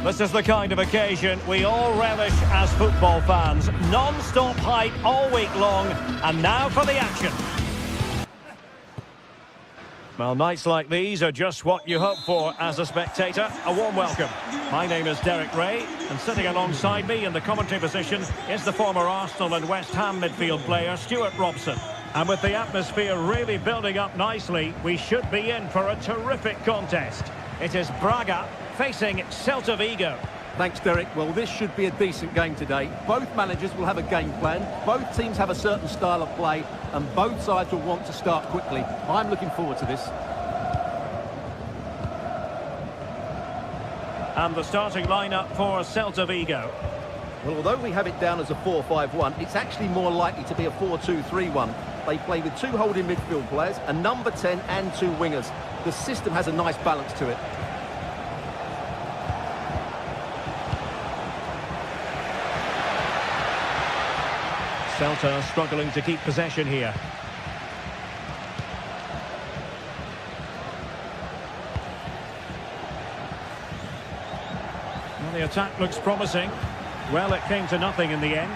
This is the kind of occasion we all relish as football fans. Non-stop hype all week long, and now for the action. Well, nights like these are just what you hope for as a spectator. A warm welcome. My name is Derek Ray, and sitting alongside me in the commentary position is the former Arsenal and West Ham midfield player, Stuart Robson. And with the atmosphere really building up nicely, we should be in for a terrific contest. It is Braga facing Celta Vigo. Thanks, Derek. Well, this should be a decent game today. Both managers will have a game plan. Both teams have a certain style of play, and both sides will want to start quickly. I'm looking forward to this. And the starting lineup for Celta Vigo. Well, although we have it down as a 4-5-1, it's actually more likely to be a 4-2-3-1. They play with two holding midfield players, a number 10 and two wingers. The system has a nice balance to it. Celta struggling to keep possession here. Well, the attack looks promising. Well, it came to nothing in the end.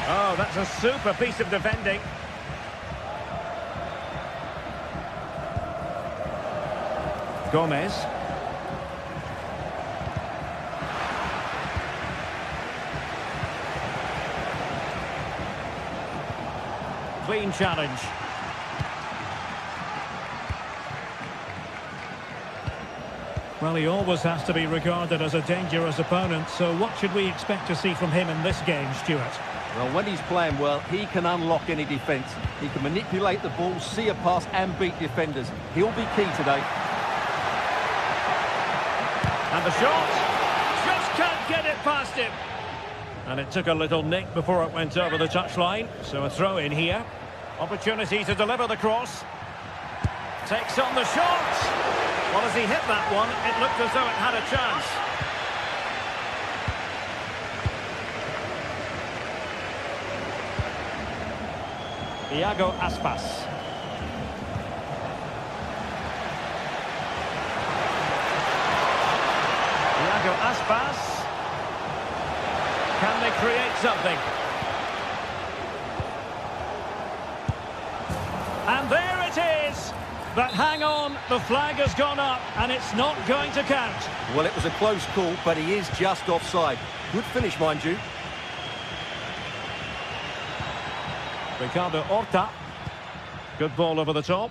Oh, that's a super piece of defending. Gomez. Clean challenge. Well, he always has to be regarded as a dangerous opponent, so what should we expect to see from him in this game, Stuart? Well, when he's playing well, he can unlock any defence. He can manipulate the ball, see a pass and beat defenders. He'll be key today. And the shot! Just can't get it past him. And it took a little nick before it went over the touchline, so a throw in here. Opportunity to deliver the cross. Takes on the shot. Well, as he hit that one, it looked as though it had a chance. Iago Aspas. Iago Aspas. Can they create something? And there it is! But hang on, the flag has gone up and it's not going to count. Well, it was a close call, but he is just offside. Good finish, mind you. Ricardo Horta. Good ball over the top.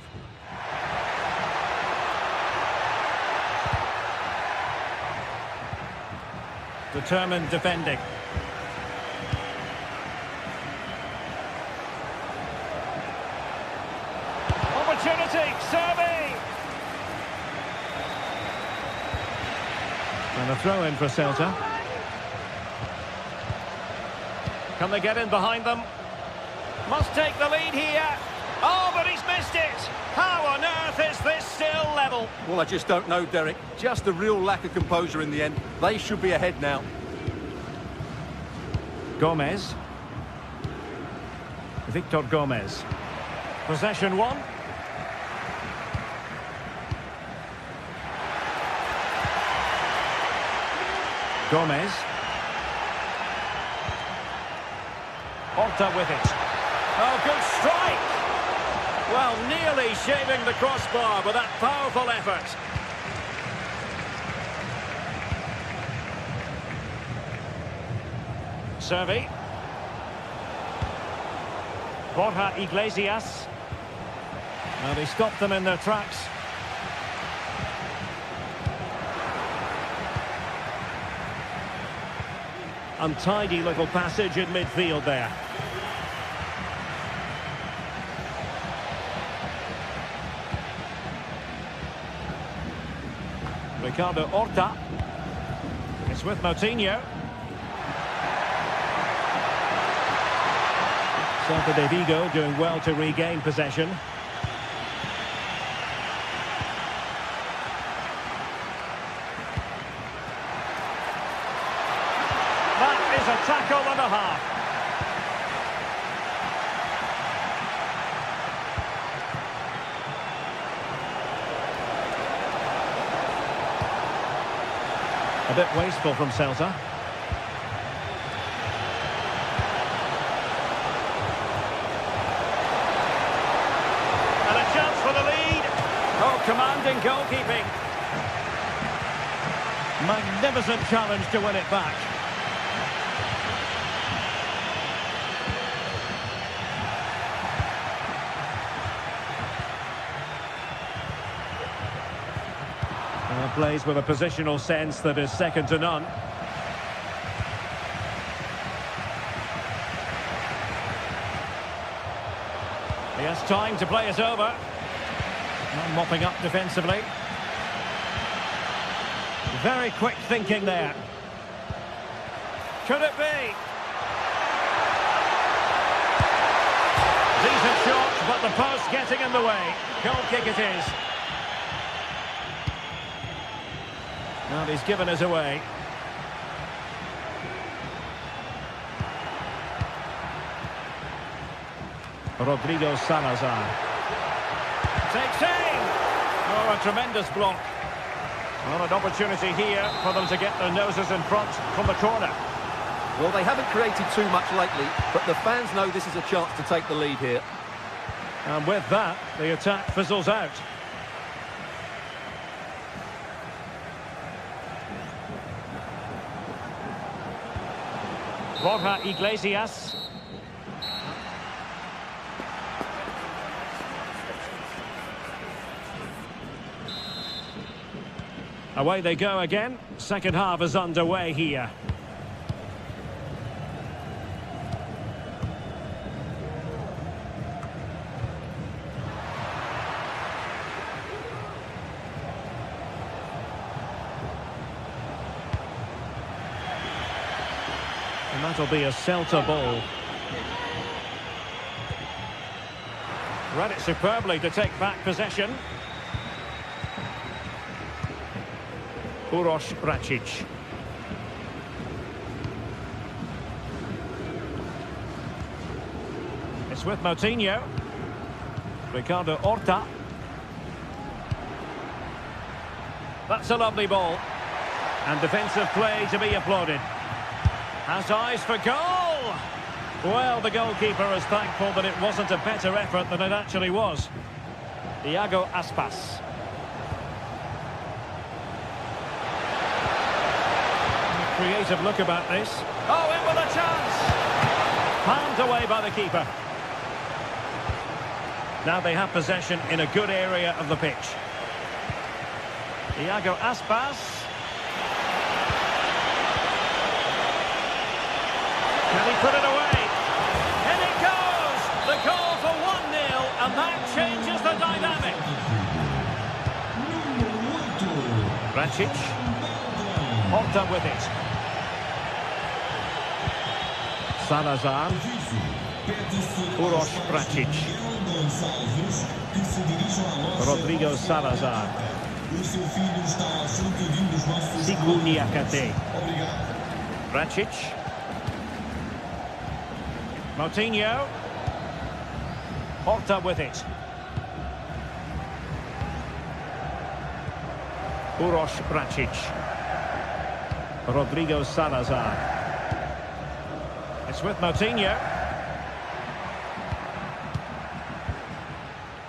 Determined defending. Opportunity, serving! And a throw in for Celta. Can they get in behind them? Must take the lead here. Oh, but he's missed it. How on earth is this still level? Well, I just don't know, Derek. Just a real lack of composure in the end. They should be ahead now. Gomez. Victor Gomez. Possession one. Gomez. Horta with it. Oh, good strike! Well, nearly shaving the crossbar with that powerful effort. Servi. Borja Iglesias. Well, they stopped them in their tracks. Untidy little passage in midfield there. Ricardo Horta. It's with Moutinho. Celta de Vigo doing well to regain possession. That is a tackle and a half. A bit wasteful from Celta. And a chance for the lead. Oh, commanding goalkeeping. Magnificent challenge to win it back. Plays with a positional sense that is second to none. He has time to play it over. Not mopping up defensively. Very quick thinking there. Could it be? Decent shot, but the post getting in the way. Goal kick it is. Well, he's given us away. Rodrigo Salazar. Takes aim! Oh, a tremendous block. Well, an opportunity here for them to get their noses in front from the corner. Well, they haven't created too much lately, but the fans know this is a chance to take the lead here. And with that, the attack fizzles out. Borja Iglesias. Away they go again. Second half is underway here. And that'll be a Celta ball. Read it superbly to take back possession. Uroš Račić. It's with Moutinho. Ricardo Horta. That's a lovely ball. And defensive play to be applauded. Has eyes for goal! Well, the goalkeeper is thankful that it wasn't a better effort than it actually was. Iago Aspas. Creative look about this. Oh, in with a chance! Palmed away by the keeper. Now they have possession in a good area of the pitch. Iago Aspas. Can he put it away? In it goes! The goal for 1-0, and that changes the dynamic. Račić. Horta with it. Salazar. Uroš Račić. Rodrigo Salazar. Siguniakate. Račić. Moutinho. Horta with it. Uroš Račić. Rodrigo Salazar. It's with Moutinho.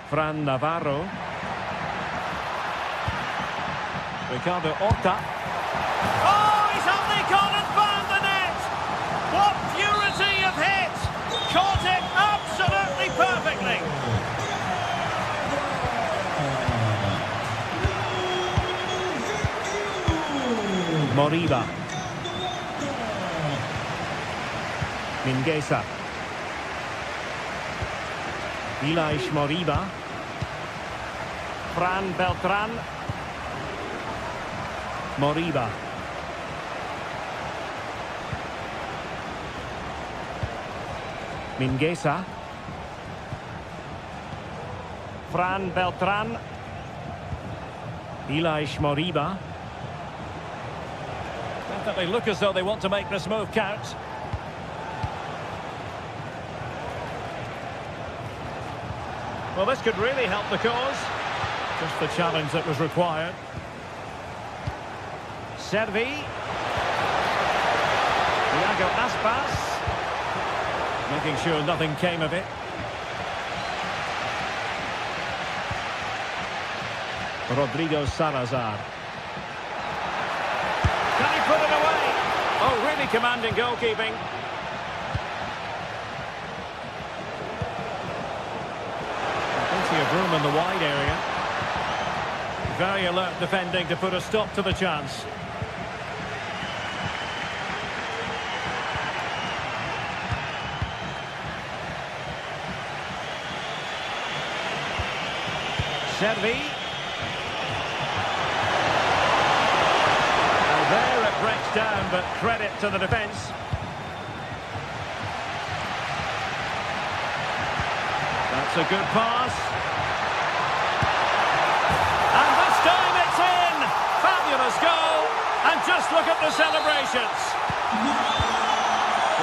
Fran Navarro. Ricardo Horta. Oh, he's only gone and found the net! What purity of hit! Caught it absolutely perfectly! Moriba. Mingueza. Ilaix Moriba. Fran Beltran. Moriba. Mingueza. Fran Beltran. Ilaix Moriba. Definitely look as though they want to make this move count. Well, this could really help the cause. Just the challenge that was required. Servi. Iago Aspas. Making sure nothing came of it. Rodrigo Salazar. Can he put it away? Oh, really commanding goalkeeping. Plenty of room in the wide area. Very alert defending to put a stop to the chance. Servi. And there it breaks down, but credit to the defence. That's a good pass. And this time it's in! Fabulous goal! And just look at the celebrations.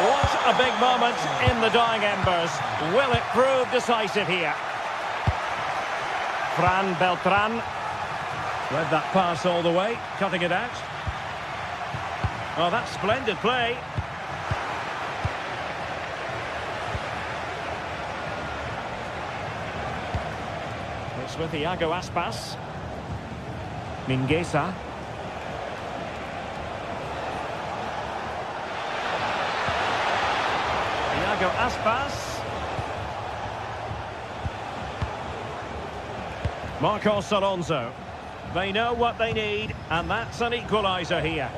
What a big moment in the dying embers. Will it prove decisive here? Fran Beltran. Read that pass all the way, cutting it out. Oh, that's splendid play. It's with Iago Aspas. Mingueza. Iago Aspas. Marcos Alonso. They know what they need, and that's an equaliser here.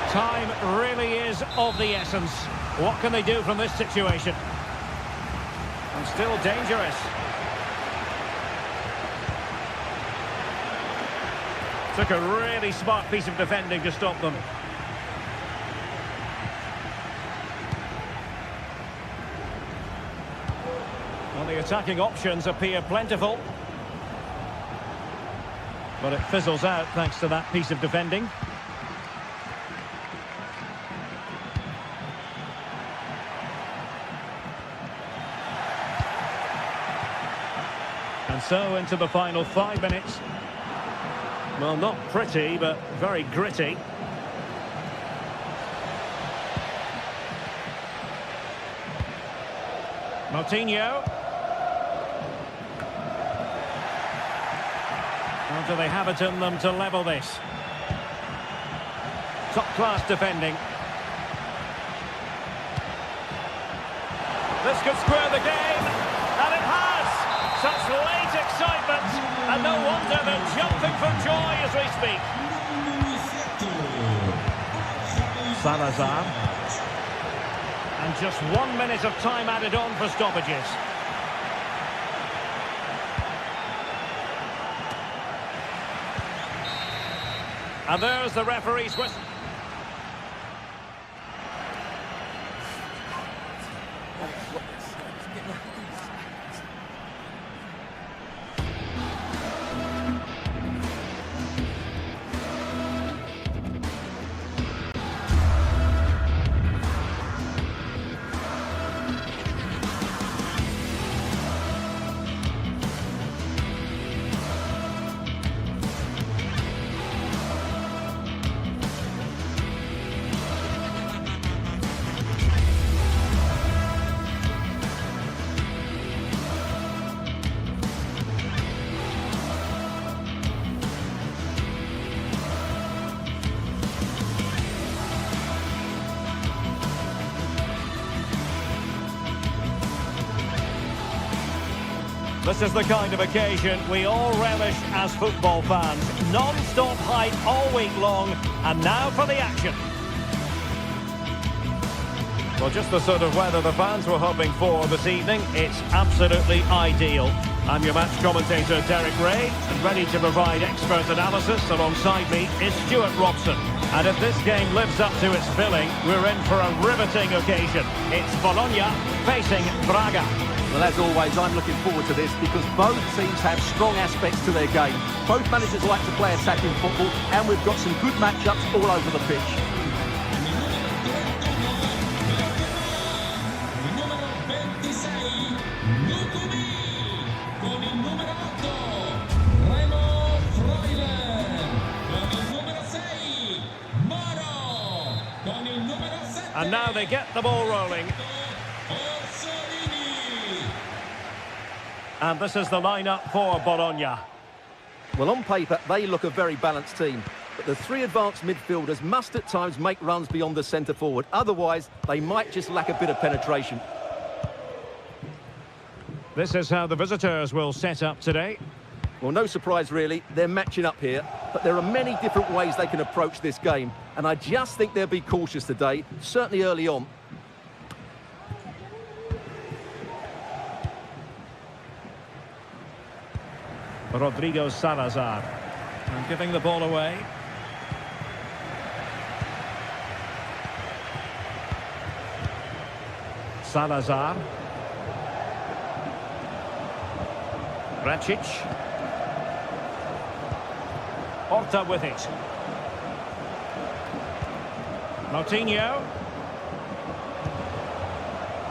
Time really is of the essence. What can they do from this situation? And still dangerous. Took a really smart piece of defending to stop them. Well, the attacking options appear plentiful. But it fizzles out thanks to that piece of defending. And so into the final 5 minutes. Well, not pretty, but very gritty. Moutinho. Or do they have it in them to level this? Top-class defending. This could square the game, and it has! Such late excitement, and no wonder they're jumping for joy as we speak. Salazar. And just 1 minute of time added on for stoppages. And there's the referee's whistle. This is the kind of occasion we all relish as football fans. Non-stop hype all week long, and now for the action. Well, just the sort of weather the fans were hoping for this evening. It's absolutely ideal. I'm your match commentator, Derek Ray, and ready to provide expert analysis. Alongside me is Stuart Robson. And if this game lives up to its billing, we're in for a riveting occasion. It's Bologna facing Braga. Well, as always, I'm looking forward to this because both teams have strong aspects to their game. Both managers like to play attacking football, and we've got some good matchups all over the pitch. And now they get the ball rolling. And this is the lineup for Bologna. Well, on paper, they look a very balanced team. But the three advanced midfielders must at times make runs beyond the centre forward. Otherwise, they might just lack a bit of penetration. This is how the visitors will set up today. Well, no surprise, really. They're matching up here. But there are many different ways they can approach this game. And I just think they'll be cautious today, certainly early on. Rodrigo Salazar. And giving the ball away. Salazar. Racic. Horta with it. Moutinho.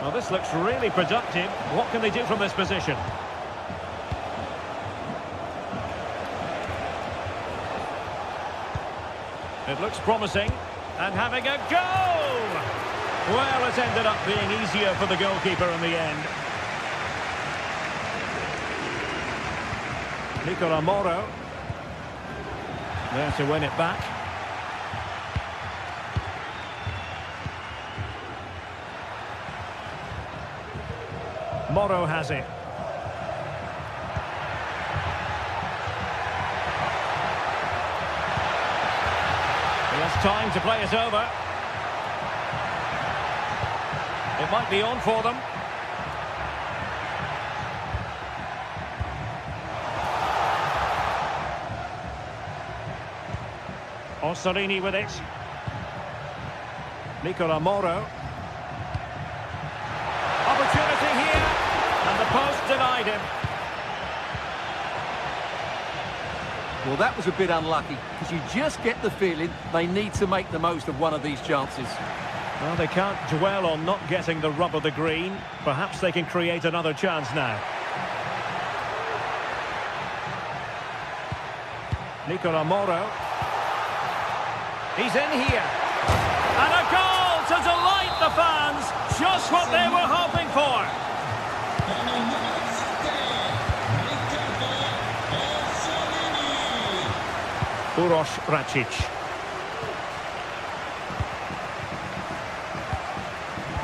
Well, this looks really productive. What can they do from this position? It looks promising. And having a goal! Well, it's ended up being easier for the goalkeeper in the end. Nicola Moro. There to win it back. Moro has it. He has time to play it over. It might be on for them. Orsolini with it. Nicola Moro. Opportunity here. And the post denied him. Well, that was a bit unlucky, because you just get the feeling they need to make the most of one of these chances. Well, they can't dwell on not getting the rub of the green. Perhaps they can create another chance now. Nicola Moro. He's in here. And a goal to delight the fans. Just what they were hoping for. Uroš Racic.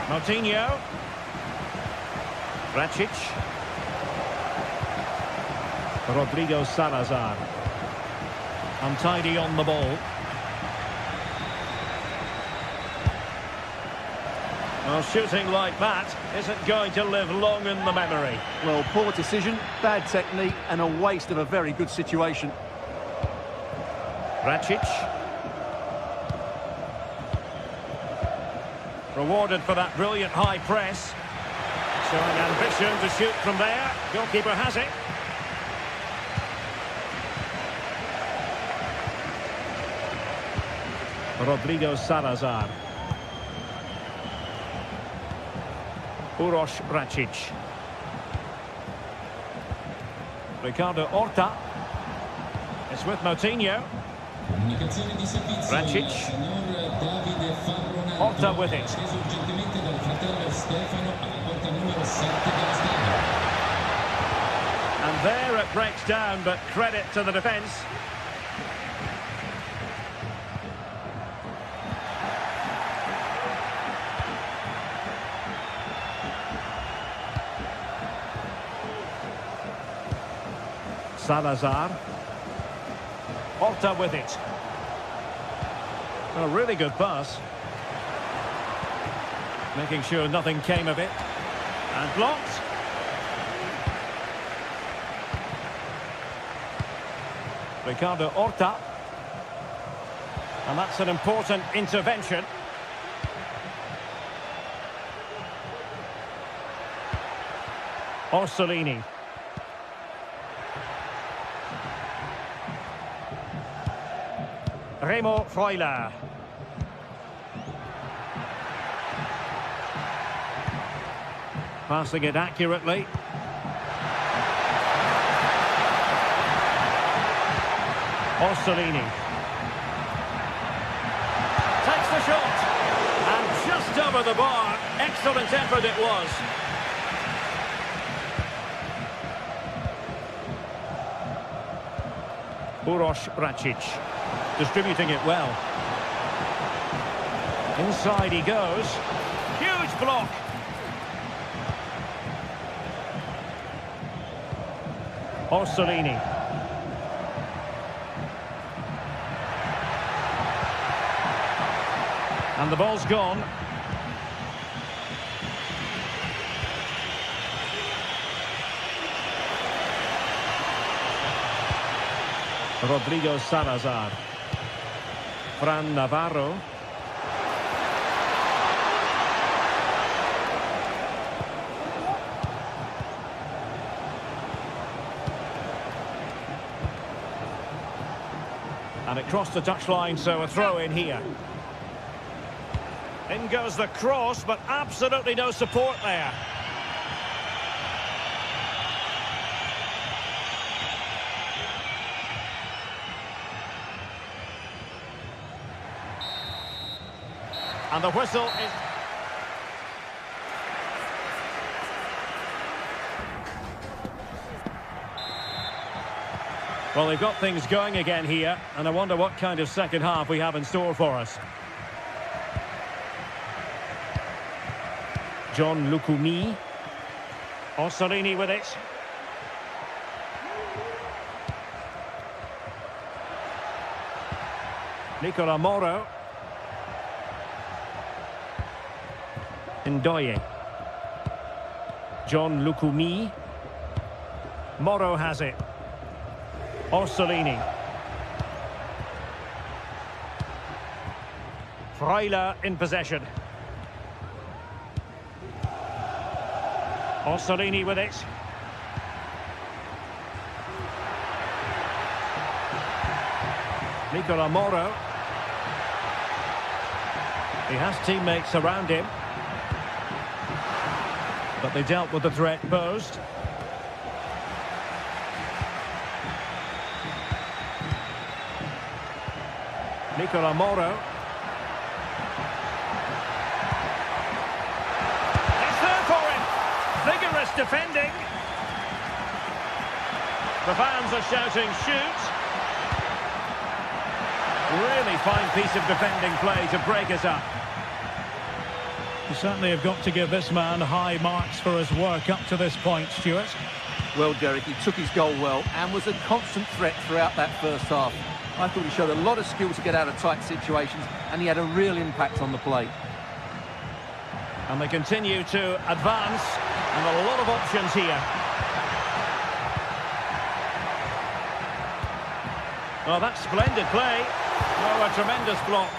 Moutinho. Racic. Rodrigo Salazar. Untidy on the ball. Well, shooting like that isn't going to live long in the memory. Well, poor decision, bad technique, and a waste of a very good situation. Racic. Rewarded for that brilliant high press. Showing ambition to shoot from there. Goalkeeper has it. Rodrigo Salazar. Uroš Racic. Ricardo Horta. It's with Moutinho. Racic. Horta with it. And there it breaks down, but credit to the defence. Salazar. Horta with it. A really good pass. Making sure nothing came of it. And blocked. Ricardo Horta. And that's an important intervention. Orsolini. Remo Freuler. Passing it accurately. Orsolini. Takes the shot. And just over over the bar. Excellent effort it was. Uroš Račić, distributing it well. Inside he goes. Huge block. Orsolini. And the ball's gone. Rodrigo Salazar. Fran Navarro. And it crossed the touchline, so a throw in here. In goes the cross, but absolutely no support there. And the whistle is... Well, they've got things going again here, and I wonder what kind of second half we have in store for us. John Lukumi. Orsolini with it. Nicola Moro. Ndoye. John Lukumi. Moro has it. Orsolini. Freuler in possession. Orsolini with it. Nicola Moro. He has teammates around him, but they dealt with the threat posed. Nicola Moro. It's there for him. Vigorous defending. The fans are shouting, shoot. Really fine piece of defending play to break us up. You certainly have got to give this man high marks for his work up to this point, Stuart. Well, Derek, he took his goal well and was a constant threat throughout that first half. I thought he showed a lot of skill to get out of tight situations, and he had a real impact on the play. And they continue to advance, and a lot of options here. Well, that's splendid play. Oh, a tremendous block.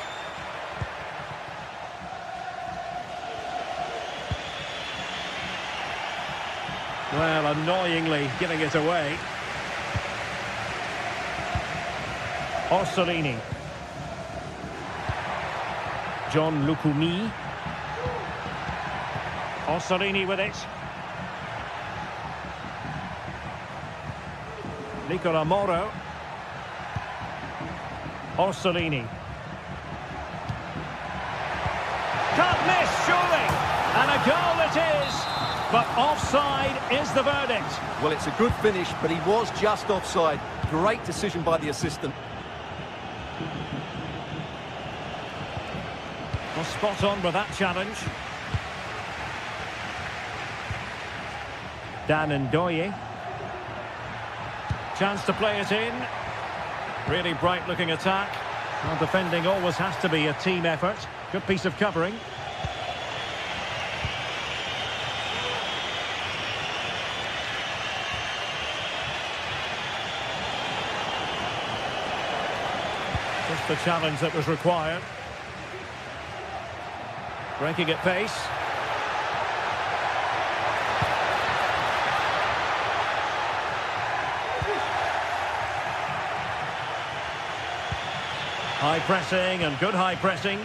Well, annoyingly giving it away. Orsolini. John Lukumi. Orsolini with it. Nicola Moro. Orsolini. Can't miss, surely. And a goal it is. But offside is the verdict. Well, it's a good finish, but he was just offside. Great decision by the assistant. Well, spot on with that challenge. Dan Ndoye. Chance to play it in. Really bright looking attack. Well, defending always has to be a team effort. Good piece of covering. Just the challenge that was required. Breaking at pace. High pressing and good high pressing.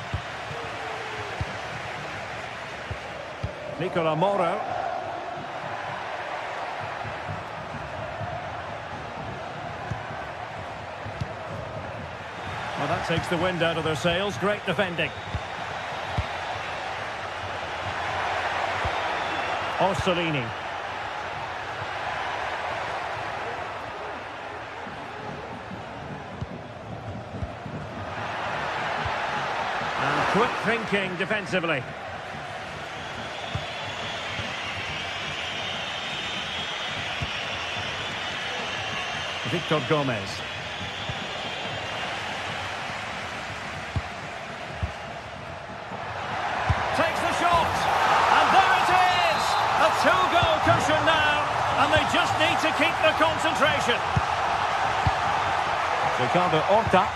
Nicola Moro. Well, that takes the wind out of their sails. Great defending. Orsolini. And quick thinking defensively. Victor Gomez. Takes the shot, and there it is! A two-goal cushion now, and they just need to keep the concentration. Ricardo Horta.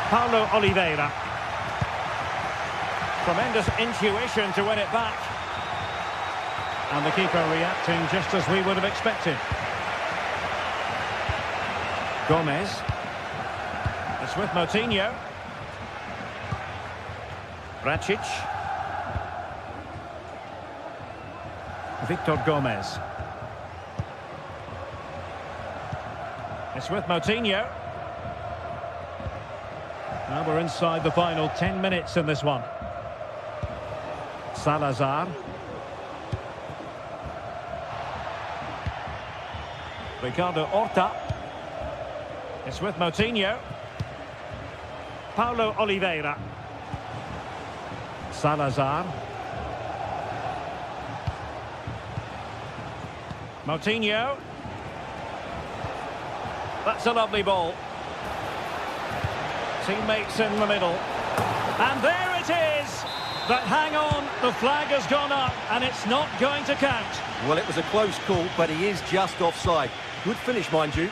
Paulo Oliveira. Tremendous intuition to win it back. And the keeper reacting just as we would have expected. Gomez. It's with Moutinho. Racic. Victor Gomez. It's with Moutinho. Now we're inside the final 10 minutes in this one. Salazar. Ricardo Horta. It's with Moutinho. Paulo Oliveira. Salazar. Moutinho. That's a lovely ball. Teammates in the middle. And there it is! But hang on, the flag has gone up and it's not going to count. Well, it was a close call, but he is just offside. Good finish, mind you.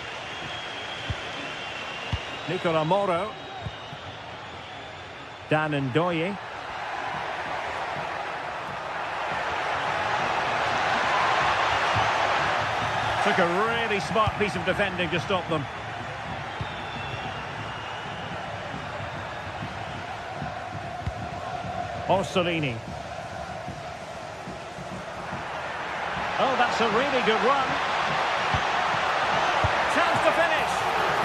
Nicola Moro. Dan Ndoye. Took a really smart piece of defending to stop them. Orsolini. Oh, that's a really good run. Chance to finish.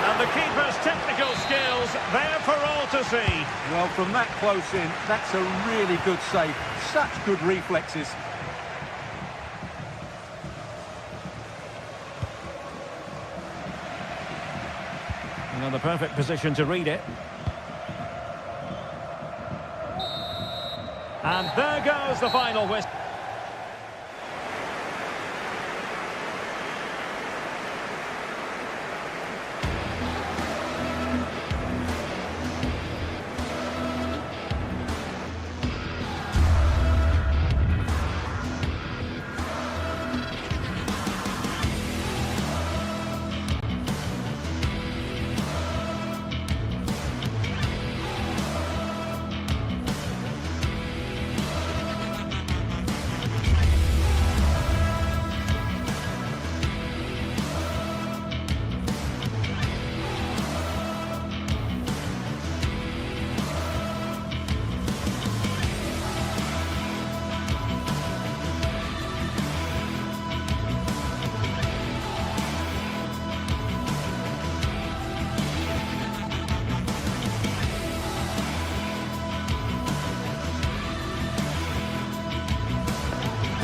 And the keeper's technical skills there for all to see. Well, from that close in, that's a really good save. Such good reflexes. Another perfect position to read it. And there goes the final whistle.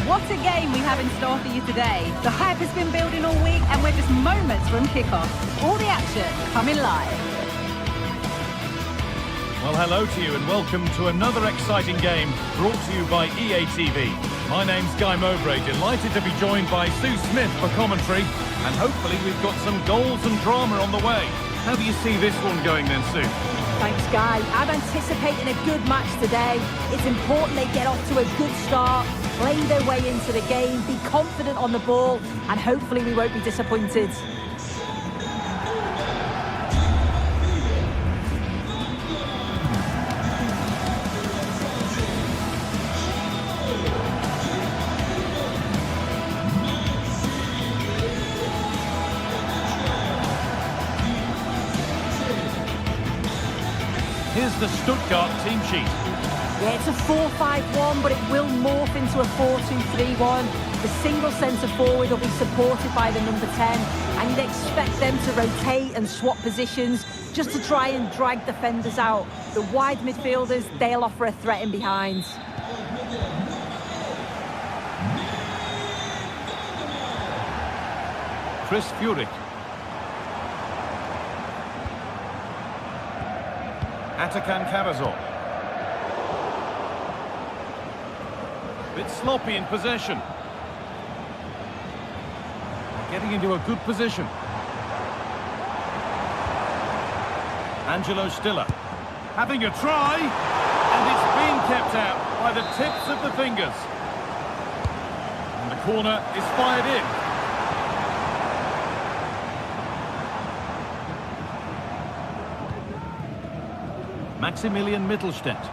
What a game we have in store for you today. The hype has been building all week and we're just moments from kickoff. All the action coming live. Well, hello to you and welcome to another exciting game brought to you by EA TV. My name's Guy Mowbray, delighted to be joined by Sue Smith for commentary, and hopefully we've got some goals and drama on the way. How do you see this one going then, Sue? Thanks, Guy. I'm anticipating a good match today. It's important they get off to a good start, play their way into the game, be confident on the ball, and hopefully we won't be disappointed. Here's the Stuttgart team sheet. Yeah, it's a 4-5-1, but it will morph into a 4-2-3-1. The single centre-forward will be supported by the number 10, and you'd expect them to rotate and swap positions just to try and drag defenders out. The wide midfielders, they'll offer a threat in behind. Chris Furyk. Atakan Kavazov. Bit sloppy in possession. Getting into a good position. Angelo Stiller. Having a try. And it's been kept out by the tips of the fingers. And the corner is fired in. Maximilian Mittelstädt.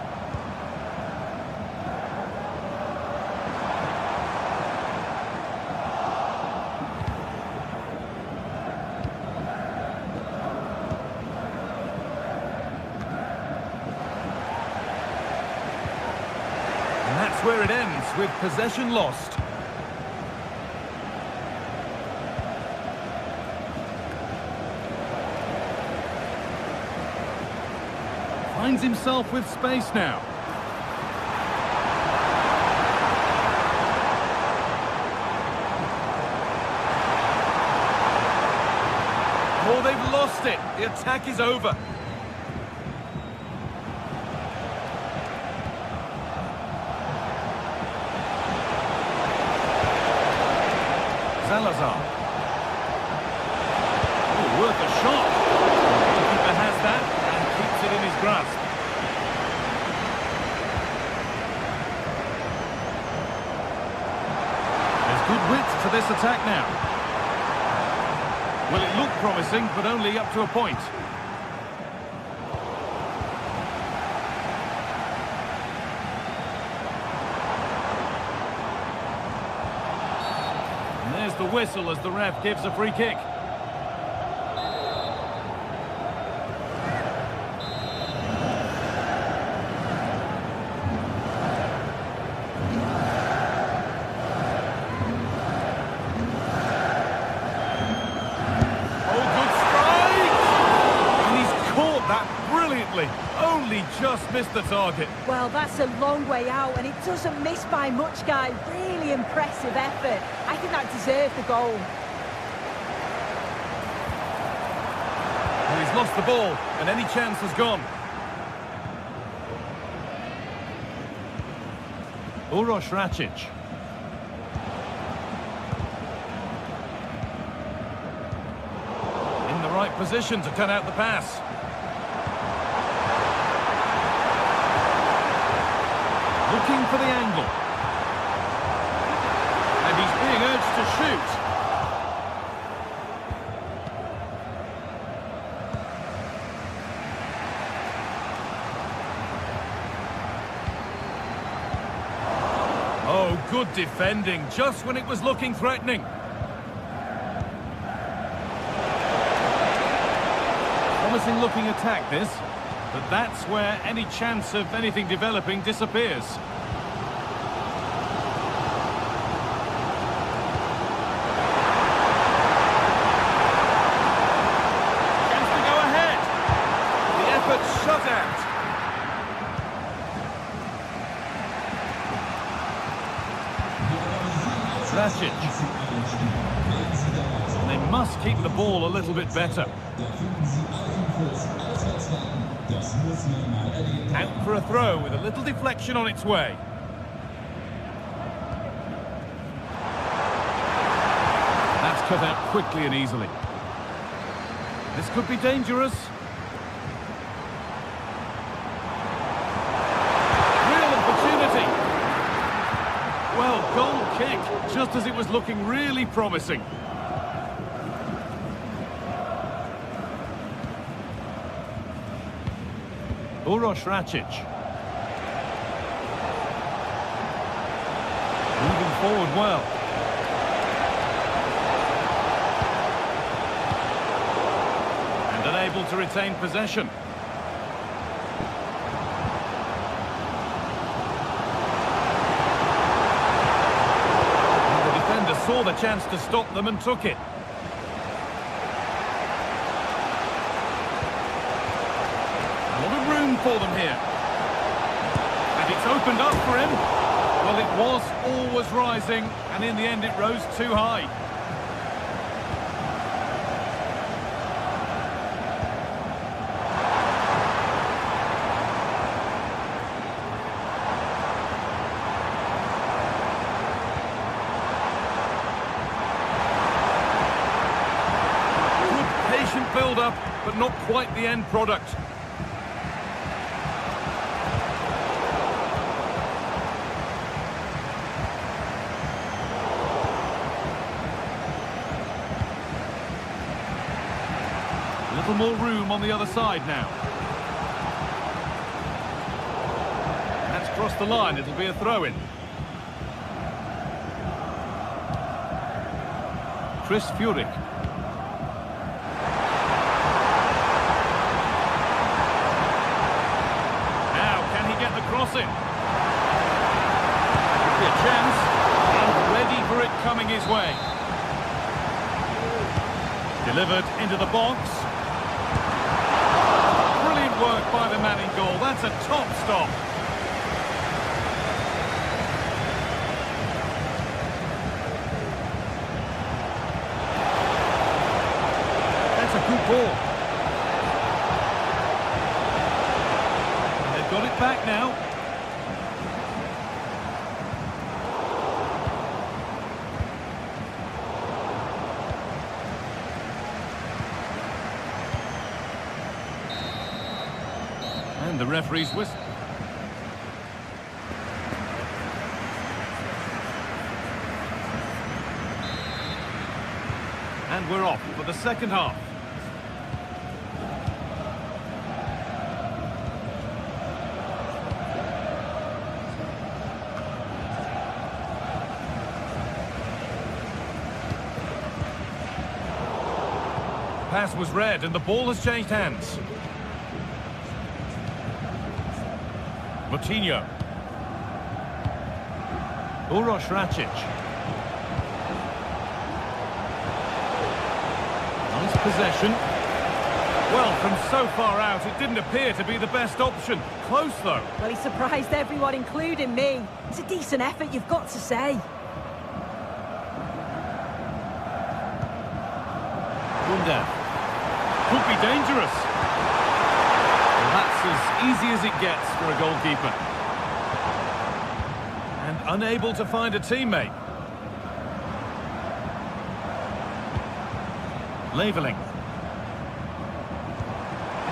And that's where it ends, with possession lost. Finds himself with space now. Oh, they've lost it. The attack is over. Salazar. Oh, worth a shot. The goalkeeper has that and keeps it in his grasp. There's good width to this attack now. Well, it looked promising, but only up to a point. And there's the whistle as the ref gives a free kick. Only just missed the target. Well, that's a long way out, and it doesn't miss by much, Guy. Really impressive effort. I think that deserved the goal. Well, he's lost the ball, and any chance has gone. Uroš Račić. In the right position to cut out the pass. Looking for the angle. And he's being urged to shoot. Oh, good defending, just when it was looking threatening. Promising looking attack this. But that's where any chance of anything developing disappears. Chance to go ahead. The effort shut out. Račić. They must keep the ball a little bit better. Out for a throw with a little deflection on its way. That's cut out quickly and easily. This could be dangerous. Real opportunity. Well, goal kick, just as it was looking really promising. Uroš Račić. Moving forward well. And unable to retain possession. And the defender saw the chance to stop them and took it. For them here. And it's opened up for him. Well, it was always rising, and in the end it rose too high. build-up, but not quite the end product. A little more room on the other side now. That's crossed the line, it'll be a throw-in. Chris Furyk. Now, can he get the cross in? Could be a chance, and ready for it coming his way. Delivered into the box. Brilliant work by the man in goal. That's a top stop. That's a good ball. They've got it back now. And the referee's whistle. And we're off for the second half. Pass was read and the ball has changed hands. Moutinho. Uroš Račić. Nice possession. Well, from so far out, it didn't appear to be the best option. Close, though. Well, he surprised everyone, including me. It's a decent effort, you've got to say. Gundev. Could be dangerous. That's as easy as it gets for a goalkeeper. And unable to find a teammate. Leveling.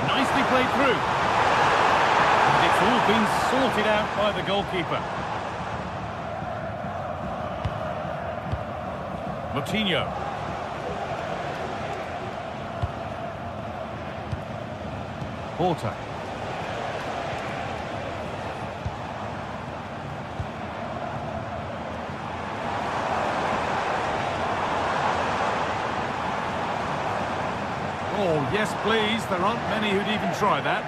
Nicely played through. And it's all been sorted out by the goalkeeper. Moutinho. Porter. Oh, yes, please. There aren't many who'd even try that.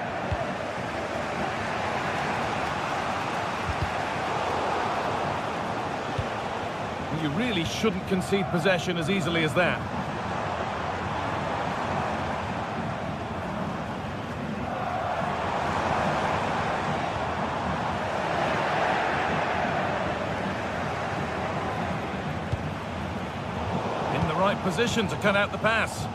You really shouldn't concede possession as easily as that. In the right position to cut out the pass.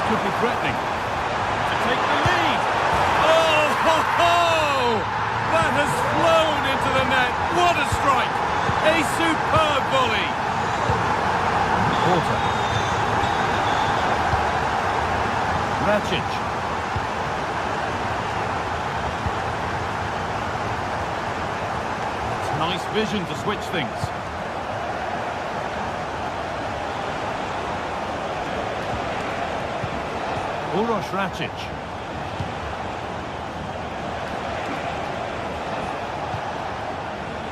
Could be threatening to take the lead. Oh, ho, ho! That has flown into the net. What a strike! A superb volley. Porter. Račić. It's nice vision to switch things. Uroš Račić.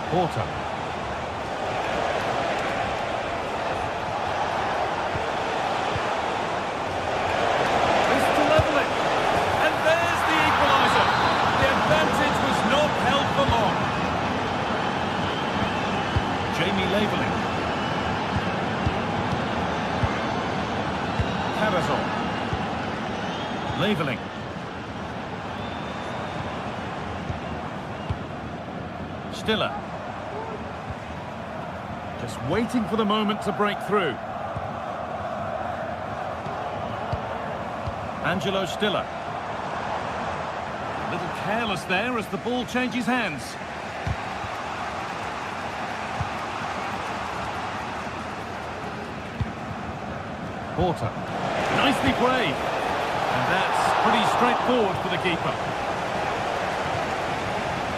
Porter. This to level it. And there's the equaliser. The advantage was not held for long. Jamie Leveling. Karazor. Leveling. Stiller. Just waiting for the moment to break through. Angelo Stiller. A little careless there as the ball changes hands. Porter. Nicely played. And that's pretty straightforward for the keeper.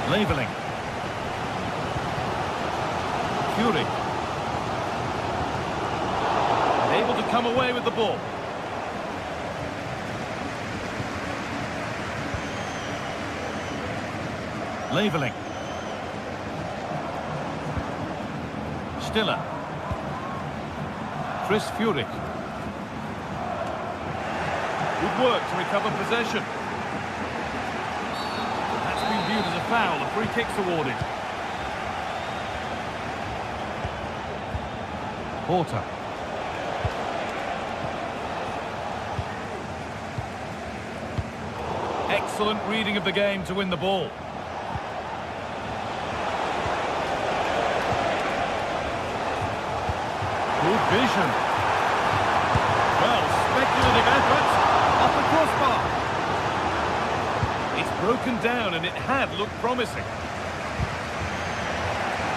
Labelling. Fury. Able to come away with the ball. Labelling. Stiller. Chris Fury. Good work to recover possession. That's been viewed as a foul. A free kick's awarded. Porter. Excellent reading of the game to win the ball. Good vision. Well, speculative effort. Off the crossbar. It's broken down and it had looked promising.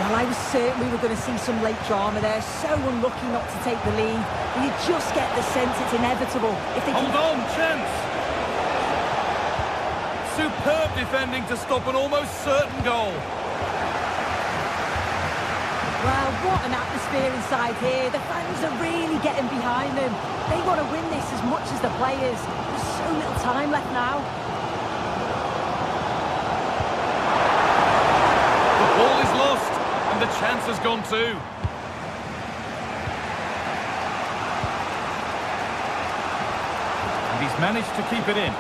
Well, I was certain we were going to see some late drama there. So unlucky not to take the lead. But you just get the sense it's inevitable. If they Hold on, chance. Superb defending to stop an almost certain goal. Well, what an atmosphere inside here. The fans are really getting behind them. They want to win this as much as the players. There's so little time left now. The ball is lost, and the chance has gone too. And he's managed to keep it in.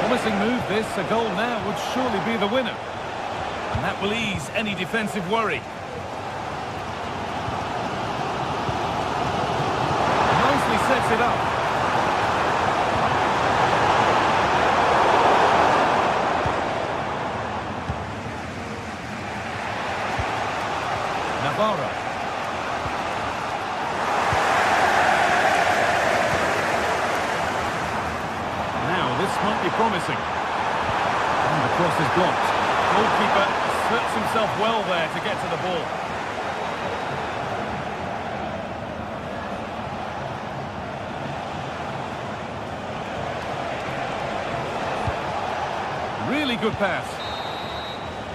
Promising move this. A goal now would surely be the winner. And that will ease any defensive worry. Nicely sets it up. Navarro. Now this might be promising. And the cross is blocked. Goalkeeper asserts himself well there to get to the ball. Really good pass.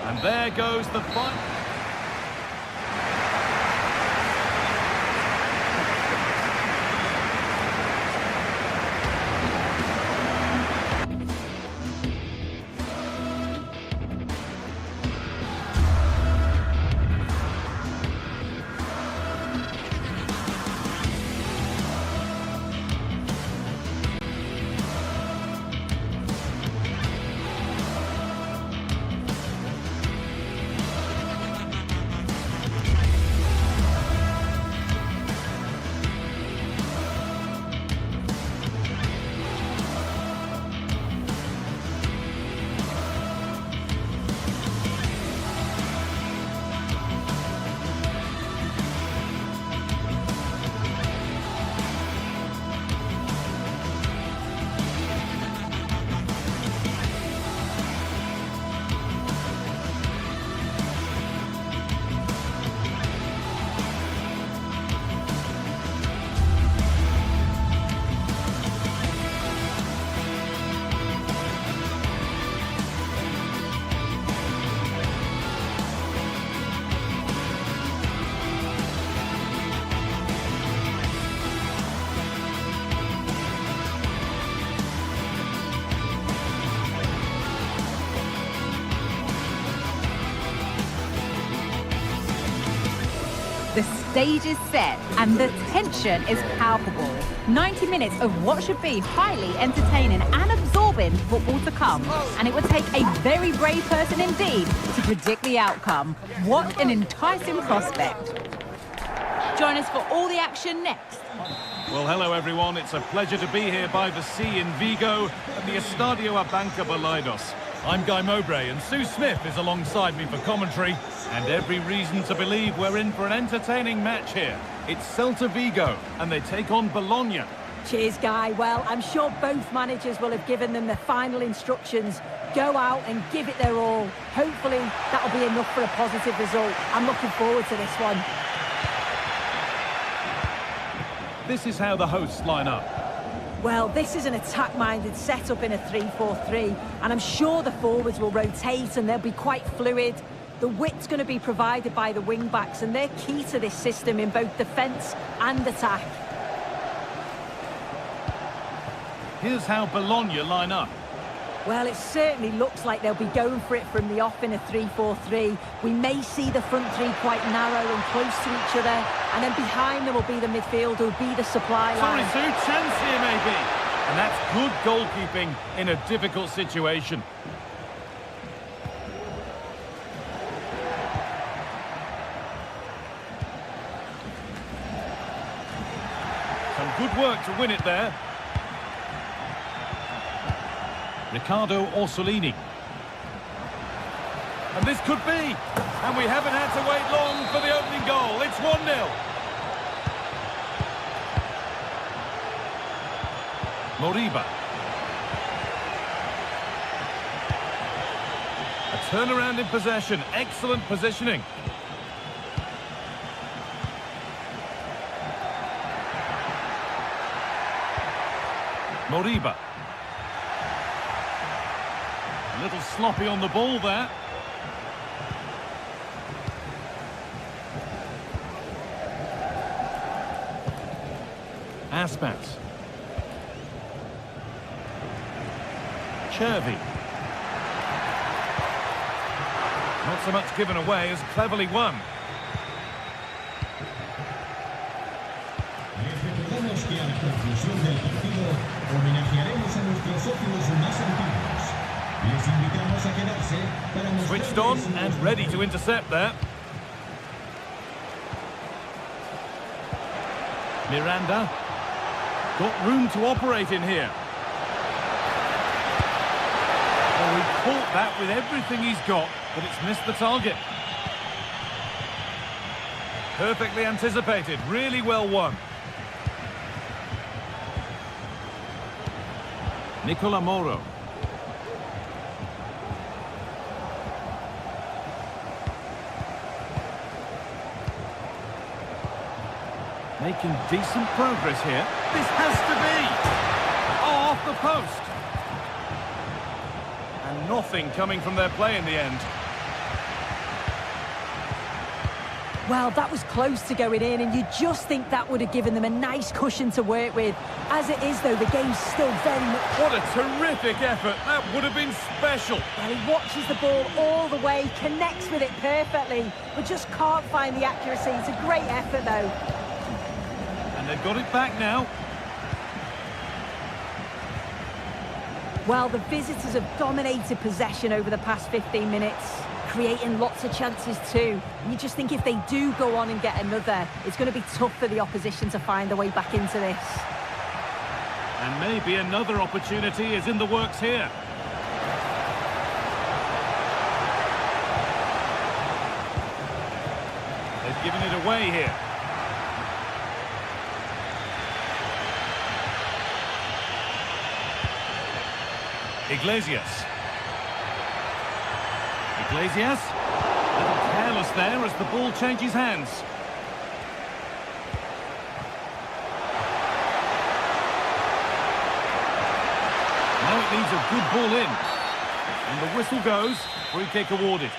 And there goes the fight. The stage is set and the tension is palpable. 90 minutes of what should be highly entertaining and absorbing football to come. And it would take a very brave person indeed to predict the outcome. What an enticing prospect. Join us for all the action next. Well, hello everyone. It's a pleasure to be here by the sea in Vigo at the Estadio Abanca Balaidos. I'm Guy Mowbray and Sue Smith is alongside me for commentary, and every reason to believe we're in for an entertaining match here. It's Celta Vigo and they take on Bologna. Cheers, Guy. Well, I'm sure both managers will have given them the final instructions. Go out and give it their all. Hopefully, that'll be enough for a positive result. I'm looking forward to this one. This is how the hosts line up. Well, this is an attack-minded setup in a 3-4-3, and I'm sure the forwards will rotate and they'll be quite fluid. The width's going to be provided by the wing-backs, and they're key to this system in both defence and attack. Here's how Bologna line up. Well, it certainly looks like they'll be going for it from the off in a 3-4-3. We may see the front three quite narrow and close to each other, and then behind them will be the midfield, who'll be the supply line. Sorry, Sue, chance here maybe. And that's good goalkeeping in a difficult situation. Some good work to win it there. Riccardo Orsolini. And this could be. And we haven't had to wait long for the opening goal. It's 1-0. Moriba. A turnaround in possession. Excellent positioning. Moriba. A little sloppy on the ball there. Aspas. Chervi. Not so much given away as cleverly won. Recordamos que a la conclusión del partido homenajearemos a nuestros socios más antiguos. Les invitamos a quedarse para mostrarles Switched on and ready to intercept there. Miranda. Got room to operate in here. Oh, he caught that with everything he's got, but it's missed the target. Perfectly anticipated, really well won. Nicola Moro. Making decent progress here. This has to be! Oh, off the post! And nothing coming from their play in the end. Well, that was close to going in, and you just think that would have given them a nice cushion to work with. As it is, though, the game's still very much... What a terrific effort. That would have been special. Well, he watches the ball all the way, connects with it perfectly, but just can't find the accuracy. It's a great effort, though. And they've got it back now. Well, the visitors have dominated possession over the past 15 minutes, creating lots of chances too. And you just think if they do go on and get another, it's going to be tough for the opposition to find their way back into this. And maybe another opportunity is in the works here. They've given it away here. Iglesias. Iglesias. A little careless there as the ball changes hands. Now it needs a good ball in. And the whistle goes. Free kick awarded.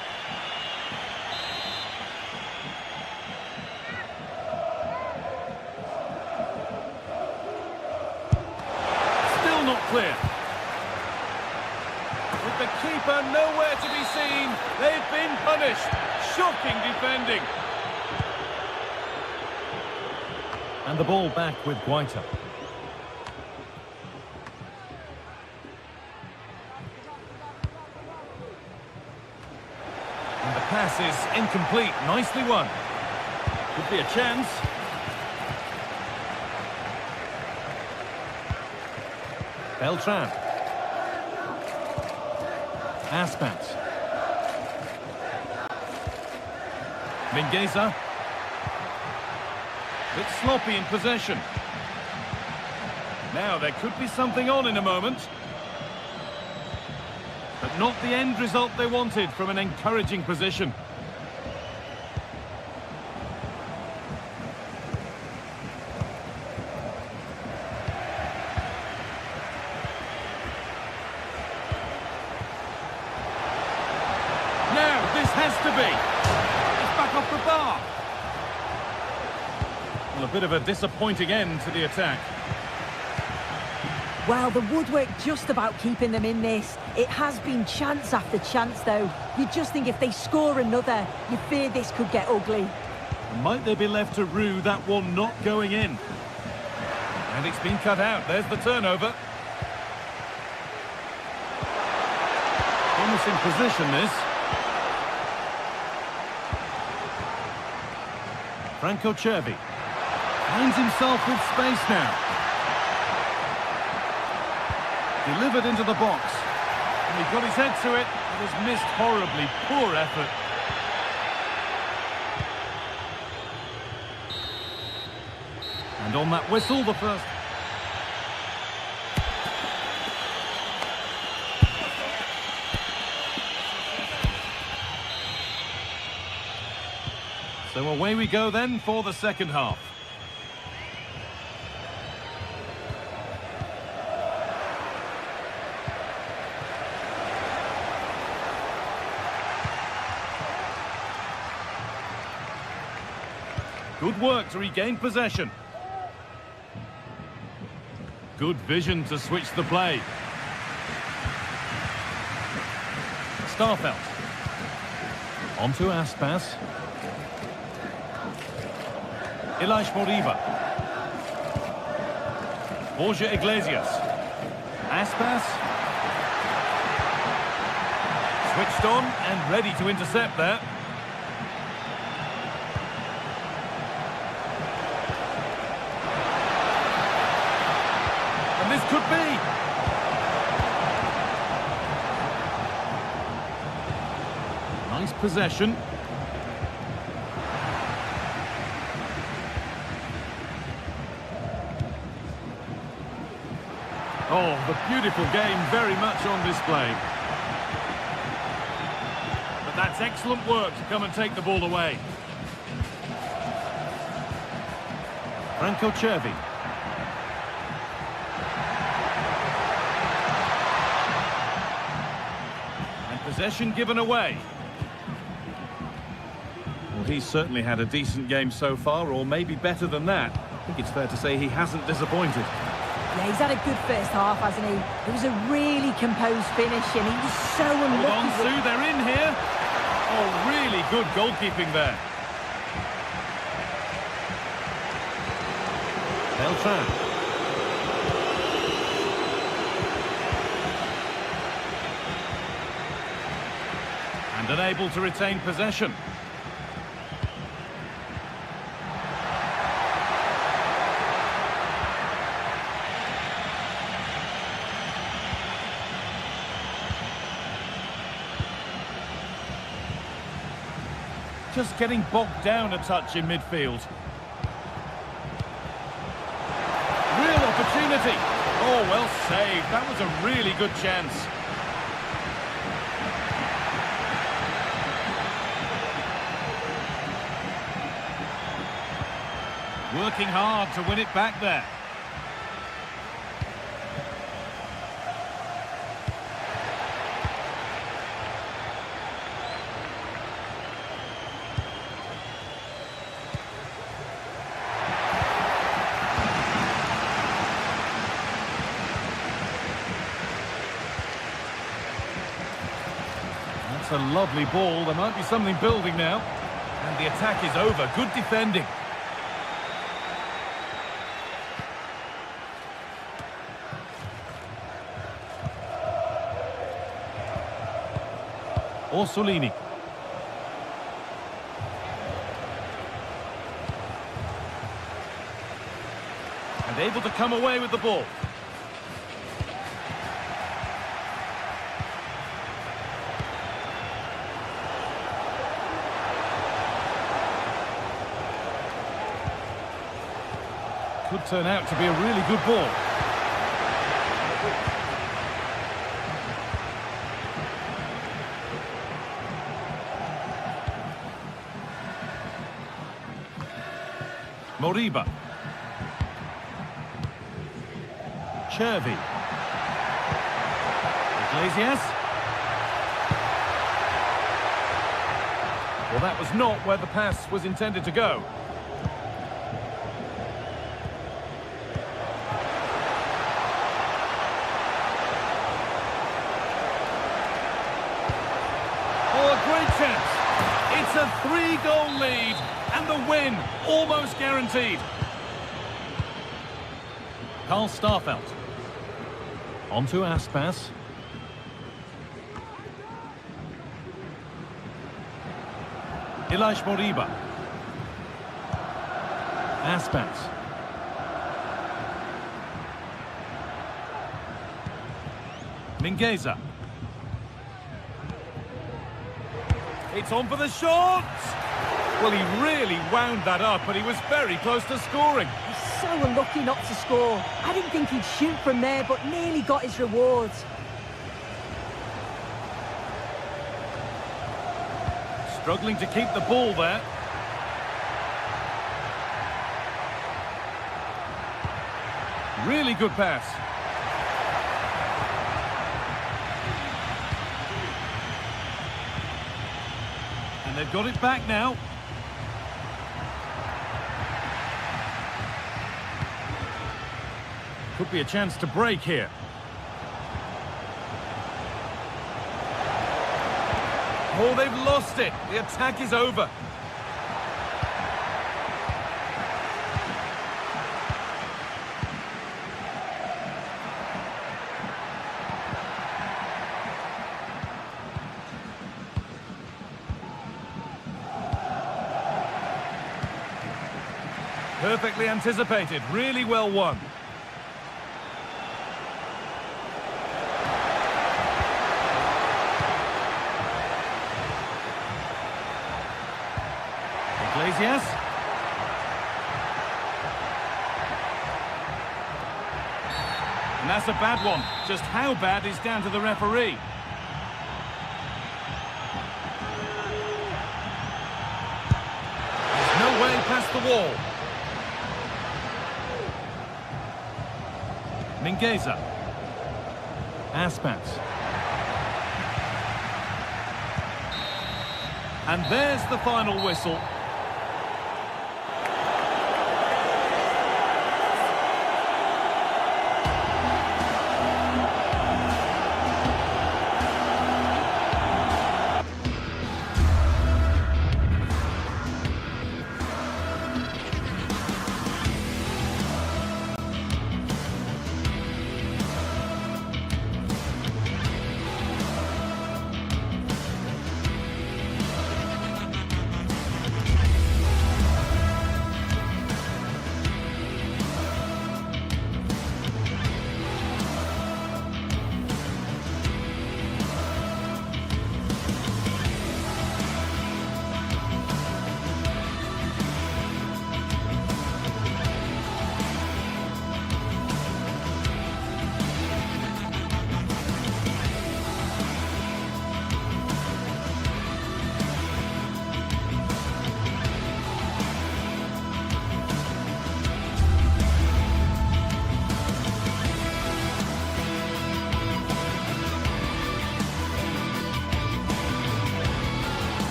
Still not clear. With the keeper nowhere to be seen, they've been punished. Shocking defending. And the ball back with Guaita. And the pass is incomplete. Nicely won. Could be a chance. Beltran. Aspas. Mingueza. Bit sloppy in possession. Now, there could be something on in a moment. But not the end result they wanted from an encouraging position. Now, this has to be. It's back off the bar. Well, a bit of a disappointing end to the attack. Well, the woodwork just about keeping them in this. It has been chance after chance, though. You just think if they score another, you fear this could get ugly. Might they be left to rue that one not going in? And it's been cut out. There's the turnover. Promising position, this. Franco Cervi finds himself with space now. Delivered into the box. And he got his head to it. It was missed horribly. Poor effort. And on that whistle, the first. So away we go then for the second half. Good work to regain possession. Good vision to switch the play. Starfelt. On to Aspas. Ilaix Moriba. Borja Iglesias. Aspas. Switched on and ready to intercept there. And this could be. Nice possession. Oh, the beautiful game very much on display. But that's excellent work to come and take the ball away. Franco Cervi. And possession given away. Well, he's certainly had a decent game so far, or maybe better than that. I think it's fair to say he hasn't disappointed. Yeah, he's had a good first half, hasn't he? It was a really composed finish, and he was so unlucky. Hold on, Sue, they're in here. Oh, really good goalkeeping there. Beltran. And unable to retain possession. Just getting bogged down a touch in midfield. Real opportunity. Oh, well saved. That was a really good chance. Working hard to win it back there. That's a lovely ball. There might be something building now. And the attack is over. Good defending. Orsolini. And able to come away with the ball. Could turn out to be a really good ball. Moriba. Chervi. Iglesias. Well, that was not where the pass was intended to go. Oh, a great chance. It's a 3-goal lead, and the win almost guaranteed. Karl Starfelt. On to Aspas. Ilaix Moriba. Aspas. Mingueza. It's on for the shot! Well, he really wound that up, but he was very close to scoring. He's so unlucky not to score. I didn't think he'd shoot from there, but nearly got his rewards. Struggling to keep the ball there. Really good pass. And they've got it back now. Could be a chance to break here. Oh, they've lost it. The attack is over. Perfectly anticipated. Really well won. Iglesias. And that's a bad one. Just how bad is down to the referee. There's no way past the wall. Mingueza. Aspas. And there's the final whistle.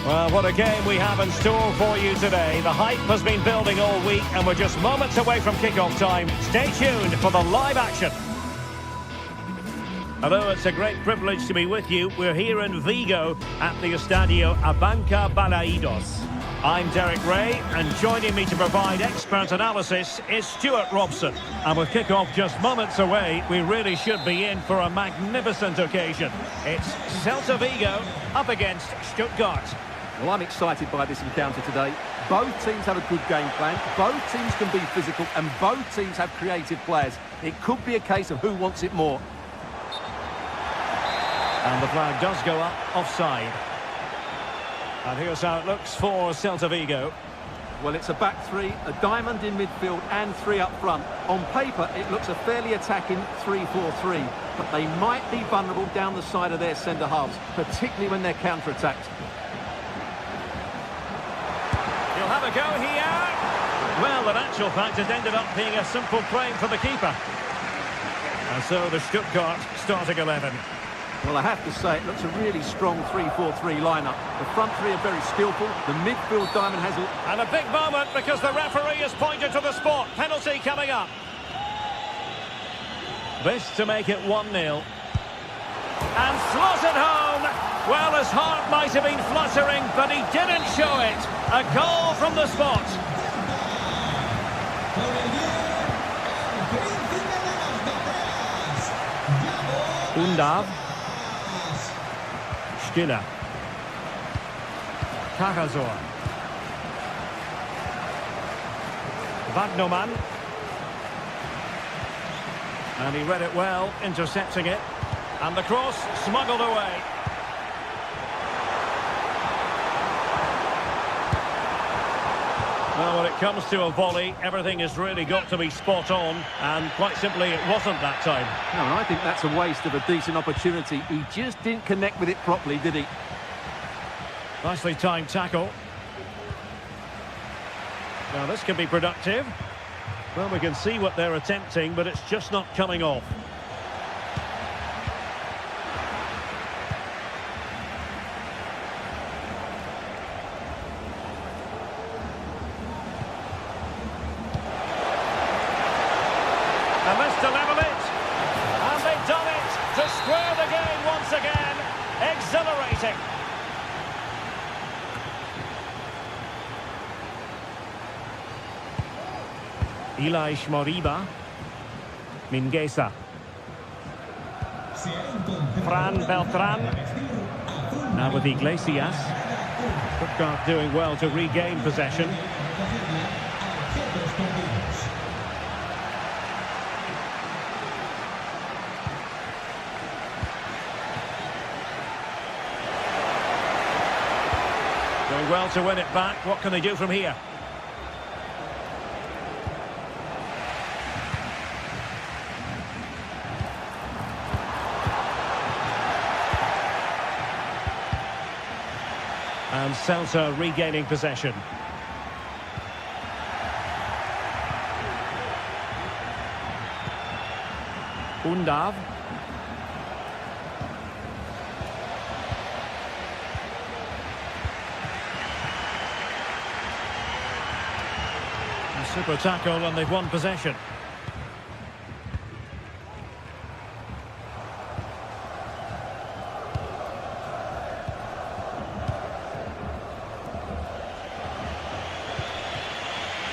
Well, what a game we have in store for you today. The hype has been building all week and we're just moments away from kick-off time. Stay tuned for the live action. Hello, it's a great privilege to be with you. We're here in Vigo at the Estadio Abanca Balaidos. I'm Derek Ray, and joining me to provide expert analysis is Stuart Robson. And with kick-off just moments away, we really should be in for a magnificent occasion. It's Celta Vigo up against Stuttgart. Well, I'm excited by this encounter today. Both teams have a good game plan, both teams can be physical, and both teams have creative players. It could be a case of who wants it more. And the flag does go up offside. And here's how it looks for Celta Vigo. Well, it's a back three, a diamond in midfield and three up front. On paper, it looks a fairly attacking 3-4-3, but they might be vulnerable down the side of their centre halves, particularly when they're counter-attacked. He'll have a go here. Well, in actual fact, it ended up being a simple frame for the keeper. And so the Stuttgart starting 11. Well, I have to say, it looks a really strong 3-4-3 lineup. The front three are very skillful. The midfield diamond has... And a big moment because the referee has pointed to the spot. Penalty coming up. This to make it 1-0. And slotted home. Well, his heart might have been fluttering, but he didn't show it. A goal from the spot. Undav. Stiller. Karasor. Wagnerman. And he read it well, intercepting it. And the cross smuggled away. Well, when it comes to a volley, everything has really got to be spot on. And quite simply, it wasn't that time. No, and I think that's a waste of a decent opportunity. He just didn't connect with it properly, did he? Nicely timed tackle. Now, this can be productive. Well, we can see what they're attempting, but it's just not coming off. And this to level it. And they've done it to square the game once again. Exhilarating. Elias Moriba. Mingueza. Fran Beltran. Now with Iglesias. Stuttgart doing well to regain possession. Doing well to win it back. What can they do from here? And Celta regaining possession. Undav. A super tackle and they've won possession.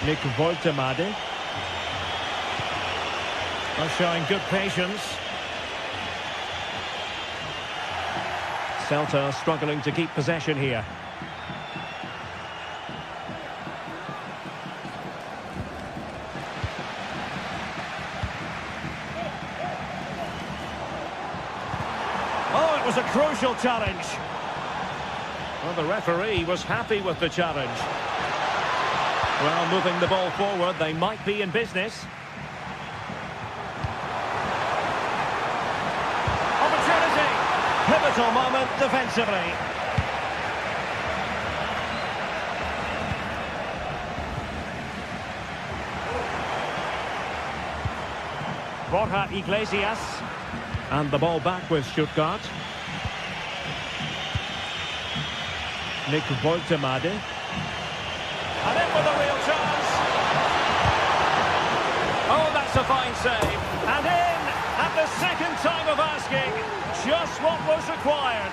Nick Woltemade. Are showing good patience. Celta struggling to keep possession here. Oh, it was a crucial challenge. Well, the referee was happy with the challenge. Well, moving the ball forward, they might be in business. Opportunity! Pivotal moment defensively. Borja Iglesias. And the ball back with Stuttgart. Nick Woltemade. And in with a real chance. Oh, that's a fine save. And in at the second time of asking. Just what was required.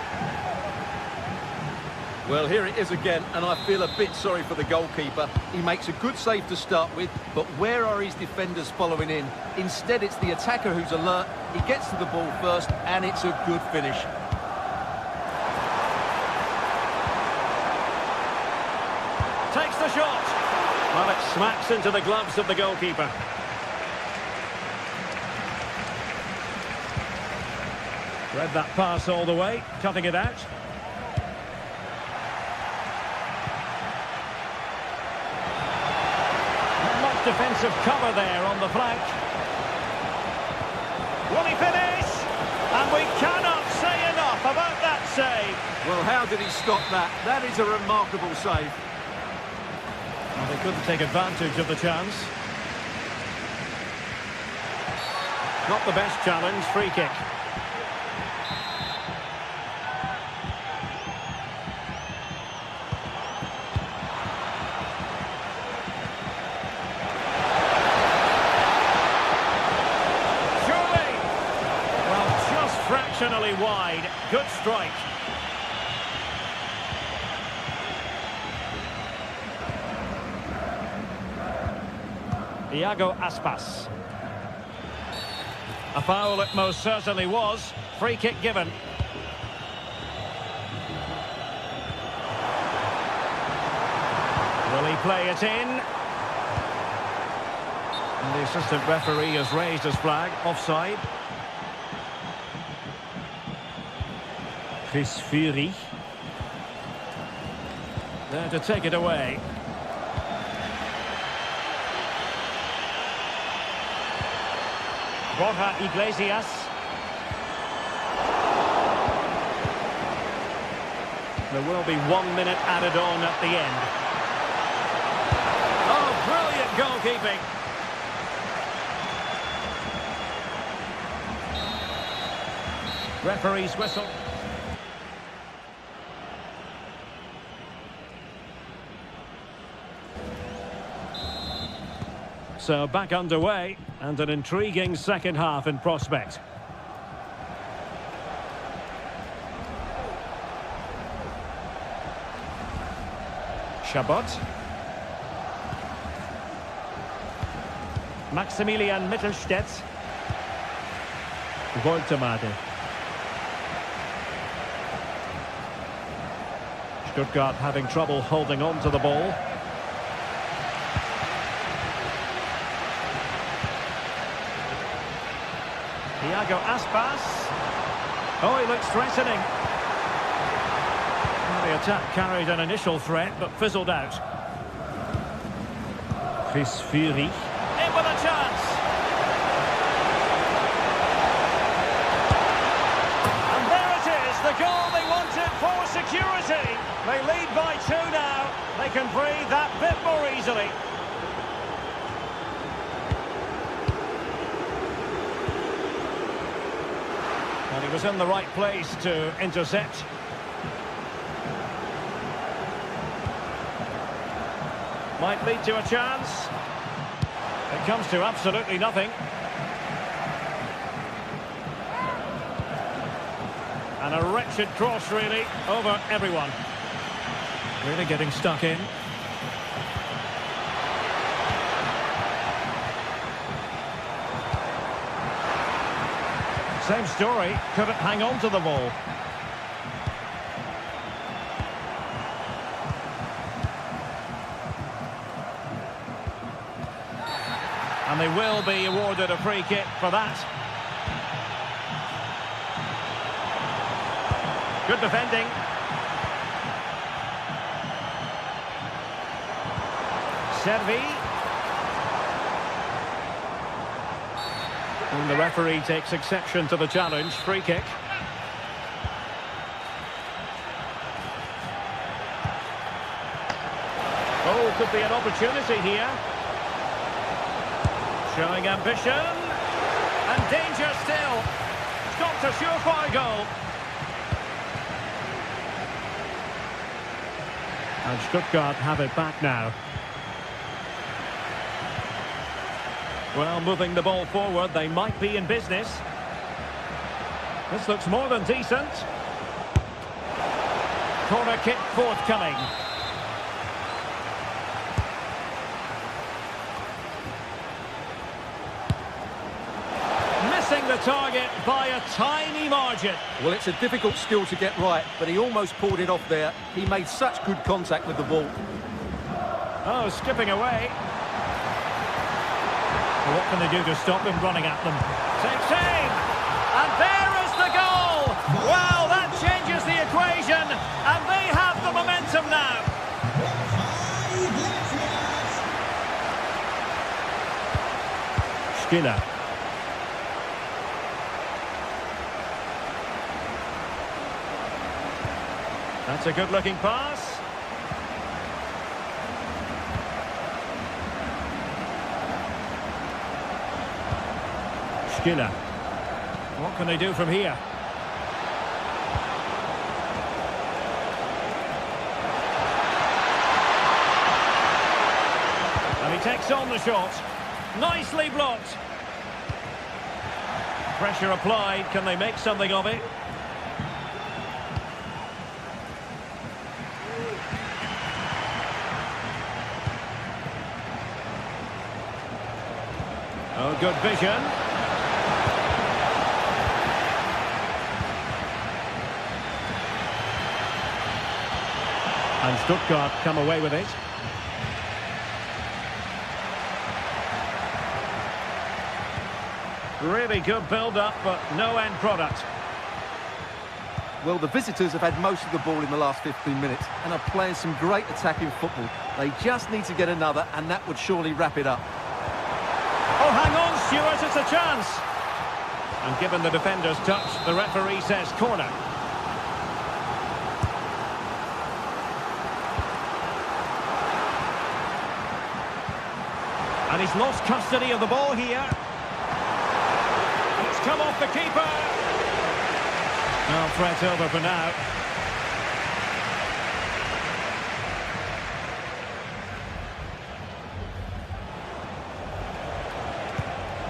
Well, here it is again, and I feel a bit sorry for the goalkeeper. He makes a good save to start with, but where are his defenders following in? Instead, it's the attacker who's alert. He gets to the ball first, and it's a good finish. Takes the shot. Well, it smacks into the gloves of the goalkeeper. Read that pass all the way, cutting it out. defensive cover there on the flank. Will he finish? And we cannot say enough about that save. Well, how did he stop that? That is a remarkable save. Well, they couldn't take advantage of the chance. Not the best challenge, free kick. Surely! Well, just fractionally wide. Good strike. Iago Aspas. A foul it most certainly was. Free kick given. Will he play it in? And the assistant referee has raised his flag. Offside. Chris Fury. There to take it away. Borja Iglesias. There will be 1 minute added on at the end. Oh, brilliant goalkeeping. Referee's whistle. So back underway, and an intriguing second half in prospect. Chabot. Maximilian Mittelstädt. Woltemade. Stuttgart having trouble holding on to the ball. Iago Aspas. Oh, he looks threatening. Well, the attack carried an initial threat, but fizzled out. Chris Fury. In with a chance. And there it is, the goal they wanted for security. They lead by 2 now. They can breathe that bit more easily. And he was in the right place to intercept. Might lead to a chance. It comes to absolutely nothing. And a wretched cross, really, over everyone. Really getting stuck in. Same story, couldn't hang on to the ball. And they will be awarded a free kick for that. Good defending. Servi. And the referee takes exception to the challenge. Free kick. Oh, could be an opportunity here. Showing ambition. And danger still. Stopped a surefire goal. And Stuttgart have it back now. Well, moving the ball forward, they might be in business. This looks more than decent. Corner kick forthcoming. Missing the target by a tiny margin. Well, it's a difficult skill to get right, but he almost pulled it off there. He made such good contact with the ball. Oh, skipping away. What can they do to stop him running at them? Takes aim! And there is the goal! Well, that changes the equation, and they have the momentum now. Skinner. That's a good-looking pass. Skinner. What can they do from here? And he takes on the shot. Nicely blocked. Pressure applied. Can they make something of it? Oh, good vision. And Stuttgart come away with it. Really good build-up, but no end product. Well, the visitors have had most of the ball in the last 15 minutes and are playing some great attacking football. They just need to get another, and that would surely wrap it up. Oh, hang on, Stuart, it's a chance. And given the defender's touch, the referee says corner. And he's lost custody of the ball here. And it's come off the keeper. No threat over for now.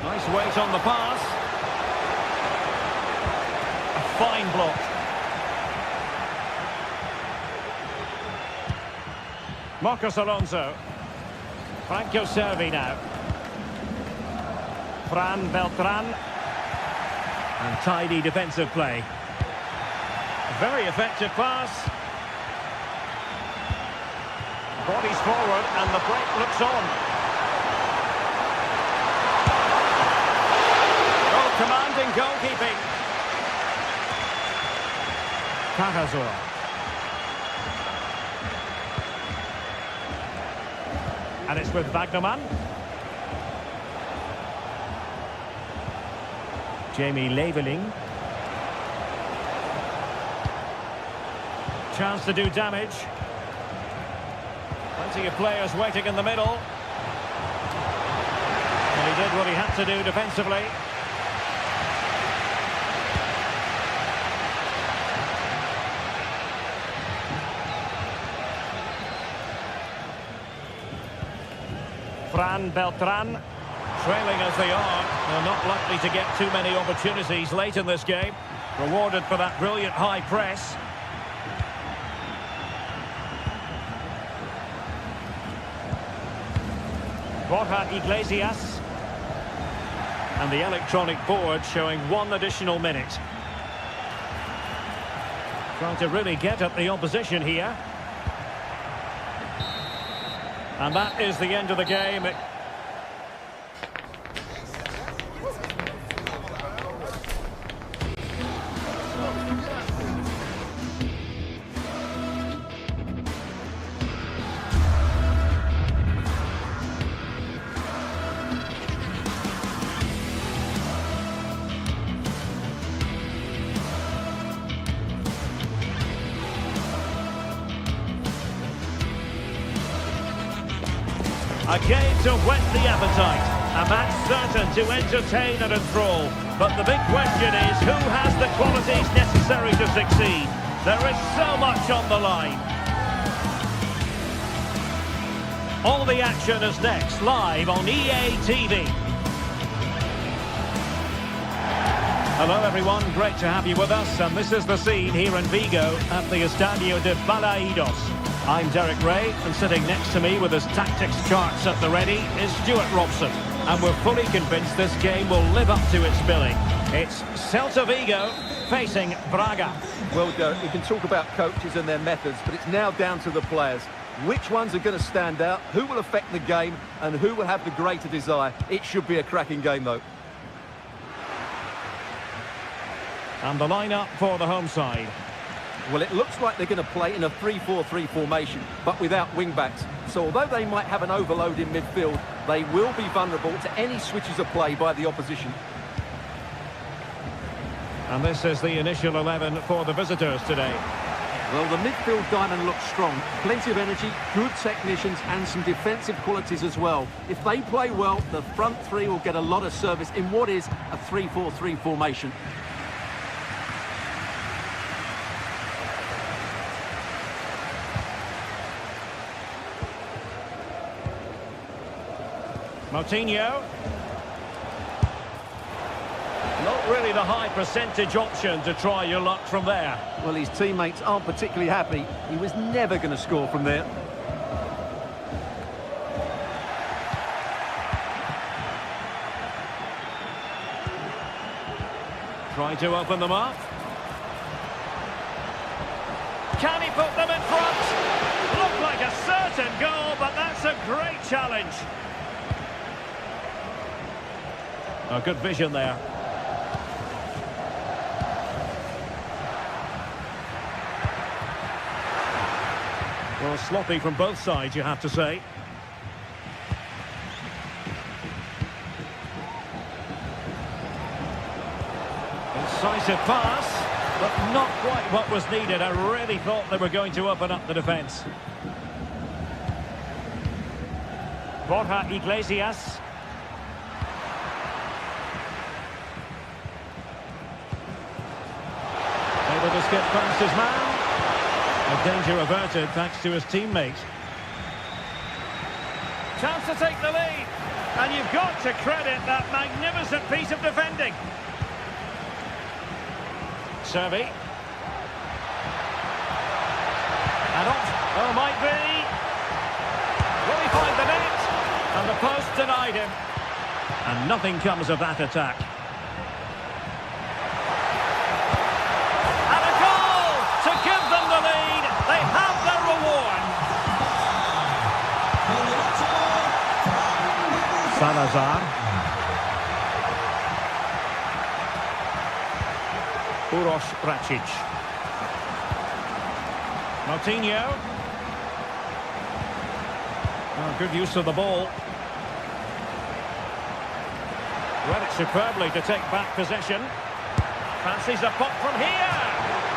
Nice weight on the pass. A fine block. Marcos Alonso. Franco Servi now. Fran Beltran. And tidy defensive play. A very effective pass. Bodies forward and the break looks on. Oh, commanding goalkeeping. Cajazor. And it's with Wagnerman. Jamie Leveling. Chance to do damage. Plenty of players waiting in the middle. And he did what he had to do defensively. Fran Beltran, trailing as they are, they're not likely to get too many opportunities late in this game. Rewarded for that brilliant high press. Borja Iglesias. And the electronic board showing 1 additional minute. Trying to really get at the opposition here. And that is the end of the game. A game to whet the appetite, a match certain to entertain and enthrall. But the big question is, who has the qualities necessary to succeed? There is so much on the line. All the action is next, live on EA TV. Hello everyone, great to have you with us, and this is the scene here in Vigo at the Estadio de Balaidos. I'm Derek Ray, and sitting next to me with his tactics charts at the ready is Stuart Robson. And we're fully convinced this game will live up to its billing. It's Celta Vigo facing Braga. Well, Derek, we can talk about coaches and their methods, but it's now down to the players. Which ones are going to stand out, who will affect the game, and who will have the greater desire? It should be a cracking game, though. And the lineup for the home side. Well, it looks like they're going to play in a 3-4-3 formation, but without wing-backs. So although they might have an overload in midfield, they will be vulnerable to any switches of play by the opposition. And this is the initial 11 for the visitors today. Well, the midfield diamond looks strong. Plenty of energy, good technicians and some defensive qualities as well. If they play well, the front three will get a lot of service in what is a 3-4-3 formation. Moutinho. Not really the high percentage option to try your luck from there. Well, his teammates aren't particularly happy. He was never going to score from there. Try to open them up. Can he put them in front? Looked like a certain goal, but that's a great challenge. Oh, good vision there. Well, sloppy from both sides, you have to say. Incisive pass, but not quite what was needed. I really thought they were going to open up the defence. Borja Iglesias. Able to skip past his man. A danger averted thanks to his teammate. Chance to take the lead. And you've got to credit that magnificent piece of defending. Servi. And off. Oh, might be. Will he find the net? And the post denied him. And nothing comes of that attack. Salazar. Uroš Račić. Moutinho. Oh, good use of the ball. Read it superbly to take back possession. Fancies a pop from here.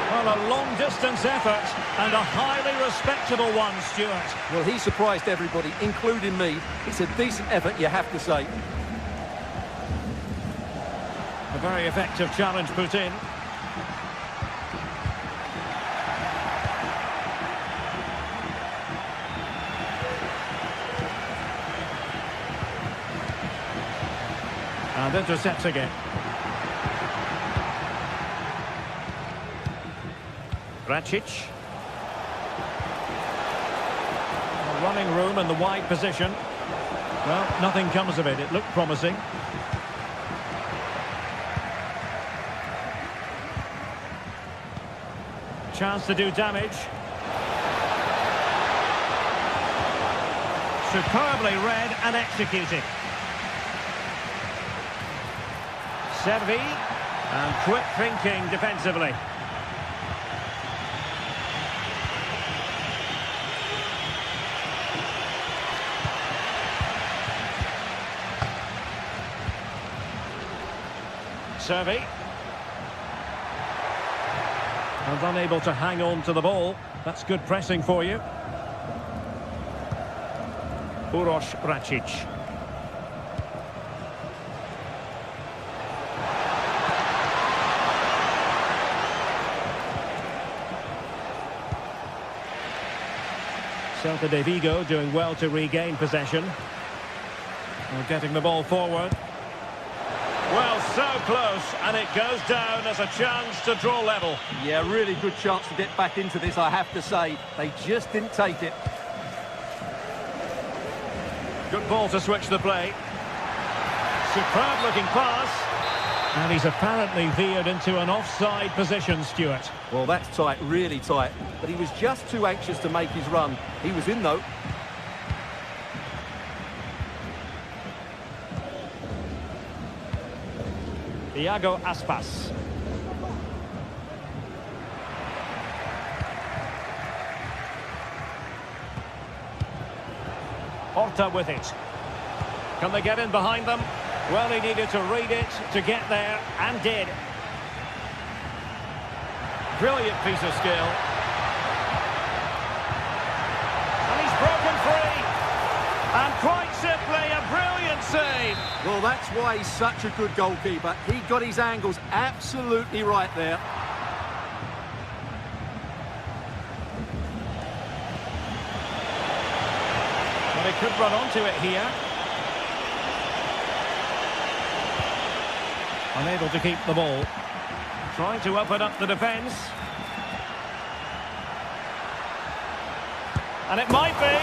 Well, a long-distance effort and a highly respectable one, Stuart. Well, he surprised everybody, including me. It's a decent effort, you have to say. A very effective challenge put in. And intercepts again. Račić. Running room in the wide position. Well, nothing comes of it. It looked promising. Chance to do damage. Superbly read and executed. Servi. And quick thinking defensively. Servi. And unable to hang on to the ball. That's good pressing for you. Uroš Račić. Celta de Vigo doing well to regain possession. Well, getting the ball forward. Well, so close, and it goes down as a chance to draw level. Yeah, really good chance to get back into this, I have to say. They just didn't take it. Good ball to switch the play. Superb looking pass. And he's apparently veered into an offside position, Stuart. Well, that's tight, really tight. But he was just too anxious to make his run. He was in, though. Iago Aspas. Horta with it. Can they get in behind them? Well, he needed to read it to get there, and did. Brilliant piece of skill. And he's broken free. And quite simply, a brilliant save. Well, that's why he's such a good goalkeeper. He got his angles absolutely right there. Well, he could run onto it here. Unable to keep the ball. Trying to open up the defence. And it might be.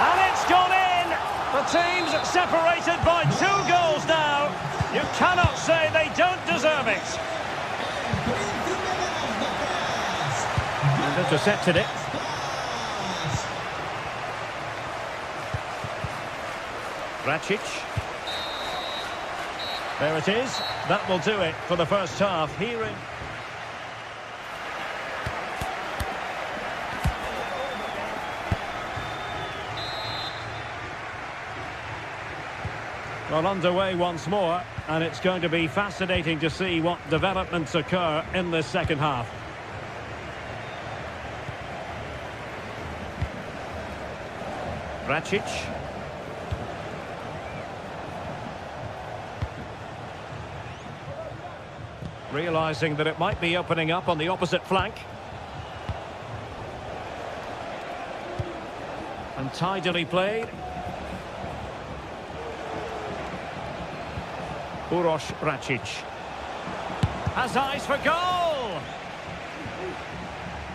And it's gone in! The team's separated by 2 goals now. You cannot say they don't deserve it. And intercepted it. Racic. There it is. That will do it for the first half. Here in... Well, underway once more, and it's going to be fascinating to see what developments occur in this second half. Racic. Realising that it might be opening up on the opposite flank. And tidily played. Uroš Racic has eyes for goal.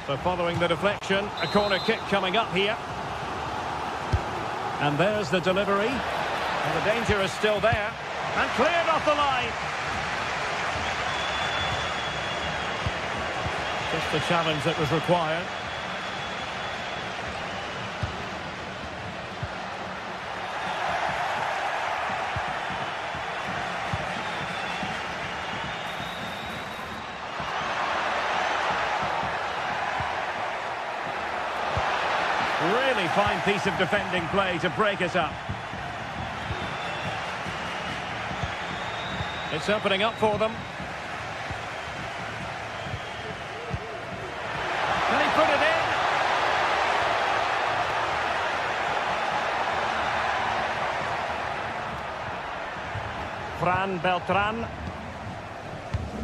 So following the deflection, a corner kick coming up here. And there's the delivery. And the danger is still there. And cleared off the line. Just the challenge that was required. Really fine piece of defending play to break it up. It's opening up for them. Can he put it in? Fran Beltran.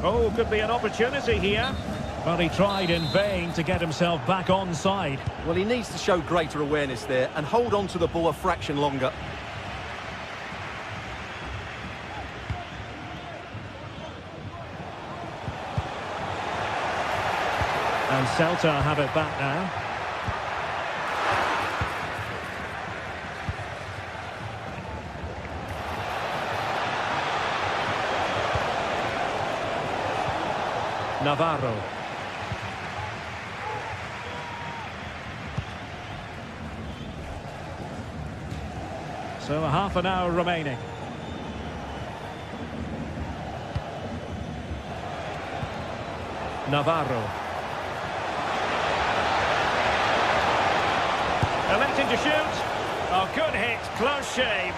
Oh, could be an opportunity here. Well, he tried in vain to get himself back on side. Well, he needs to show greater awareness there and hold on to the ball a fraction longer. And Celta have it back now. Navarro. So a half an hour remaining. Navarro. Electing to shoot. Oh, good hit. Close shave.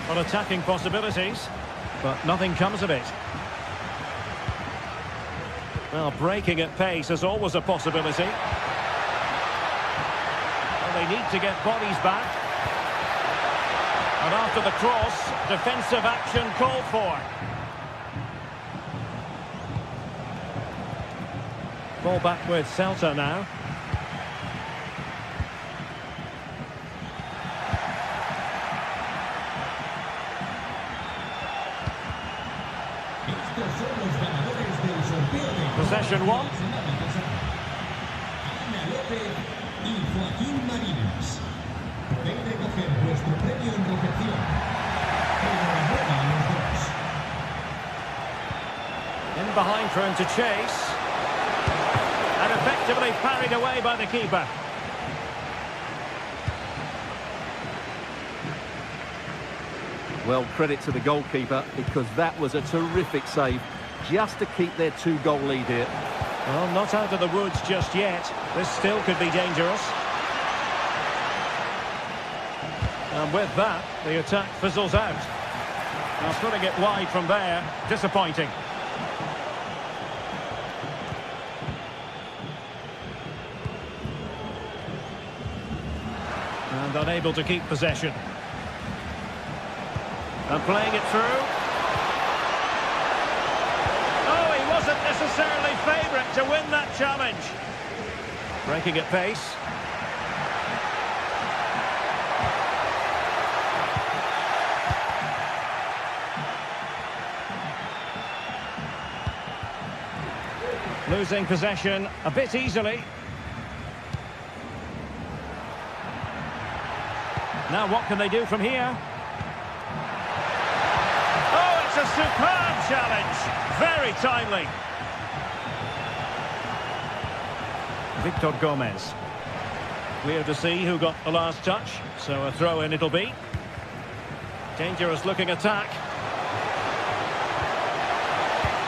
Well, attacking possibilities, but nothing comes of it. Well, breaking at pace is always a possibility. Well, they need to get bodies back. And after the cross, defensive action called for. Ball back with Celta now. Possession one. In behind for him to chase. And effectively parried away by the keeper. Well, credit to the goalkeeper, because that was a terrific save, just to keep their 2-goal lead here. Well, not out of the woods just yet. This still could be dangerous. And with that, the attack fizzles out. Now putting it wide from there, disappointing. And unable to keep possession. And playing it through. Oh, he wasn't necessarily favourite to win that challenge. Breaking at pace. Losing possession a bit easily. Now what can they do from here? Oh, it's a superb challenge. Very timely. Victor Gomez. Clear to see who got the last touch. So a throw-in it'll be. Dangerous looking attack.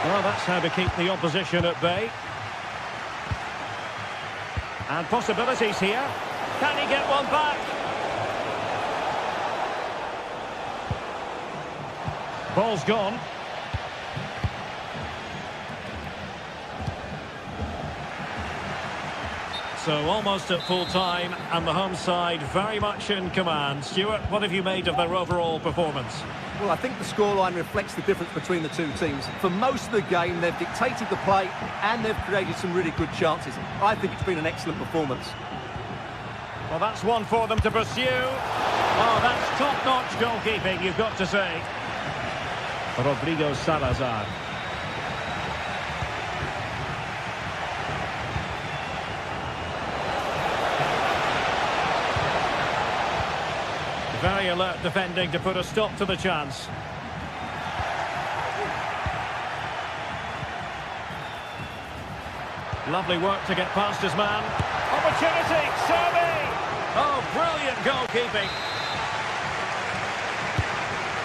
Well, that's how to keep the opposition at bay. And possibilities here. Can he get one back? Ball's gone. So almost at full time, and the home side very much in command. Stuart, what have you made of their overall performance? Well, I think the scoreline reflects the difference between the two teams. For most of the game, they've dictated the play and they've created some really good chances. I think it's been an excellent performance. Well, that's one for them to pursue. Oh, that's top-notch goalkeeping, you've got to say. Rodrigo Salazar. Very alert defending to put a stop to the chance. Lovely work to get past his man. Opportunity, serving! Oh, brilliant goalkeeping.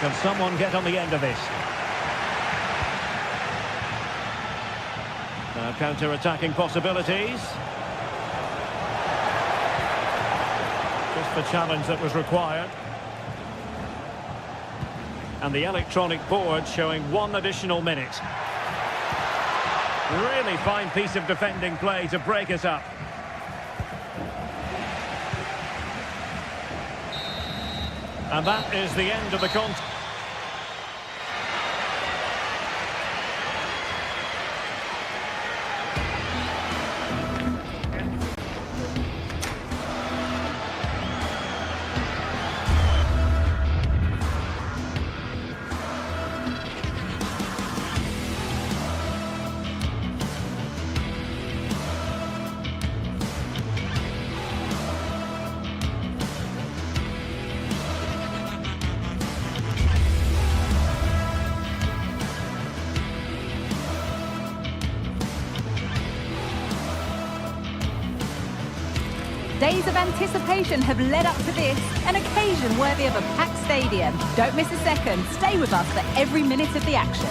Can someone get on the end of this? Now counter-attacking possibilities. Just the challenge that was required. And the electronic board showing 1 additional minute. Really fine piece of defending play to break it up. And that is the end of the contest. Days of anticipation have led up to this, an occasion worthy of a packed stadium. Don't miss a second. Stay with us for every minute of the action.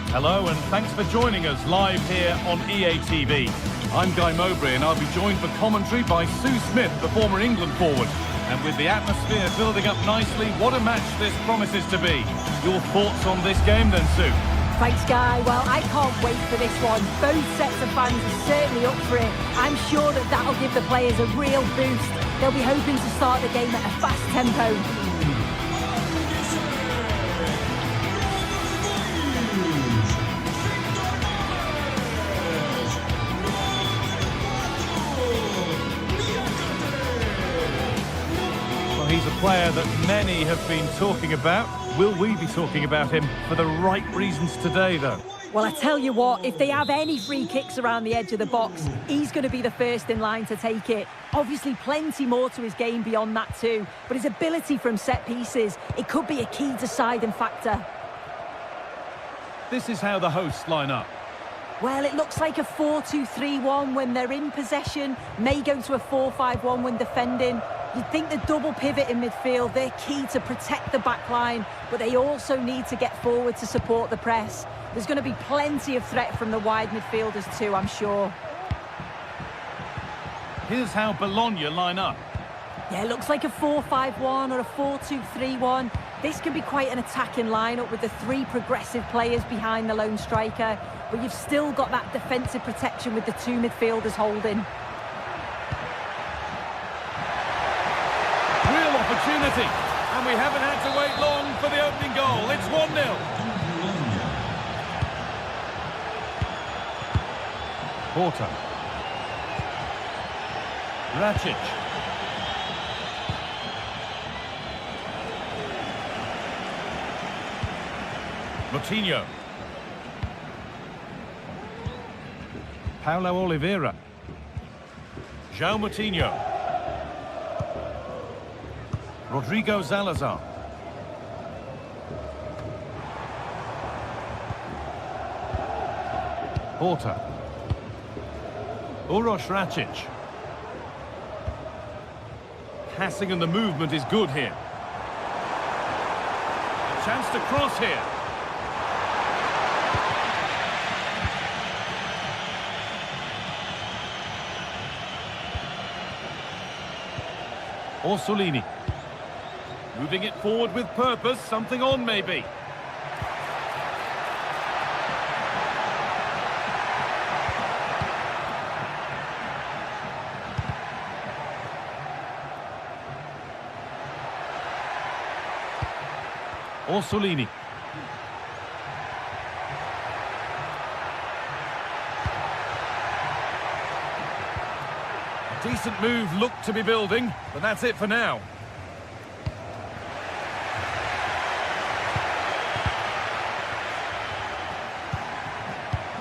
Hello and thanks for joining us live here on EA TV. I'm Guy Mowbray and I'll be joined for commentary by Sue Smith, the former England forward. And with the atmosphere building up nicely, what a match this promises to be. Your thoughts on this game then, Sue? Thanks, Guy. Well, I can't wait for this one. Both sets of fans are certainly up for it. I'm sure that that'll give the players a real boost. They'll be hoping to start the game at a fast tempo. Well, he's a player that many have been talking about. Will we be talking about him for the right reasons today, though? Well, I tell you what, if they have any free kicks around the edge of the box, he's going to be the first in line to take it. Obviously, plenty more to his game beyond that too, but his ability from set pieces, it could be a key deciding factor. This is how the hosts line up. Well, it looks like a 4-2-3-1 when they're in possession, may go to a 4-5-1 when defending. You'd think the double pivot in midfield, they're key to protect the back line, but they also need to get forward to support the press. There's going to be plenty of threat from the wide midfielders too, I'm sure. Here's how Bologna line up. Yeah, it looks like a 4-5-1 or a 4-2-3-1. This can be quite an attacking lineup with the three progressive players behind the lone striker, but you've still got that defensive protection with the two midfielders holding. Real opportunity, and we haven't had to wait long for the opening goal. It's 1-0. Porter. Racic. Moutinho. Paulo Oliveira. João Moutinho. Rodrigo Salazar. Porter. Uroš Racic. Passing and the movement is good here. A chance to cross here. Orsolini. Moving it forward with purpose, something on maybe. Orsolini. Decent move looked to be building, but that's it for now.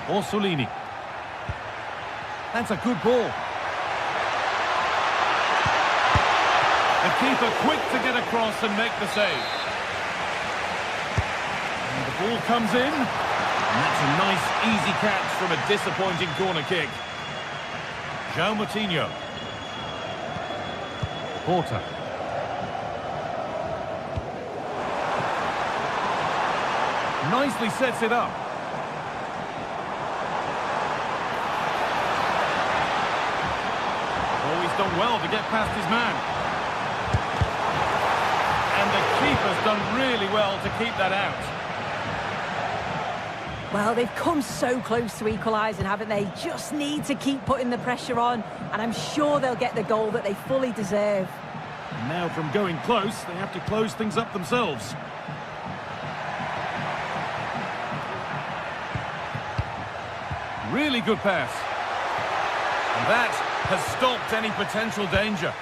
Orsolini. That's a good ball. The keeper quick to get across and make the save. And the ball comes in. And that's a nice, easy catch from a disappointing corner kick. João Moutinho. Porter. Nicely sets it up. Oh, he's done well to get past his man. And the keeper's done really well to keep that out. Well, they've come so close to equalising, haven't they? Just need to keep putting the pressure on, and I'm sure they'll get the goal that they fully deserve. And now from going close, they have to close things up themselves. Really good pass. And that has stopped any potential danger.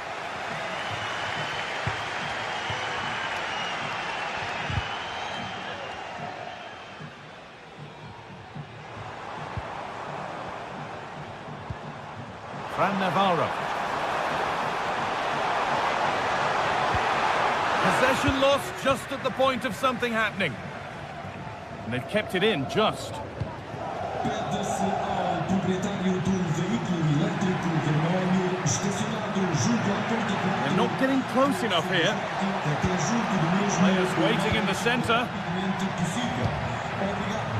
Fran Navarro. Possession lost just at the point of something happening. And they've kept it in just. Pede-se ao proprietário do veículo elétrico vermelho estacionado junto à porta de They're not getting close enough here. até junto do mesmo Players waiting in the centre. rapidamente possível. Obrigado.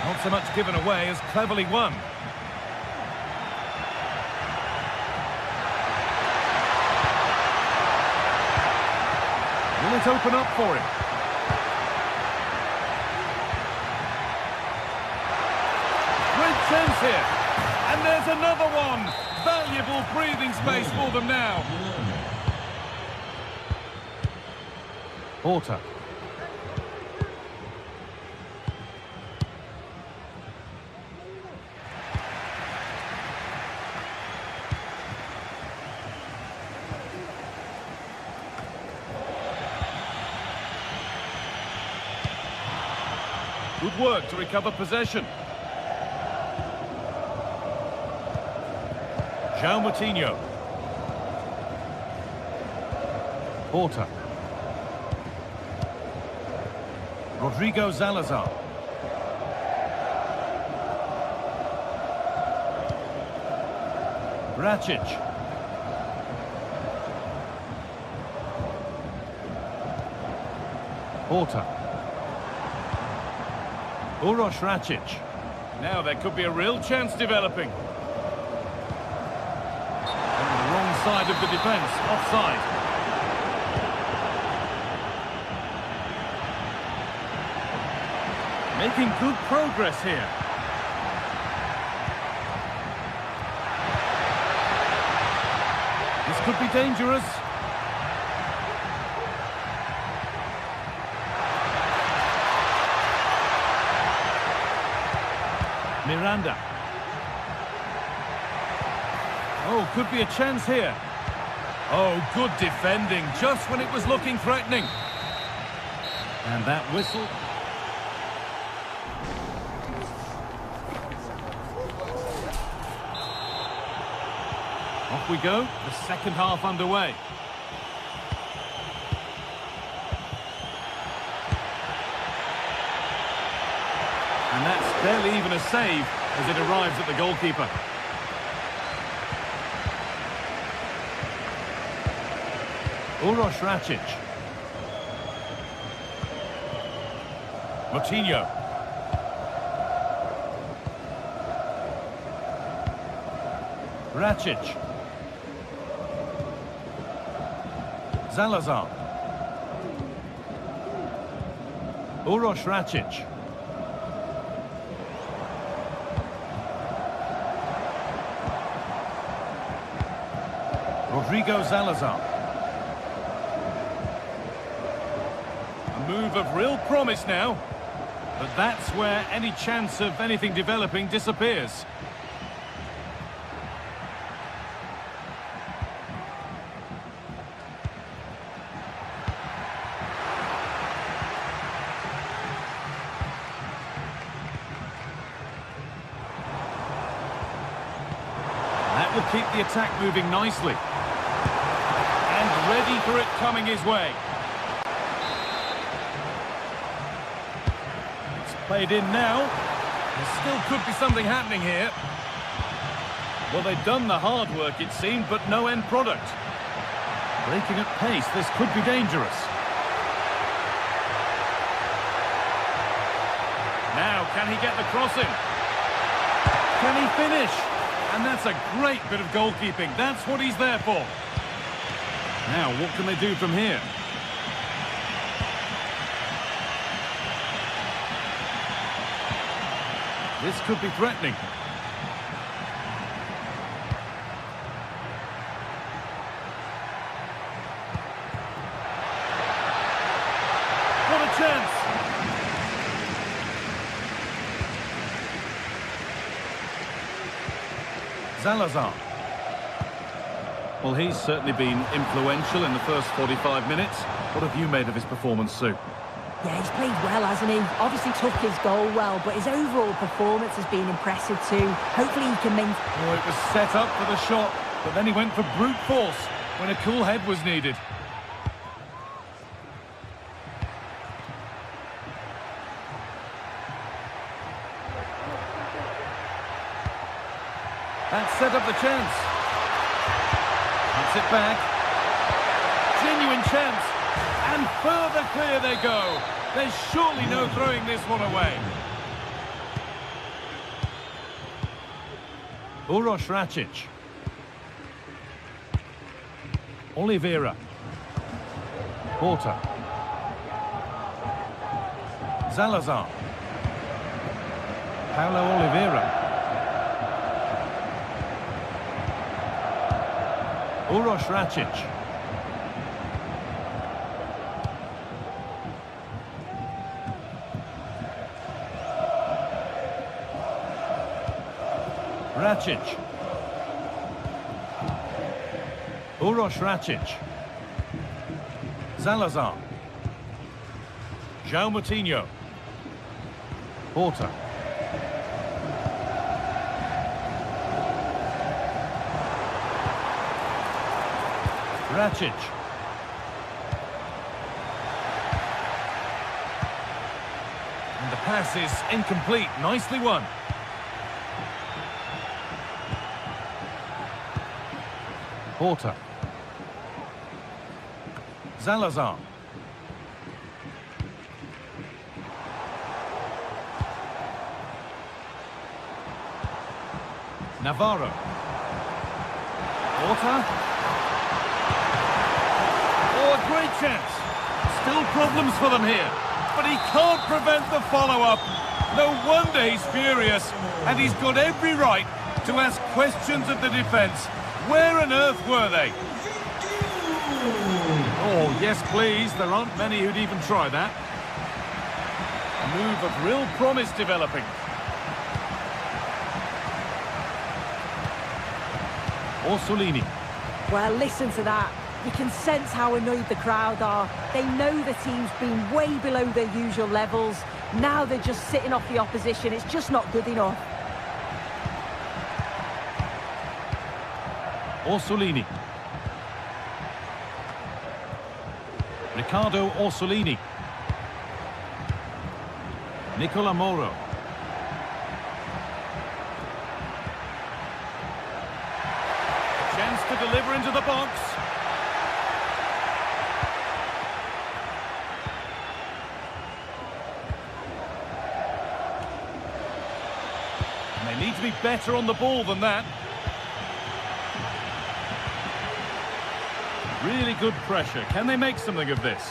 Not so much given away as cleverly won. Will it open up for him? Great chance here. And there's another one. Valuable breathing space for them now. Porter. Good work to recover possession. João Moutinho. Porter. Rodrigo Salazar. Rakic. Porter. Uroš Rakic. Now there could be a real chance developing. On the wrong side of the defence, offside. Making good progress here. This could be dangerous. Miranda. Oh, could be a chance here. Oh, good defending, just when it was looking threatening. And that whistle. Off we go, the second half underway. And that's barely even a save as it arrives at the goalkeeper. Uroš Rakic. Moutinho. Rakic. Salazar. Uroš Rakic. Rodrigo Salazar. A move of real promise now. But that's where any chance of anything developing disappears. That will keep the attack moving nicely. And ready for it coming his way. It's played in now. There still could be something happening here. Well, they've done the hard work, it seemed, but no end product. Breaking at pace, this could be dangerous. Now, can he get the cross in? Can he finish? And that's a great bit of goalkeeping. That's what he's there for. Now, what can they do from here? This could be threatening. What a chance! Salazar. Well, he's certainly been influential in the first 45 minutes. What have you made of his performance, Sue? Yeah, he's played well, hasn't he? Obviously took his goal well, but his overall performance has been impressive too. Hopefully he can maintain... Oh, it was set up for the shot, but then he went for brute force when a cool head was needed. That set up the chance. Puts it back. Genuine chance. And further clear they go. There's surely no throwing this one away. Uroš Rakic. Oliveira. Porter. Salazar. Paulo Oliveira. Uroš Rakic. Rakic. Uroš Rakic. Salazar. João Moutinho. Porter. Rakic. And the pass is incomplete. Nicely won. Porter. Salazar. Navarro. Porter. Oh, a great chance. Still problems for them here. But he can't prevent the follow-up. No wonder he's furious. And he's got every right to ask questions of the defence. Where on earth were they? Oh, yes, please. There aren't many who'd even try that. A move of real promise developing. Orsolini. Well, listen to that. You can sense how annoyed the crowd are. They know the team's been way below their usual levels. Now they're just sitting off the opposition. It's just not good enough. Orsolini. Riccardo Orsolini. Nicola Moro. A chance to deliver into the box. And they need to be better on the ball than that. Really good pressure. Can they make something of this?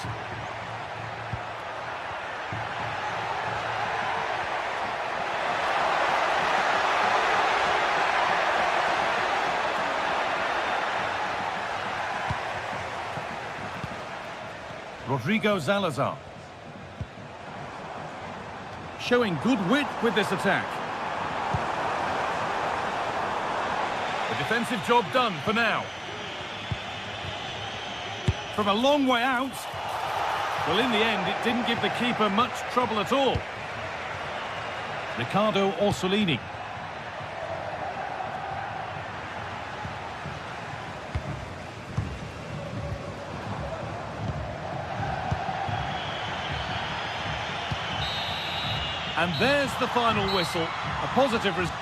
Rodrigo Salazar. Showing good wit with this attack. The defensive job done for now. From a long way out. Well, in the end, it didn't give the keeper much trouble at all. Riccardo Orsolini. And there's the final whistle. A positive result.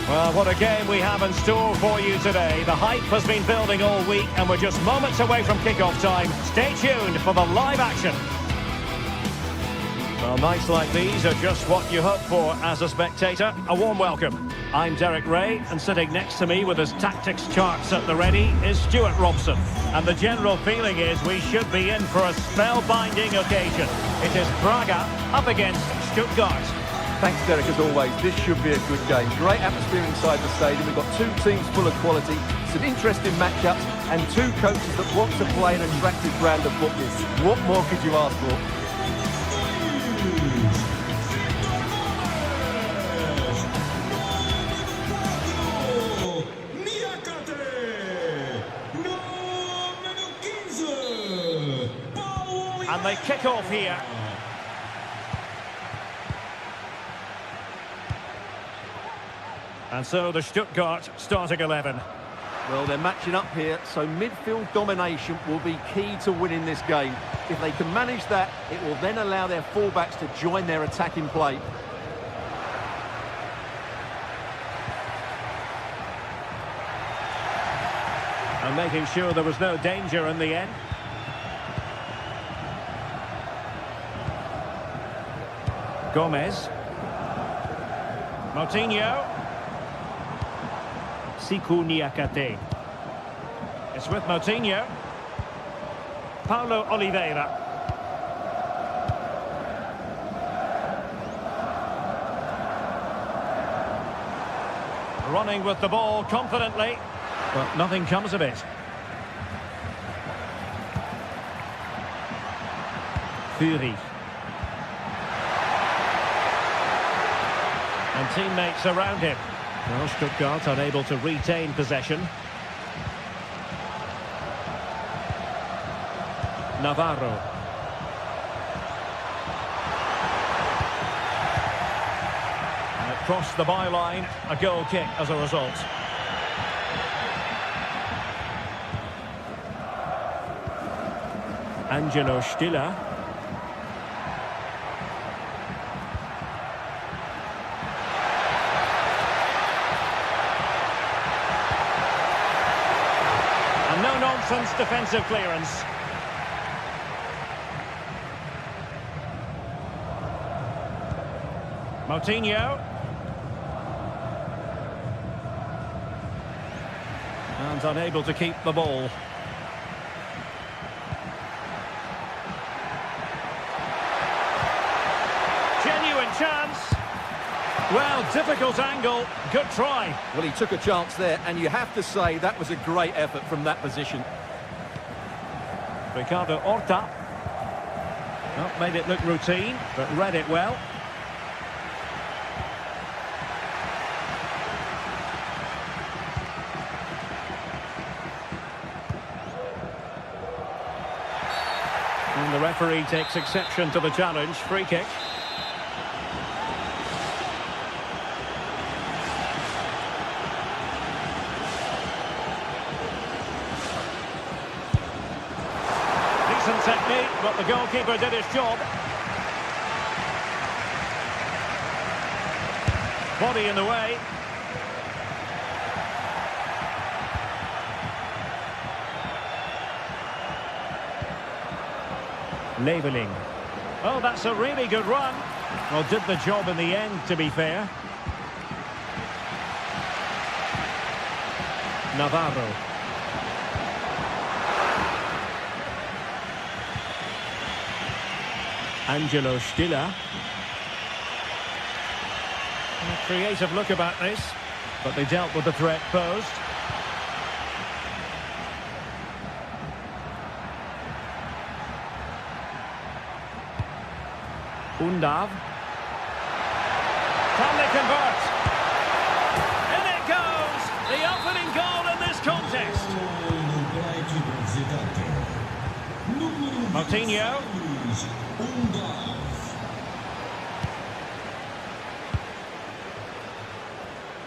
Well, what a game we have in store for you today. The hype has been building all week and we're just moments away from kick-off time. Stay tuned for the live action. Well, nights like these are just what you hope for as a spectator. A warm welcome. I'm Derek Ray, and sitting next to me with his tactics charts at the ready is Stuart Robson. And the general feeling is we should be in for a spellbinding occasion. It is Braga up against Stuttgart. Thanks, Derek, as always. This should be a good game. Great atmosphere inside the stadium. We've got two teams full of quality, some interesting matchups, and two coaches that want to play an attractive brand of football. What more could you ask for? And they kick off here. And so the Stuttgart starting 11. Well, they're matching up here, so midfield domination will be key to winning this game. If they can manage that, it will then allow their fullbacks to join their attacking play. And making sure there was no danger in the end. Gomez. Moutinho. Siku Niakate. It's with Moutinho. Paulo Oliveira. Running with the ball confidently, but nothing comes of it. Fury. And teammates around him. Well, Stuttgart unable to retain possession. Navarro. And it crossed the byline, a goal kick as a result. Angelo Stiller. And no-nonsense defensive clearance. Moutinho. And unable to keep the ball. Genuine chance. Well, difficult angle. Good try. Well, he took a chance there, and you have to say that was a great effort from that position. Ricardo Horta. Not made it look routine, but read it well. And the referee takes exception to the challenge. Free kick. Decent technique, but the goalkeeper did his job. Body in the way. Leveling. Oh, that's a really good run. Well, did the job in the end, to be fair. Navarro. Angelo Stiller. A creative look about this, but they dealt with the threat posed. Undav. Can they convert? In it goes! The opening goal in this contest. Moutinho.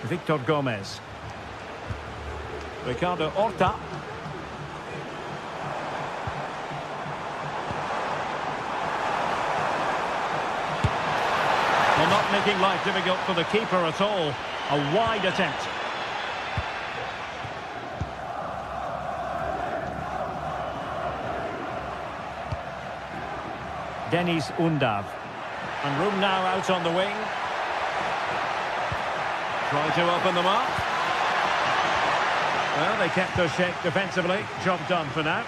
Victor Gomez. Ricardo Horta. Well, not making life difficult for the keeper at all. A wide attempt. Denis Undav. And room now out on the wing. Try to open them up. Well, they kept their shape defensively. Job done for now.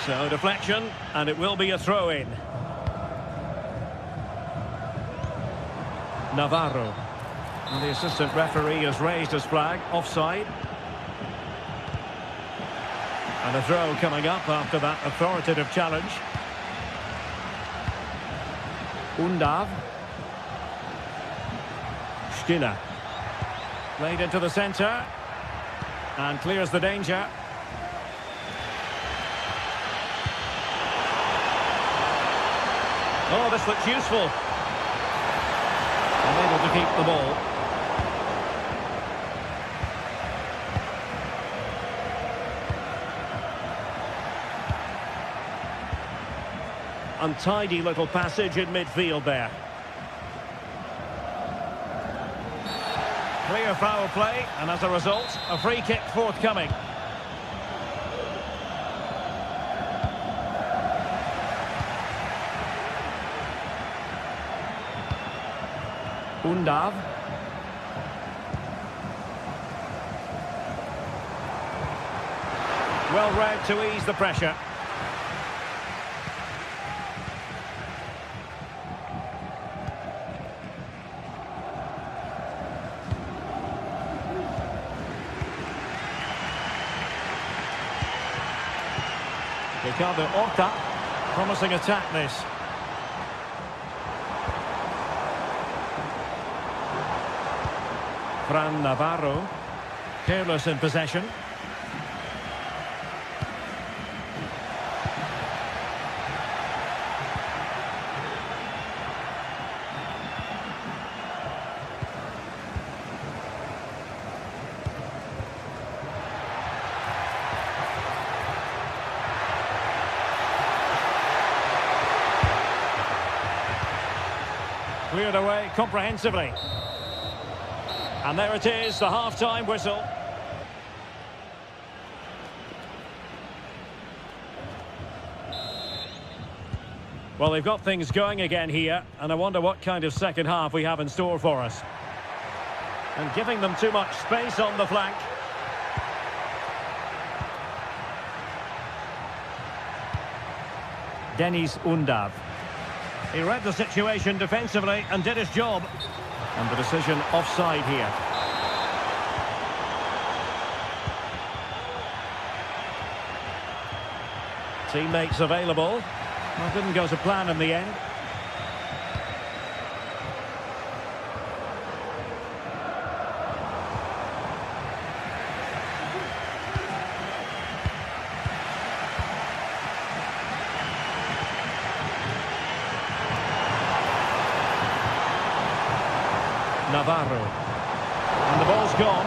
So, deflection, and it will be a throw-in. Navarro. And the assistant referee has raised his flag. Offside. And a throw coming up after that authoritative challenge. Undav. Stiller. Played into the centre. And clears the danger. Oh, this looks useful. Unable to keep the ball. Untidy little passage in midfield there. Clear foul play, and as a result, a free kick forthcoming. Undav. Well read to ease the pressure. Ricardo Horta, promising attack this. Fran Navarro, careless in possession. Cleared away comprehensively. And there it is, the half-time whistle. Well, they've got things going again here, and I wonder what kind of second half we have in store for us. And giving them too much space on the flank. Deniz Undav. He read the situation defensively and did his job. And the decision offside here. Teammates available. Well, didn't go to plan in the end. Navarro. And the ball's gone.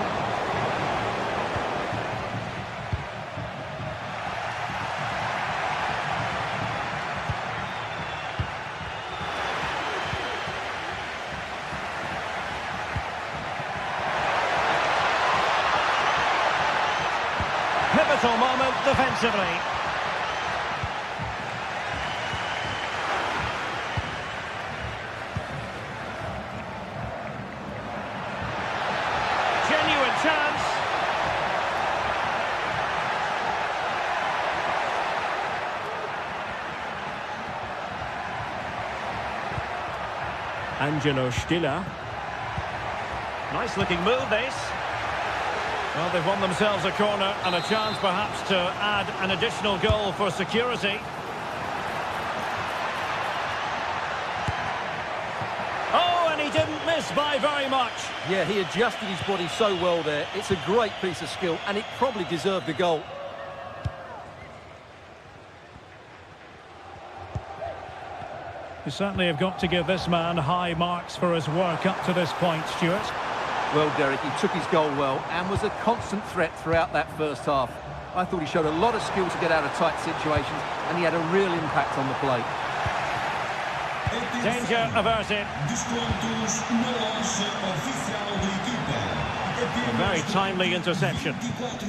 Pivotal moment defensively. Chance. Angelo Stiller. Nice looking move this. Well, they've won themselves a corner and a chance perhaps to add an additional goal for security. Didn't miss by very much. Yeah, he adjusted his body so well there. It's a great piece of skill, and it probably deserved the goal. You certainly have got to give this man high marks for his work up to this point, Stuart. Well, Derek, he took his goal well and was a constant threat throughout that first half. I thought he showed a lot of skill to get out of tight situations, and he had a real impact on the play. Danger averted. A very timely interception. Might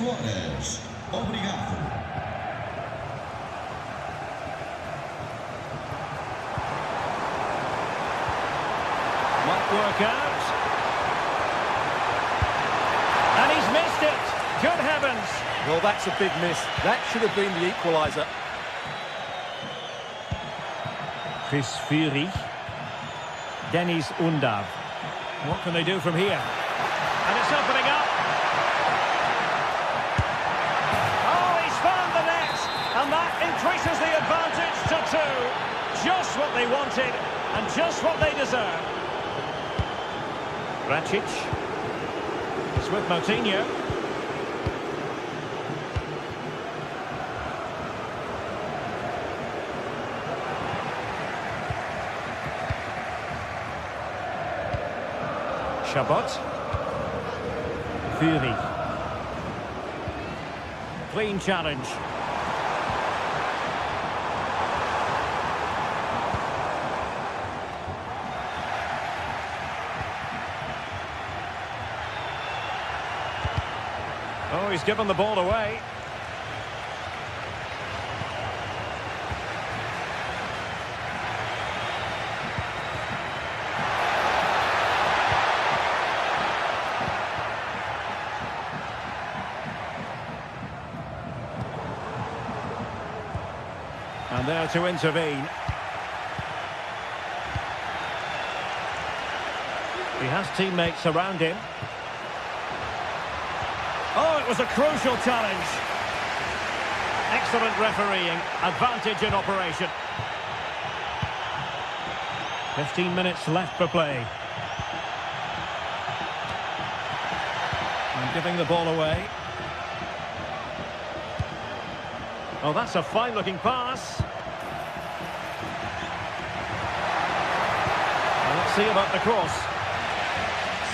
work out. And he's missed it. Good heavens. Well, that's a big miss. That should have been the equaliser. Chris Fury. Deniz Undav. What can they do from here? And it's opening up. Oh, he's found the net. And that increases the advantage to 2. Just what they wanted and just what they deserve. Racic. It's with Moutinho. Chabot. Fury. Clean challenge. Oh, he's given the ball away. And there to intervene. He has teammates around him. Oh, it was a crucial challenge. Excellent refereeing. Advantage in operation. 15 minutes left for play. And giving the ball away. Oh, that's a fine-looking pass. Well, let's see about the cross.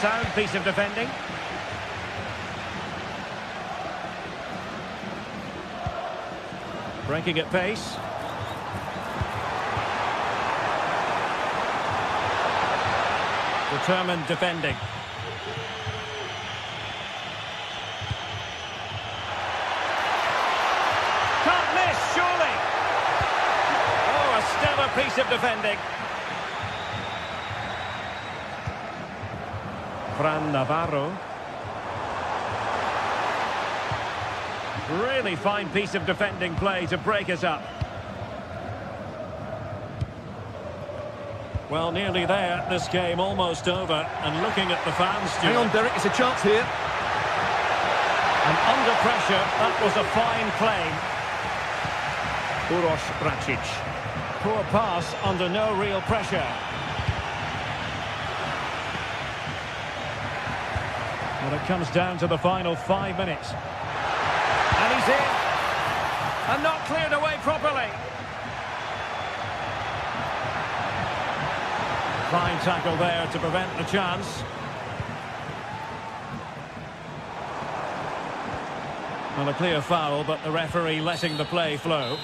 Sound piece of defending. Breaking at pace. Determined defending. Can't miss, surely. Oh, a stellar piece of defending. Fran Navarro. Really fine piece of defending play to break us up. Well, nearly there. This game almost over. And looking at the fans, Hang on, Derek, it's a chance here. And under pressure, that was a fine claim. Uroš Bracic. Poor pass under no real pressure. Well, it comes down to the final 5 minutes. And he's in. And not cleared away properly. Fine tackle there to prevent the chance. Well, a clear foul, but the referee letting the play flow.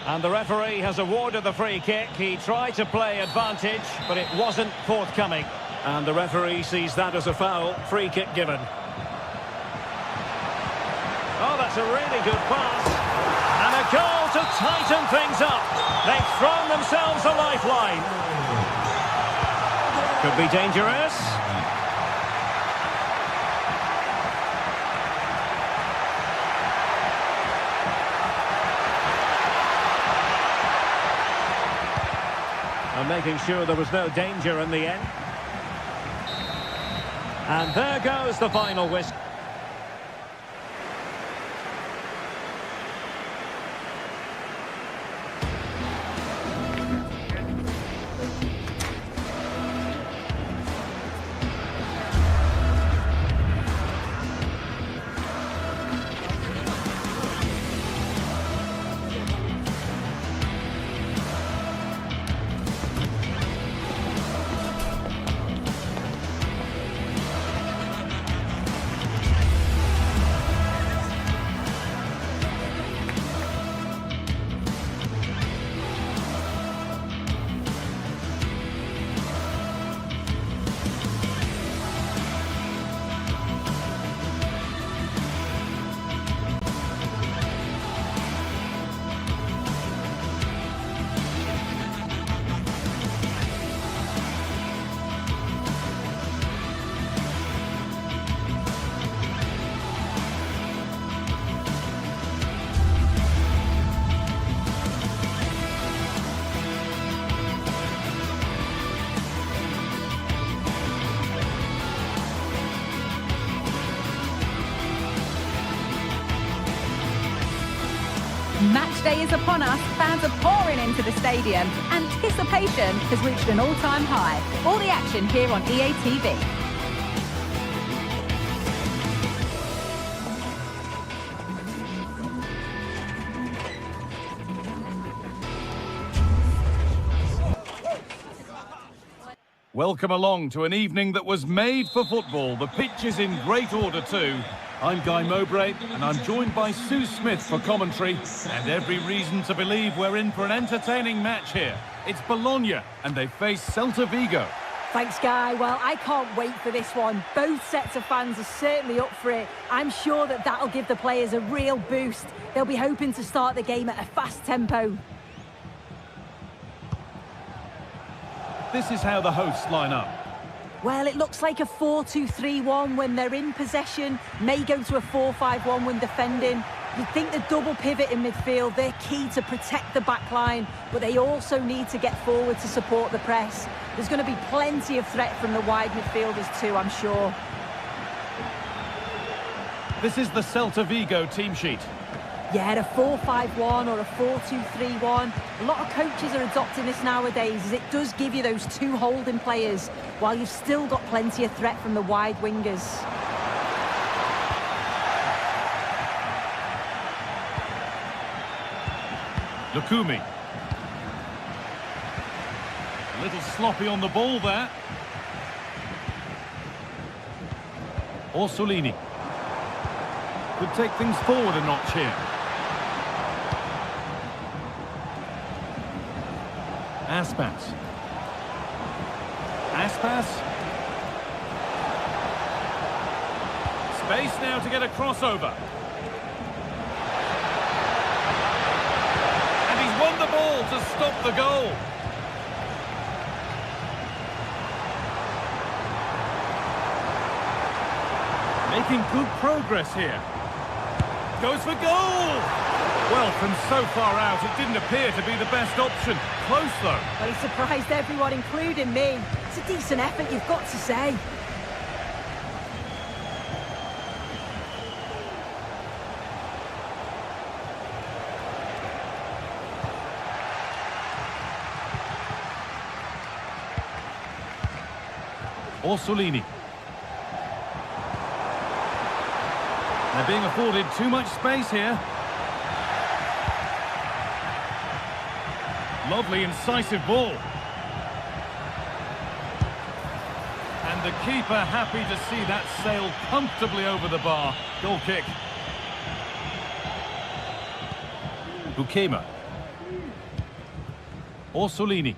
And the referee has awarded the free kick. He tried to play advantage, but it wasn't forthcoming. And the referee sees that as a foul. Free kick given. Oh, that's a really good pass. And a goal to tighten things up. They've thrown themselves a lifeline. Could be dangerous. And making sure there was no danger in the end. And there goes the final whistle. Match day is upon us. Fans are pouring into the stadium. Anticipation has reached an all-time high. All the action here on EA TV. Welcome along to an evening that was made for football. The pitch is in great order too. I'm Guy Mowbray, and I'm joined by Sue Smith for commentary. And every reason to believe we're in for an entertaining match here. It's Bologna, and they face Celta Vigo. Thanks, Guy. Well, I can't wait for this one. Both sets of fans are certainly up for it. I'm sure that that'll give the players a real boost. They'll be hoping to start the game at a fast tempo. This is how the hosts line up. Well, it looks like a 4-2-3-1 when they're in possession. May go to a 4-5-1 when defending. You'd think the double pivot in midfield, they're key to protect the back line, but they also need to get forward to support the press. There's going to be plenty of threat from the wide midfielders too, I'm sure. This is the Celta Vigo team sheet. Yeah, a 4-5-1 or a 4-2-3-1. A lot of coaches are adopting this nowadays, as it does give you those two holding players, while you've still got plenty of threat from the wide wingers. Lukumi. A little sloppy on the ball there. Orsolini. Could take things forward a notch here. Aspas. Aspas. Space now to get a crossover. And he's won the ball to stop the goal. Making good progress here. Goes for goal! Well, from so far out, it didn't appear to be the best option. Close, though. Well, he surprised everyone, including me. It's a decent effort, you've got to say. Orsolini. They're being afforded too much space here. Lovely, incisive ball. And the keeper happy to see that sail comfortably over the bar. Goal kick. Bukema. Orsolini.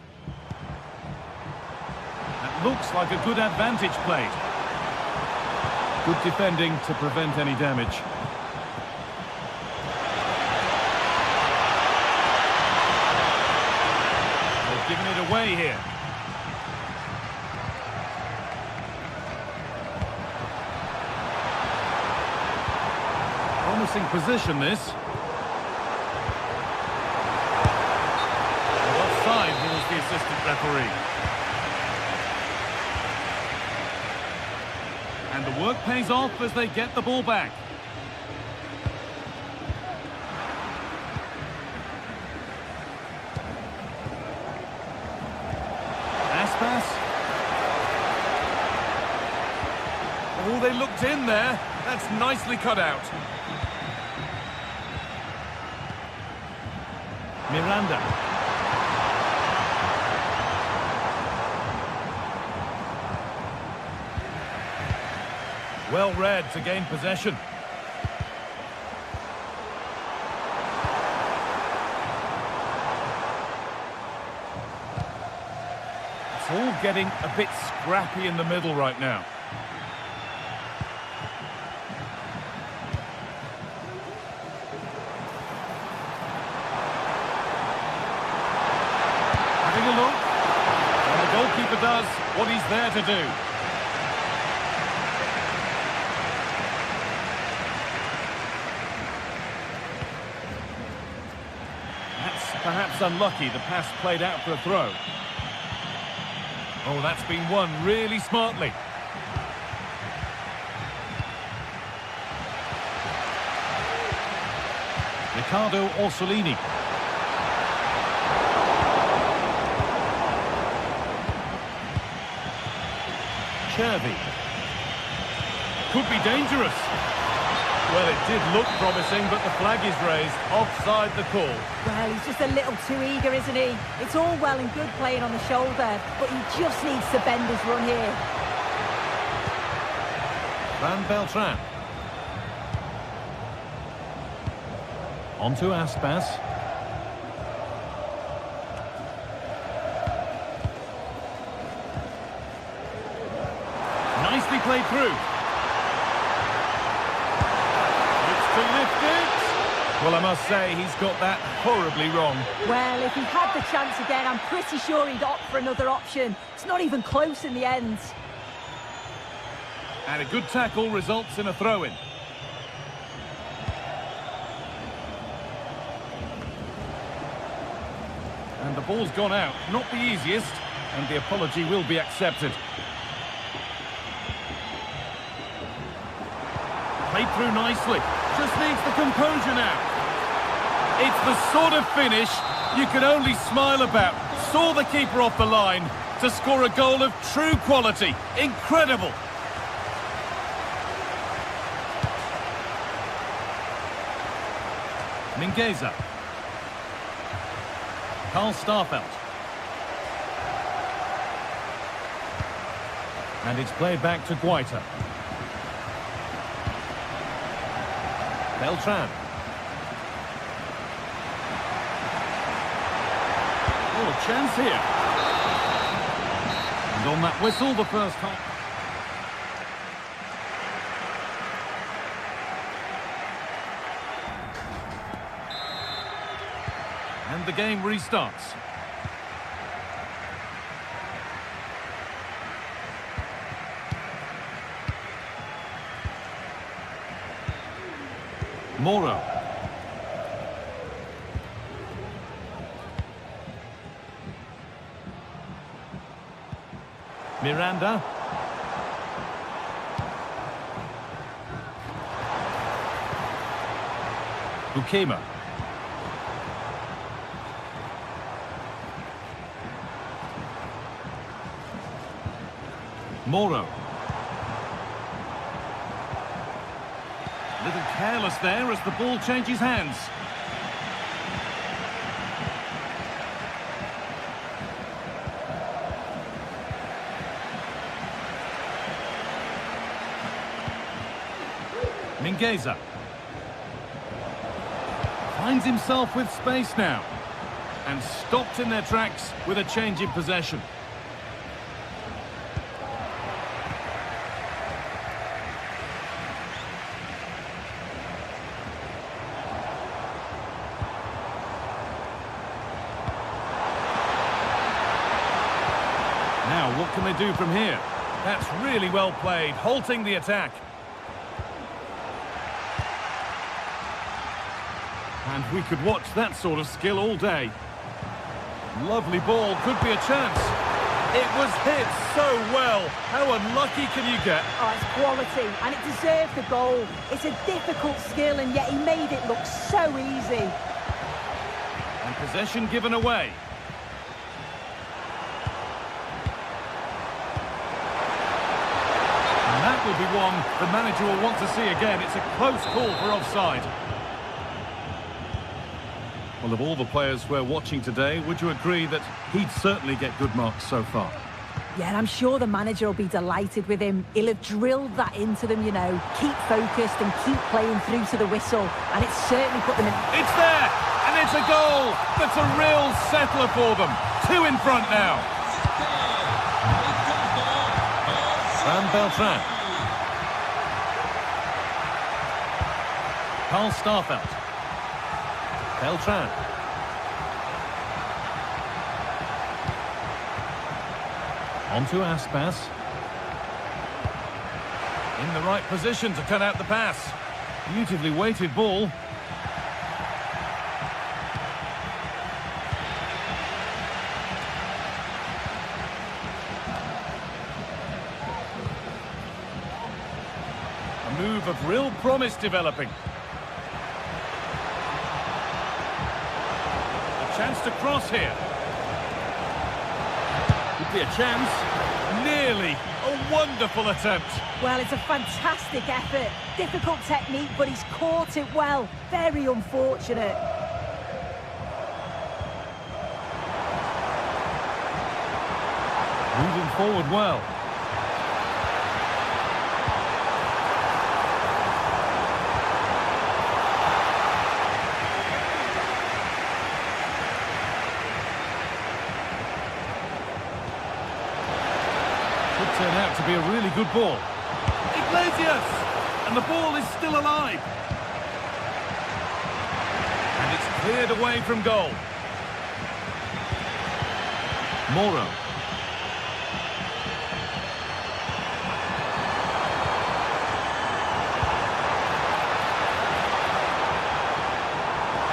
That looks like a good advantage played. Good defending to prevent any damage. They've given it away here. Promising position, this. Offside, rules the assistant referee. And the work pays off as they get the ball back. Aspas. Oh, they looked in there. That's nicely cut out. Miranda. Well read to gain possession. It's all getting a bit scrappy in the middle right now. Having a look. And the goalkeeper does what he's there to do. Perhaps unlucky, the pass played out for a throw. Oh, that's been won really smartly. Ricardo Orsolini. Chervi. Could be dangerous. Well, it did look promising, but the flag is raised. Offside the call. Well, he's just a little too eager, isn't he? It's all well and good playing on the shoulder, but he just needs to bend his run here. Van Beltran. On to Aspas. Nicely played through. It's to lift it. Well, I must say, he's got that horribly wrong. Well, if he had the chance again, I'm pretty sure he'd opt for another option. It's not even close in the end. And a good tackle results in a throw-in. And the ball's gone out. Not the easiest, and the apology will be accepted. Played through nicely. Just needs the composure now. It's the sort of finish you can only smile about. Saw the keeper off the line to score a goal of true quality. Incredible. Mingueza. Karl Starfelt. And it's played back to Guaita. Beltran. Oh, a chance here. And on that whistle, the first half. And the game restarts. Moro. Miranda. Bukema. Moro. A little careless there as the ball changes hands. Mingueza. Finds himself with space now. And stopped in their tracks with a change in possession. Now, what can they do from here? That's really well played, halting the attack. And we could watch that sort of skill all day. Lovely ball, could be a chance. It was hit so well. How unlucky can you get? Oh, it's quality, and it deserved the goal. It's a difficult skill, and yet he made it look so easy. And possession given away. And that will be one the manager will want to see again. It's a close call for offside. Well, of all the players we're watching today, would you agree that he'd certainly get good marks so far? Yeah, I'm sure the manager will be delighted with him. He'll have drilled that into them, you know. Keep focused and keep playing through to the whistle. And it's certainly put them in... It's there! And it's a goal! That's a real settler for them. 2 in front now. Van Beltran. Karl Starfelt. Beltran. On to Aspas. In the right position to cut out the pass. Beautifully weighted ball. A move of real promise developing. Chance to cross here. Could be a chance. Nearly. A wonderful attempt. Well, it's a fantastic effort. Difficult technique, but he's caught it well. Very unfortunate. Moving forward well. Could turn out to be a really good ball. Iglesias! And the ball is still alive. And it's cleared away from goal. Moro.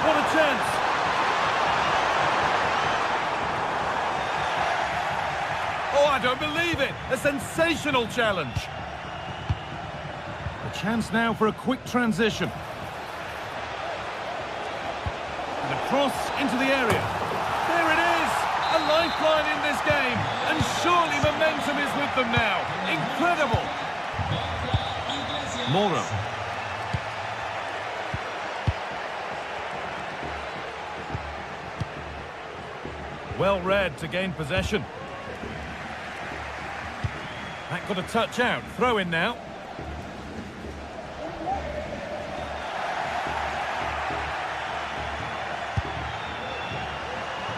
What a chance! Oh, I don't believe it! A sensational challenge! A chance now for a quick transition. And a cross into the area. There it is! A lifeline in this game! And surely momentum is with them now! Incredible! Moro. Well read to gain possession. That got a touch out. Throw in now.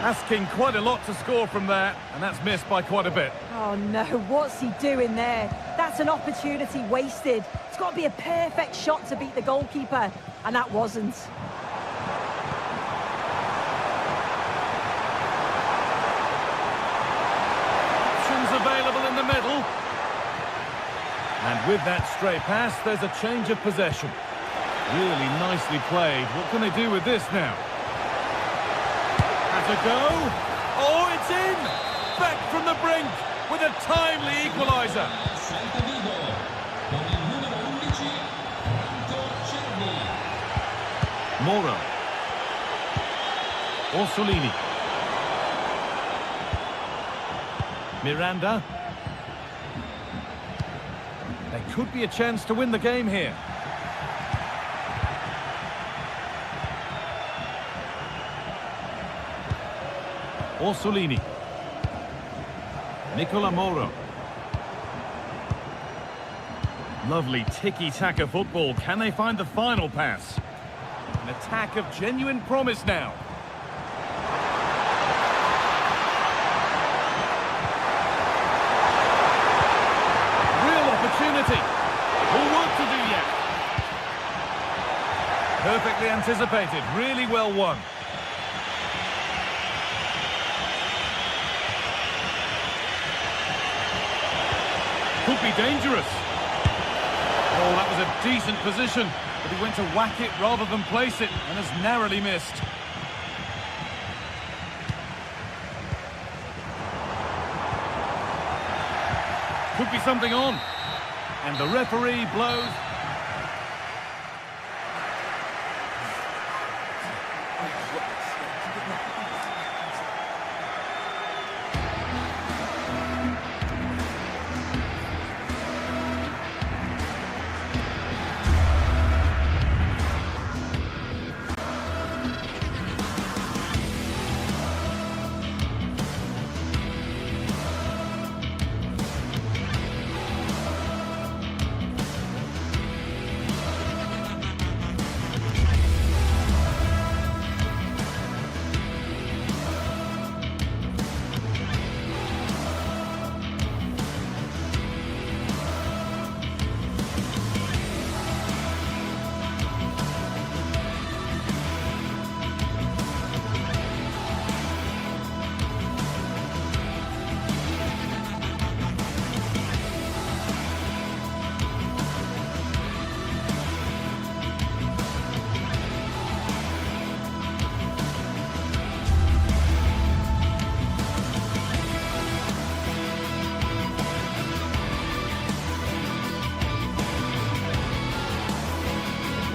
Asking quite a lot to score from there, and that's missed by quite a bit. Oh no, what's he doing there? That's an opportunity wasted. It's got to be a perfect shot to beat the goalkeeper, and that wasn't. Available in the middle. And with that stray pass, there's a change of possession. Really nicely played. What can they do with this now? Has a go. Oh, it's in! Back from the brink with a timely equaliser. Moro. Orsolini. Miranda. There could be a chance to win the game here. Orsolini. Nicola Moro. Lovely tiki-taka football. Can they find the final pass? An attack of genuine promise now. More work to do yet. Perfectly anticipated, really well won. Could be dangerous. Oh, that was a decent position, but he went to whack it rather than place it, and has narrowly missed. Could be something on. And the referee blows.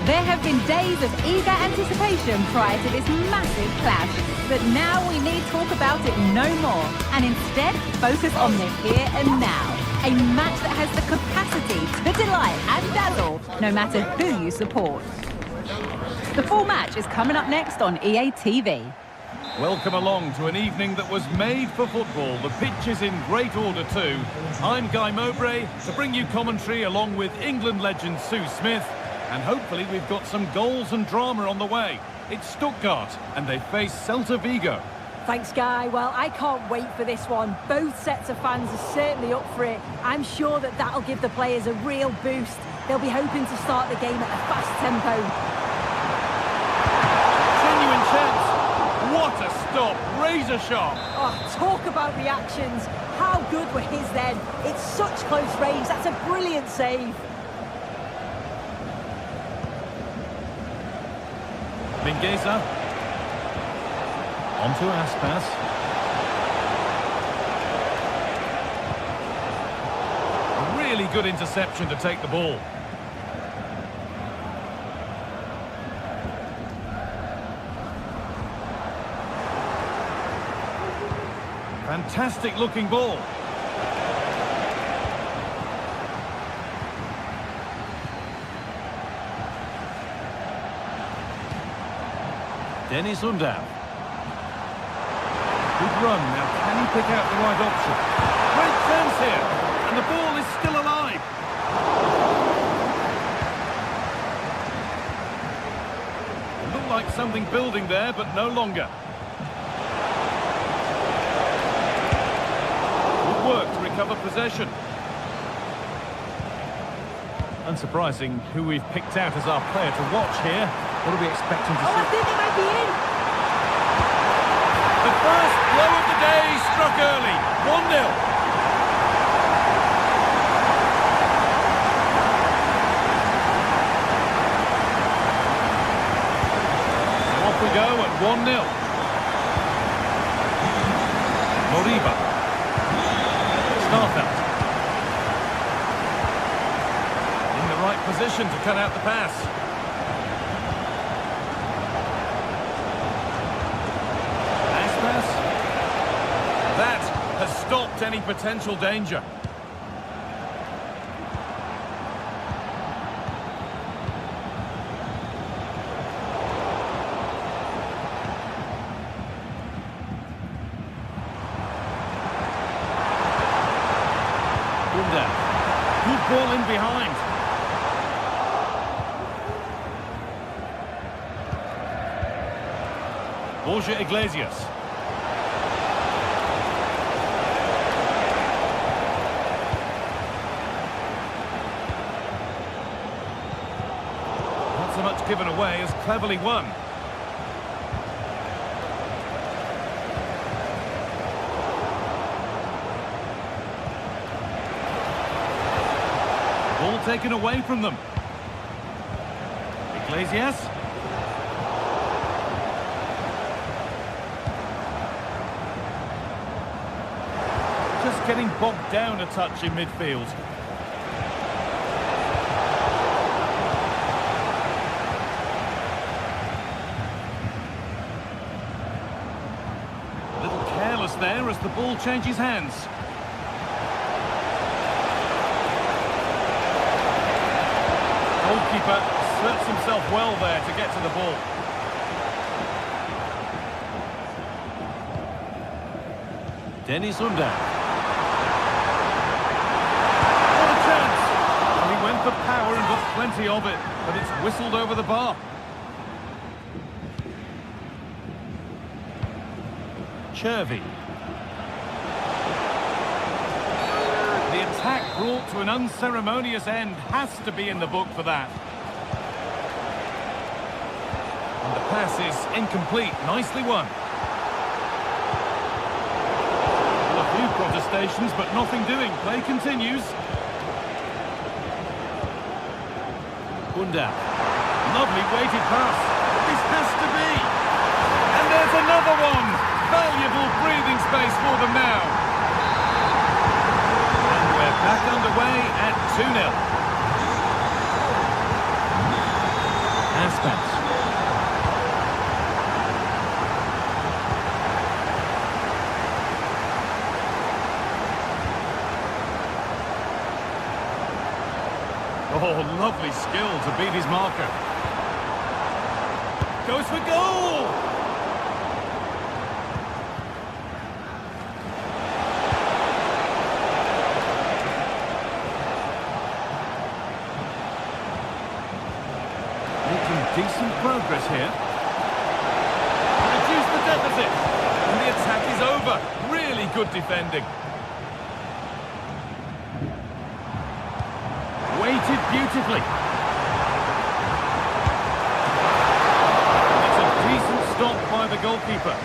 There have been days of eager anticipation prior to this massive clash, but now we need talk about it no more, and instead focus on the here and now. A match that has the capacity to delight and dazzle, no matter who you support. The full match is coming up next on EA TV. Welcome along to an evening that was made for football. The pitch is in great order too. I'm Guy Mowbray to bring you commentary along with England legend Sue Smith. And hopefully we've got some goals and drama on the way. It's Stuttgart and they face Celta Vigo. Thanks, Guy. Well, I can't wait for this one. Both sets of fans are certainly up for it. I'm sure that that'll give the players a real boost. They'll be hoping to start the game at a fast tempo. Genuine chance. What a stop. Razor sharp. Oh, talk about reactions. How good were his then? It's such close range. That's a brilliant save. Mingueza. On to Aspas. A really good interception to take the ball. Fantastic looking ball. Dennis Undav. Good run. Now can he pick out the right option? Great chance here. And the ball is still alive. It looked like something building there, but no longer. Good work to recover possession. Unsurprising who we've picked out as our player to watch here. What are we expecting to see? I think it might be in. The first blow of the day struck early. 1-0. Off we go at 1-0. Moriba. Starfelt. In the right position to cut out the pass. That has stopped any potential danger. Undav. Good ball in behind. Borja Iglesias. So much given away as cleverly won. Ball taken away from them. Iglesias. Just getting bogged down a touch in midfield. There as the ball changes hands. Goalkeeper asserts himself well there to get to the ball. Dennis Undav. What a chance! And he went for power and got plenty of it, but it's whistled over the bar. Chervy. The attack brought to an unceremonious end has to be in the book for that. And the pass is incomplete. Nicely won. Well, a few protestations, but nothing doing. Play continues. Undav. Lovely weighted pass. This has to be. And there's another one. Valuable breathing space for them now. And we're back underway at 2-0. Aspas. Oh, lovely skill to beat his marker. Goes for goal! Making decent progress here. Reduce the deficit. And the attack is over. Really good defending. Weighted beautifully. It's a decent stop by the goalkeeper.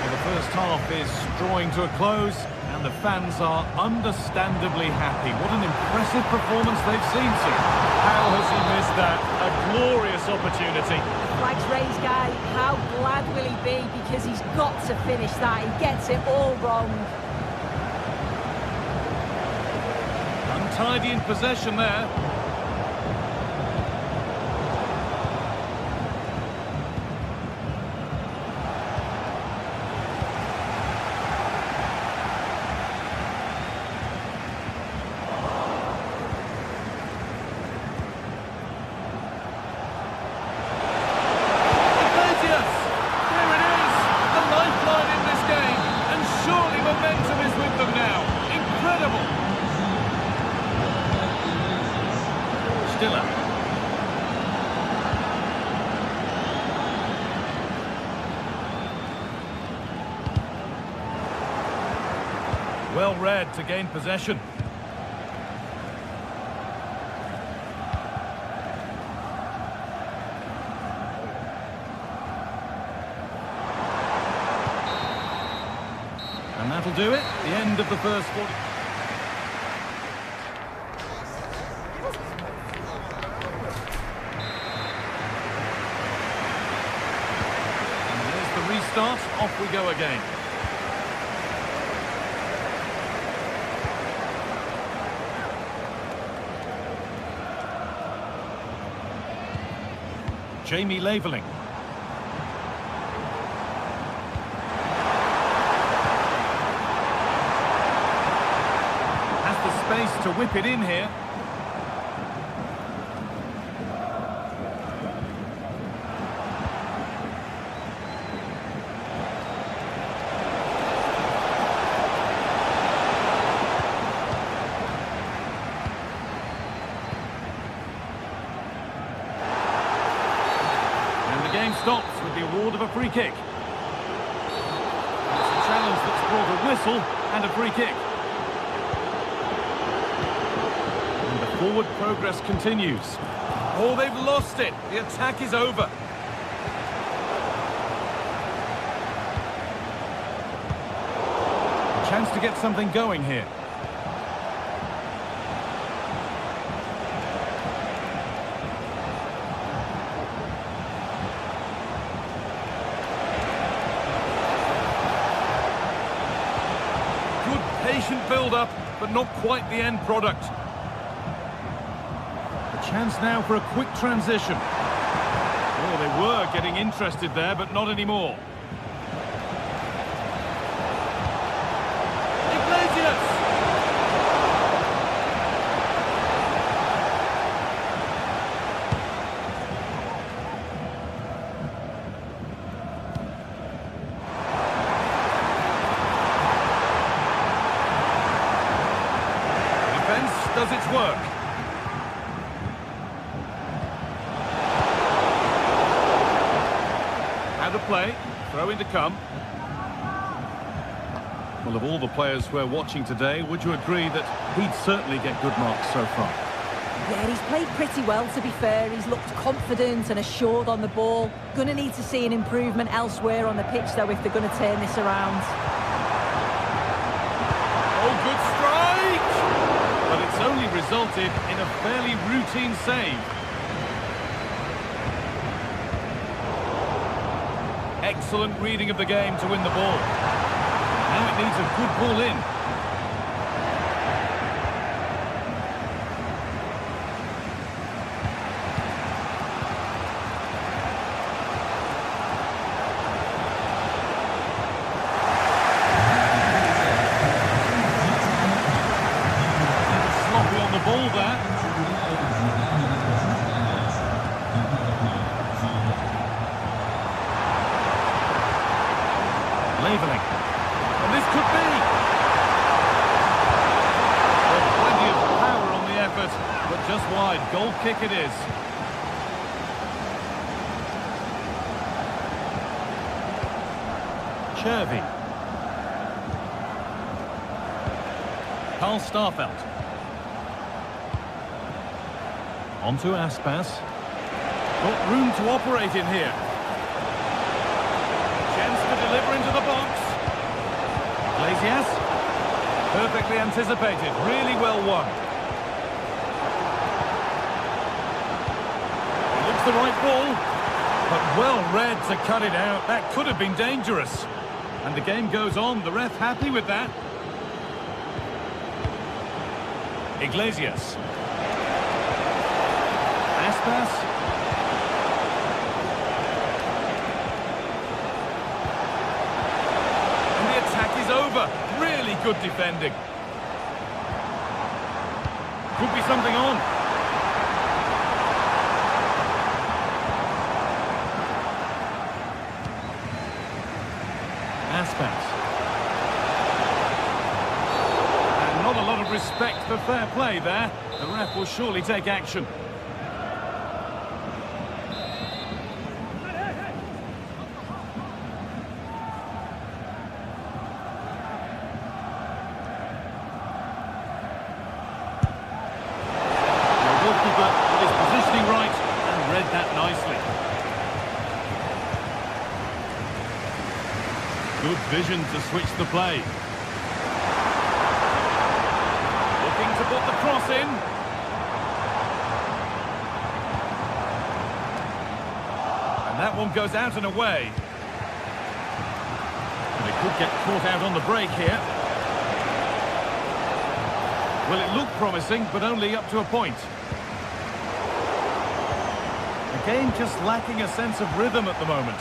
Well, the first half is drawing to a close, and the fans are understandably happy. What an impressive performance they've seen, sir. How has he missed that? A glorious opportunity. Flags raised, Guy. How glad will he be? Because he's got to finish that. He gets it all wrong. Untidy in possession there. Well read to gain possession. And that'll do it. The end of the first 40. And there's the restart. Off we go again. Jamie Laveling. Has the space to whip it in here. Game stops with the award of a free kick. It's a challenge that's brought a whistle and a free kick. And the forward progress continues. Oh, they've lost it. The attack is over. A chance to get something going here. Patient build-up, but not quite the end product. A chance now for a quick transition. Oh, they were getting interested there, but not anymore. Iglesias! Does its work. Out of play, throw in to come. Well, of all the players we're watching today, would you agree that he'd certainly get good marks so far? Yeah, he's played pretty well, to be fair. He's looked confident and assured on the ball. Going to need to see an improvement elsewhere on the pitch, though, if they're going to turn this around. Oh, good strike! But it's only resulted in a fairly routine save. Excellent reading of the game to win the ball. Now it needs a good ball in. Leveling. And this could be. Well, plenty of power on the effort, but just wide. Goal kick it is. Chervy. Carl Starfelt. On to Aspas. Got room to operate in here. Chance to deliver into the box. Iglesias. Perfectly anticipated. Really well won. Looks the right ball. But well read to cut it out. That could have been dangerous. And the game goes on. The ref happy with that. Iglesias. Aspas. And the attack is over. Really good defending. Could be something on. Aspas. And not a lot of respect for fair play there. The ref will surely take action. The goalkeeper is positioning right and read that nicely. Good vision to switch the play. Looking to put the cross in. And that one goes out and away. And it could get caught out on the break here. Well, it looked promising, but only up to a point. The game just lacking a sense of rhythm at the moment.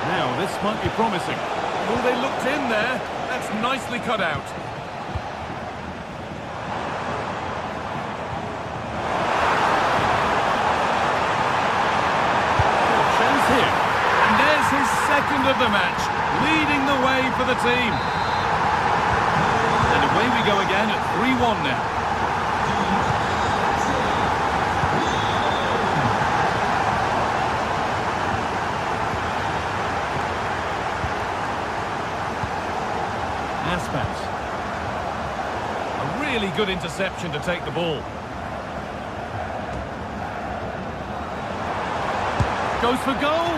Now, this might be promising. Oh, they looked in there. That's nicely cut out. Chance here. And there's his second of the match, leading the way for the team. And away we go again at 3-1 now. Aspas. A really good interception to take the ball. Goes for goal.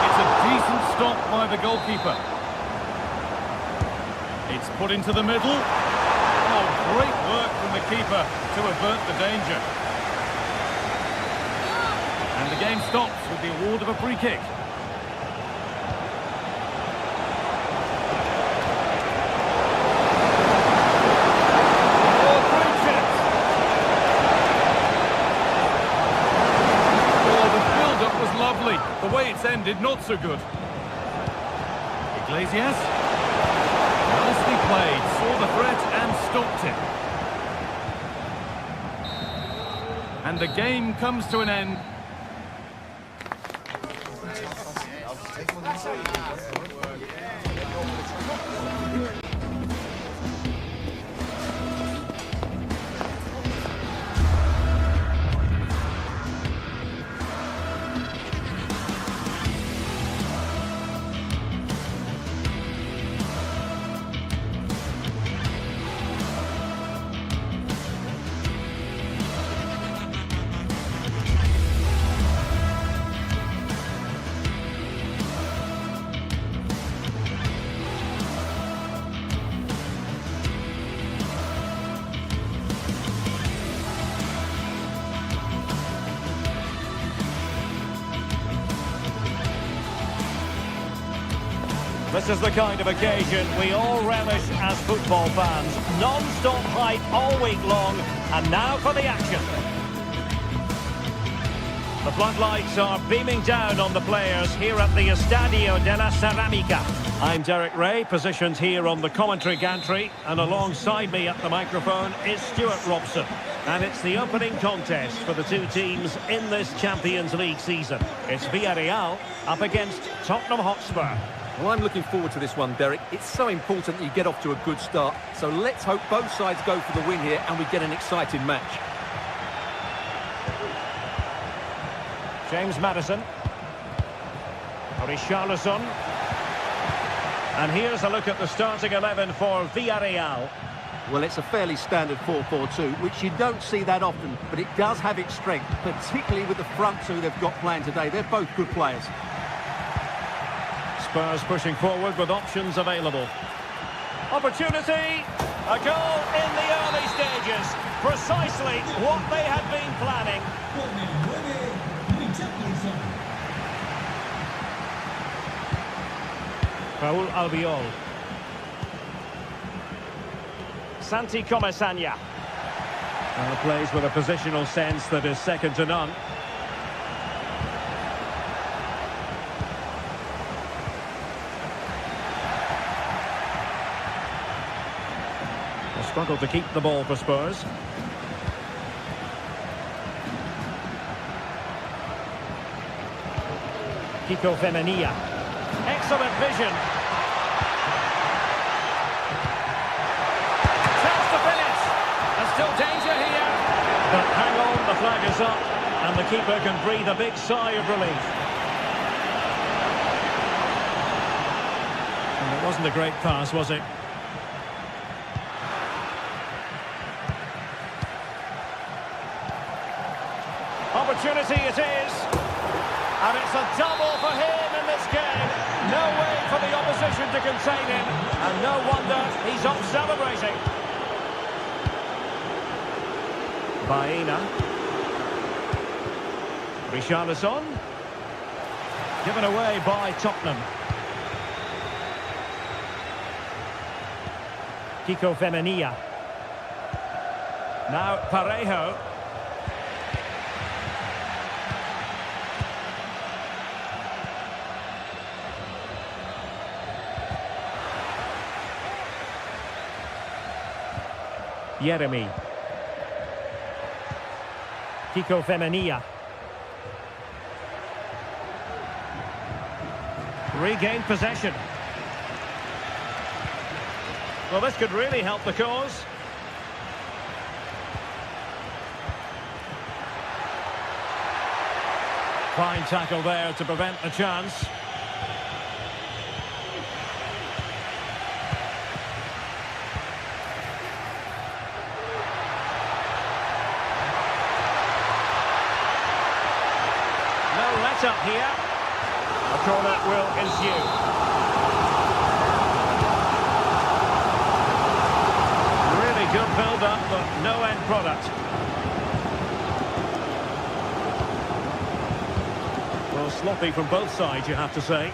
It's a decent stop by the goalkeeper. It's put into the middle. Oh, great work from the keeper to avert the danger. And the game stops with the award of a free kick. The way it's ended, not so good. Iglesias. Nicely played, saw the threat and stopped it. And the game comes to an end. This is the kind of occasion we all relish as football fans. Non-stop hype all week long, and now for the action. The floodlights are beaming down on the players here at the Estadio de la Ceramica. I'm Derek Ray, positioned here on the commentary gantry, and alongside me at the microphone is Stuart Robson. And it's the opening contest for the two teams in this Champions League season. It's Villarreal up against Tottenham Hotspur. Well, I'm looking forward to this one, Derek. It's so important that you get off to a good start. So let's hope both sides go for the win here and we get an exciting match. James Maddison. Richarlison. And here's a look at the starting 11 for Villarreal. Well, it's a fairly standard 4-4-2, which you don't see that often, but it does have its strength, particularly with the front two they've got playing today. They're both good players. Spurs pushing forward with options available. Opportunity! A goal in the early stages. Precisely what they had been planning. Raul Albiol. Santi Comesaña. Plays with a positional sense that is second to none. They struggle to keep the ball for Spurs. Kiko Femenia. Excellent vision. Chance to finish. There's still danger here. But hang on, the flag is up, and the keeper can breathe a big sigh of relief. And it wasn't a great pass, was it? Opportunity it is. And it's a double for him in this game. No way for the opposition to contain him. And no wonder he's off celebrating. Baena. Richarlison. Given away by Tottenham. Kiko Femenia. Now Parejo. Yeremi. Kiko Femenia. Regained possession. Well, this could really help the cause. Fine tackle there to prevent a chance. Up here. A corner will ensue. Really good build-up, but no end product. Well, sloppy from both sides, you have to say.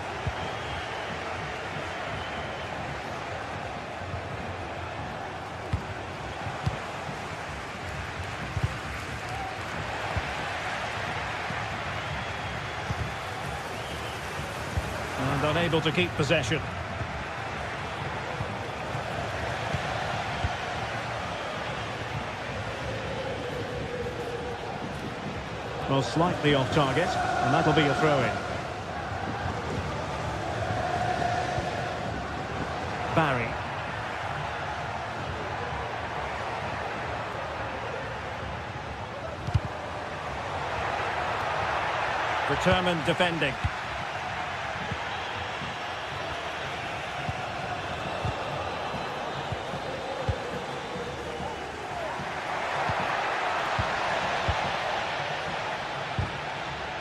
And unable to keep possession. Well, slightly off target, and that'll be a throw-in. Barry. Determined defending.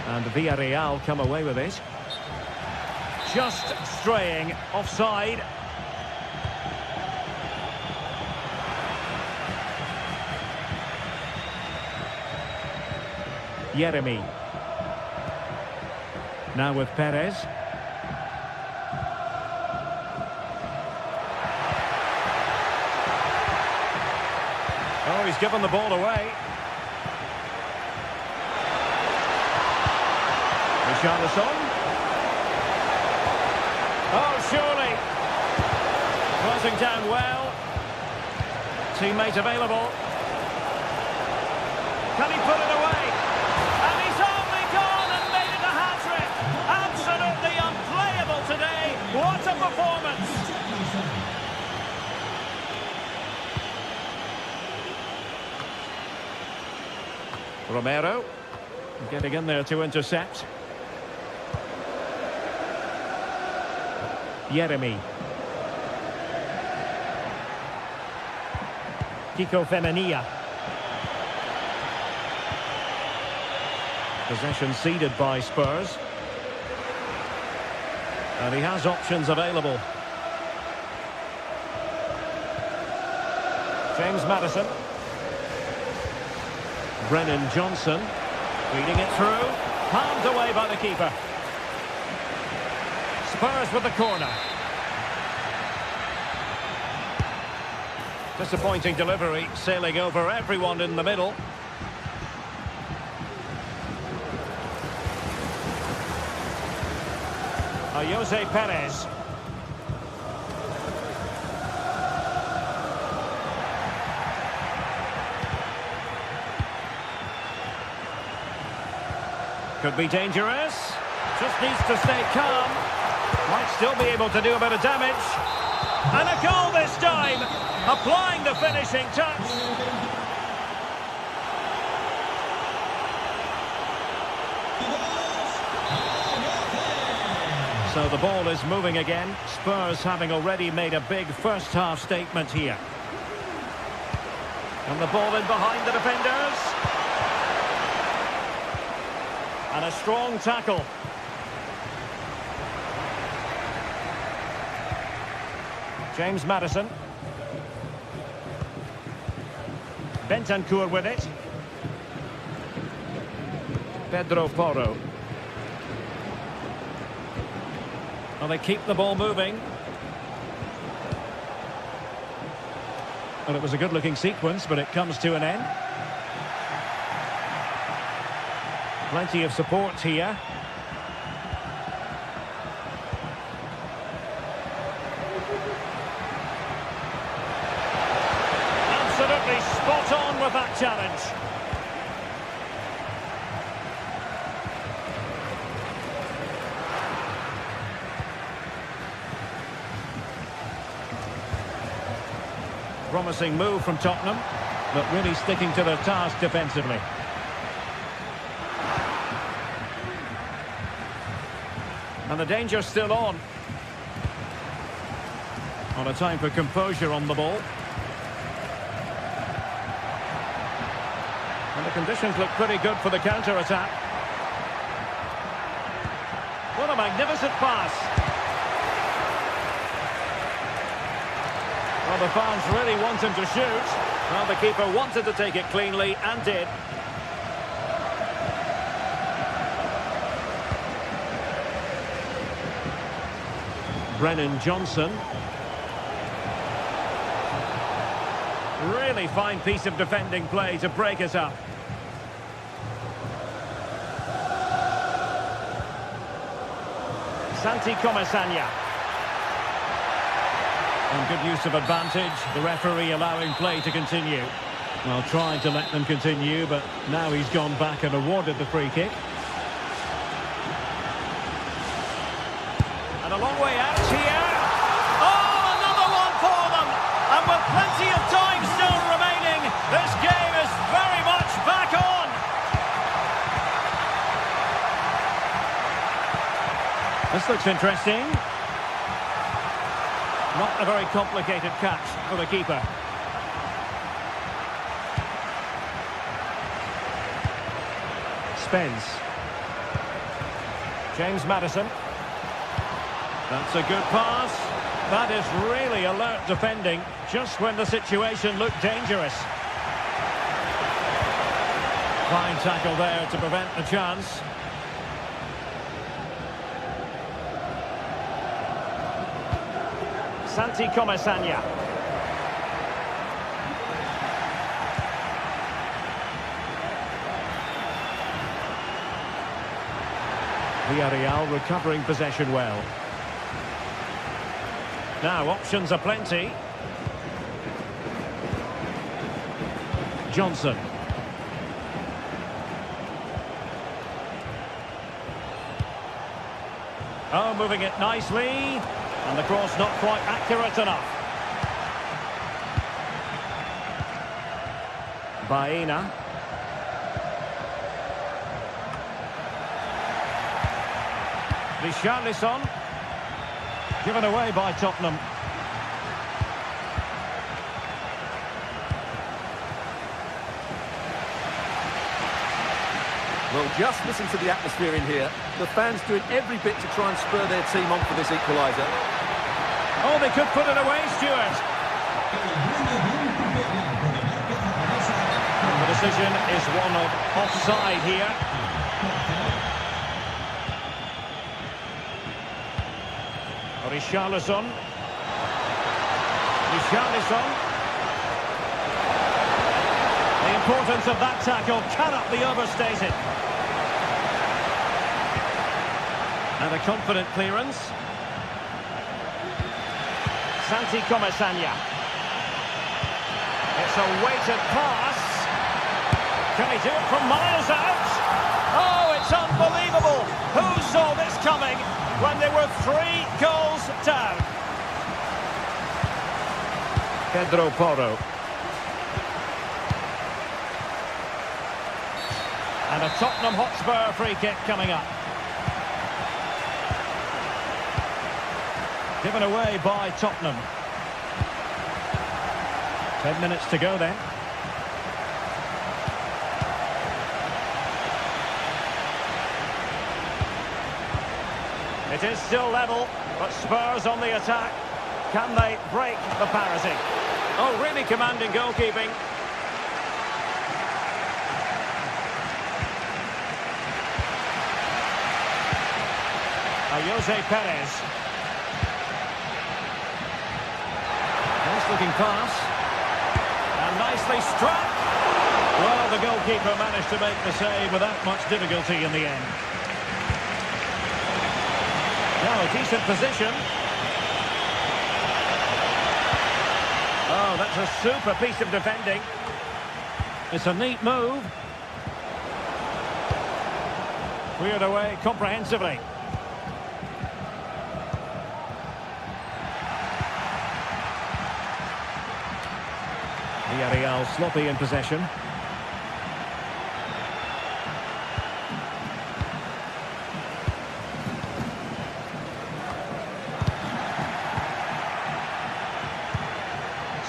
And Villarreal come away with it. Just straying offside. Yeremi. Now with Perez. Oh, he's given the ball away. Richarlison. Oh, surely. Closing down well. Teammate available. Can he put it away? And he's only gone and made it a hat-trick. Absolutely unplayable today. What a performance. Romero getting in there to intercept. Yeremy. Kiko Femenia. Possession ceded by Spurs. And he has options available. James Maddison. Brennan Johnson. Feeding it through. Palmed away by the keeper. Spurs with the corner. Disappointing delivery, sailing over everyone in the middle. Jose Perez. Could be dangerous. Just needs to stay calm. Might still be able to do a bit of damage. And a goal this time. Applying the finishing touch. So the ball is moving again. Spurs having already made a big first half statement here. And the ball in behind the defenders. And a strong tackle. James Maddison. Bentancur with it. Pedro Porro. Well, they keep the ball moving. Well, it was a good-looking sequence, but it comes to an end. Plenty of support here. Absolutely spot on with that challenge. Promising move from Tottenham, but really sticking to their task defensively. And the danger's still on. On a time for composure on the ball. And the conditions look pretty good for the counter-attack. What a magnificent pass. Well, the fans really want him to shoot. Well, the keeper wanted to take it cleanly and did. Brennan Johnson. Really fine piece of defending play to break us up. Santi Comasagna. And good use of advantage, the referee allowing play to continue. Well, trying to let them continue, but now he's gone back and awarded the free kick. And a long way out here. Oh, another one for them! And with plenty of time still remaining, this game is very much back on! This looks interesting. Not a very complicated catch for the keeper. Spence. James Maddison. That's a good pass. That is really alert defending, just when the situation looked dangerous. Fine tackle there to prevent the chance. Santi Comasagna. Villarreal recovering possession well. Now, options are plenty. Johnson. Oh, moving it nicely. And the cross not quite accurate enough. Baena. Richarlison. Given away by Tottenham. Well, just listen to the atmosphere in here. The fans doing every bit to try and spur their team on for this equaliser. Oh, they could put it away, Stuart. The decision is one of offside here. Richarlison. The importance of that tackle cannot be overstated. And a confident clearance. Santi Comesaña. It's a weighted pass. Can he do it from miles out? Oh, it's unbelievable. Who saw this coming when they were 3 goals down? Pedro Porro. And a Tottenham Hotspur free kick coming up. Given away by Tottenham. 10 minutes to go then. It is still level, but Spurs on the attack. Can they break the parity? Oh, really commanding goalkeeping. Jose Perez. Nice looking pass. And nicely struck. Well, the goalkeeper managed to make the save without much difficulty in the end. Now a decent position. Oh, that's a super piece of defending. It's a neat move. Cleared away comprehensively. Villarreal sloppy in possession.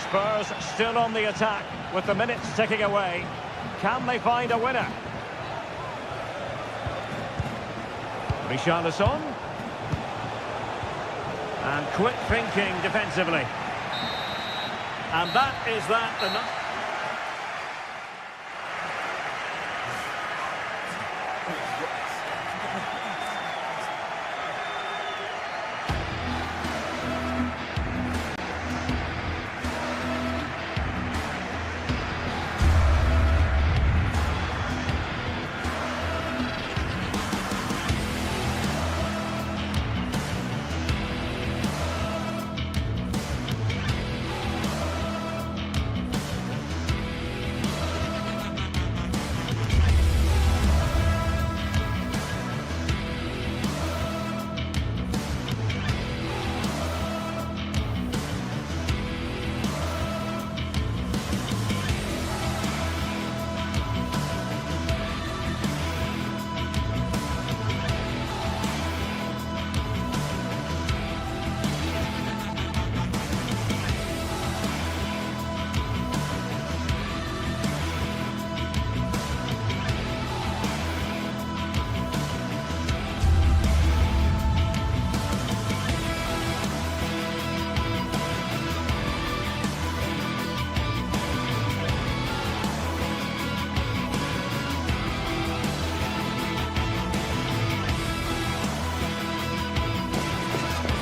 Spurs still on the attack with the minutes ticking away. Can they find a winner? Richarlison. And quick thinking defensively. And that is that.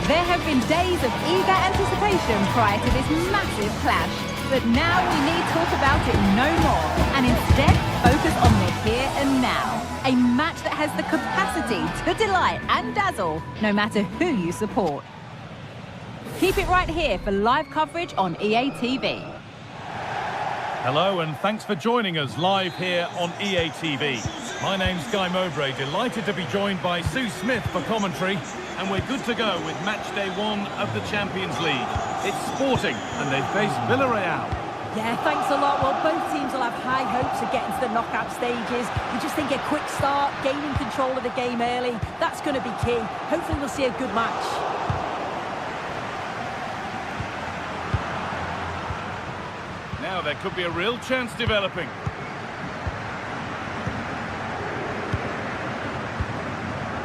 There have been days of eager anticipation prior to this massive clash. But now we need talk about it no more, and instead focus on the here and now. A match that has the capacity to delight and dazzle, no matter who you support. Keep it right here for live coverage on EA TV. Hello and thanks for joining us live here on EA TV. My name's Guy Mowbray, delighted to be joined by Sue Smith for commentary, and we're good to go with match day 1 of the Champions League. It's Sporting and they face Villarreal. Yeah, thanks a lot. Well, both teams will have high hopes of getting to the knockout stages. We just think a quick start, gaining control of the game early, that's going to be key. Hopefully we'll see a good match. Now there could be a real chance developing.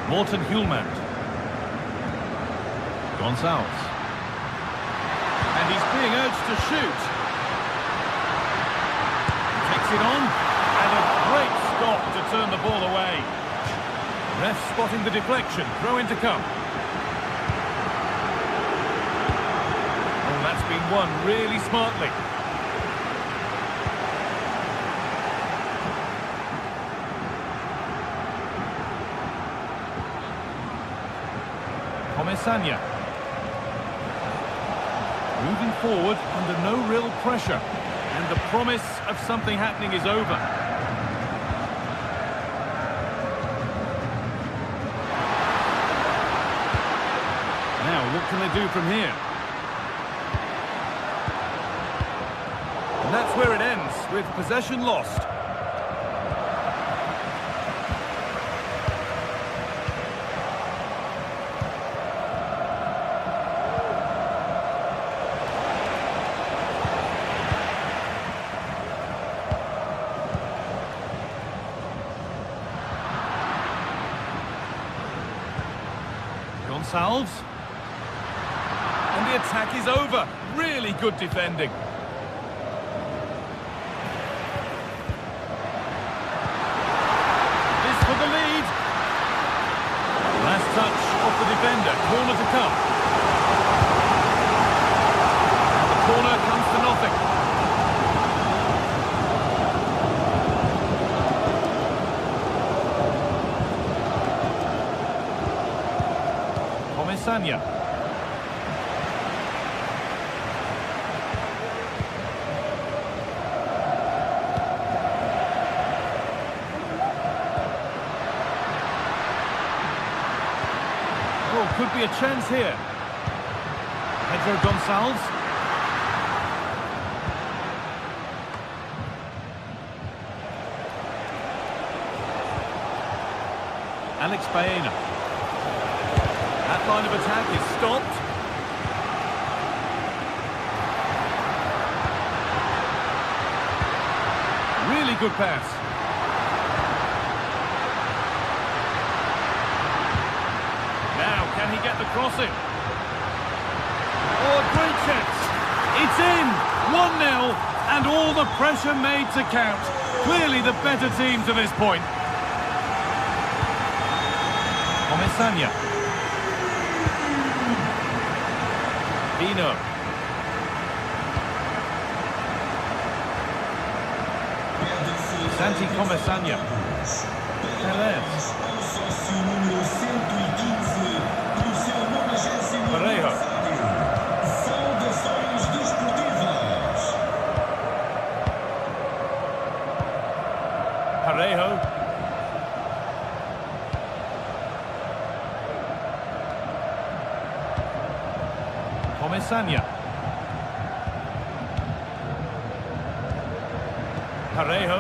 Morten Hjulmand. Gonçalves. And he's being urged to shoot. Takes it on. And a great stop to turn the ball away. Ref spotting the deflection. Throw in to come. Oh, that's been won really smartly. Comesaña. Moving forward under no real pressure, and the promise of something happening is over. Now, what can they do from here? And that's where it ends, with possession lost. Gonçalves. And the attack is over. Really good defending. This for the lead. Last touch off the defender. Corner to come. And the corner comes to nothing. Comesaña. Oh, could be a chance here. Pedro Gonçalves. Alex Baena. That line of attack is stopped. Really good pass. Now, can he get the crossing? Oh, a great chance. It's in. 1-0, and all the pressure made to count. Clearly the better team to this point. Comesaña. Dino. Santi Comesaña. Perez. Parejo. Parejo. Comesaña. Parejo.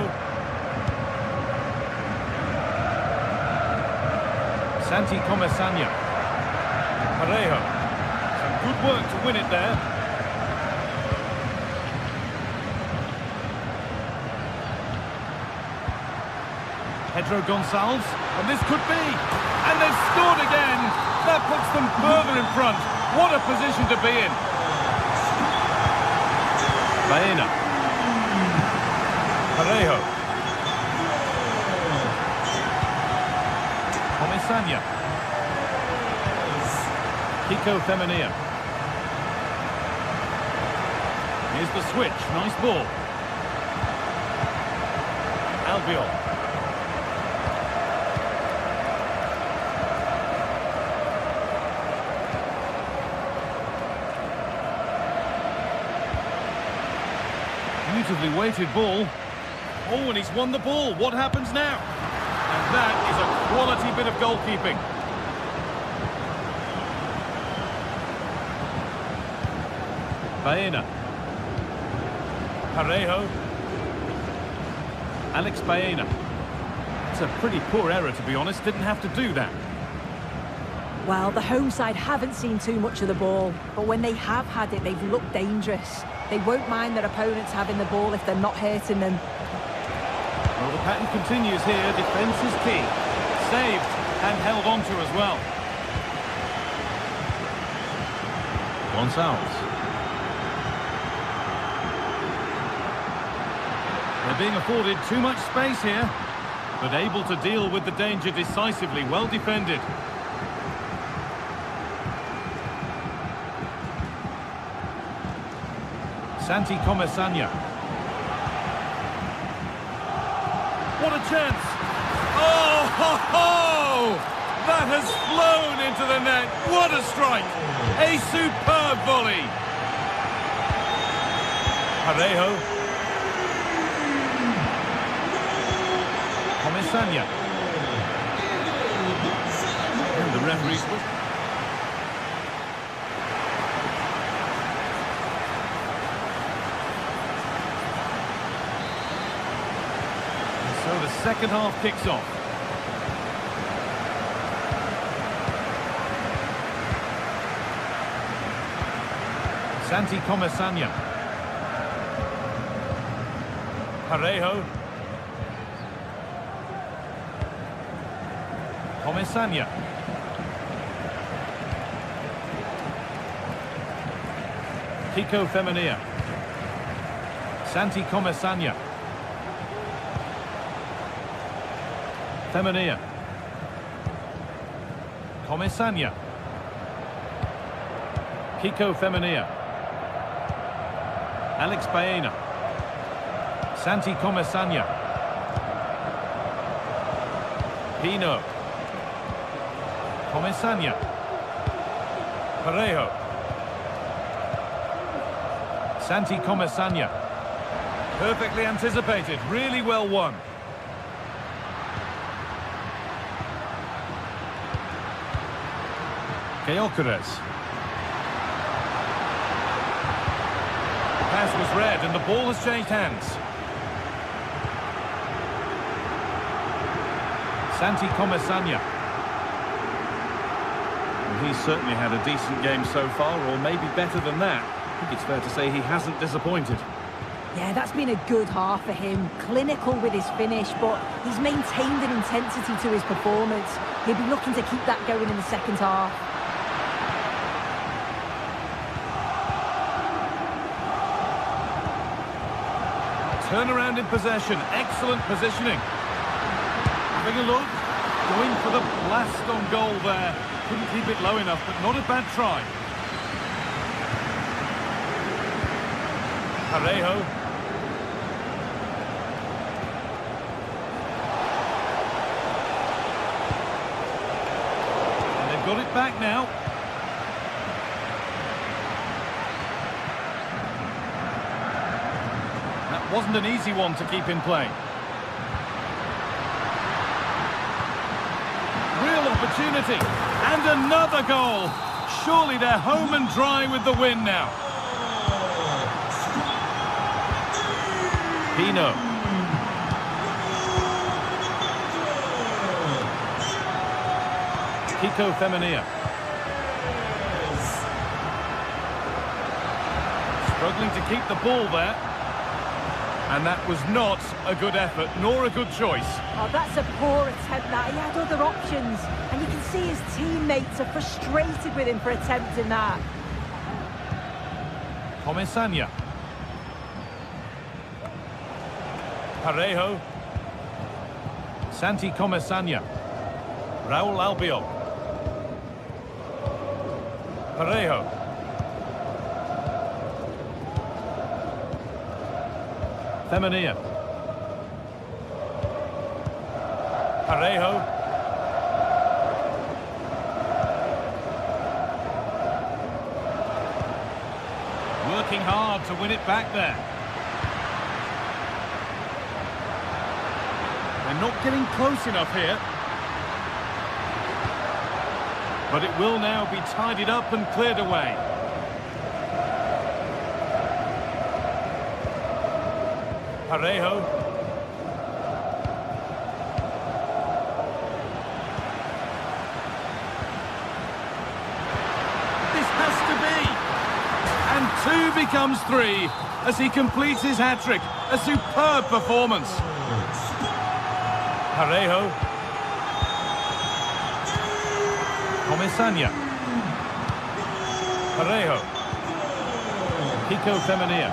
Santi Comesaña. Parejo. Some good work to win it there. Pedro Gonçalves. And this could be. And they've scored again. That puts them further in front. What a position to be in. Baena. Parejo. Comesaña. Kiko Femenia. Here's the switch. Nice ball. Albiol. Beautifully weighted ball. Oh, and he's won the ball. What happens now? And that is a quality bit of goalkeeping. Baena. Parejo. Alex Baena. It's a pretty poor error, to be honest. Didn't have to do that. Well, the home side haven't seen too much of the ball, but when they have had it, they've looked dangerous. They won't mind their opponents having the ball if they're not hurting them. Well, the pattern continues here. Defence is key. Saved and held on to as well. Gonçalves. They're being afforded too much space here, but able to deal with the danger decisively. Well defended. Santi Comesaña. What a chance! Oh, ho, ho! That has flown into the net. What a strike! A superb volley. Parejo. Comesaña. And the referee's... So the second half kicks off. Santi Comesaña. Parejo. Comesaña. Kiko Femenia. Santi Comesaña. Femenia. Comesaña. Kiko Femenia. Alex Baena. Santi Comesaña. Pino. Comesaña. Parejo. Santi Comesaña. Perfectly anticipated, really well won. Gyökeres. Pass was read and the ball has changed hands. Santi Comesaña. He's certainly had a decent game so far, or maybe better than that. I think it's fair to say he hasn't disappointed. Yeah, that's been a good half for him. Clinical with his finish, but he's maintained an intensity to his performance. He'll be looking to keep that going in the second half. Turnaround in possession, excellent positioning. Having a look, going for the blast on goal there. Couldn't keep it low enough, but not a bad try. Parejo. And they've got it back now. Wasn't an easy one to keep in play. Real opportunity. And another goal. Surely they're home and dry with the win now. Pino. Kiko Femenia. Struggling to keep the ball there. And that was not a good effort, nor a good choice. Oh, that's a poor attempt, that. He had other options. And you can see his teammates are frustrated with him for attempting that. Comesaña. Parejo. Santi Comesaña. Raúl Albiol. Parejo. Femenia. Parejo. Working hard to win it back there. They're not getting close enough here. But it will now be tidied up and cleared away. Parejo. This has to be. And 2 becomes 3 as he completes his hat-trick. A superb performance. Parejo. Comesaña. Parejo. Kiko Femenia.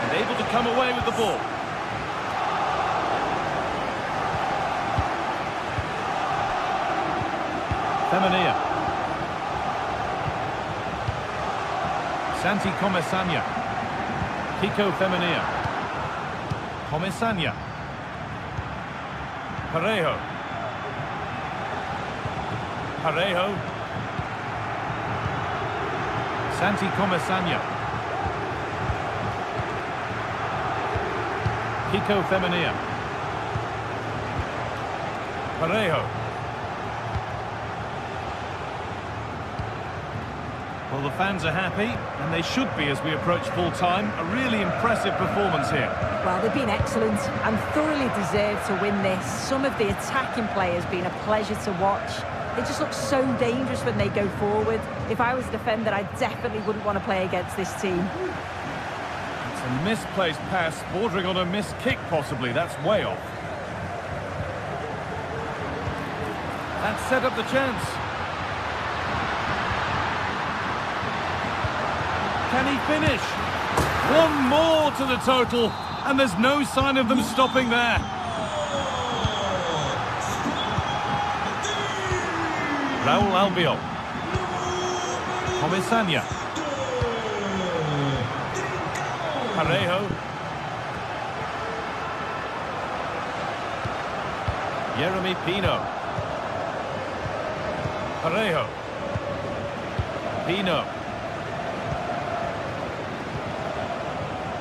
And able to come away with the ball. Femenia. Santi Comesaña. Kiko Femenia. Comesaña. Parejo. Parejo. Santi Comesaña. Kiko Femenia. Parejo. Well, the fans are happy, and they should be as we approach full time. A really impressive performance here. Well, they've been excellent and thoroughly deserved to win this. Some of the attacking players have been a pleasure to watch. They just look so dangerous when they go forward. If I was a defender, I definitely wouldn't want to play against this team. It's a misplaced pass, bordering on a missed kick possibly. That's way off. That set up the chance. Can he finish? One more to the total, and there's no sign of them stopping there. Raúl Albiol. Comesaña. Parejo. Jeremy Pino. Parejo. Pino.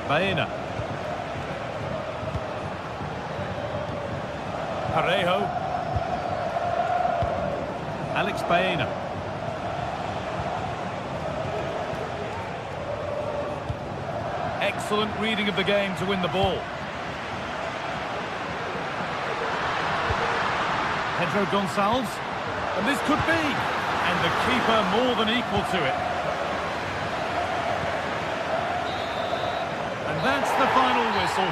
Baena. Parejo. Alex Baena. Excellent reading of the game to win the ball. Pedro Gonçalves. And this could be. And the keeper more than equal to it. And that's the final whistle.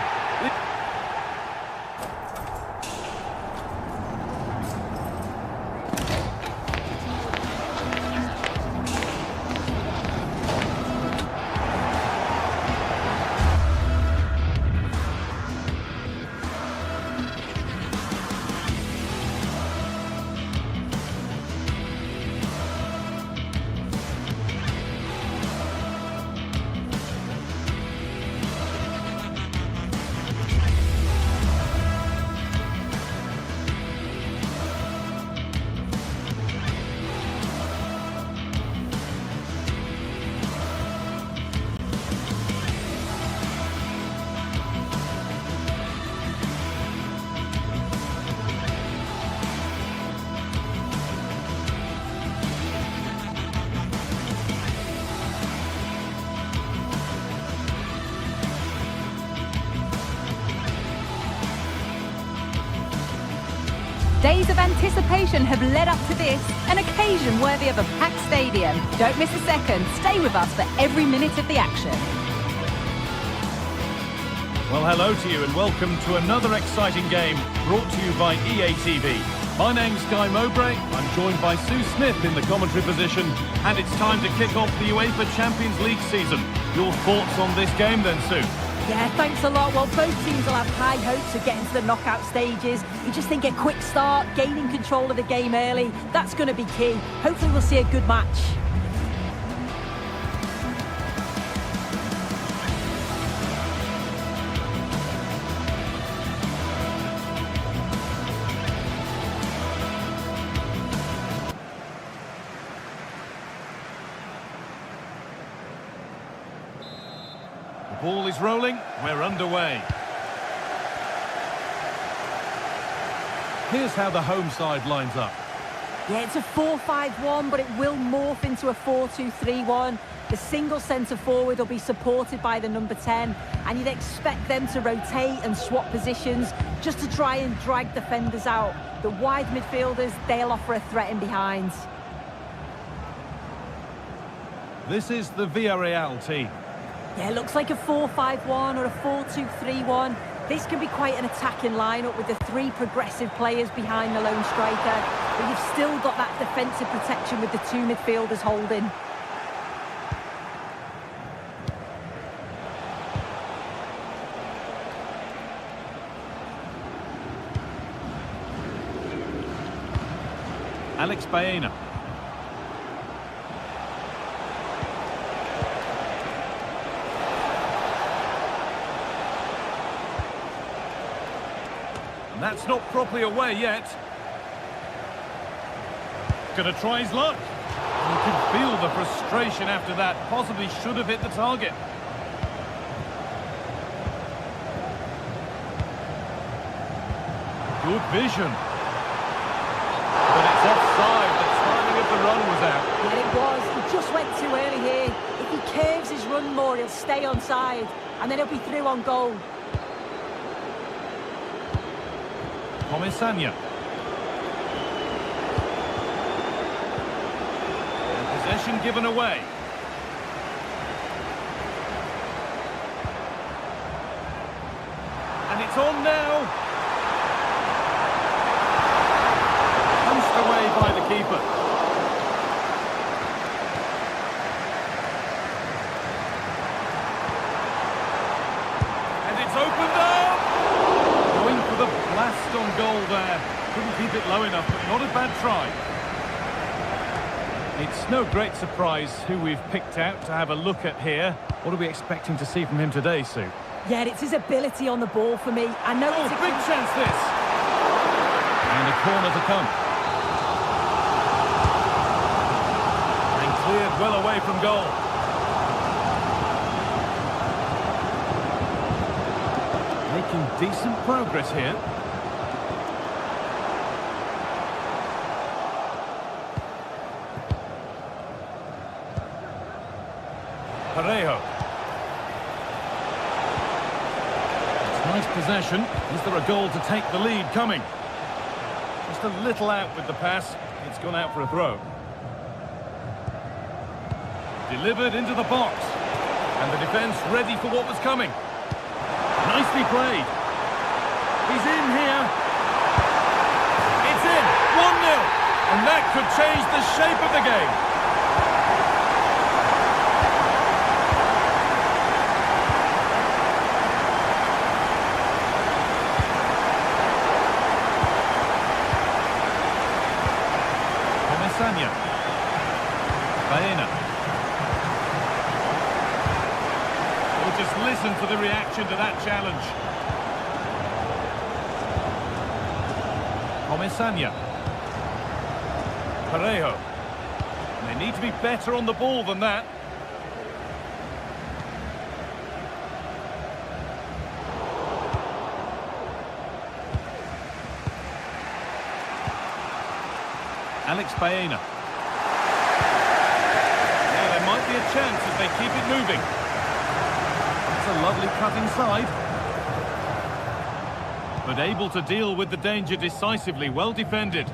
Days of anticipation have led up to this, an occasion worthy of a packed stadium. Don't miss a second. Stay with us for every minute of the action. Well, hello to you and welcome to another exciting game brought to you by EA TV. My name's Guy Mowbray. I'm joined by Sue Smith in the commentary position, and it's time to kick off the UEFA Champions League season. Your thoughts on this game then, Sue? Yeah, thanks a lot. Well, both teams will have high hopes of getting to the knockout stages. You just think a quick start, gaining control of the game early, that's going to be key. Hopefully we'll see a good match. Ball is rolling, we're underway. Here's how the home side lines up. Yeah, it's a 4-5-1, but it will morph into a 4-2-3-1. The single centre forward will be supported by the number 10, and you'd expect them to rotate and swap positions just to try and drag defenders out. The wide midfielders, they'll offer a threat in behind. This is the Villarreal team. Yeah, it looks like a 4-5-1 or a 4-2-3-1. This can be quite an attacking lineup with the three progressive players behind the lone striker, but you've still got that defensive protection with the two midfielders holding. Alex Baena. And that's not properly away yet. Gonna try his luck. You can feel the frustration after that. Possibly should have hit the target. Good vision. But it's offside. The timing of the run was out. Yeah, it was. He just went too early here. If he curves his run more, he'll stay onside, and then he'll be through on goal. Comisania. Possession given away. And it's on now. Punched away by the keeper. And it's opened up. Going for the blast on goal there. Couldn't keep it low enough, but not a bad try. It's no great surprise who we've picked out to have a look at here. What are we expecting to see from him today, Sue? Yeah, it's his ability on the ball for me. I know it's a big chance this! And a corner to come. And cleared well away from goal. Making decent progress here. Parejo. It's nice possession. Is there a goal to take the lead coming? Just a little out with the pass. It's gone out for a throw. Delivered into the box. And the defence ready for what was coming. Nicely played. He's in here. It's in. 1-0. And that could change the shape of the game. Baena. We'll just listen for the reaction to that challenge. Comisania. Parejo. They need to be better on the ball than that. Alex Baena. Yeah, there might be a chance if they keep it moving. It's a lovely cut inside. But able to deal with the danger decisively, well defended.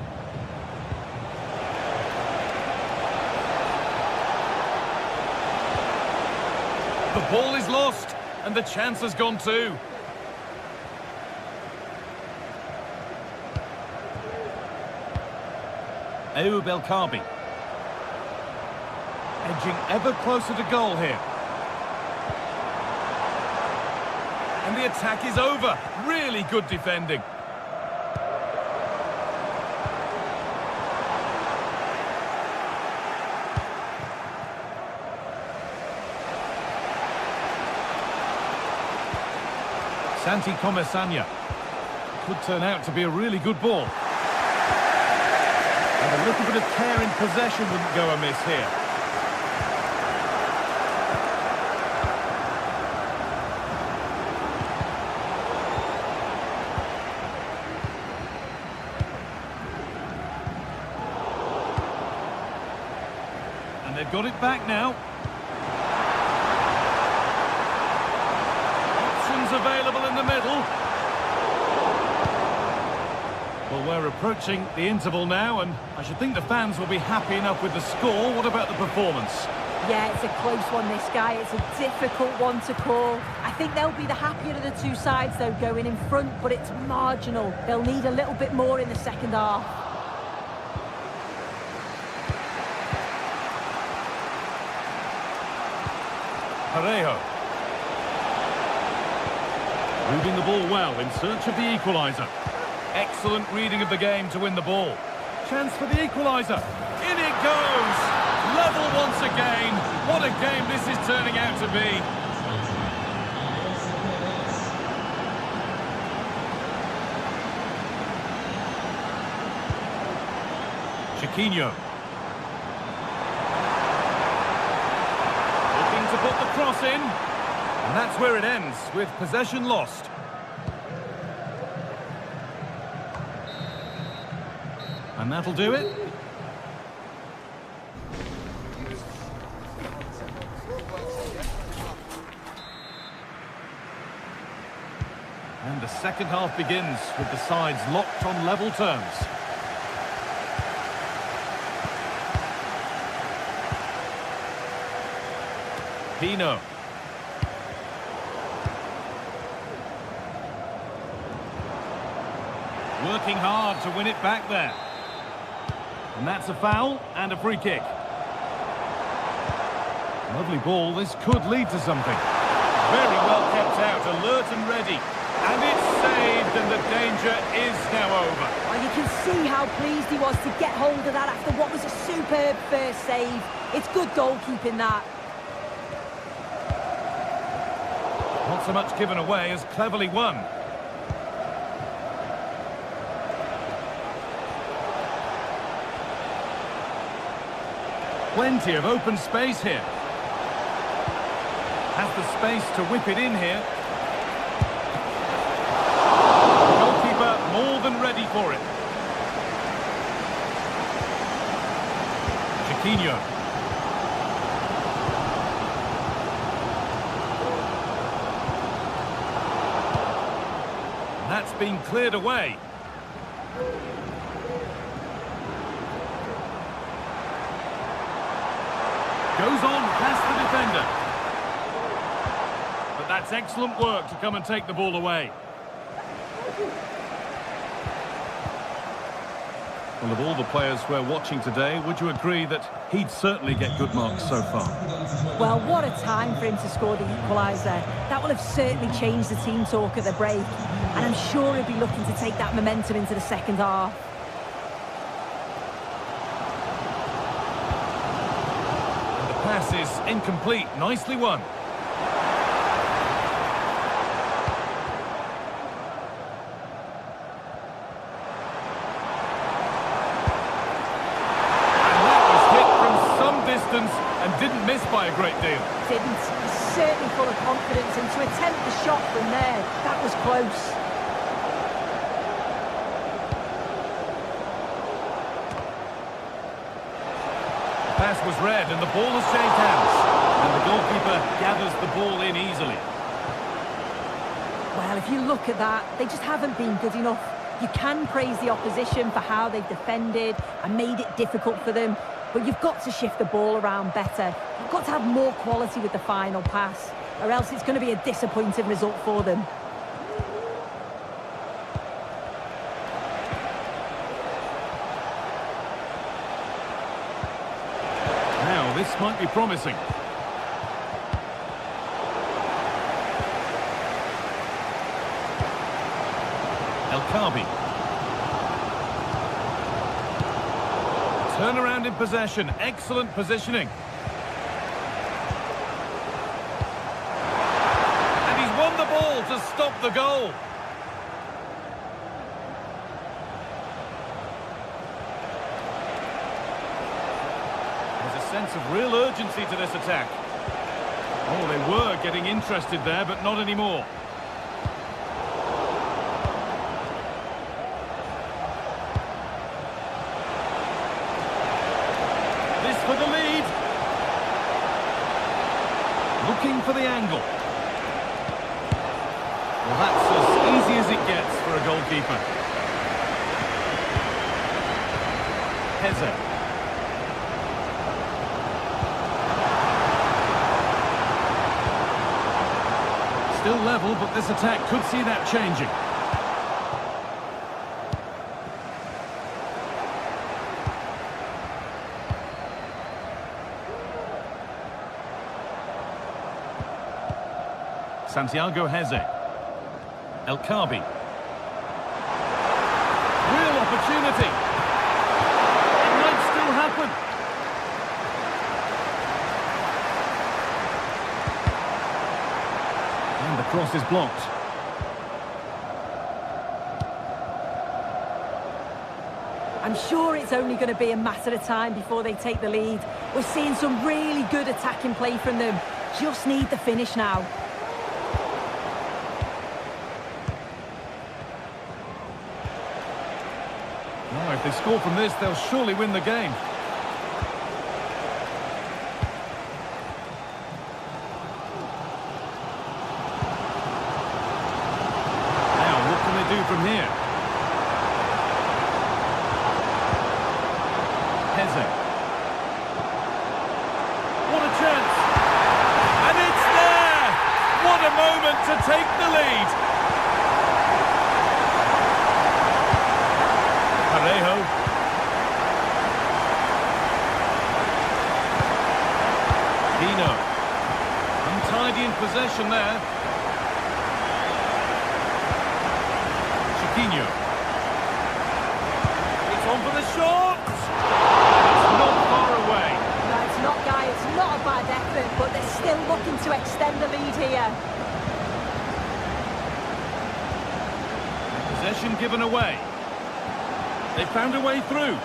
The ball is lost, and the chance has gone too. Ayoub El Kaabi. Edging ever closer to goal here. And the attack is over. Really good defending. Santi Comisania. Could turn out to be a really good ball. And a little bit of care in possession wouldn't go amiss here. they've got it back now. Options available in the middle. Well, we're approaching the interval now, and I should think the fans will be happy enough with the score. What about the performance? Yeah, it's a close one, this guy. It's a difficult one to call. I think they'll be the happier of the two sides, though, going in front, but it's marginal. They'll need a little bit more in the second half. Parejo. Moving the ball well in search of the equaliser. Excellent reading of the game to win the ball. Chance for the equaliser. In it goes! Level once again. What a game this is turning out to be. Chiquinho. Looking to put the cross in. And that's where it ends, with possession lost. And that'll do it. And the second half begins with the sides locked on level terms. Pino. Working hard to win it back there. And that's a foul and a free kick. Lovely ball. This could lead to something. Very well kept out, alert and ready. And it's saved, and the danger is now over. Well, you can see how pleased he was to get hold of that after what was a superb first save. It's good goalkeeping, that. Not so much given away as cleverly won. Plenty of open space here. Has the space to whip it in here. The goalkeeper more than ready for it. Chiquinho. That's been cleared away. Goes on past the defender. But that's excellent work to come and take the ball away. Well, of all the players we're watching today, would you agree that he'd certainly get good marks so far? Well, what a time for him to score the equaliser. That will have certainly changed the team talk at the break. And I'm sure he'll be looking to take that momentum into the second half. Pass is incomplete. Nicely won. And that was hit from some distance and didn't miss by a great deal. Didn't. He's certainly full of confidence, and to attempt the shot from there, that was close. Pass was read and the ball has changed hands, and the goalkeeper gathers the ball in easily. Well, if you look at that, they just haven't been good enough. You can praise the opposition for how they've defended and made it difficult for them, but you've got to shift the ball around better. You've got to have more quality with the final pass, or else it's going to be a disappointing result for them. This might be promising. El Khabi. Turnaround in possession. Excellent positioning. And he's won the ball to stop the goal. Sense of real urgency to this attack. Oh, they were getting interested there, but not anymore. This for the lead. the angle. Well, that's as easy as it gets for a goalkeeper. Heze. Still level, but this attack could see that changing. Santiago Heze. El Kaabi. Real opportunity. It might still happen. And the cross is blocked. I'm sure it's only going to be a matter of time before they take the lead. We're seeing some really good attacking play from them. Just need the finish now. Oh, if they score from this, they'll surely win the game. Now, what can they do from here? Heze. What a chance! And it's there! What a moment to take the lead! Parejo. Dino. Untidy in possession there. Chiquinho. It's on for the shot! It's not far away. No, it's not, Guy. It's not a bad effort, but they're still looking to extend the lead here. Possession given away. They found a way through.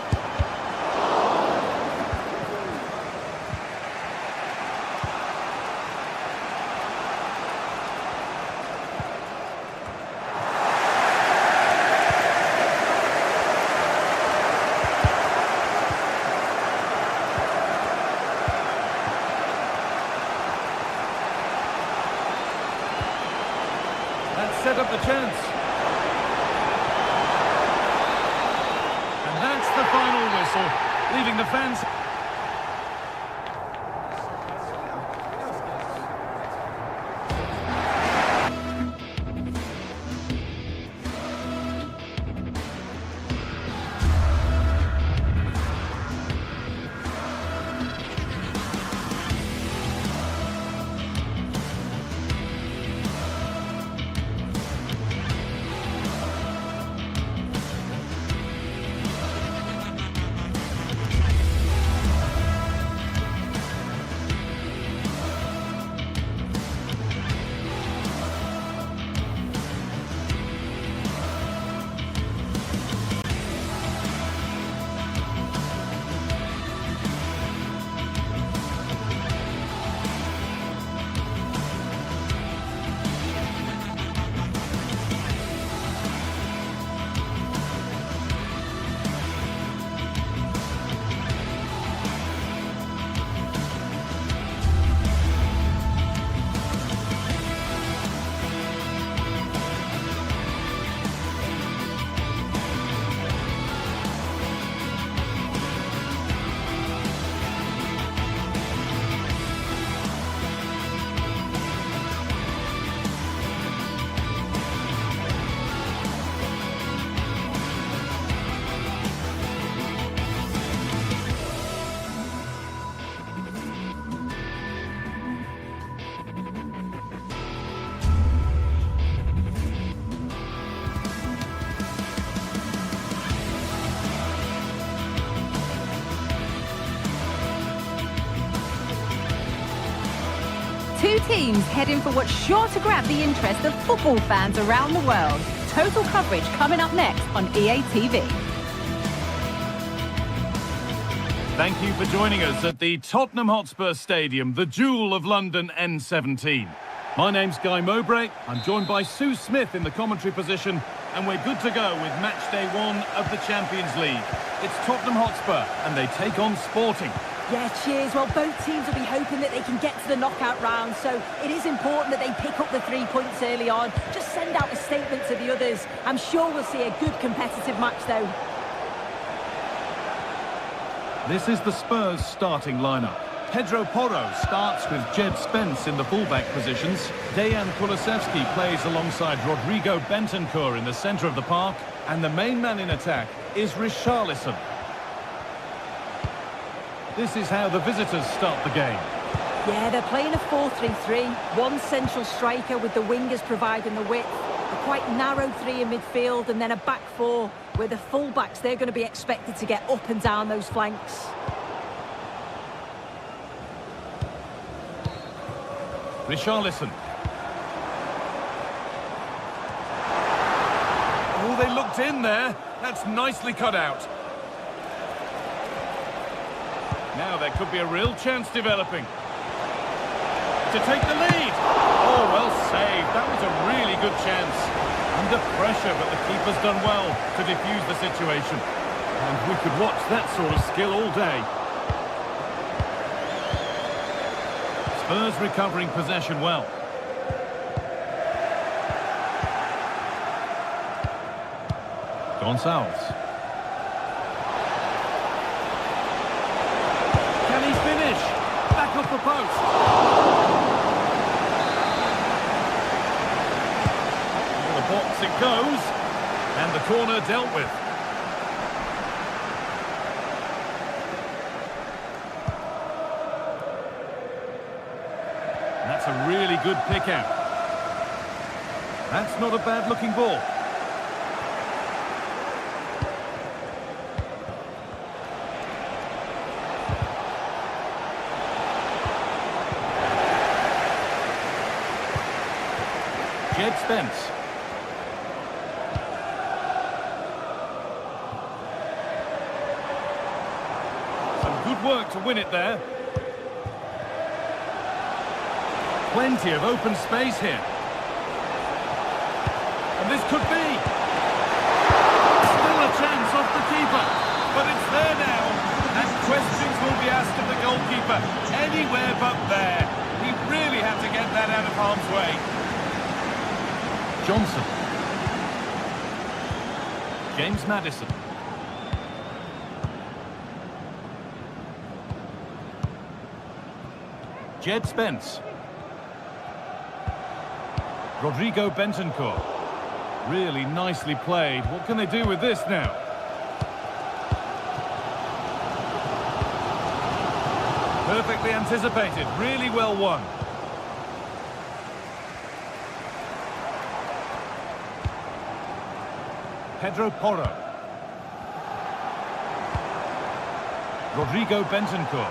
That set up the chance. The final whistle, leaving the fans. Two teams heading for what's sure to grab the interest of football fans around the world. Total coverage coming up next on EA TV. Thank you for joining us at the Tottenham Hotspur Stadium, the jewel of London N17. My name's Guy Mowbray. I'm joined by Sue Smith in the commentary position, and we're good to go with match day 1 of the Champions League. It's Tottenham Hotspur, and they take on Sporting. Yeah, cheers. Well, both teams will be hoping that they can get to the knockout round, so it is important that they pick up the 3 points early on. Just send out a statement to the others. I'm sure we'll see a good competitive match, though. This is the Spurs starting lineup. Pedro Porro starts with Jed Spence in the fullback positions. Dejan Kulusevski plays alongside Rodrigo Bentancur in the centre of the park. And the main man in attack is Richarlison. This is how the visitors start the game. Yeah, they're playing a 4-3-3. One central striker with the wingers providing the width. A quite narrow three in midfield and then a back four where the fullbacks, they're going to be expected to get up and down those flanks. Richarlison. Oh, they looked in there. That's nicely cut out. Now there could be a real chance developing. To take the lead. Oh, well saved. That was a really good chance. Under pressure, but the keeper's done well to defuse the situation. And we could watch that sort of skill all day. Spurs recovering possession well. Gonçalves. Can he finish? Back off the post. Into the box it goes. And the corner dealt with. That's a really good pick out. That's not a bad looking ball. Jed Spence. Some good work to win it there. Plenty of open space here. And this could be. Still a chance off the keeper. But it's there now. And questions will be asked of the goalkeeper. Anywhere but there. He really had to get that out of harm's way. Johnson. James Maddison. Jed Spence. Rodrigo Bentancur. Really nicely played. What can they do with this now? Perfectly anticipated. Really well won. Pedro Porro. Rodrigo Bentancur.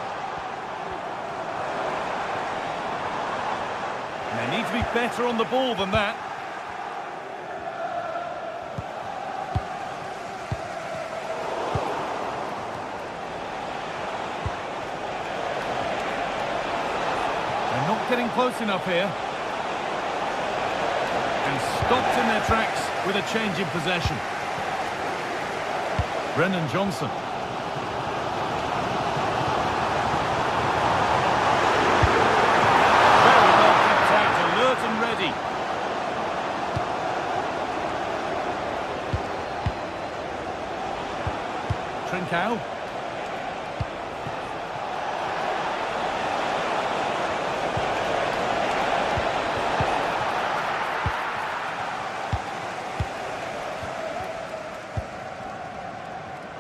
And they need to be better on the ball than that. They're not getting close enough here. And stopped in their tracks with a change in possession. Brennan Johnson. Very well kept out, alert and ready. Trincao.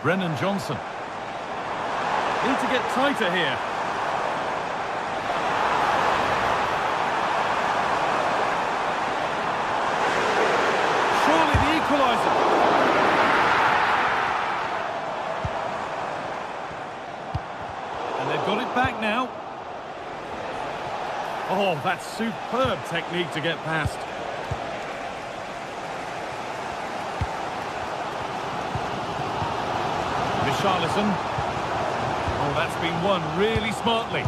Brennan Johnson. Need to get tighter here. Surely the equaliser. And they've got it back now. Oh, that's superb technique to get past. Richarlison. Oh, that's been won really smartly.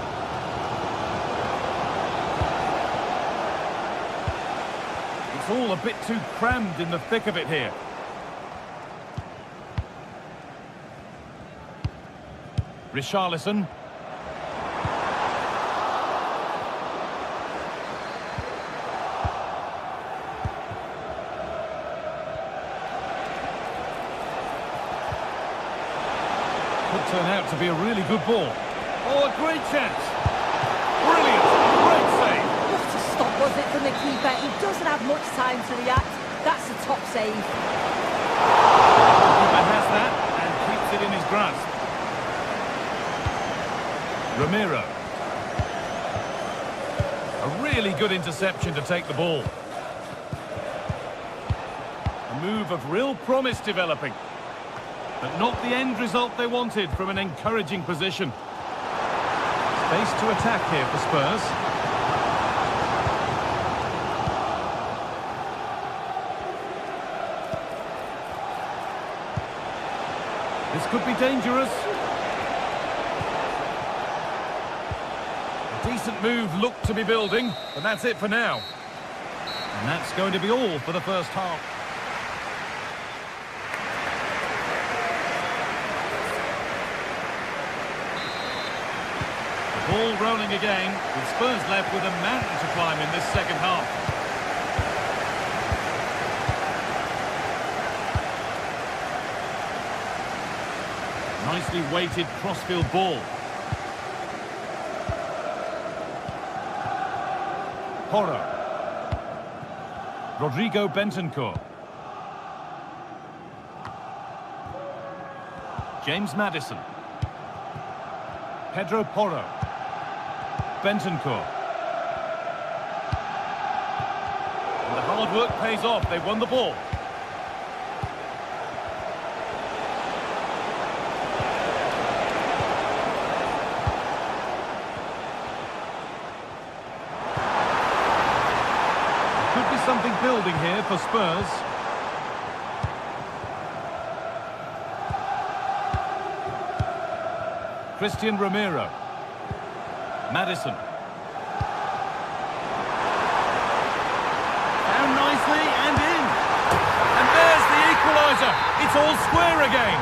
It's all a bit too crammed in the thick of it here. Richarlison. might turn out to be a really good ball. Oh, a great chance. Brilliant. Great save. What a stop was it from the keeper. He doesn't have much time to react. That's a top save. The keeper has that and keeps it in his grasp. Romero. A really good interception to take the ball. A move of real promise developing. But not the end result they wanted from an encouraging position. Space to attack here for Spurs. This could be dangerous. A decent move looked to be building, but that's it for now. And that's going to be all for the first half. Ball rolling again, with Spurs left with a mountain to climb in this second half. Nicely weighted crossfield ball. Porro. Rodrigo Bentancur. James Maddison. Pedro Porro. Bentancur. And the hard work pays off. They won the ball. Could be something building here for Spurs. Christian Romero. Maddison. Down nicely and in. And there's the equaliser. It's all square again.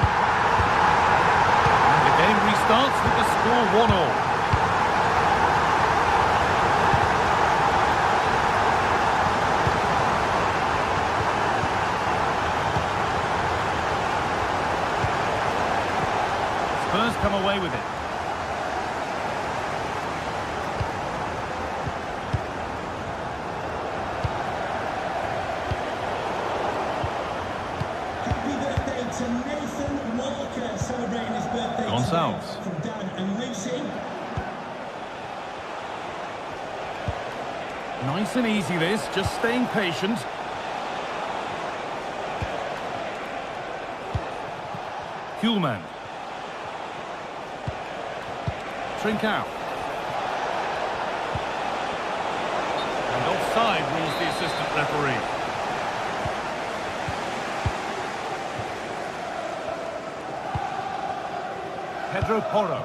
And the game restarts with the score 1-1. Spurs come away with it. Gonçalves. From Dan and Lucy. Nice and easy this, just staying patient. Kuhlmann. Trincao. And offside rules the assistant referee. Pedro Porro.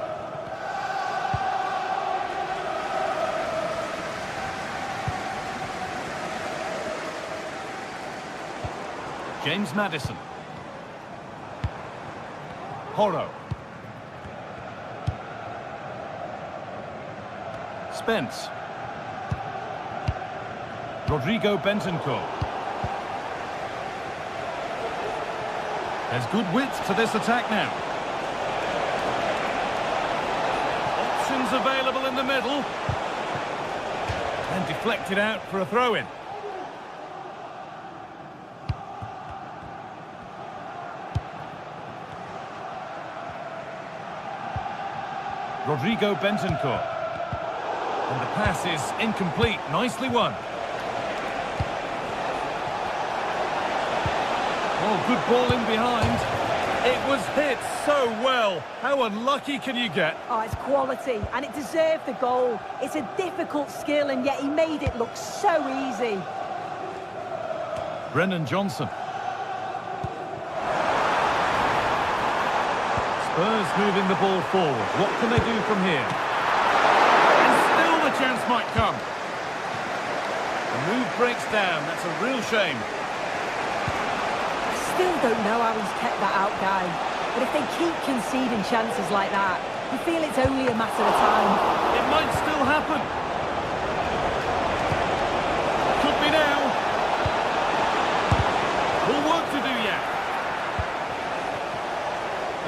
James Maddison. Porro. Spence. Rodrigo Bentancur. There's good width to this attack now. Options available in the middle. And deflected out for a throw-in. Rodrigo Bentancur. And the pass is incomplete. Nicely won. Oh, good ball in behind. It was hit so well. How unlucky can you get? Oh, it's quality, and it deserved the goal. It's a difficult skill, and yet he made it look so easy. Brennan Johnson. Spurs moving the ball forward. What can they do from here? And still the chance might come. The move breaks down. That's a real shame. Still don't know how he's kept that out, Guy. But if they keep conceding chances like that, you feel it's only a matter of time. It might still happen. Could be now. More work to do yet.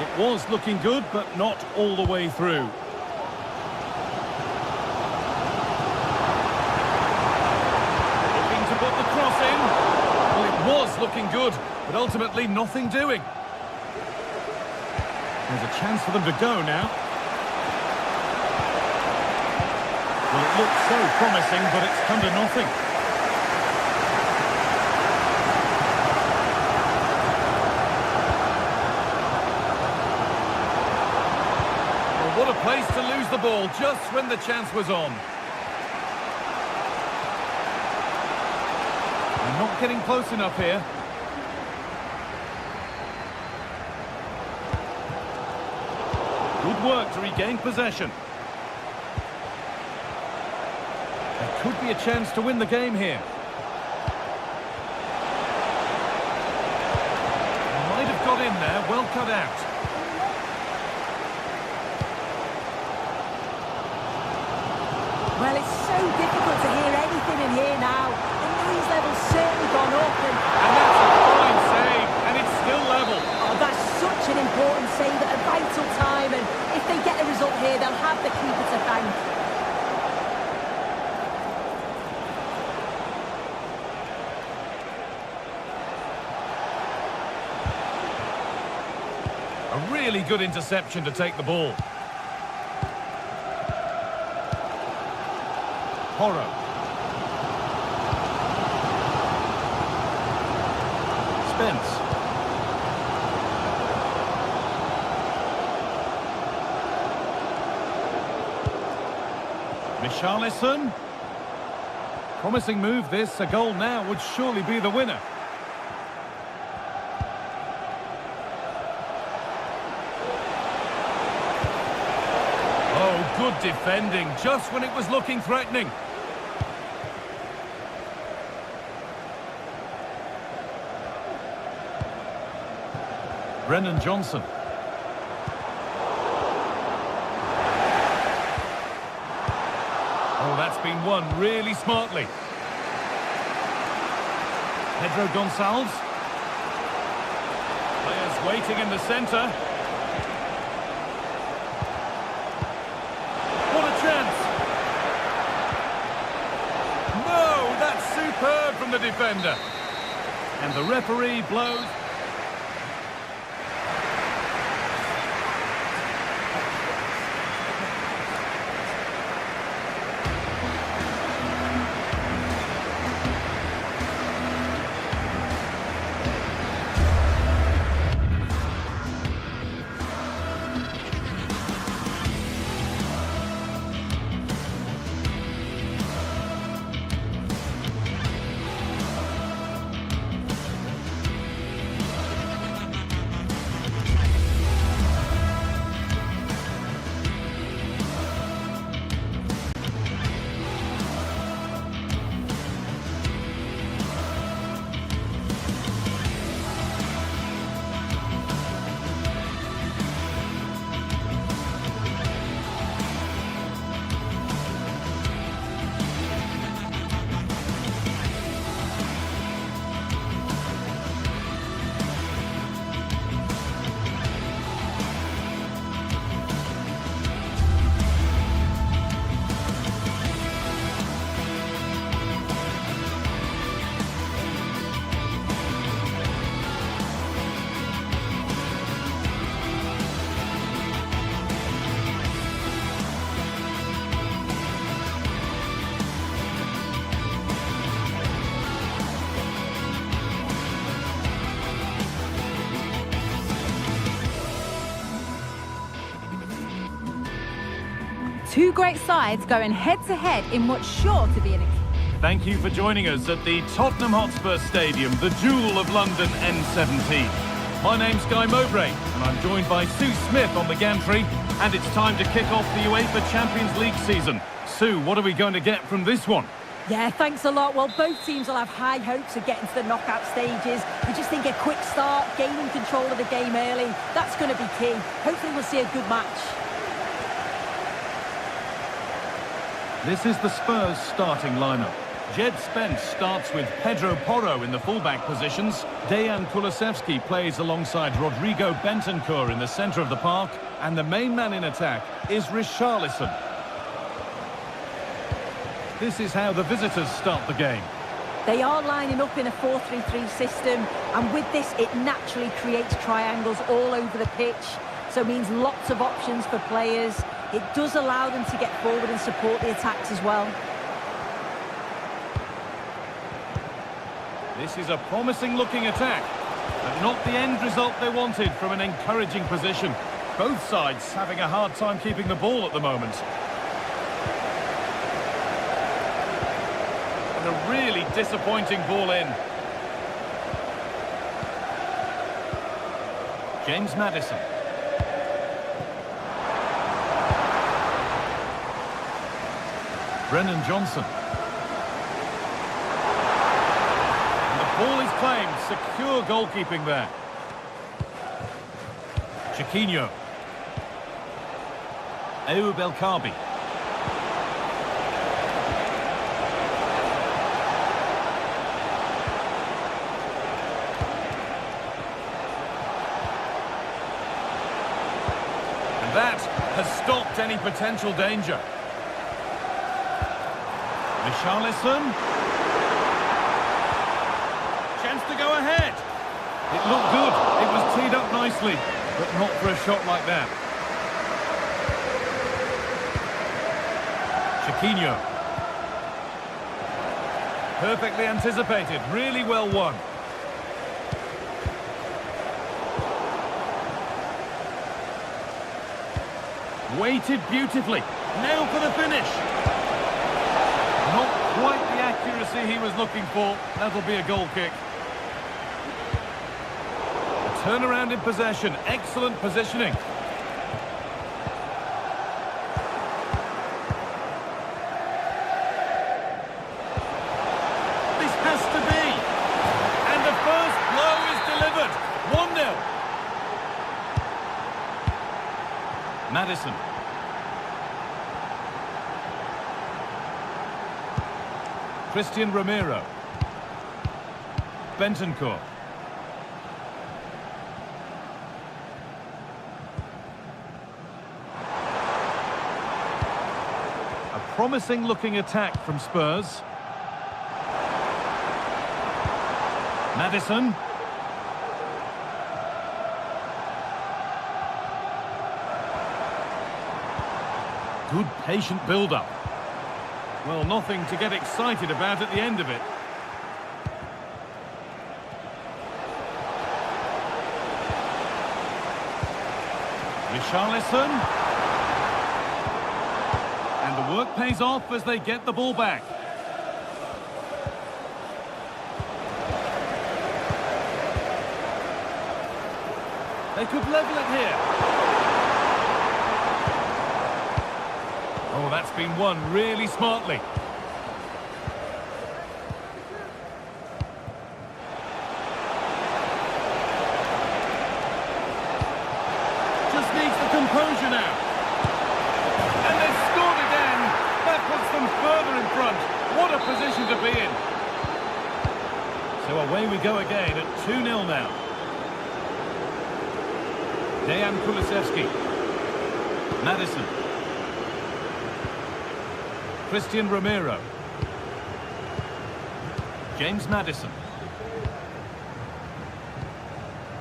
It was looking good, but not all the way through. Looking to put the cross in. Well, it was looking good, but ultimately nothing doing. There's a chance for them to go now. Well, it looked so promising, but it's come to nothing. Well, what a place to lose the ball just when the chance was on. They're not getting close enough here. Good work to regain possession. There could be a chance to win the game here. Might have got in there, well cut out. Well, it's so difficult to hear anything in here now. The noise level's certainly gone up. And that's a fine save, and it's still level. Oh, that's such an important save at a vital time, and if they get a result here, they'll have the keeper to thank. A really good interception to take the ball. Porro. Spence. Richarlison. Promising move this. A goal now would surely be the winner. Oh, good defending, just when it was looking threatening. Brennan Johnson. Oh, that's been won really smartly. Pedro Gonçalves. Players waiting in the centre. What a chance! No, that's superb from the defender. And the referee blows. Two great sides going head-to-head in what's sure to be an... Thank you for joining us at the Tottenham Hotspur Stadium, the jewel of London N17. My name's Guy Mowbray, and I'm joined by Sue Smith on the gantry, and it's time to kick off the UEFA Champions League season. Sue, what are we going to get from this one? Yeah, thanks a lot. Well, both teams will have high hopes of getting to the knockout stages. We just think a quick start, gaining control of the game early, that's going to be key. Hopefully we'll see a good match. This is the Spurs starting lineup. Jed Spence starts with Pedro Porro in the fullback positions. Dejan Kulusevski plays alongside Rodrigo Bentancur in the centre of the park. And the main man in attack is Richarlison. This is how the visitors start the game. They are lining up in a 4-3-3 system, and with this it naturally creates triangles all over the pitch, so it means lots of options for players. It does allow them to get forward and support the attacks as well. This is a promising looking attack, but not the end result they wanted from an encouraging position. Both sides having a hard time keeping the ball at the moment. And a really disappointing ball in. James Maddison. Brennan Johnson. And the ball is claimed. Secure goalkeeping there. Chiquinho. Ayoub El Kaabi. And that has stopped any potential danger. Richarlison. Chance to go ahead. It looked good. It was teed up nicely, but not for a shot like that. Chiquinho. Perfectly anticipated. Really well won. Weighted beautifully. Now for the finish. Not quite the accuracy he was looking for. That'll be a goal kick. A turnaround in possession. Excellent positioning. This has to be. And the first blow is delivered. 1-0. Maddison. Christian Romero. Bentancur. A promising looking attack from Spurs. Maddison. Good patient build-up. Well, nothing to get excited about at the end of it. Richarlison. And the work pays off as they get the ball back. They could level it here. Oh, that's been won really smartly. Just needs the composure now. And they've scored again. That puts them further in front. What a position to be in. So away we go again at 2-0 now. Dejan Kulusevski. Maddison. Christian Romero. James Maddison.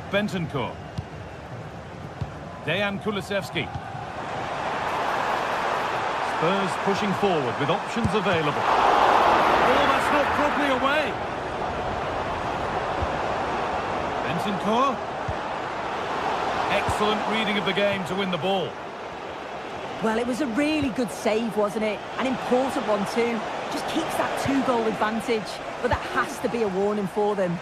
Bentancur. Dejan Kulusevski. Spurs pushing forward with options available. Oh, that's not properly away. Bentancur. Excellent reading of the game to win the ball. Well, it was a really good save, wasn't it? An important one too. Just keeps that 2-goal advantage. But that has to be a warning for them.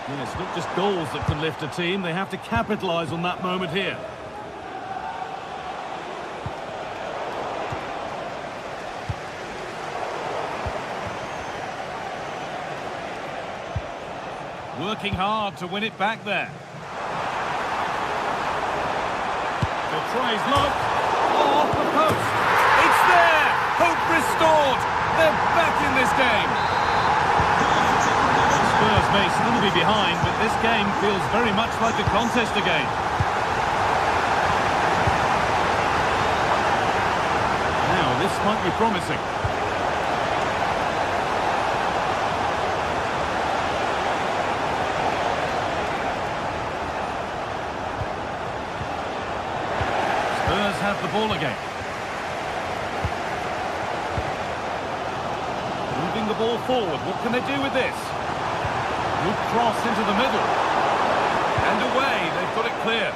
Yeah, it's not just goals that can lift a team. They have to capitalise on that moment here. Working hard to win it back there. The try's look. Off the post. It's there. Hope restored. They're back in this game. Spurs may still be behind, but this game feels very much like a contest again. Now, this might be promising. Spurs have the ball again. Moving the ball forward. What can they do with this? Good cross into the middle. And away. They've got it clear.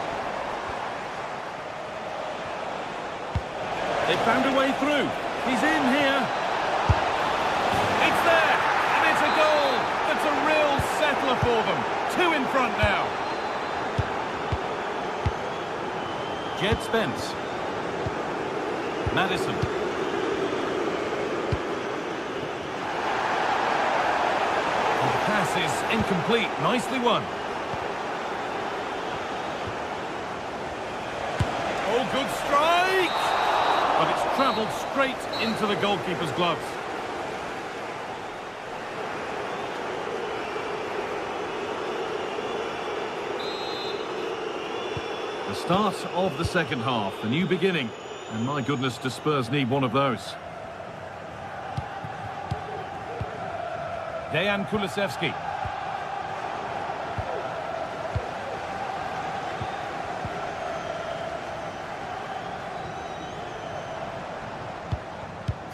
They found a way through. He's in here. It's there. And it's a goal. That's a real settler for them. 2 in front now. Jed Spence. Madison. The pass is incomplete. Nicely won. Oh, good strike! But it's travelled straight into the goalkeeper's gloves. The start of the second half, the new beginning. And my goodness, does Spurs need one of those. Dejan Kulusevski.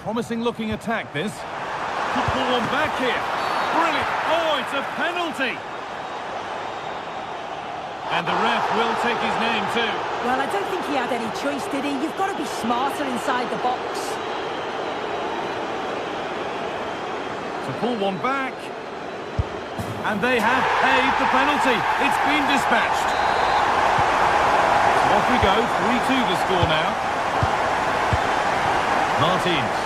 Promising looking attack, this. Could pull one back here. Brilliant. Oh, it's a penalty. And the ref will take his name too. Well, I don't think he had any choice, did he? You've got to be smarter inside the box. To pull one back. And they have paid the penalty. It's been dispatched. So off we go. 3-2 the score now. Martins.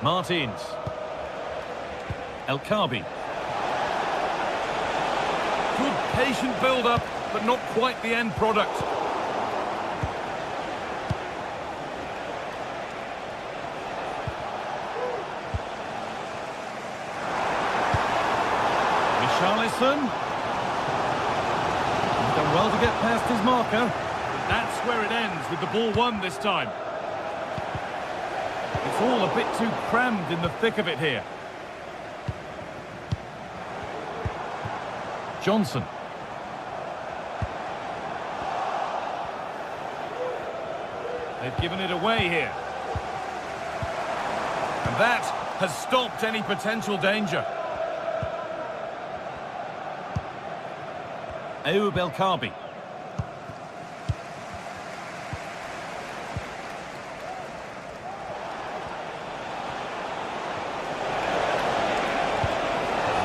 Martins. El Khabi. Good patient build-up, but not quite the end product. Richarlison. He's done well to get past his marker. That's where it ends, with the ball won this time. It's all a bit too crammed in the thick of it here. Johnson. They've given it away here. And that has stopped any potential danger. Ayoub El Khabi.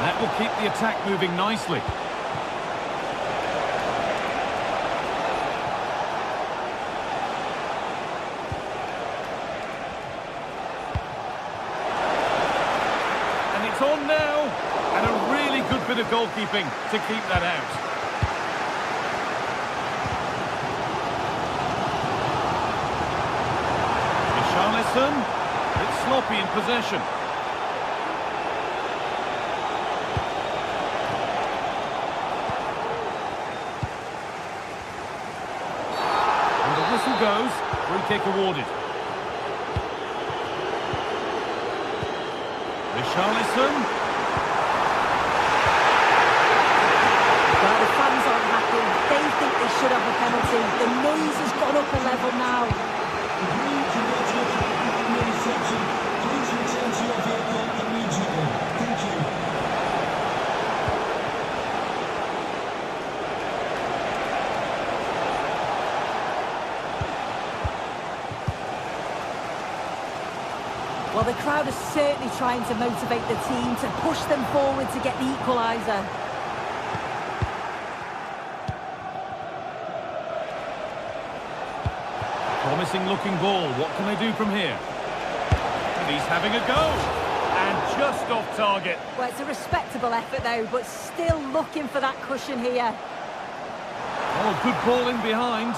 That will keep the attack moving nicely. And it's on now. And a really good bit of goalkeeping to keep that out. It's sloppy in possession. And the whistle goes, free kick awarded. Richarlison. Well, the fans aren't happy. They think they should have a penalty. The noise has gone up a level now. Well, the crowd is certainly trying to motivate the team to push them forward to get the equaliser. Promising looking ball. What can they do from here? And he's having a go. And just off target. Well, it's a respectable effort though, but still looking for that cushion here. Oh, good ball in behind.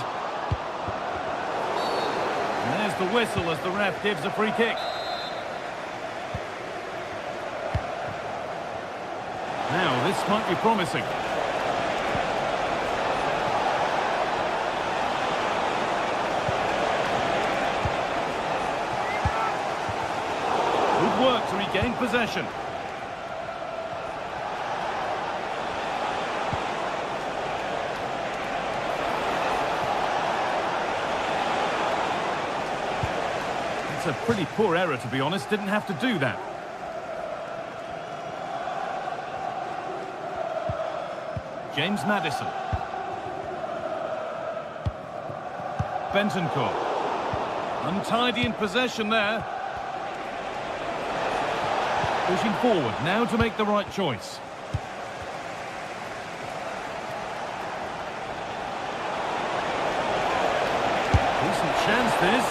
And there's the whistle as the ref gives a free kick. Now, this might be promising. Good work to regain possession. It's a pretty poor error, to be honest. Didn't have to do that. James Maddison. Bentancur. Untidy in possession there. Pushing forward, now to make the right choice. Decent chance this.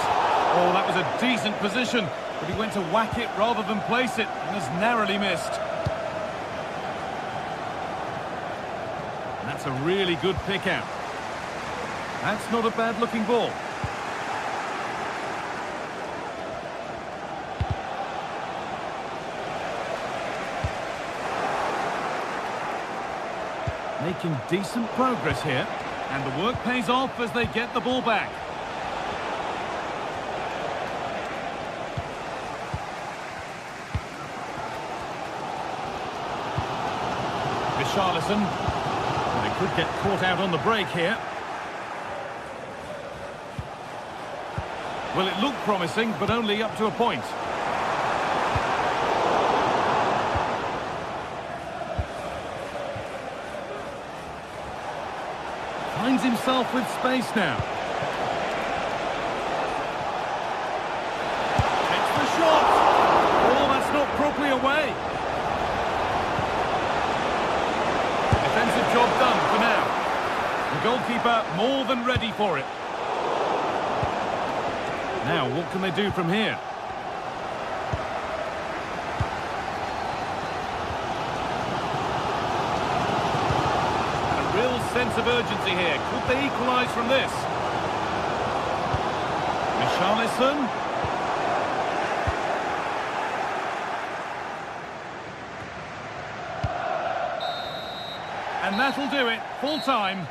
Oh, that was a decent position, but he went to whack it rather than place it, and has narrowly missed. That's a really good pick out. That's not a bad looking ball. Making decent progress here, and the work pays off as they get the ball back. Richarlison. They could get caught out on the break here. Well, it looked promising, but only up to a point. Finds himself with space now. Takes the shot. Oh, that's not properly away. Defensive job done for now. The goalkeeper more than ready for it. Now, what can they do from here? Sense of urgency here. Could they equalise from this? Richarlison. And that'll do it. Full time.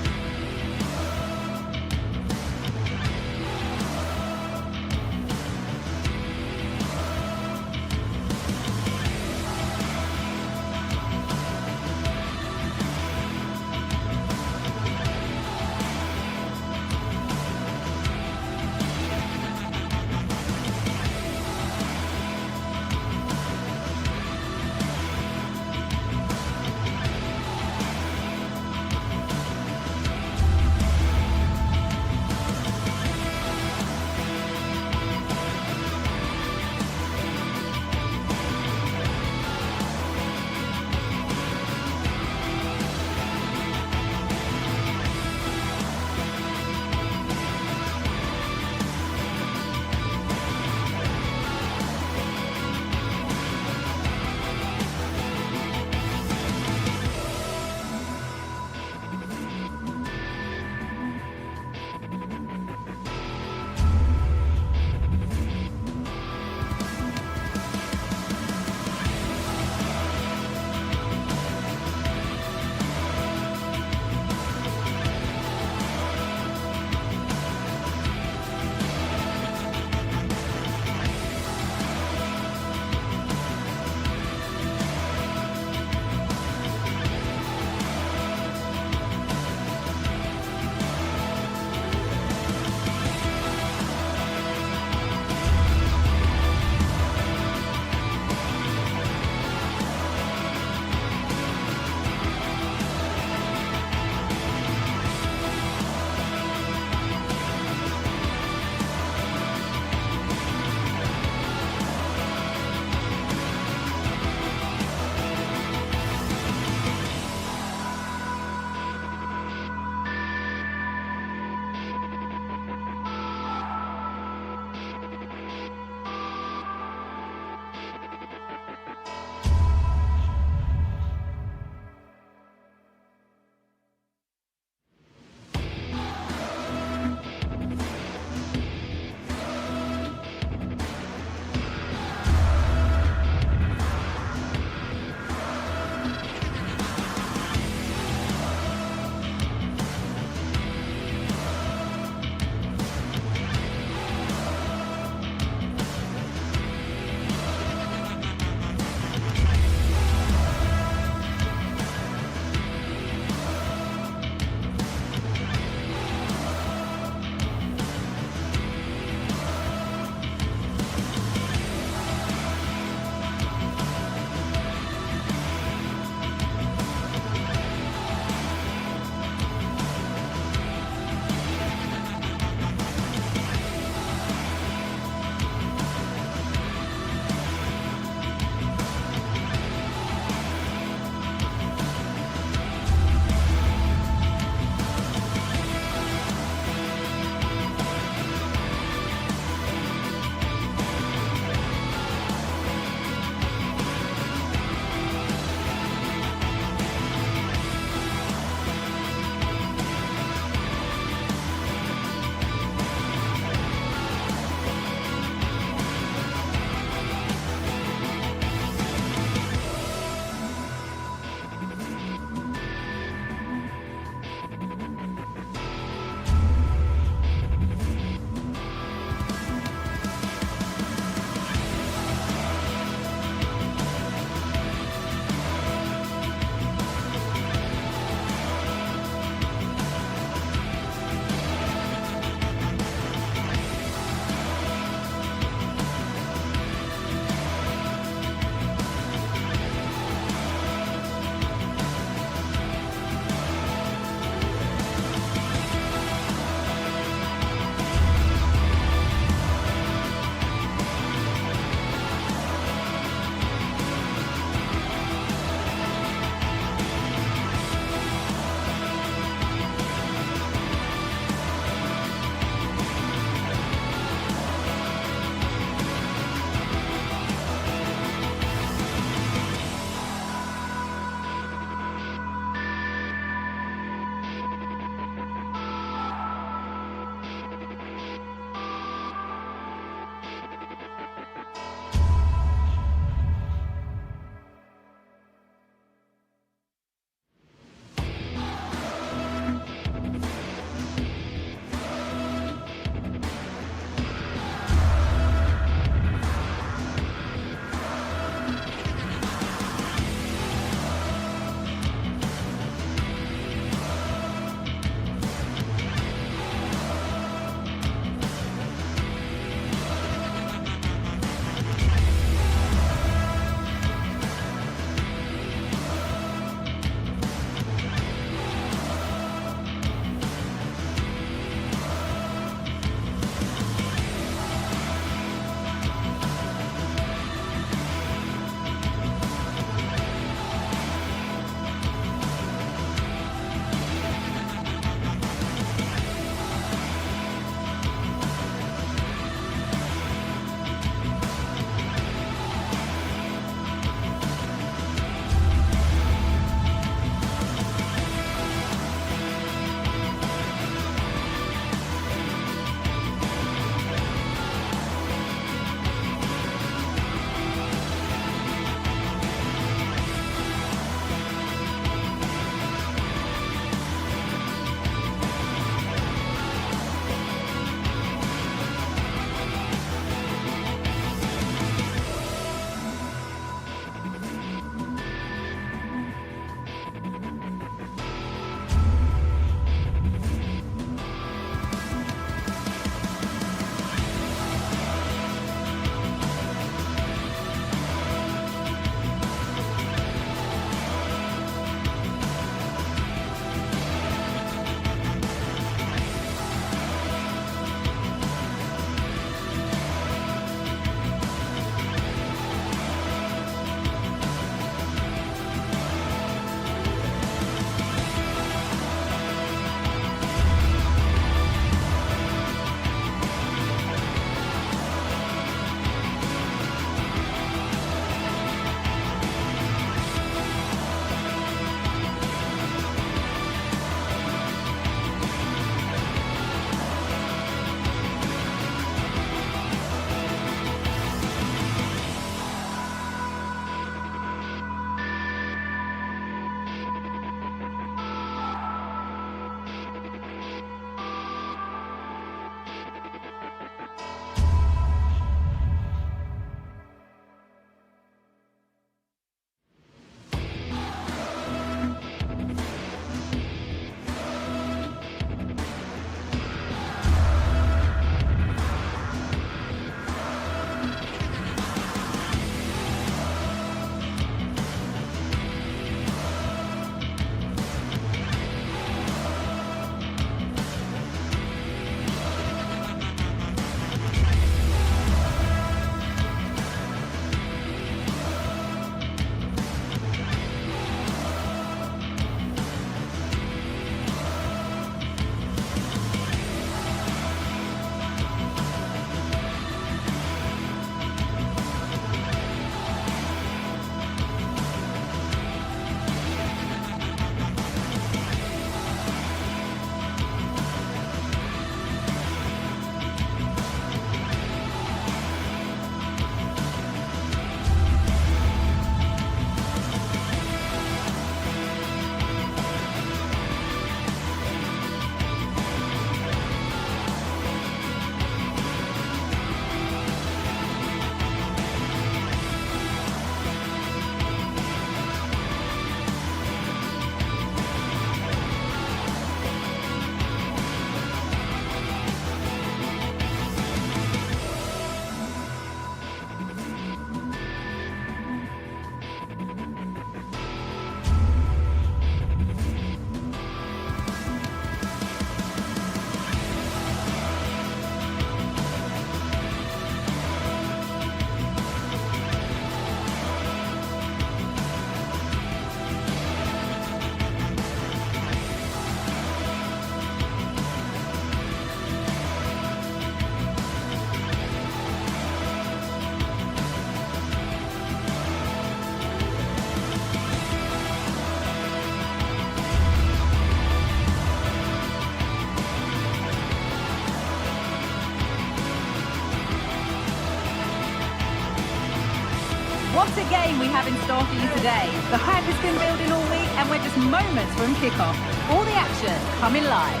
What a game we have in store for you today. The hype has been building all week and we're just moments from kickoff. All the action coming live.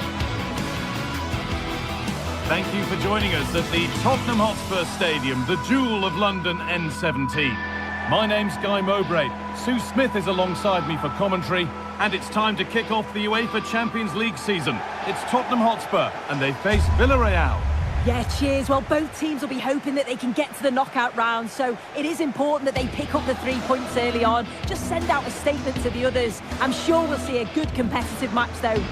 Thank you for joining us at the Tottenham Hotspur Stadium, the jewel of London N17. My name's Guy Mowbray. Sue Smith is alongside me for commentary, and it's time to kick off the UEFA Champions League season. It's Tottenham Hotspur, and they face Villarreal. Yeah, cheers. Well, both teams will be hoping that they can get to the knockout round, so it is important that they pick up the 3 points early on. Just send out a statement to the others. I'm sure we'll see a good competitive match, though.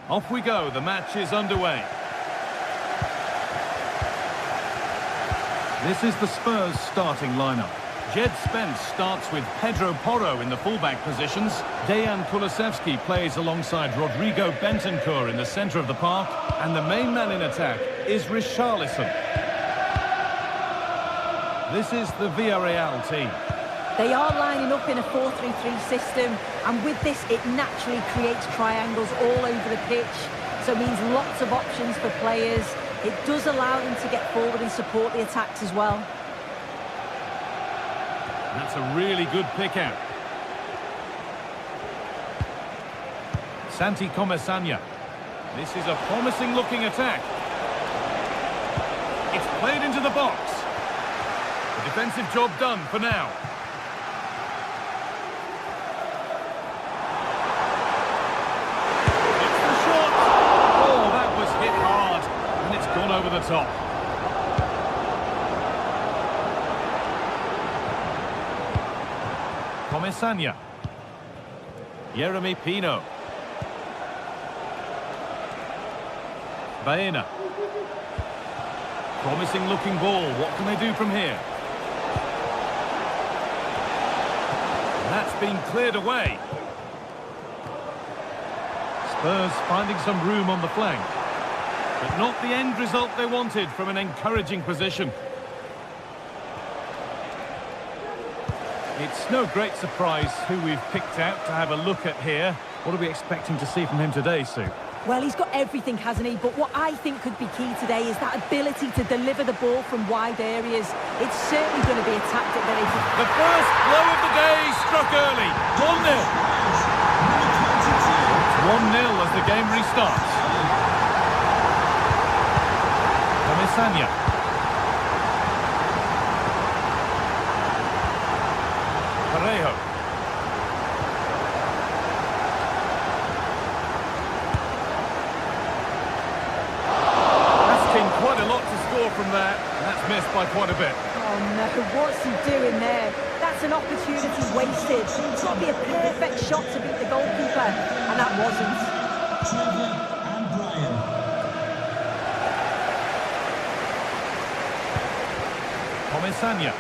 Off we go, the match is underway. This is the Spurs starting lineup. Jed Spence starts with Pedro Porro in the fullback positions. Dejan Kulusevski plays alongside Rodrigo Bentancur in the centre of the park. And the main man in attack is Richarlison. This is the Villarreal team. They are lining up in a 4-3-3 system, and with this it naturally creates triangles all over the pitch, so it means lots of options for players. It does allow them to get forward and support the attacks as well. That's a really good pick out. Santi Comesaña. This is a promising looking attack. It's played into the box. The defensive job done for now. Gone over the top. Comesaña. Yeremy Pino. Baena. Promising looking ball. What can they do from here? That's been cleared away. Spurs finding some room on the flank. But not the end result they wanted from an encouraging position. It's no great surprise who we've picked out to have a look at here. What are we expecting to see from him today, Sue? Well, he's got everything, hasn't he? But what I think could be key today is that ability to deliver the ball from wide areas. It's certainly going to be a tactic that he... The first blow of the day struck early. 1-0. It's 1-0 as the game restarts. Comesaña. Parejo. Asking quite a lot to score from that. That's missed by quite a bit. Oh no, what's he doing there? That's an opportunity wasted. It's got to be a perfect shot to beat the goalkeeper, and that wasn't. Comesaña.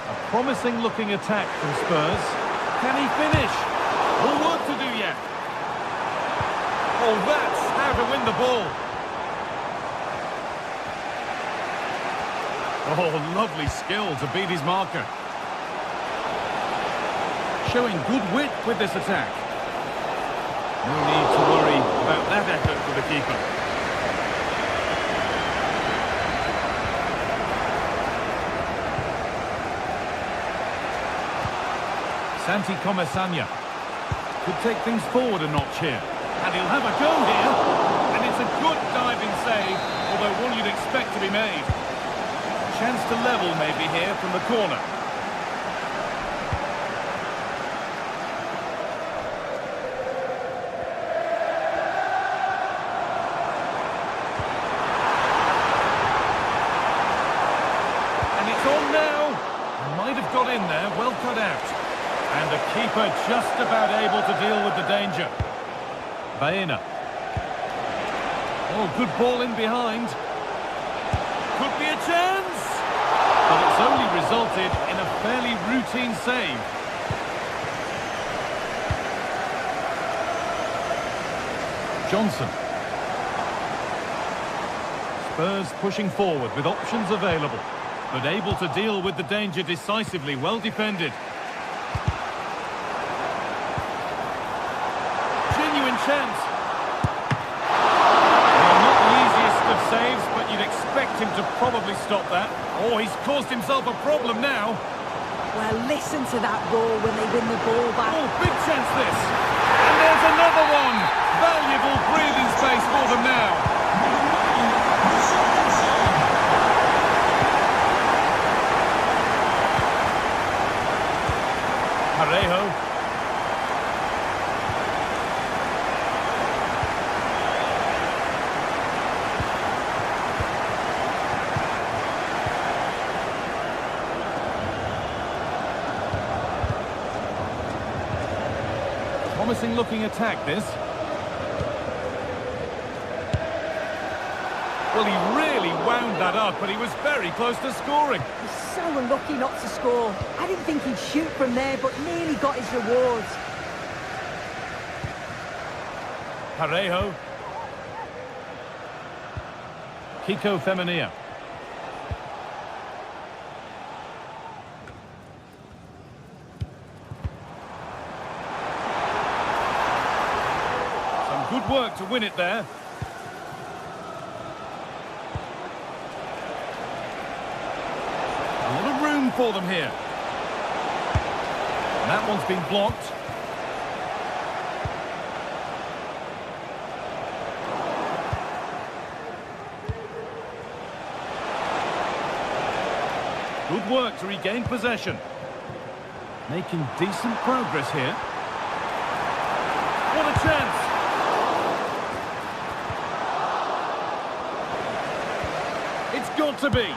A promising looking attack from Spurs. Can he finish? More work to do yet. Oh, that's how to win the ball. Oh, lovely skill to beat his marker. Showing good wit with this attack. No need to worry about that effort for the keeper. Santi Comesaña could take things forward a notch here. And he'll have a go here. And it's a good diving save, although one you'd expect to be made. Chance to level maybe here from the corner. And it's on now. Might have got in there, well cut out. And the keeper just about able to deal with the danger. Baena. Oh, good ball in behind. Could be a chance. But it's only resulted in a fairly routine save. Johnson. Spurs pushing forward with options available, but able to deal with the danger decisively. Well defended. Genuine chance. Well, not the easiest of saves, but you'd expect him to probably stop that. Oh, he's caused himself a problem now. Well, listen to that roar when they win the ball back. Oh, big chance this. And there's another one. Valuable breathing space for them now. Parejo. Promising looking attack this. Well, he really wound that up, but he was very close to scoring. He's so unlucky not to score. I didn't think he'd shoot from there, but nearly got his rewards. Parejo. Kiko Femenia. Some good work to win it there. A lot of room for them here. And that one's been blocked. Good work to regain possession. Making decent progress here. What a chance! It's got to be.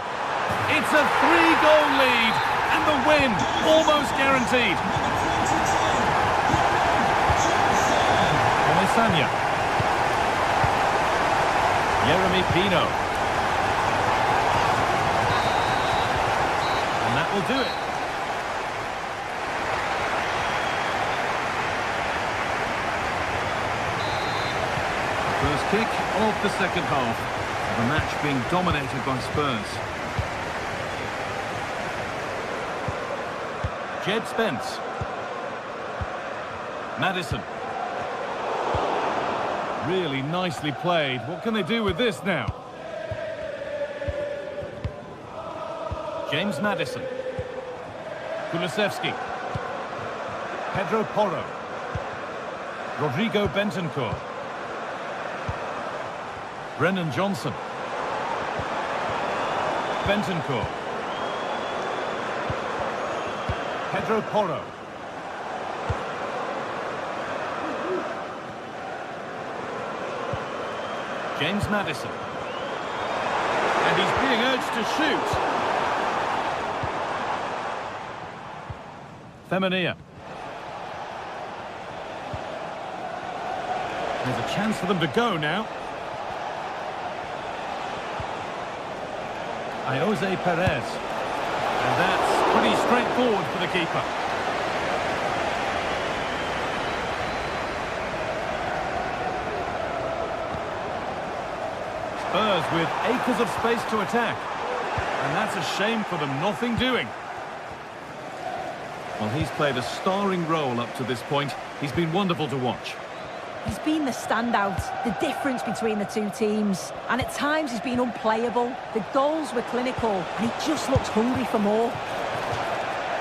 It's a 3-goal lead, and the win almost guaranteed. Comesaña. Jeremy Pino. And that will do it. First kick of the second half. The match being dominated by Spurs. Jed Spence. Maddison. Really nicely played. What can they do with this now? James Maddison. Kulusevski. Pedro Porro. Rodrigo Bentancur. Brennan Johnson. Bentancur. Pedro Porro. James Maddison. And he's being urged to shoot. Femenia. There's a chance for them to go now. Jose Perez. And that's pretty straightforward for the keeper. Spurs with acres of space to attack. And that's a shame for them, nothing doing. Well, he's played a starring role up to this point. He's been wonderful to watch. He's been the standout, the difference between the two teams. And at times he's been unplayable. The goals were clinical, and he just looks hungry for more.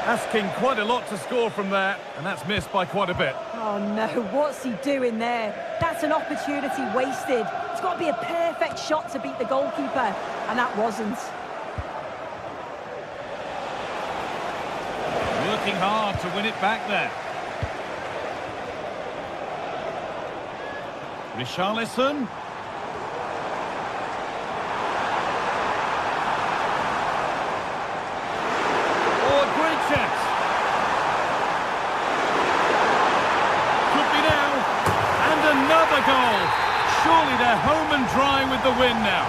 Asking quite a lot to score from there, and that's missed by quite a bit. Oh no, what's he doing there? That's an opportunity wasted. It's got to be a perfect shot to beat the goalkeeper, and that wasn't. Working hard to win it back there. Richarlison. Oh, a great chance. Could be now. And another goal. Surely they're home and dry with the win now.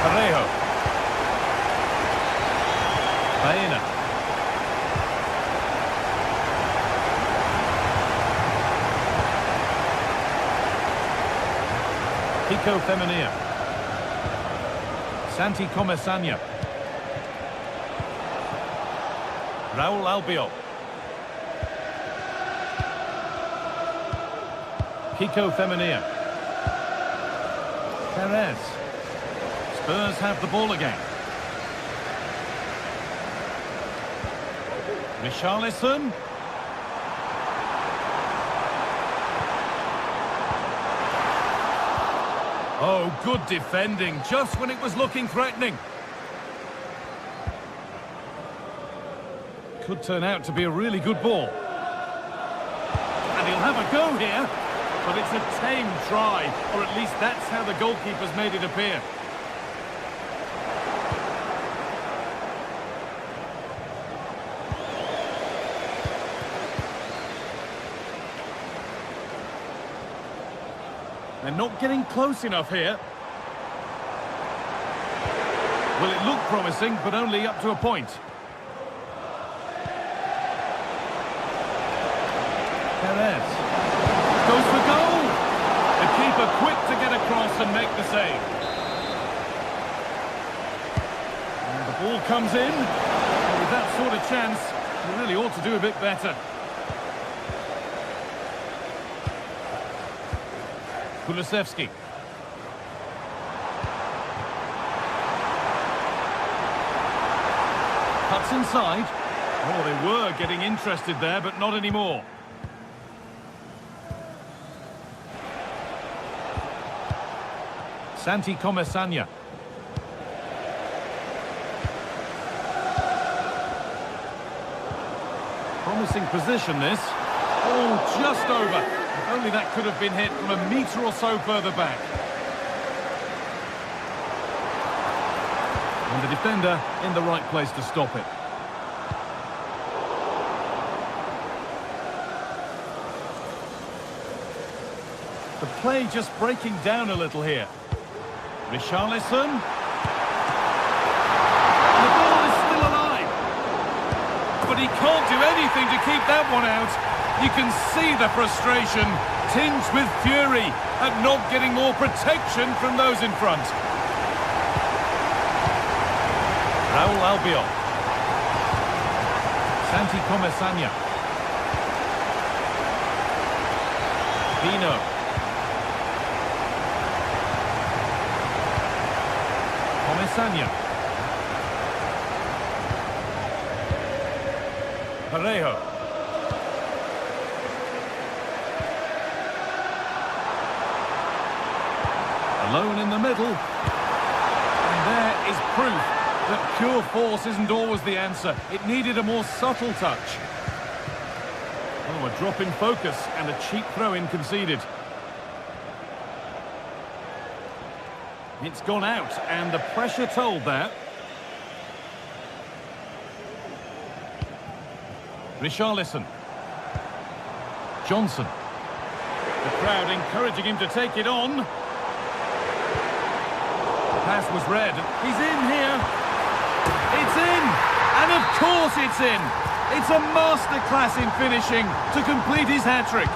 Parejo. Baena. Kiko Femenia. Santi Comesania. Raul Albiol. Kiko Femenia. Perez. Spurs have the ball again. Richarlison. Oh, good defending, just when it was looking threatening. Could turn out to be a really good ball. And he'll have a go here, but it's a tame try, or at least that's how the goalkeeper's made it appear. They're not getting close enough here. Well, it looked promising, but only up to a point. Perez goes for goal. The keeper quick to get across and make the save. And the ball comes in. And with that sort of chance, he really ought to do a bit better. Kulusevski. Cuts inside. Oh, they were getting interested there, but not anymore. Santi Comesania. Promising position, this. Oh, just over. If only that could have been hit from a metre or so further back. And the defender in the right place to stop it. The play just breaking down a little here. Richarlison. The ball is still alive. But he can't do anything to keep that one out. You can see the frustration, tinged with fury at not getting more protection from those in front. Raul Albiol. Santi Comesania. Pino. Comesania. Parejo. Alone in the middle. And there is proof that pure force isn't always the answer. It needed a more subtle touch. Oh, a drop in focus and a cheap throw-in conceded. It's gone out and the pressure told there. Richarlison. Johnson. The crowd encouraging him to take it on. Pass was read. He's in here. It's in. And of course it's in. It's a masterclass in finishing to complete his hat-trick.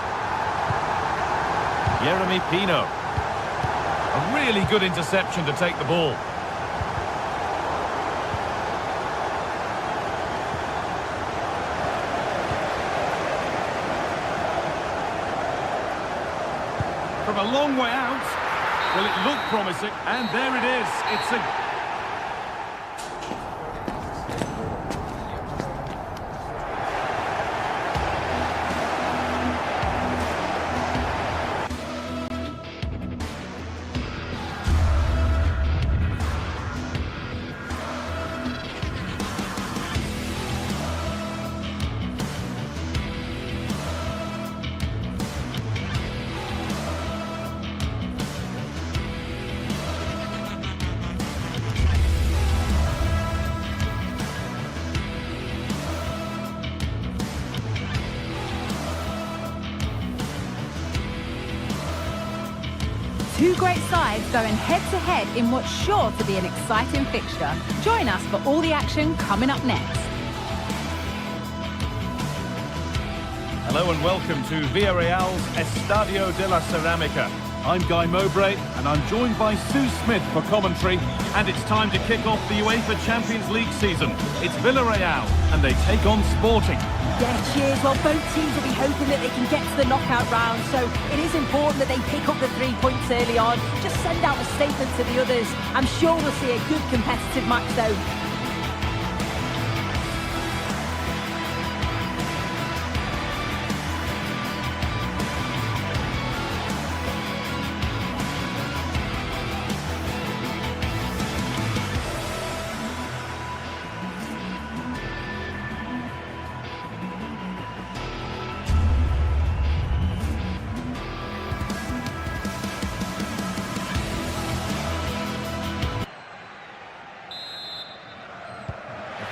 Yeremy Pino. A really good interception to take the ball. From a long way out. Well, it looked promising, and there it is. It's a... Two great sides going head-to-head in what's sure to be an exciting fixture. Join us for all the action coming up next. Hello and welcome to Villarreal's Estadio de la Ceramica. I'm Guy Mowbray, and I'm joined by Sue Smith for commentary. And it's time to kick off the UEFA Champions League season. It's Villarreal, and they take on Sporting. Yeah, cheers. Well, both teams will be hoping that they can get to the knockout round, so it is important that they pick up the 3 points early on. Just send out a statement to the others. I'm sure we'll see a good competitive match, though.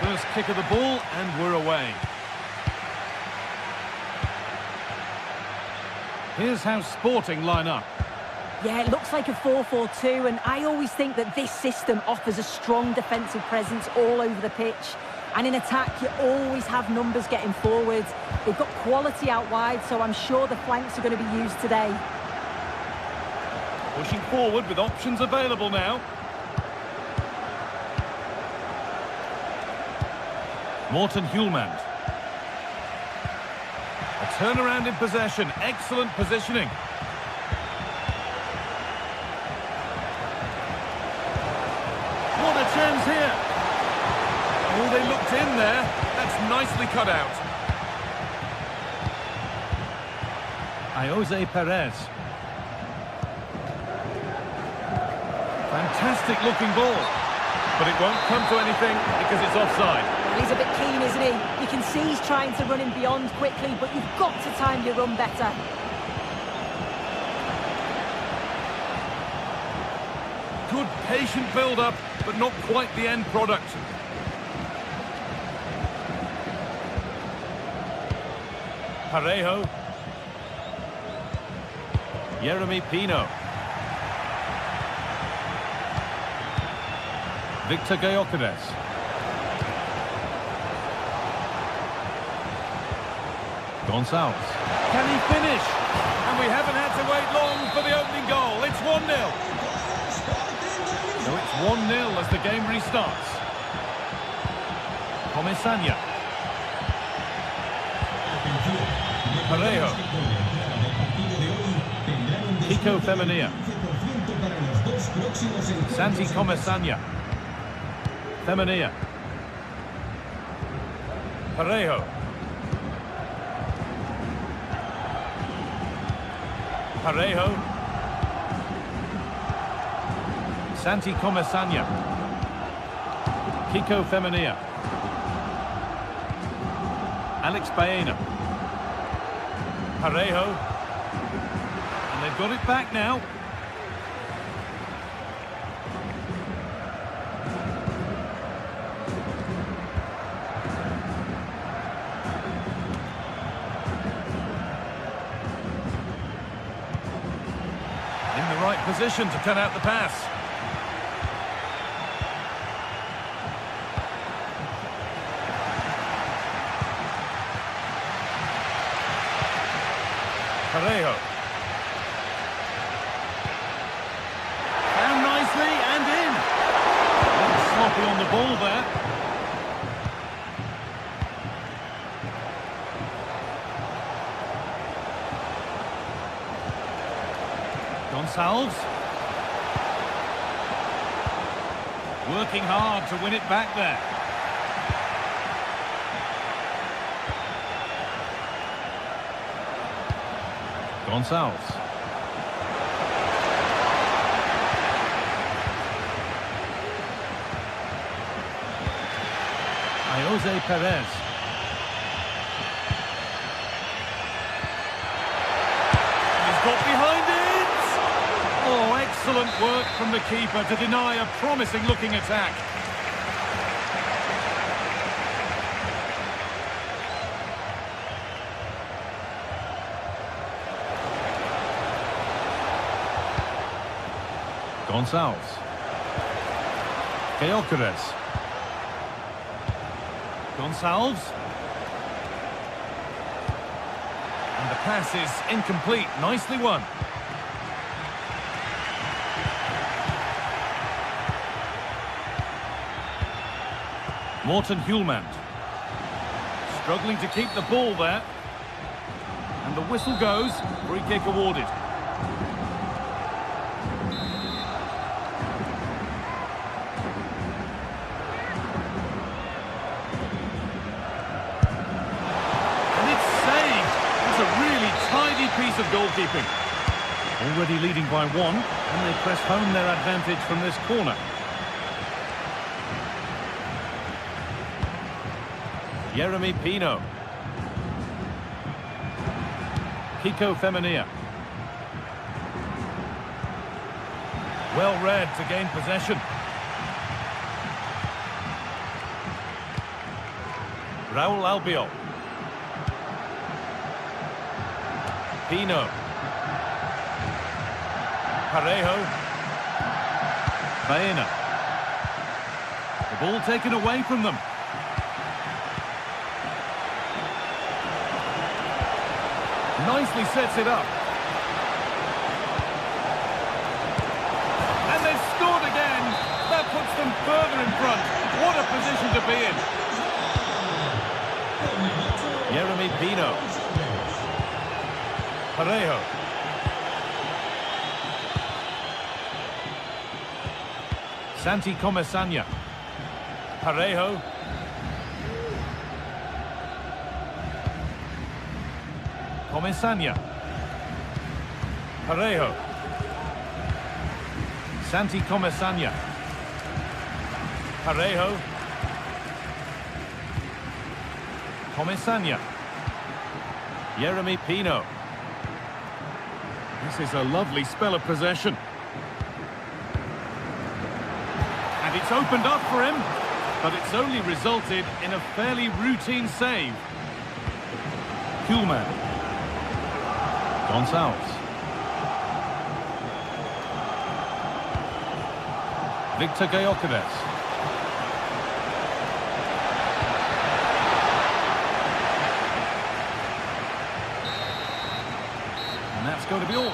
First kick of the ball, and we're away. Here's how Sporting line up. Yeah, it looks like a 4-4-2, and I always think that this system offers a strong defensive presence all over the pitch. And in attack, you always have numbers getting forward. They've got quality out wide, so I'm sure the flanks are going to be used today. Pushing forward with options available now. Morten Hjulmand. A turnaround in possession. Excellent positioning. What a chance here. Oh, they looked in there. That's nicely cut out. Jose Perez. Fantastic looking ball. But it won't come to anything because it's offside. Well, he's a bit keen, isn't he? You can see he's trying to run him beyond quickly, but you've got to time your run better. Good patient build-up, but not quite the end product. Parejo. Jeremy Pino. Victor Gyökeres. Gonçalves. Can he finish? And we haven't had to wait long for the opening goal. It's 1-0. So it's 1-0 as the game restarts. Comesaña. Parejo. Kiko Femenia. Santi Comesaña. Femenia. Parejo. Parejo. Santi Comesaña. Kiko Femenia. Alex Baena. Parejo. And they've got it back now. In the right position to cut out the pass. Parejo. Found nicely and in. A little sloppy on the ball there. Gonçalves. Working hard to win it back there. Gonçalves. Jose Perez. He's got behind it! Oh, excellent work from the keeper to deny a promising looking attack. Gonçalves. Gyökeres. Gonçalves. And the pass is incomplete. Nicely won. Morten Hulmand. Struggling to keep the ball there. And the whistle goes. Free kick awarded. And it's saved. That's a really tidy piece of goalkeeping. Already leading by 1, and they press home their advantage from this corner. Jeremy Pino. Kiko Femenia. Well read to gain possession. Raul Albiol. Pino. Parejo. Baena. The ball taken away from them. Nicely sets it up. And they've scored again. That puts them further in front. What a position to be in. Jeremy Pino. Parejo. Santi Comesaña. Parejo. Comesaña. Parejo. Santi Comesaña. Parejo. Comesaña. Jeremy Pino. This is a lovely spell of possession. And it's opened up for him, but it's only resulted in a fairly routine save. Hulmand. Gonçalves. Victor Gyökeres. And that's going to be all.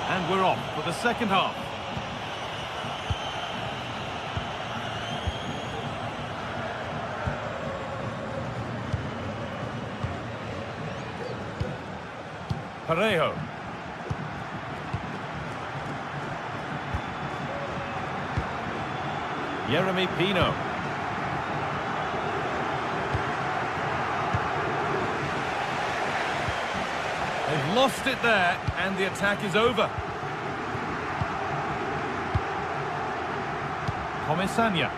And we're off for the second half. Parejo. Jeremy Pino. They've lost it there, and the attack is over. Comesaña.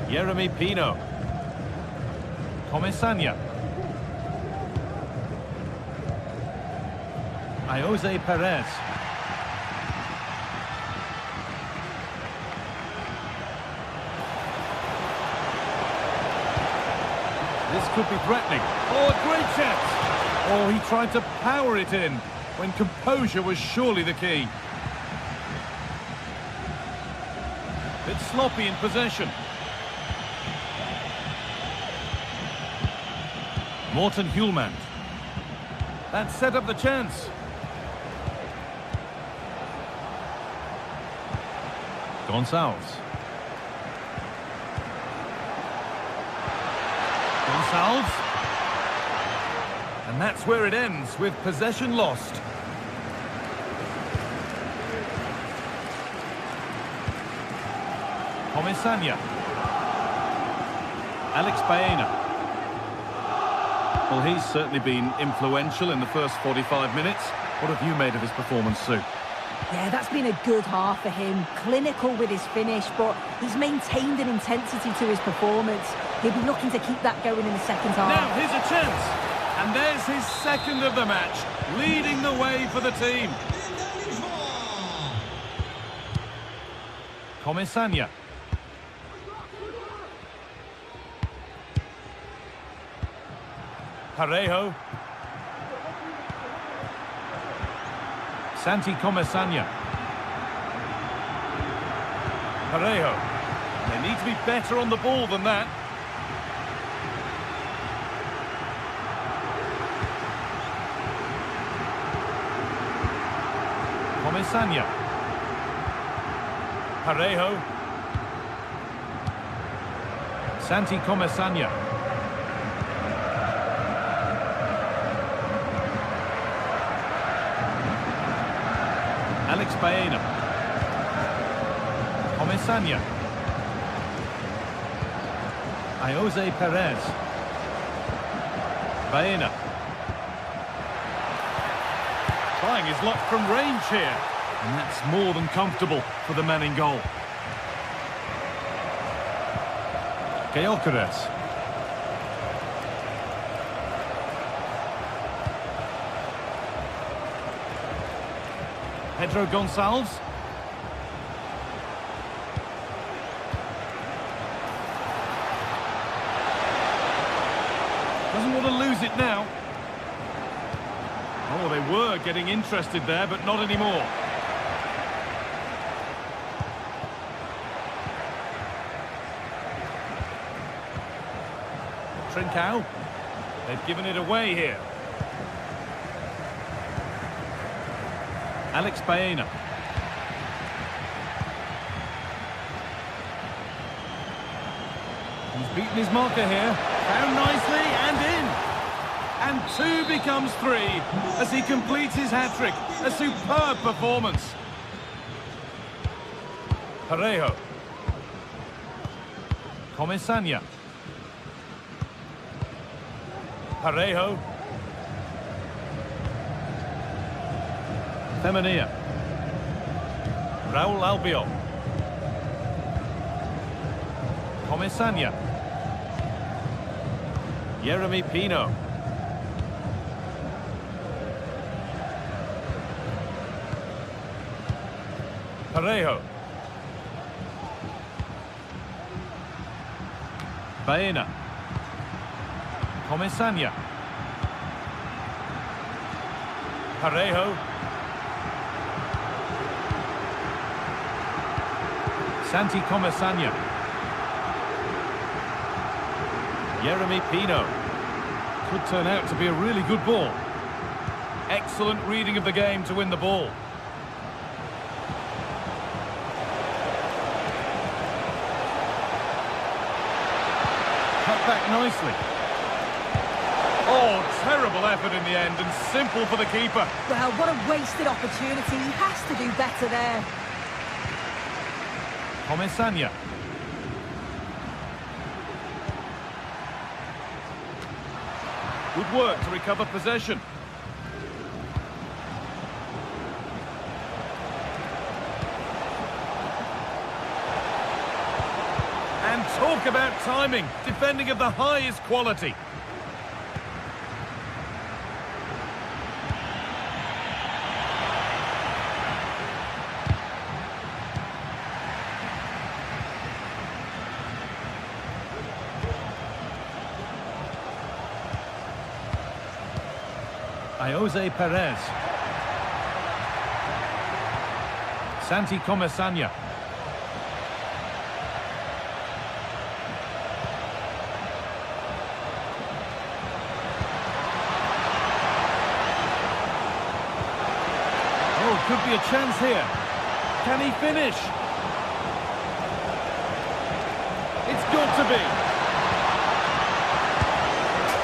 Jeremy Pino. Comesaña. Jose Perez. This could be threatening. Oh, a great chance. Oh, he tried to power it in when composure was surely the key. Bit sloppy in possession. Morten Hulmand. That set up the chance. Gonçalves. Gonçalves. And that's where it ends, with possession lost. Comesaña. Alex Baena. Well, he's certainly been influential in the first 45 minutes. What have you made of his performance, Sue? Yeah, that's been a good half for him. Clinical with his finish, but he's maintained an intensity to his performance. He'll be looking to keep that going in the second half. Now, here's a chance. And there's his second of the match, leading the way for the team. Comesaña. Parejo. Santi Comesaña. Parejo. They need to be better on the ball than that. Comesaña. Parejo. Santi Comesaña. Alex Baena. Comesaña. Jose Perez. Baena. Trying his luck from range here. And that's more than comfortable for the man in goal. Gyökeres. Pedro Gonçalves. Doesn't want to lose it now. Oh, they were getting interested there, but not anymore. Trincao. They've given it away here. Alex Baena. He's beaten his marker here. Found nicely and in. And 2 becomes 3 as he completes his hat-trick. A superb performance. Parejo. Comesaña. Parejo. Femenia. Raúl Albiol. Comesaña. Yeremy Pino. Parejo. Baena. Comesaña. Parejo. Santi Comesaña. Yeremy Pino. Could turn out to be a really good ball. Excellent reading of the game to win the ball. Cut back nicely. Oh, terrible effort in the end and simple for the keeper. Well, what a wasted opportunity. He has to do better there. Comesaña. Good work to recover possession. And talk about timing, defending of the highest quality. Jose Perez. Santi Comesaña. Oh, could be a chance here. Can he finish? It's got to be.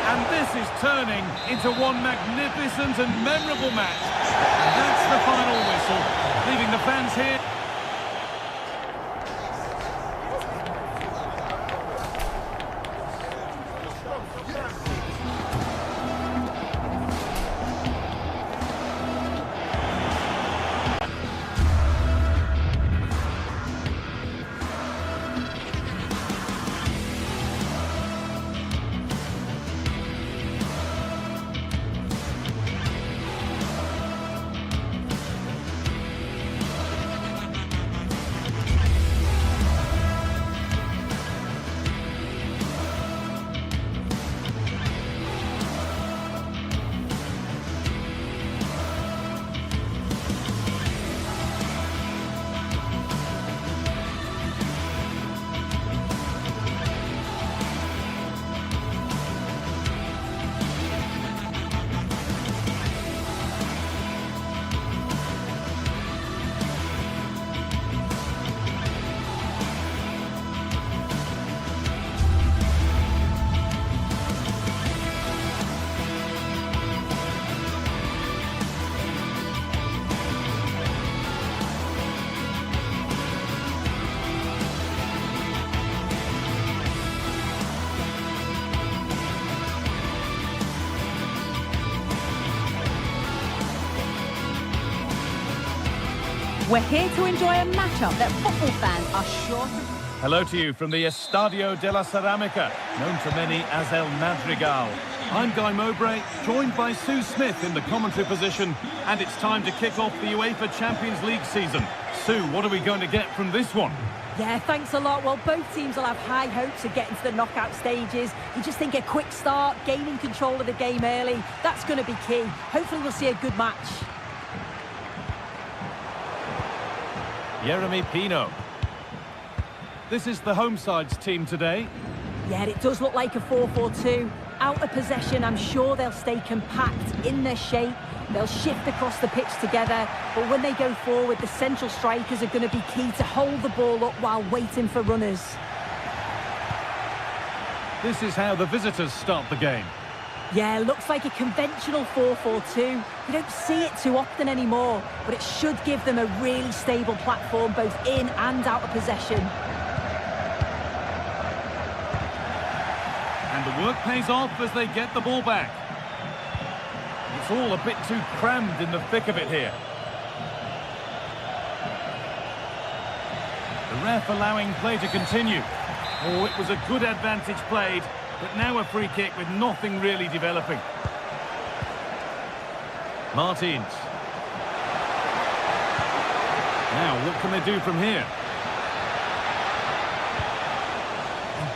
And this is turning into one magnificent and memorable match. And that's the final whistle, leaving the fans here. We're here to enjoy a matchup that football fans are sure to... Hello to you from the Estadio de la Ceramica, known to many as El Madrigal. I'm Guy Mowbray, joined by Sue Smith in the commentary position, and it's time to kick off the UEFA Champions League season. Sue, what are we going to get from this one? Yeah, thanks a lot. Well, both teams will have high hopes of getting to the knockout stages. You just think a quick start, gaining control of the game early, that's going to be key. Hopefully we'll see a good match. Jeremy Pino. This is the home side's team today. Yeah, it does look like a 4-4-2. Out of possession, I'm sure they'll stay compact in their shape. They'll shift across the pitch together. But when they go forward, the central strikers are going to be key to hold the ball up while waiting for runners. This is how the visitors start the game. Yeah, looks like a conventional 4-4-2. You don't see it too often anymore, but it should give them a really stable platform both in and out of possession. And the work pays off as they get the ball back. It's all a bit too crammed in the thick of it here. The ref allowing play to continue. Oh, it was a good advantage played, but now a free kick with nothing really developing. Martins. Now, what can they do from here?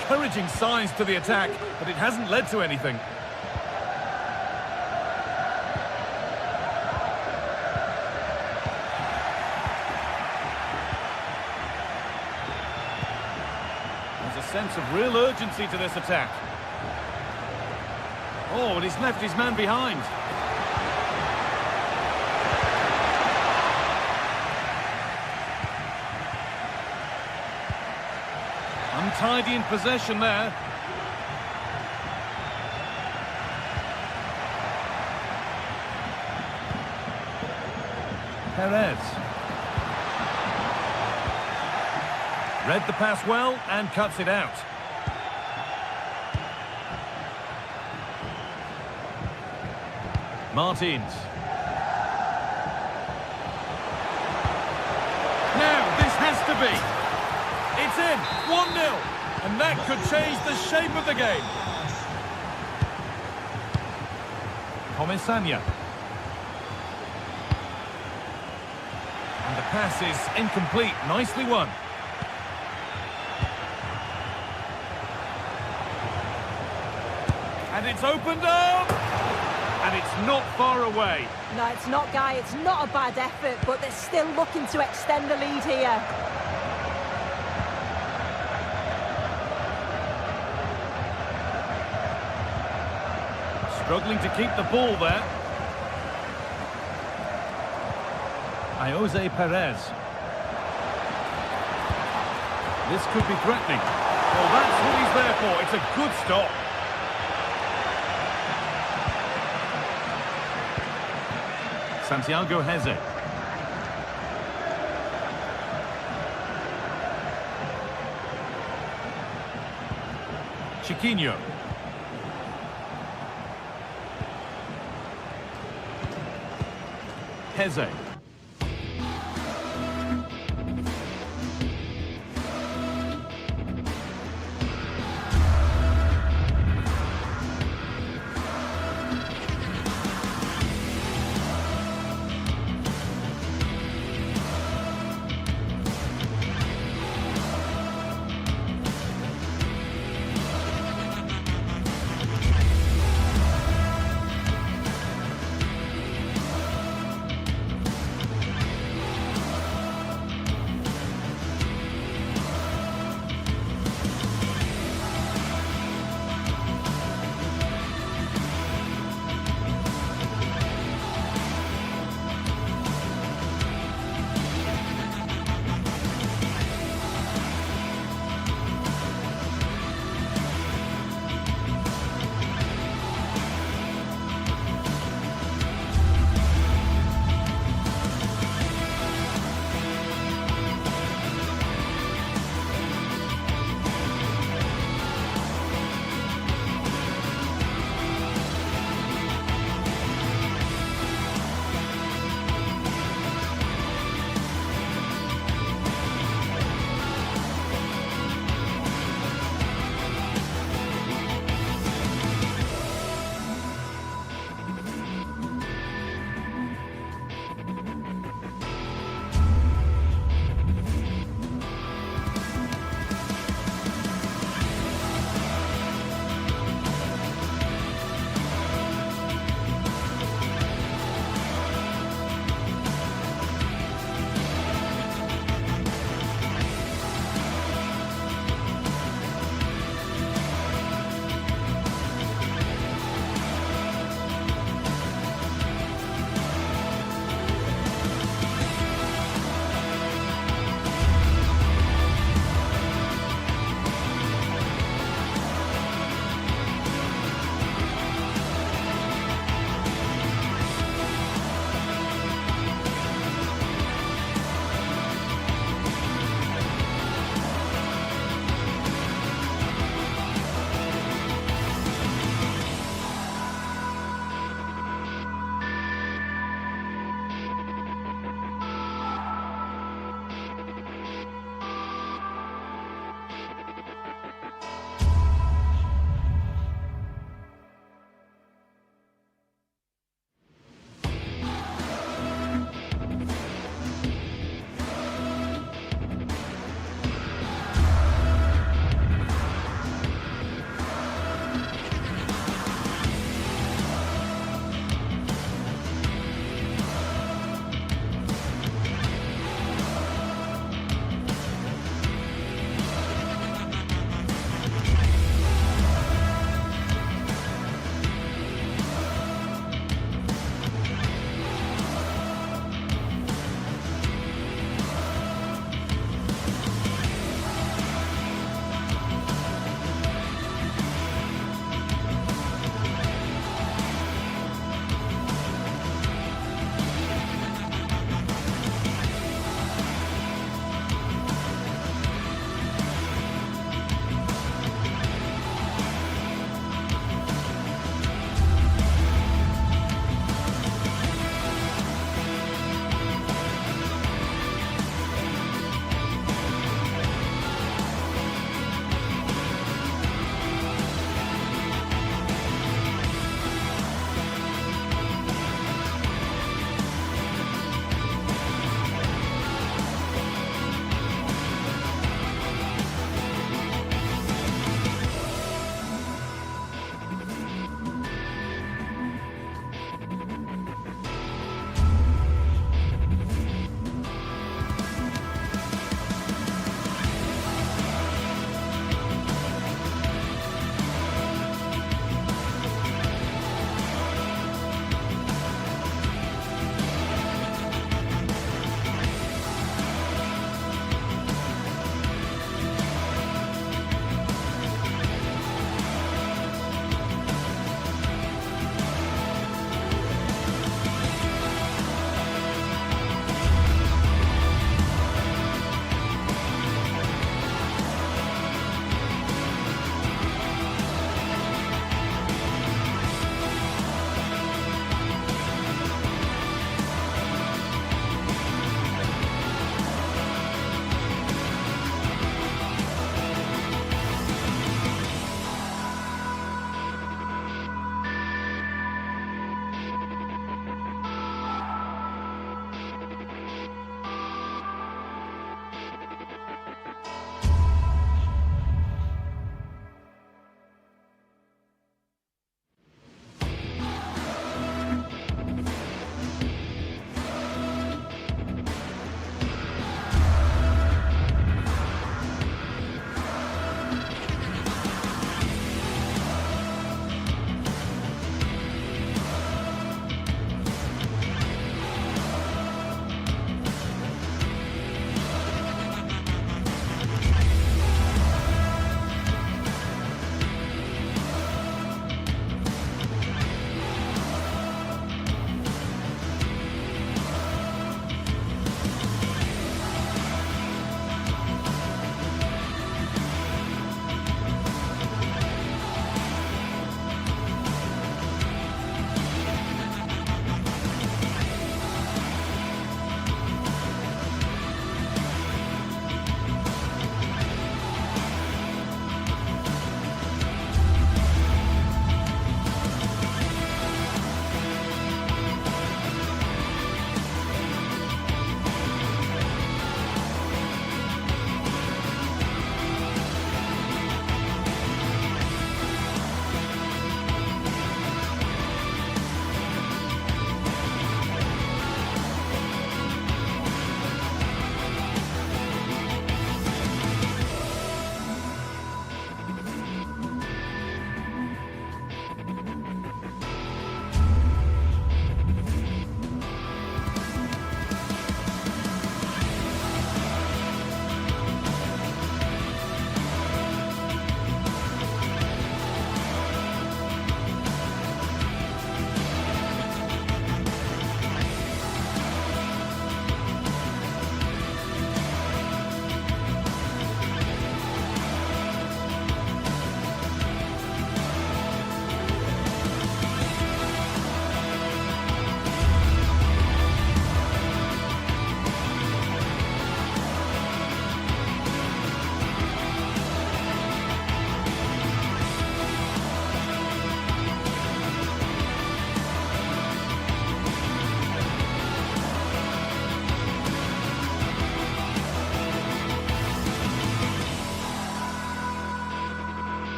Encouraging signs to the attack, but it hasn't led to anything. There's a sense of real urgency to this attack. Oh, and he's left his man behind. Untidy in possession there. Perez. Read the pass well and cuts it out. Martins. Now, this has to be. It's in, 1-0, and that could change the shape of the game. Comesaña. And the pass is incomplete, nicely won. And it's opened up, and it's not far away. No, it's not, Guy. It's not a bad effort, but they're still looking to extend the lead here. Struggling to keep the ball there. Jose Perez. This could be threatening. Well, that's what he's there for. It's a good stop. Santiago Heze. Chiquinho. Heze.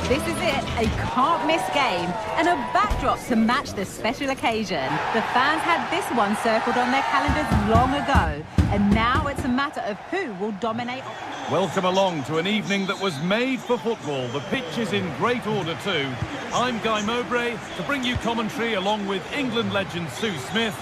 This is it, a can't-miss game, and a backdrop to match the special occasion. The fans had this one circled on their calendars long ago, and now it's a matter of who will dominate. Welcome along to an evening that was made for football. The pitch is in great order too. I'm Guy Mowbray to bring you commentary along with England legend Sue Smith,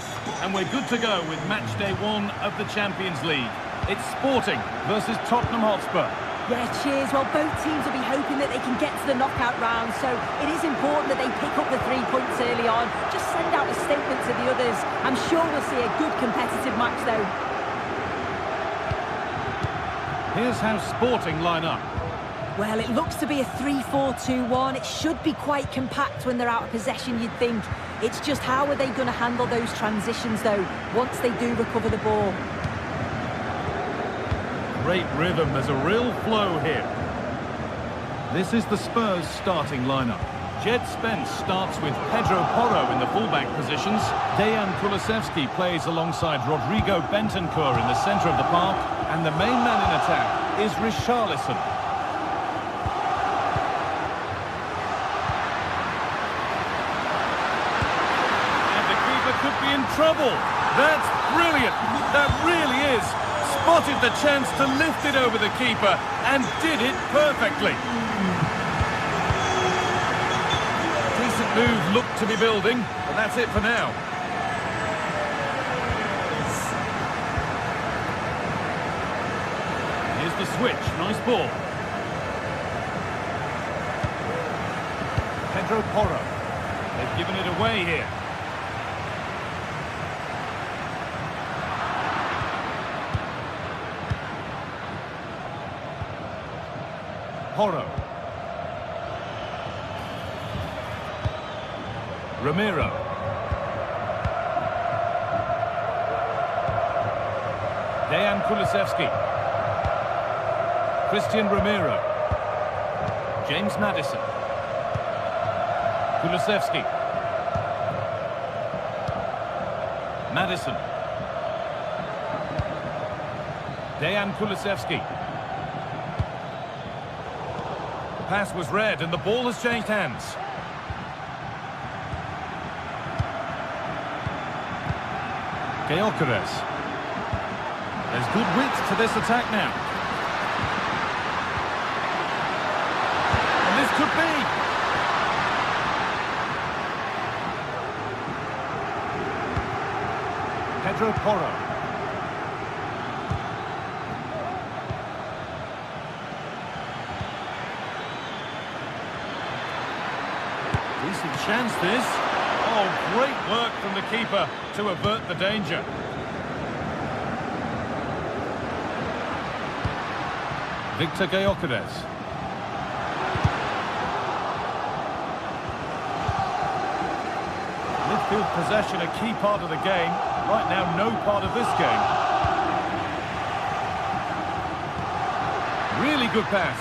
and we're good to go with match day 1 of the Champions League. It's Sporting versus Tottenham Hotspur. Yeah, cheers. Well, both teams will be hoping that they can get to the knockout round, so it is important that they pick up the 3 points early on. Just send out a statement to the others. I'm sure we'll see a good competitive match, though. Here's how Sporting line up. Well, it looks to be a 3-4-2-1. It should be quite compact when they're out of possession, you'd think. It's just how are they going to handle those transitions, though, once they do recover the ball. Great rhythm, there's a real flow here. This is the Spurs starting lineup. Jed Spence starts with Pedro Porro in the fullback positions. Dejan Kulusevski plays alongside Rodrigo Bentancur in the centre of the park. And the main man in attack is Richarlison. And the keeper could be in trouble. That's brilliant. That really is. Spotted the chance to lift it over the keeper and did it perfectly. Decent move looked to be building, but that's it for now. Here's the switch, nice ball. Pedro Porro. They've given it away here. Porro. Ramiro. Dejan Kulusevski. Christian Ramiro. James Maddison. Kulusevski. Maddison. Dejan Kulusevski. Pass was read and the ball has changed hands. Gyökeres. There's good width to this attack now. And this could be. Pedro Porro. Decent chance this. Oh, great work from the keeper to avert the danger. Victor Gyökeres. Midfield possession a key part of the game. Right now, no part of this game. Really good pass.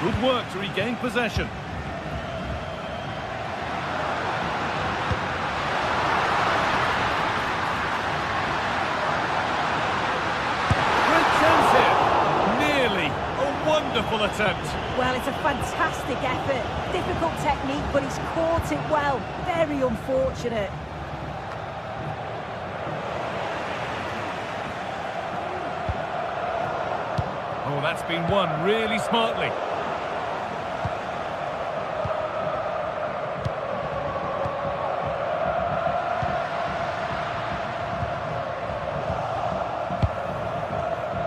Good work to regain possession. Great chance here. Nearly. A wonderful attempt. Well, it's a fantastic effort. Difficult technique, but he's caught it well. Very unfortunate. Oh, that's been won really smartly.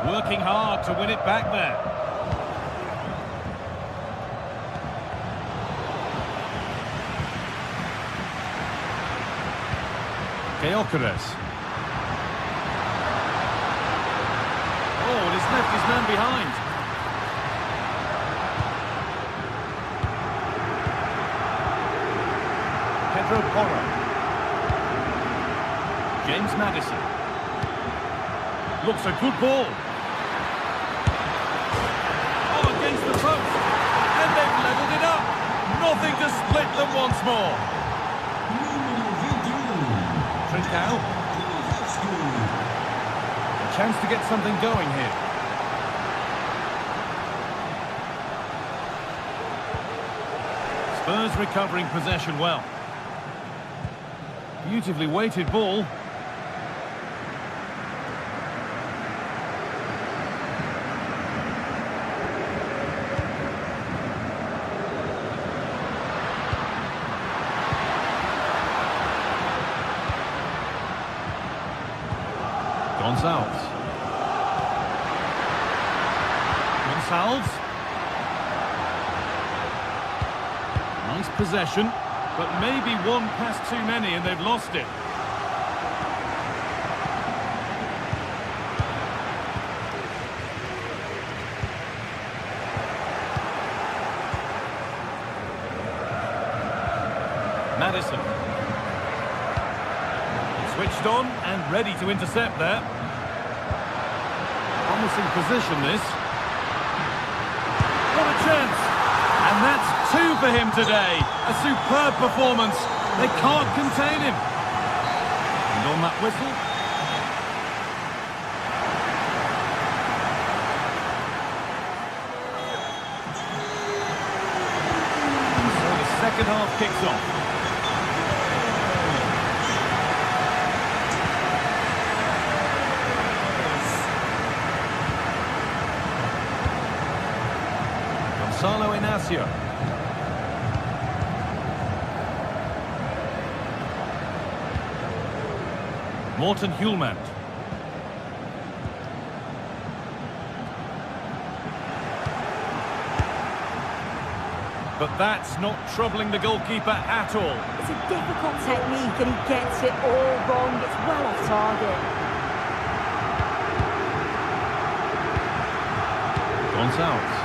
Working hard to win it back there. Gyökeres. Oh, and he's left his man behind. Pedro Porro. James Maddison. looks a good ball. Oh, against the post. And they've levelled it up. Nothing to split them once more. Trincao. A chance to get something going here. Spurs recovering possession well. Beautifully weighted ball. Gonçalves. Nice possession, but maybe one pass too many and they've lost it. Madison. Switched on and ready to intercept there. Promising position this. What a chance! And that's two for him today. A superb performance. They can't contain him. And on that whistle. So the second half kicks off. Gonçalo Inácio. Morten Hjulmand. But that's not troubling the goalkeeper at all. It's a difficult technique and he gets it all wrong. It's well off target. Gonçalves.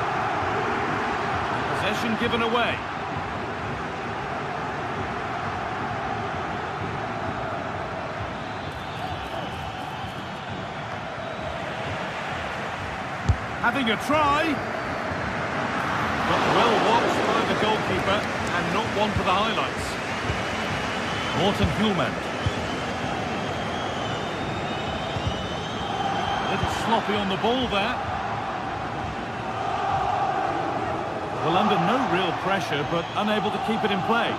Possession given away. Having a try. But well watched by the goalkeeper and not one for the highlights. Morten Hjulmand. A little sloppy on the ball there. Well, under no real pressure, but unable to keep it in play.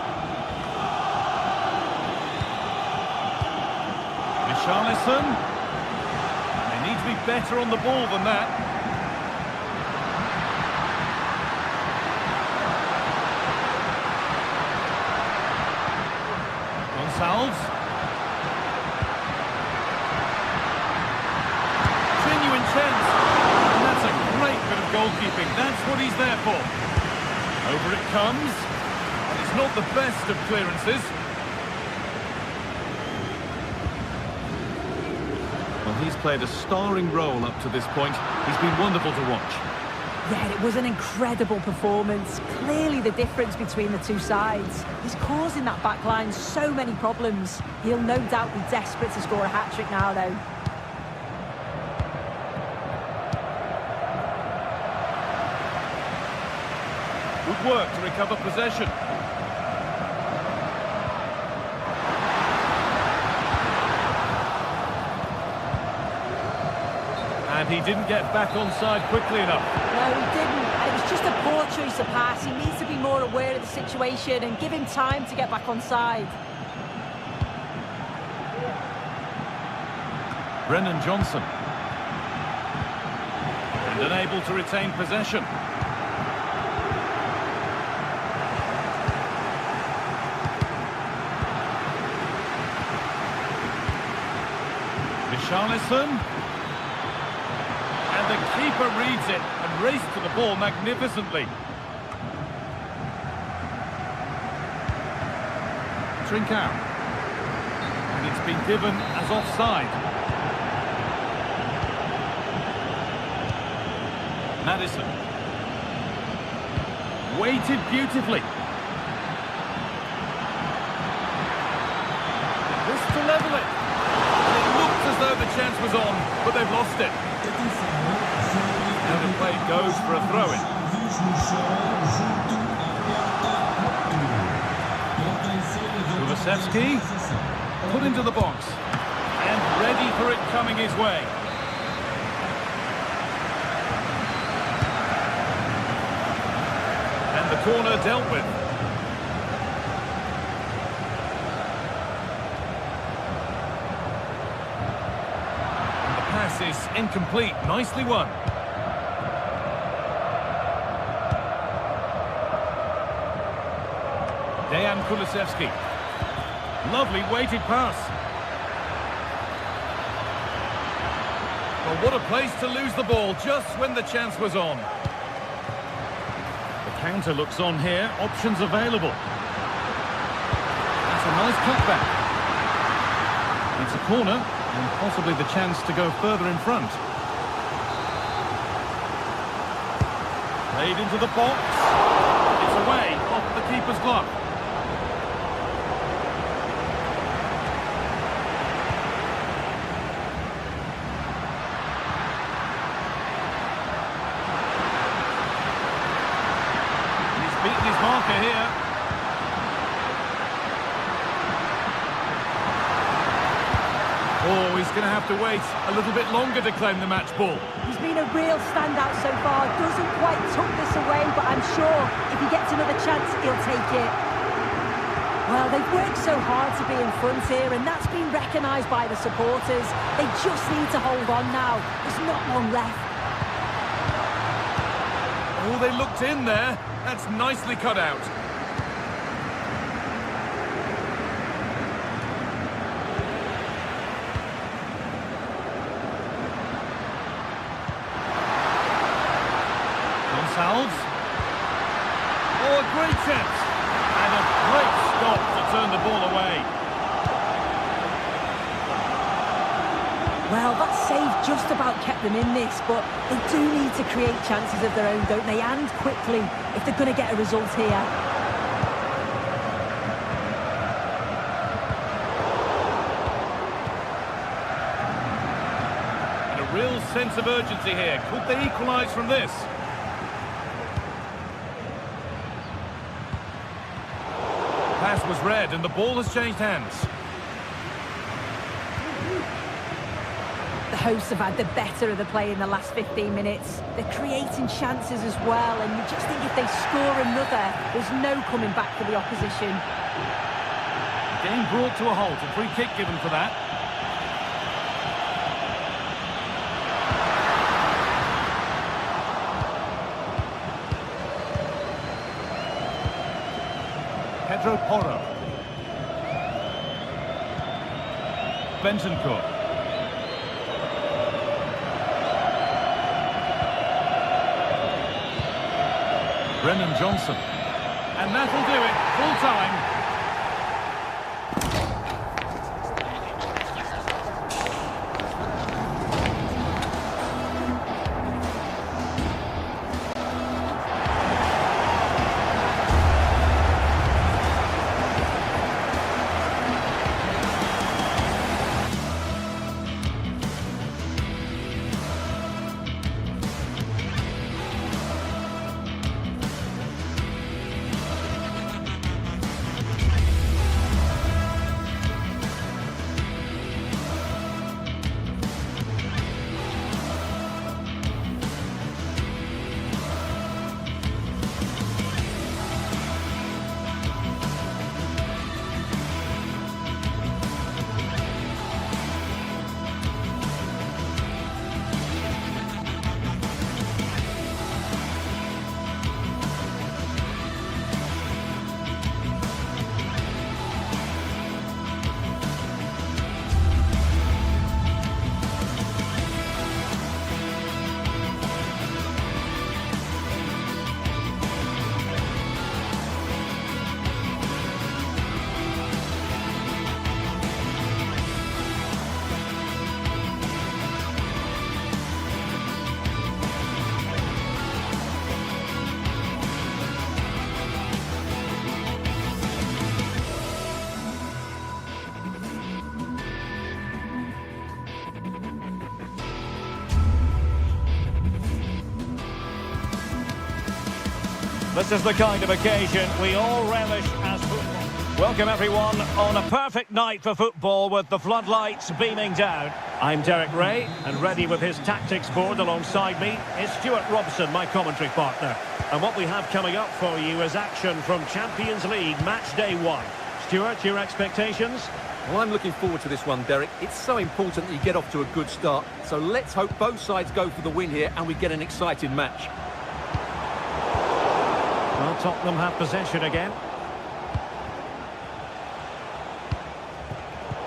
Richarlison. They need to be better on the ball than that. Gonçalves. Genuine chance. And that's a great bit of goalkeeping. That's what he's there for. Over it comes. And it's not the best of clearances. Well, he's played a starring role up to this point. He's been wonderful to watch. Yeah, it was an incredible performance. Clearly the difference between the two sides. He's causing that back line so many problems. He'll no doubt be desperate to score a hat-trick now, though. Good work to recover possession. And he didn't get back onside quickly enough. No, he didn't. And it was just a poor choice of pass. He needs to be more aware of the situation and give him time to get back onside. Brennan Johnson. And unable to retain possession. Richarlison. And the keeper reads it and raced to the ball magnificently. Trincao. And it's been given as offside. Madison. Weighted beautifully. This to level it. And it looked as though the chance was on, but they've lost it. Now the play goes for a throw-in. Kulusevski, put into the box, and ready for it coming his way. And the corner dealt with. And the pass is incomplete, nicely won. Dejan Kulusevski. Lovely weighted pass. Well, what a place to lose the ball just when the chance was on. The counter looks on here. Options available. That's a nice cutback. It's a corner and possibly the chance to go further in front. Played into the box. It's away off the keeper's glove. Beaten his marker here. Oh, he's going to have to wait a little bit longer to claim the match ball. He's been a real standout so far. Doesn't quite tuck this away, but I'm sure if he gets another chance, he'll take it. Well, they've worked so hard to be in front here, and that's been recognised by the supporters. They just need to hold on now. There's not long left. Oh, they looked in there. That's nicely cut out. Gonçalves. Oh, a great chance. And a great stop to turn the ball away. Well, that save just about kept them in this, but they do need to create chances of their own, don't they? And quickly, if they're going to get a result here. And a real sense of urgency here. Could they equalise from this? Pass was read and the ball has changed hands. The hosts have had the better of the play in the last 15 minutes. They're creating chances as well, and you just think if they score another, there's no coming back for the opposition. Game brought to a halt, a free kick given for that. Pedro Porro. Bentancur. Brennan Johnson. And that'll do it, full time. This is the kind of occasion we all relish as football. Welcome everyone on a perfect night for football with the floodlights beaming down. I'm Derek Ray, and ready with his tactics board alongside me is Stuart Robson, my commentary partner. And what we have coming up for you is action from Champions League Match Day 1. Stuart, your expectations? Well, I'm looking forward to this one, Derek. It's so important that you get off to a good start. So let's hope both sides go for the win here and we get an exciting match. Well, Tottenham have possession again.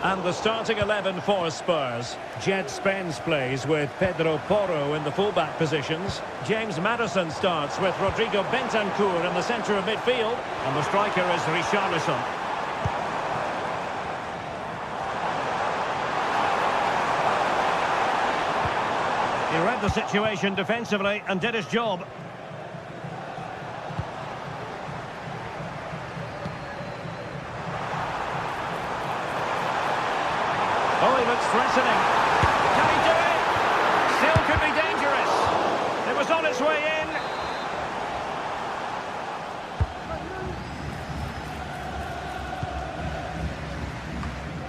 And the starting 11 for Spurs. Jed Spence plays with Pedro Porro in the fullback positions. James Maddison starts with Rodrigo Bentancur in the centre of midfield. And the striker is Richarlison. He read the situation defensively and did his job. Oh, he looks threatening. Can he do it? Still could be dangerous. It was on its way in.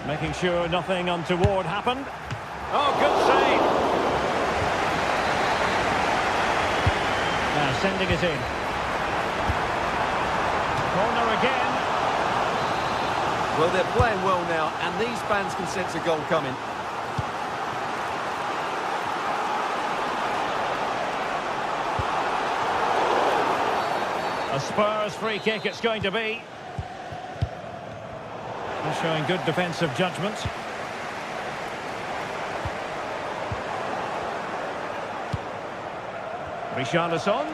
Making sure nothing untoward happened. Oh, good save. Now sending it in. Corner again. Well, they're playing well now, and these fans can sense a goal coming. A Spurs free kick it's going to be. They're showing good defensive judgment. Richarlison.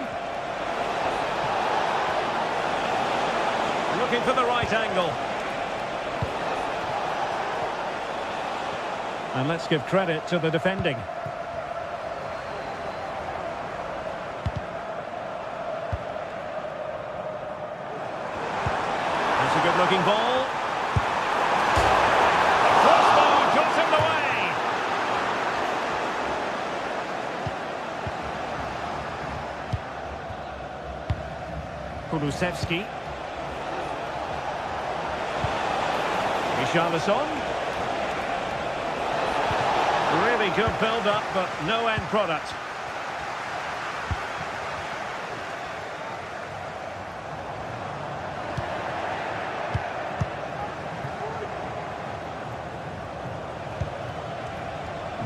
Looking for the right angle. And let's give credit to the defending. That's a good-looking ball. Crossbar got in the way. Kulusevski. Richarlison. Really good build-up, but no end product.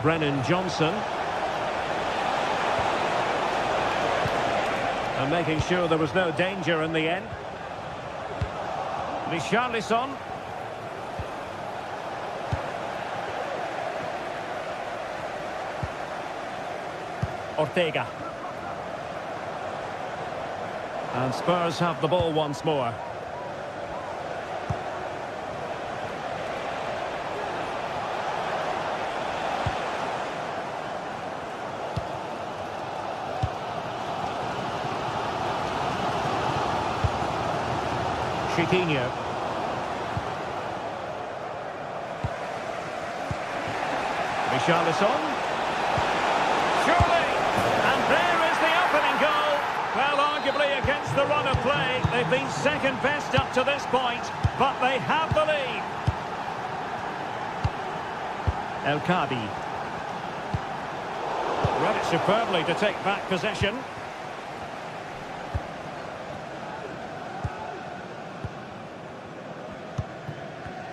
Brennan Johnson. And making sure there was no danger in the end. Richarlison. Ortega. And Spurs have the ball once more. Chiquinho. Richarlison. Surely! And there is the opening goal. Well, arguably against the run of play, they've been second best up to this point, but they have the lead. El Kadi. Read it superbly to take back possession.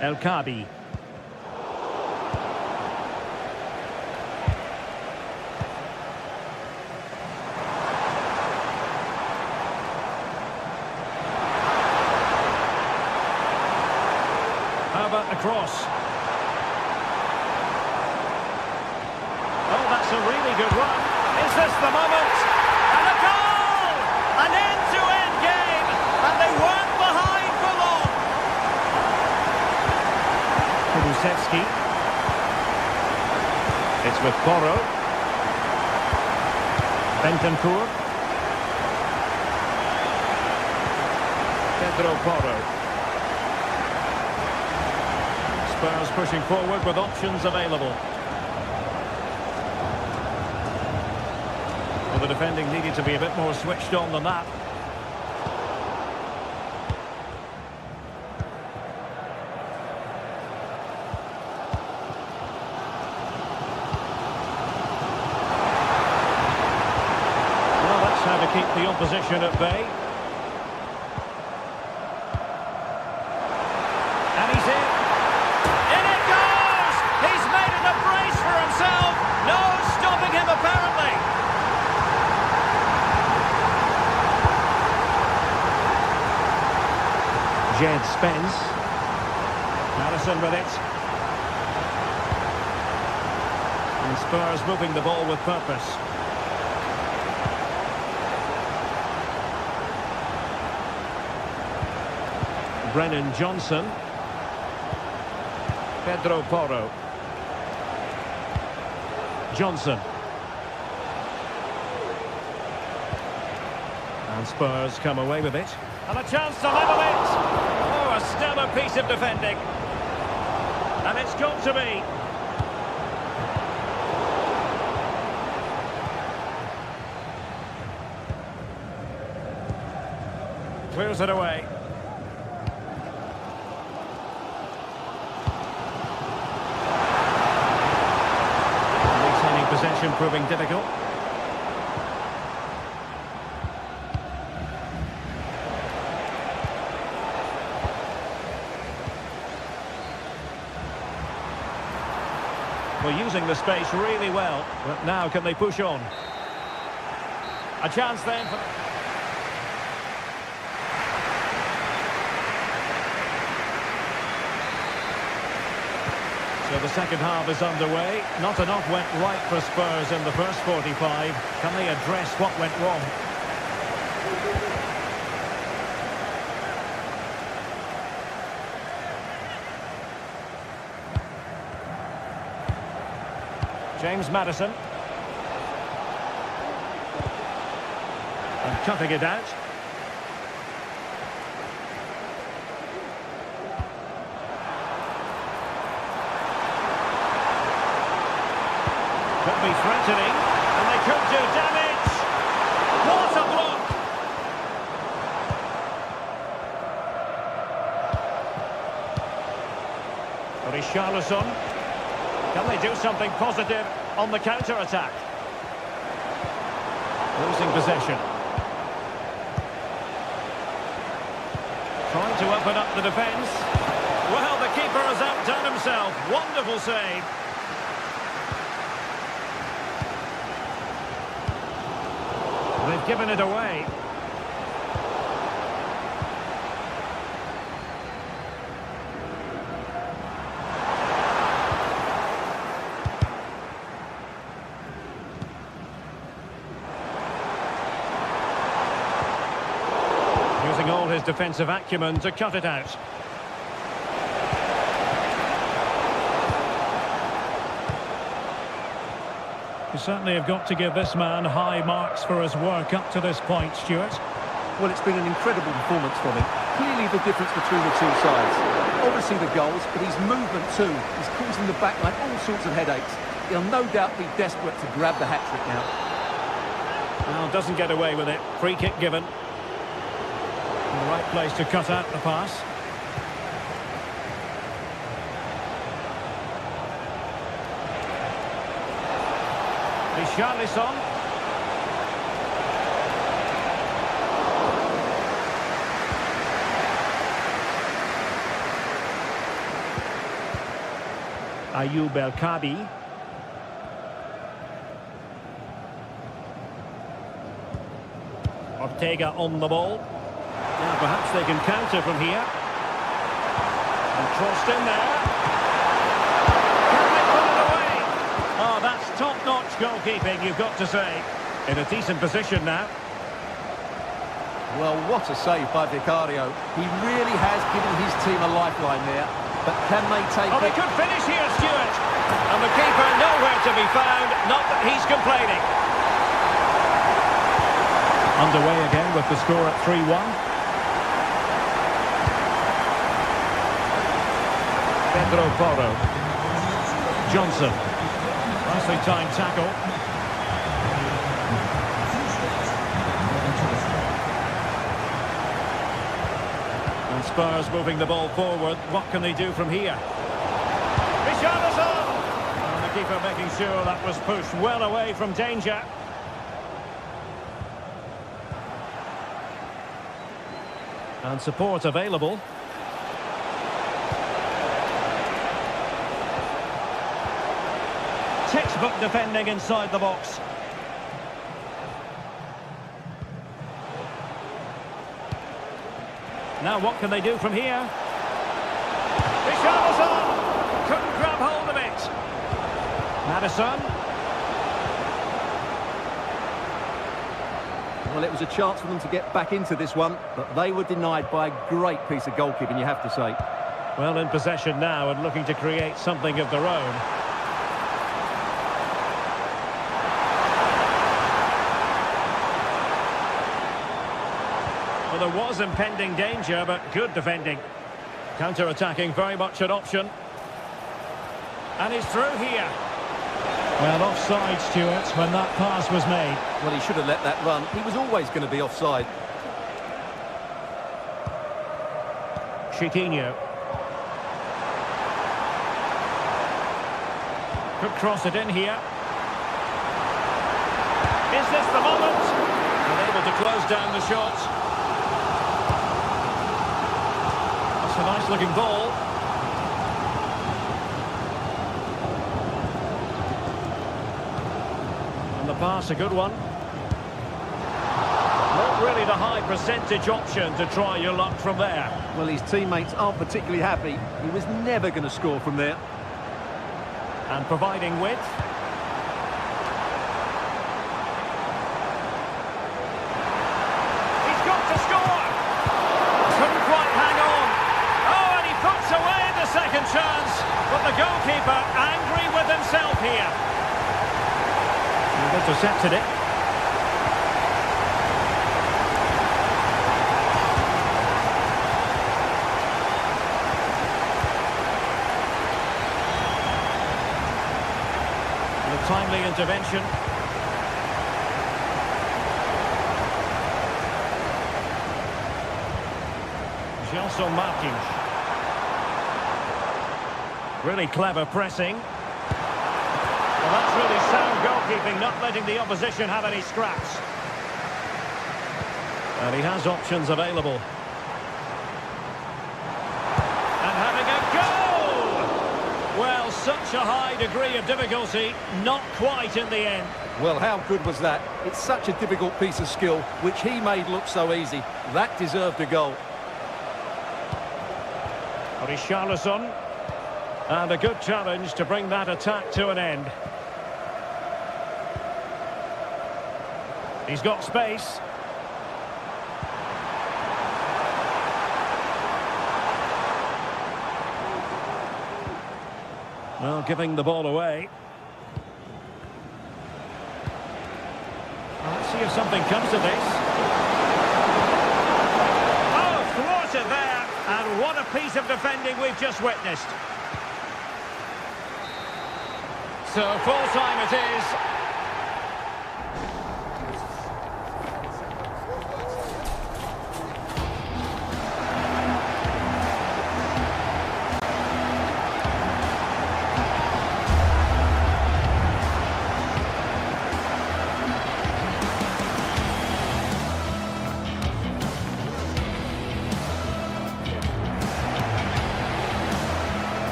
El Kadi. How about the cross? Oh, that's a really good run. Is this the moment? And a goal! An end-to-end game, and they weren't behind for long. Kulusevski. It's with Porro. Bentancur. Pedro Porro. Spurs pushing forward with options available. Well, the defending needed to be a bit more switched on than that. opposition at bay. And he's in. In it goes! He's made it a brace for himself. No stopping him, apparently. Jed Spence. Madison with it. And Spurs moving the ball with purpose. Brennan Johnson. Pedro Porro. Johnson. And Spurs come away with it. And a chance to level it. Oh, a stellar piece of defending. And it's got to be. Clears it away. Maintaining possession proving difficult. Well, using the space really well, but now can they push on? A chance then for... So the second half is underway. Not enough went right for Spurs in the first 45. Can they address what went wrong? James Maddison. And cutting it out. Could be threatening, and they could do damage. What a block! Richarlison. Can they do something positive on the counter-attack? Losing possession. Trying to open up the defence. Well, the keeper has outdone himself. Wonderful save. They've given it away. Using all his defensive acumen to cut it out. You certainly have got to give this man high marks for his work up to this point, Stuart. Well, it's been an incredible performance from him. Clearly the difference between the two sides. Obviously the goals, but his movement too is causing the backline all sorts of headaches. He'll no doubt be desperate to grab the hat-trick now. Well, doesn't get away with it. Free kick given. The right place to cut out the pass. Richarlison. Ayoub El-Kadi. Ortega on the ball. Now perhaps they can counter from here. And crossed in there. Can they put it away? Oh, that's top-notch goalkeeping, you've got to say. In a decent position now. Well, what a save by Vicario. He really has given his team a lifeline there. But can they take it? They could finish here, Stuart. And the keeper nowhere to be found. Not that he's complaining. Underway again with the score at 3-1. Pedro Porro. Johnson. Nicely timed tackle. And Spurs moving the ball forward. What can they do from here? Richarlison! And the keeper making sure that was pushed well away from danger. And support available. Textbook defending inside the box. Now what can they do from here? Richarlison couldn't grab hold of it. Madison. Well, it was a chance for them to get back into this one, but they were denied by a great piece of goalkeeping, you have to say. Well, in possession now and looking to create something of their own. Well, there was impending danger, but good defending. Counter-attacking, very much an option. And he's through here. Well, offside, Stuart, when that pass was made. Well, he should have let that run. He was always going to be offside. Chiquinho. Could cross it in here. Is this the moment? Unable to close down the shot. That's a nice looking ball. And the pass, a good one. Not really the high percentage option to try your luck from there. Well, his teammates aren't particularly happy. He was never going to score from there. And providing width. He's got to score! Couldn't quite hang on. Oh, and he puts away the second chance. But the goalkeeper angry with himself here. He's intercepted it. Timely intervention. Gelson Martins. Really clever pressing. Well, that's really sound goalkeeping, not letting the opposition have any scraps. And he has options available. And having a goal! Well, such a high degree of difficulty, not quite in the end. Well, how good was that? It's such a difficult piece of skill, which he made look so easy. That deserved a goal. Richarlison. And a good challenge to bring that attack to an end. He's got space. Well, giving the ball away. Well, let's see if something comes of this. Oh, thwarted there. And what a piece of defending we've just witnessed. So, full time it is.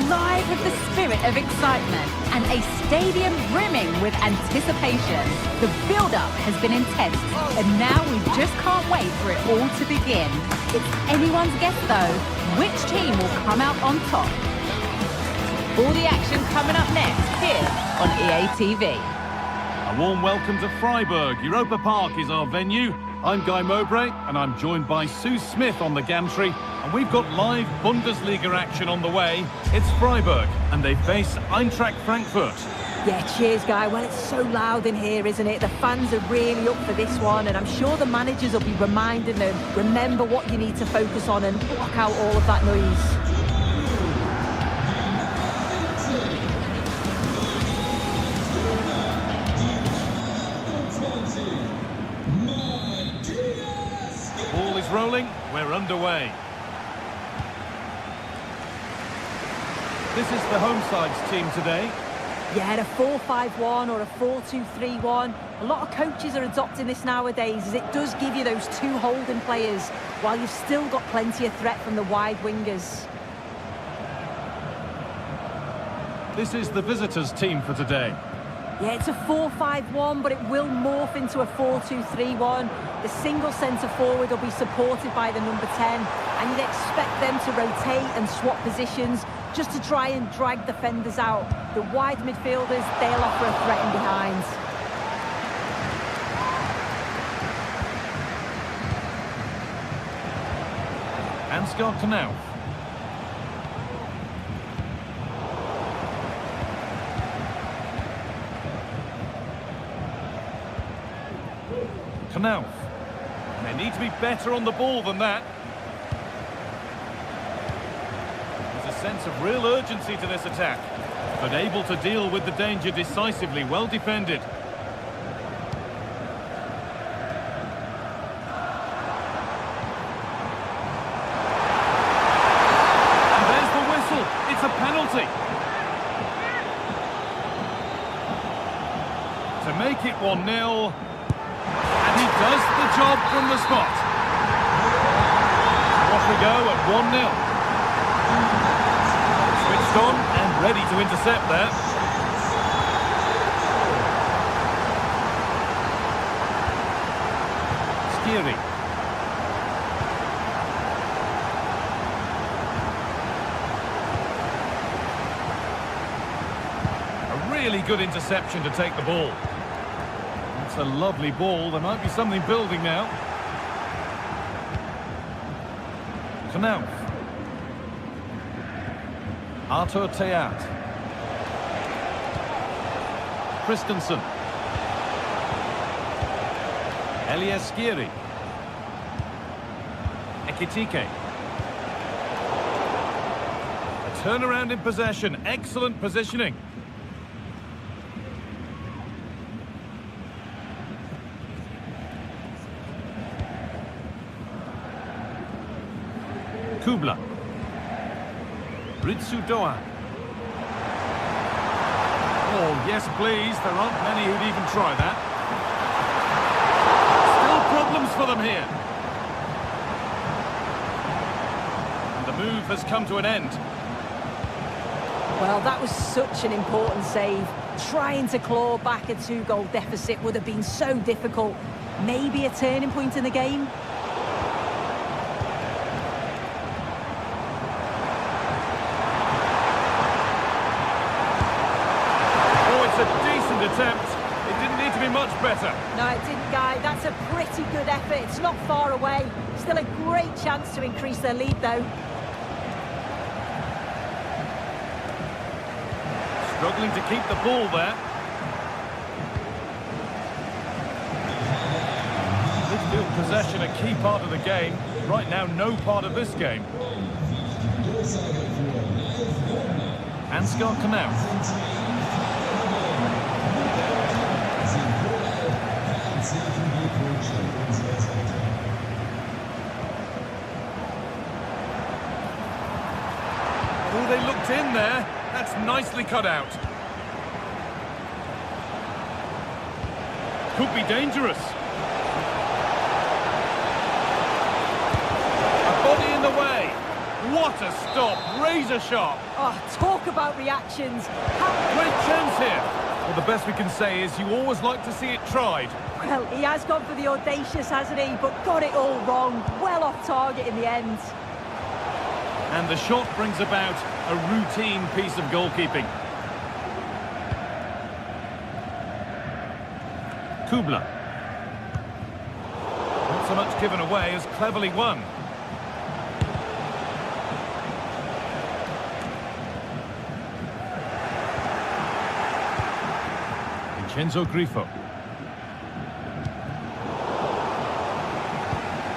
alive with the spirit of excitement and a stadium brimming with anticipation. The build-up has been intense, and now we just can't wait for it all to begin. It's anyone's guess, though, which team will come out on top. All the action coming up next here on EA TV. A warm welcome to Freiburg. Europa Park is our venue. I'm Guy Mowbray, and I'm joined by Sue Smith on the gantry. And we've got live Bundesliga action on the way. It's Freiburg, and they face Eintracht Frankfurt. Yeah, cheers, Guy. Well, it's so loud in here, isn't it? The fans are really up for this one, and I'm sure the managers will be reminding them, remember what you need to focus on and block out all of that noise. Ball is rolling, we're underway. This is the home side's team today. Yeah, a 4-5-1 or a 4-2-3-1. A lot of coaches are adopting this nowadays, as it does give you those two holding players, while you've still got plenty of threat from the wide wingers. This is the visitors' team for today. Yeah, it's a 4-5-1, but it will morph into a 4-2-3-1. The single centre forward will be supported by the number 10, and you'd expect them to rotate and swap positions just to try and drag defenders out. The wide midfielders, they'll offer a threat in behind. Ansgar Knauf. Knauf. They need to be better on the ball than that. There's a sense of real urgency to this attack, but able to deal with the danger decisively. Well defended. And there's the whistle. It's a penalty. To make it 1-0. He does the job from the spot. Off we go at 1-0. Switched on and ready to intercept there. Skiri. A really good interception to take the ball. A lovely ball. There might be something building now. Knauf. Arthur Theat. Christensen. Elias Skiri. Ekitike. A turnaround in possession. Excellent positioning. Kubla. Ritsu Doan. Oh, yes, please. There aren't many who'd even try that. Still problems for them here. And the move has come to an end. Well, that was such an important save. Trying to claw back a 2-goal deficit would have been so difficult. Maybe a turning point in the game. Attempt. It didn't need to be much better. No, it didn't, Guy. That's a pretty good effort. It's not far away. Still a great chance to increase their lead, though. Struggling to keep the ball there. Midfield possession a key part of the game. Right now, no part of this game. Ansgar Knauf. Oh, they looked in there. That's nicely cut out. Could be dangerous. A body in the way. What a stop, razor sharp. Oh, talk about reactions. Great chance here. Well, the best we can say is you always like to see it tried. Well, he has gone for the audacious, hasn't he? But got it all wrong. Well off target in the end. And the shot brings about a routine piece of goalkeeping. Kubler. Not so much given away as cleverly won. Vincenzo Grifo.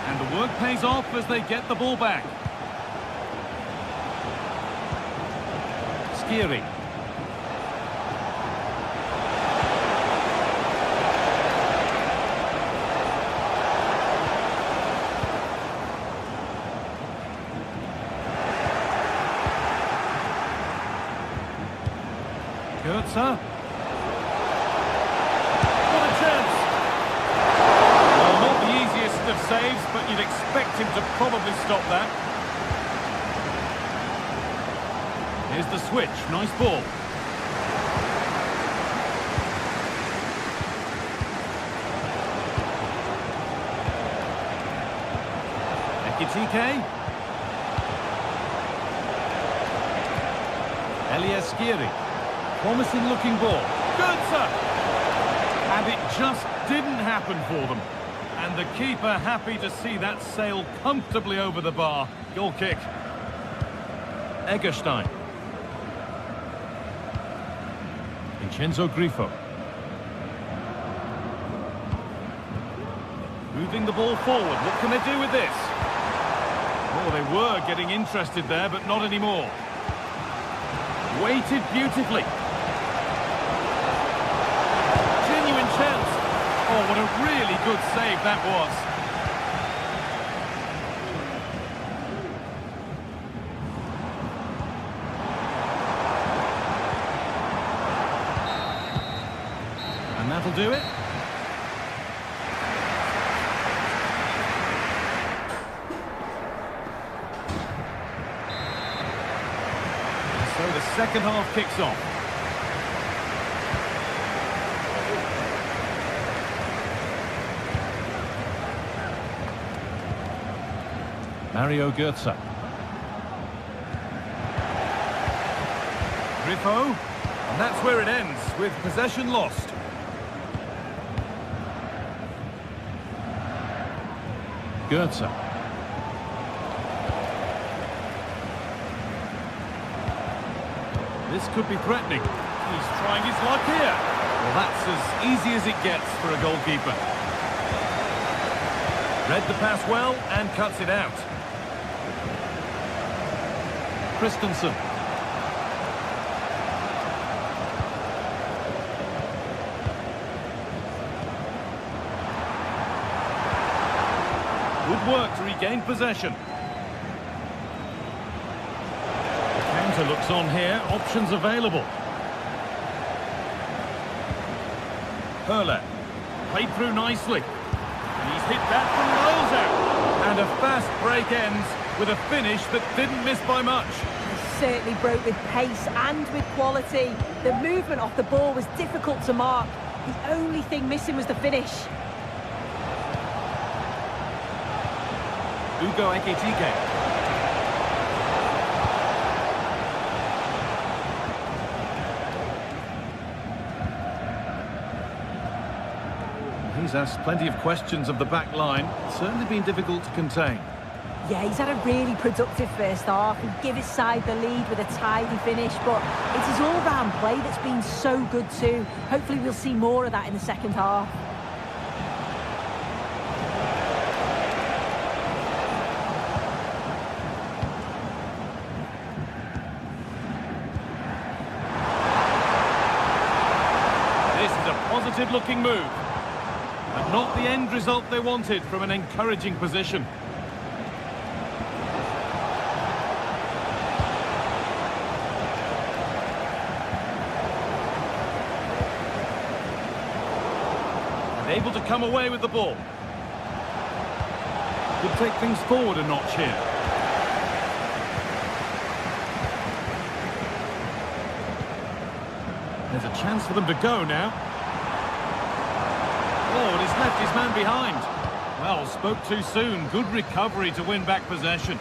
And the work pays off as they get the ball back. Skiri. Goetze. What a chance! Well, not the easiest of saves, but you'd expect him to probably stop that. Here's the switch. Nice ball. Ekitike. Elias Skiri. Promising looking ball. Goetze! And it just didn't happen for them. And the keeper happy to see that sail comfortably over the bar. Goal kick. Egerstein. Vincenzo Grifo. Moving the ball forward. What can they do with this? Oh, they were getting interested there, but not anymore. Weighted beautifully. Genuine chance. Oh, what a really good save that was. And that'll do it. So the second half kicks off. Mario Goetze. Grifo. And that's where it ends, with possession lost. Goetze. This could be threatening. He's trying his luck here. Well, that's as easy as it gets for a goalkeeper. Read the pass well and cuts it out. Christensen. Good work to regain possession. The counter looks on here. Options available. Hurler. Played through nicely. And he's hit that from miles out. And a fast break ends with a finish that didn't miss by much. He certainly broke with pace and with quality. The movement off the ball was difficult to mark. The only thing missing was the finish. Ugo Ekitike. He's asked plenty of questions of the back line. It's certainly been difficult to contain. Yeah, he's had a really productive first half. He gave his side the lead with a tidy finish, but it's his all-round play that's been so good too. Hopefully we'll see more of that in the second half. This is a positive-looking move. But not the end result they wanted from an encouraging position. And able to come away with the ball. Could take things forward a notch here. There's a chance for them to go now. Oh, and he's left his man behind. Well, spoke too soon. Good recovery to win back possession.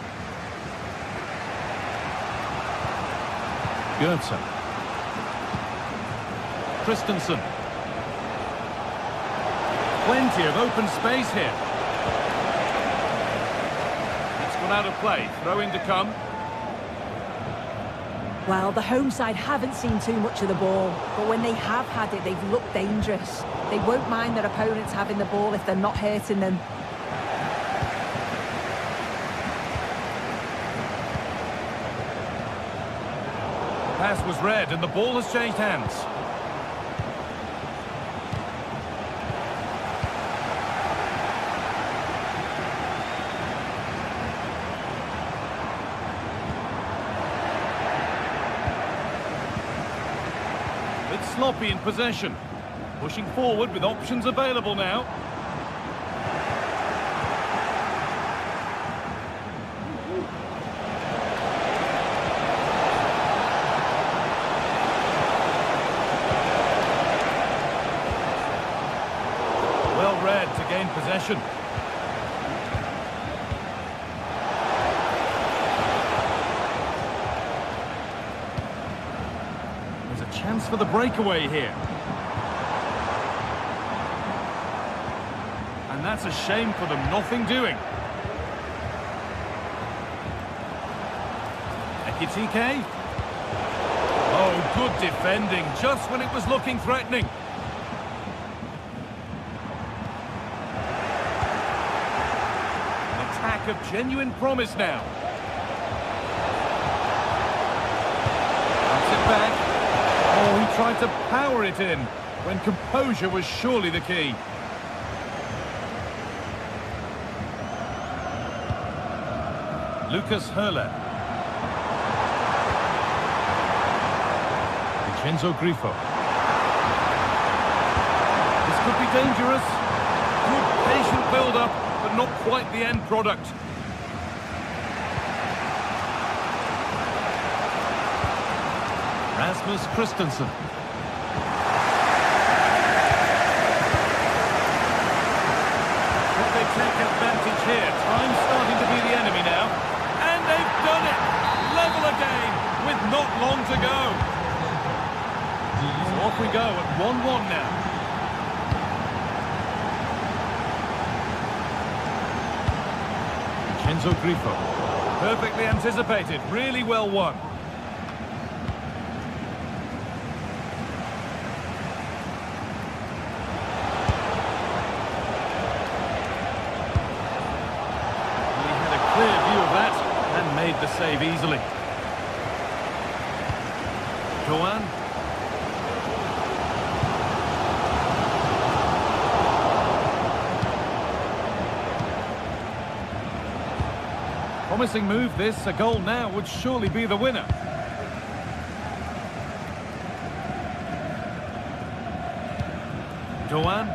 Goetze. Christensen. Plenty of open space here. It's gone out of play. Throw in to come. Well, the home side haven't seen too much of the ball, but when they have had it, they've looked dangerous. They won't mind their opponents having the ball if they're not hurting them. Pass was read and the ball has changed hands. It's sloppy in possession. Pushing forward with options available now. Well read to gain possession. There's a chance for the breakaway here. And that's a shame for them, nothing doing. Ekitike. Oh, good defending, just when it was looking threatening. An attack of genuine promise now. Puts it back. Oh, he tried to power it in, when composure was surely the key. Lucas Hurler. Vincenzo Grifo. This could be dangerous. Good patient build-up, but not quite the end product. Rasmus Christensen. Could they take advantage here? Time's starting to be the enemy now. And they've done it! Level again, with not long to go. So off we go at 1-1 now. Vincenzo Grifo. Perfectly anticipated, really well won. He had a clear view of that and made the save easily. Joan. Promising move this, a goal now would surely be the winner. Joan.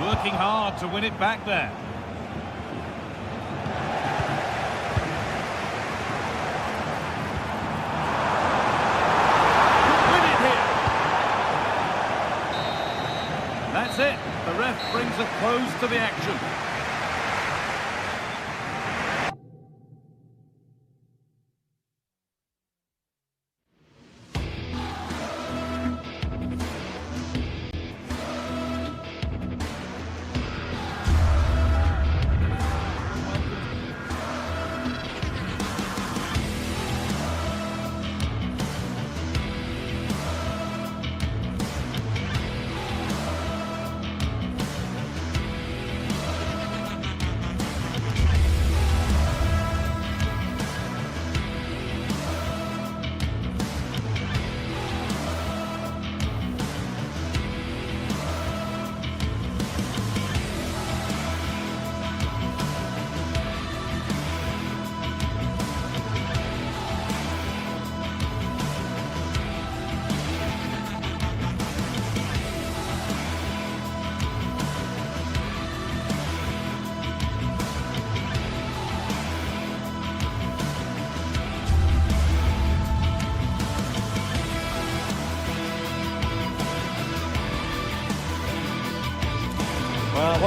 Working hard to win it back there. Win it here. That's it. The ref brings a close to the action.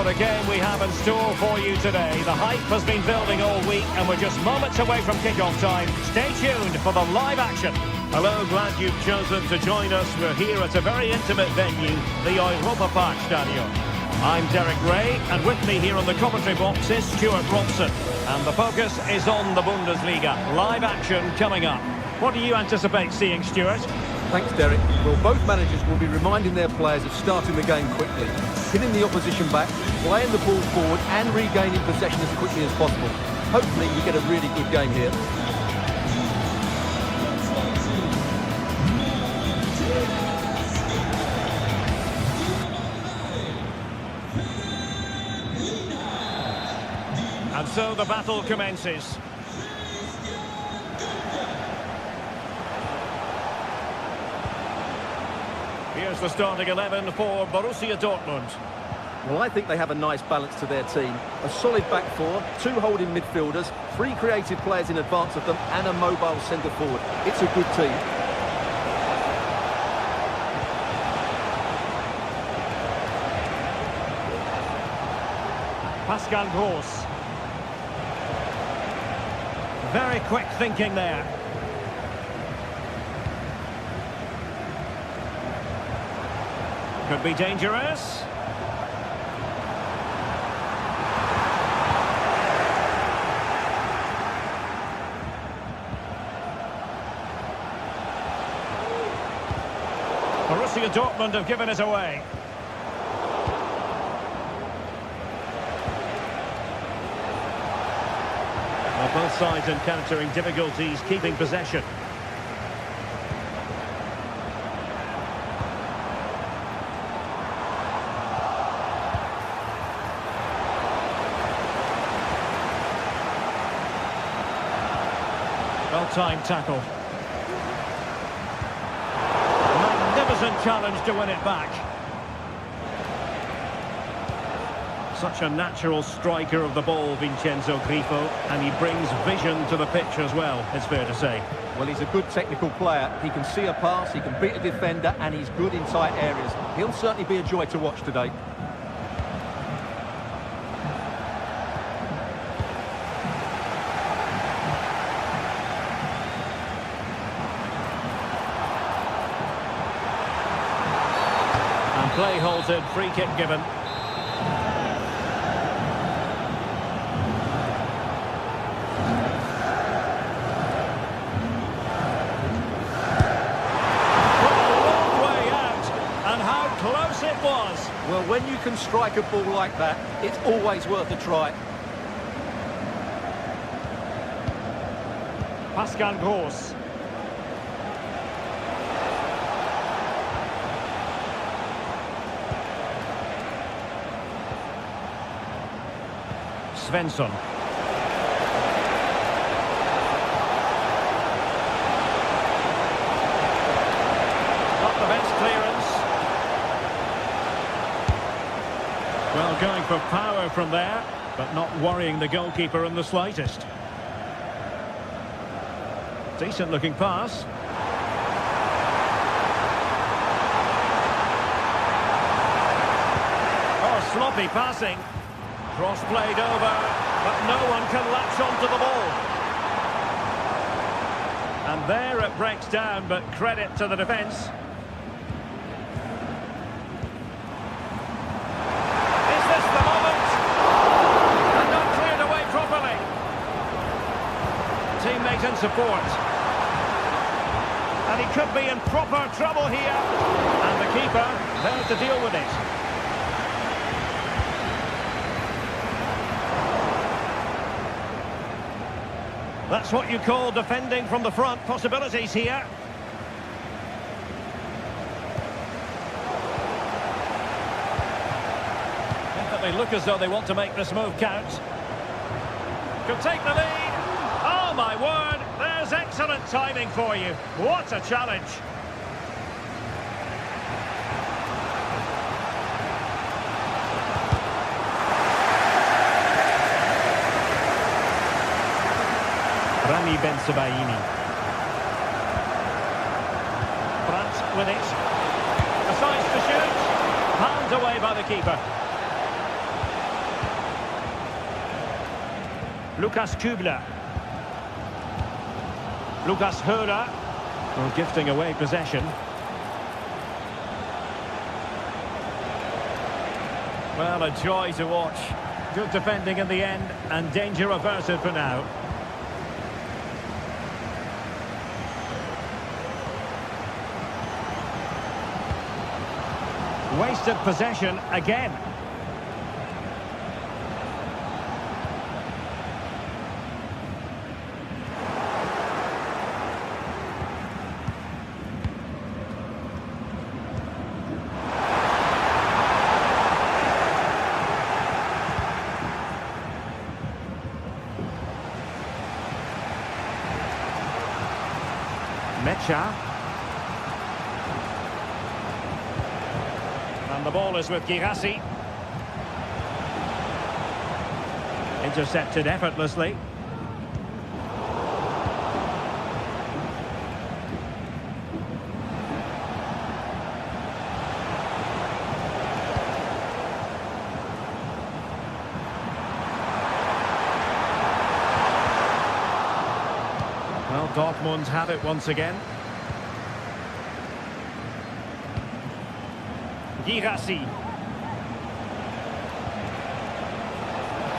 what a game we have in store for you today. The hype has been building all week and we're just moments away from kick-off time. Stay tuned for the live action. Hello, glad you've chosen to join us. We're here at a very intimate venue, the Europa Park Stadium. I'm Derek Ray, and with me here on the commentary box is Stuart Robson. And the focus is on the Bundesliga. Live action coming up. What do you anticipate seeing, Stuart? Thanks, Derek. Well, both managers will be reminding their players of starting the game quickly, hitting the opposition back, playing the ball forward and regaining possession as quickly as possible. Hopefully we get a really good game here. And so the battle commences. Here's the starting 11 for Borussia Dortmund. Well, I think they have a nice balance to their team. A solid back four, two holding midfielders, three creative players in advance of them, and a mobile centre forward. It's a good team. Pascal Gross. Very quick thinking there. Could be dangerous. Borussia Dortmund have given it away. Well, both sides encountering difficulties keeping possession. Well-timed tackle. Magnificent challenge to win it back. Such a natural striker of the ball, Vincenzo Grifo, and he brings vision to the pitch as well, it's fair to say. Well, he's a good technical player. He can see a pass, he can beat a defender, and he's good in tight areas. He'll certainly be a joy to watch today. Play halted, free kick given. Well, a long way out, and how close it was. Well, when you can strike a ball like that, it's always worth a try. Pascal Gross. Svensson. Not the best clearance. Well, going for power from there, but not worrying the goalkeeper in the slightest. Decent looking pass. Oh, sloppy passing. Cross played over, but no one can latch onto the ball. And there it breaks down, but credit to the defence. Is this the moment? And not cleared away properly. Teammate in support. And he could be in proper trouble here. And the keeper there to deal with it. That's what you call defending from the front. Possibilities here. Definitely look as though they want to make this move count. Could take the lead. Oh my word, there's excellent timing for you. What a challenge. Rami Ben-Sebaini. Brandt with it. A size to shoot. Palmed away by the keeper. Lukas Kübler. Lukas Höhler. Well, gifting away possession. Well, a joy to watch. Good defending in the end, and danger averted for now. Wasted possession again. Mecha. And the ball is with Girassi. Intercepted effortlessly. Well, Dortmund have it once again. Girassi.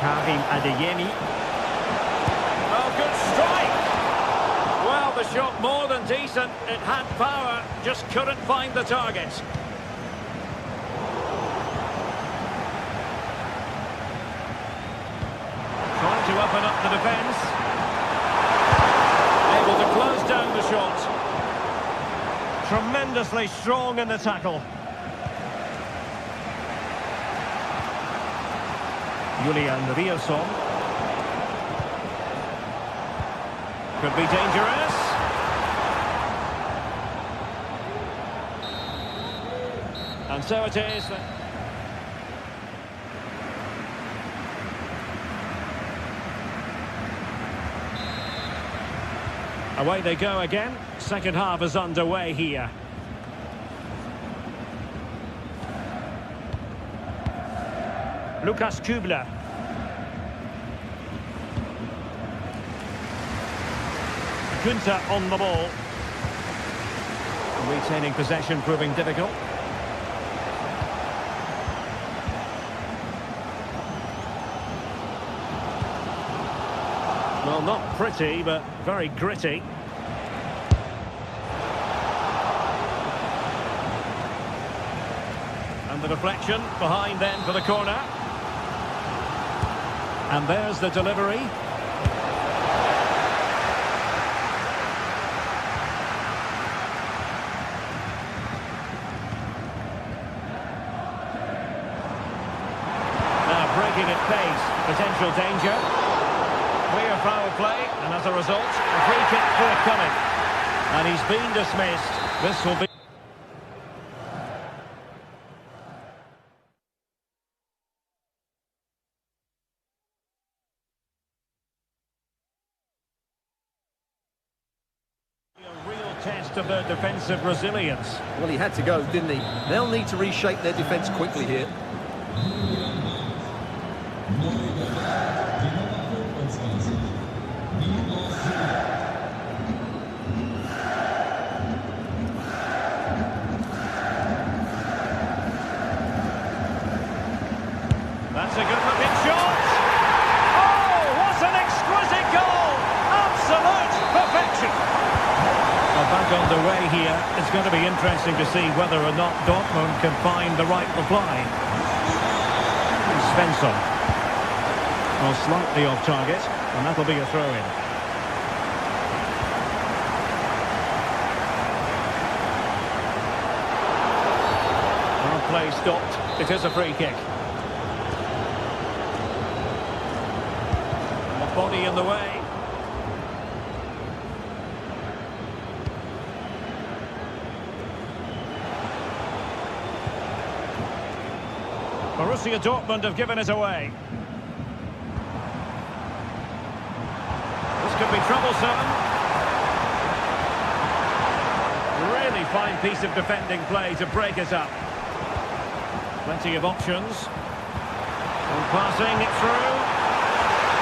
Karim Adeyemi. Oh, good strike! Well, the shot more than decent. It had power, just couldn't find the target. Trying to open up the defence. Able to close down the shot. Tremendously strong in the tackle. Julian Rielson. Could be dangerous. And so it is. Away they go again. Second half is underway here. Lukas Kübler. Günther on the ball. Retaining possession proving difficult. Well, not pretty, but very gritty. And the deflection behind then for the corner. And there's the delivery. Now breaking at pace, potential danger. Clear foul play, and as a result, a free kick forthcoming. And he's been dismissed. This will be... test of their defensive resilience. Well, he had to go, didn't he? They'll need to reshape their defence quickly here. That's a good-looking shot! Oh, what an exquisite goal! Absolute perfection! Back underway here. It's going to be interesting to see whether or not Dortmund can find the right reply. Svensson. Well, slightly off target, and that'll be a throw-in. Well, play stopped. It is a free kick. And the body in the way. Borussia Dortmund have given it away. This could be troublesome. Really fine piece of defending play to break it up. Plenty of options. And passing it through.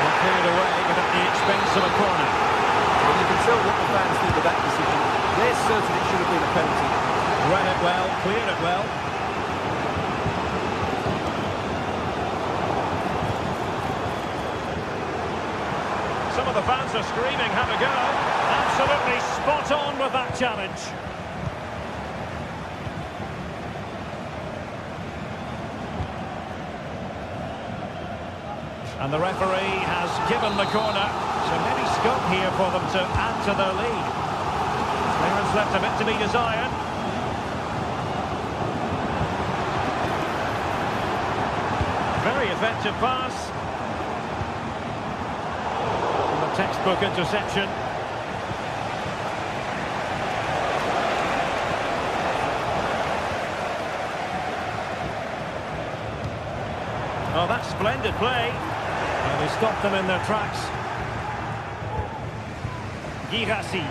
And cleared away, but at the expense of a corner. Well, you can tell what the fans think of that decision. They're certain it should have been a penalty. Read it well, cleared it well. Some of the fans are screaming, have a go. Absolutely spot on with that challenge. And the referee has given the corner, so maybe scope here for them to add to their lead. Clearance left a bit to be desired. Very effective pass. And the textbook interception. Oh, that's splendid play. And they stopped them in their tracks. Girassi.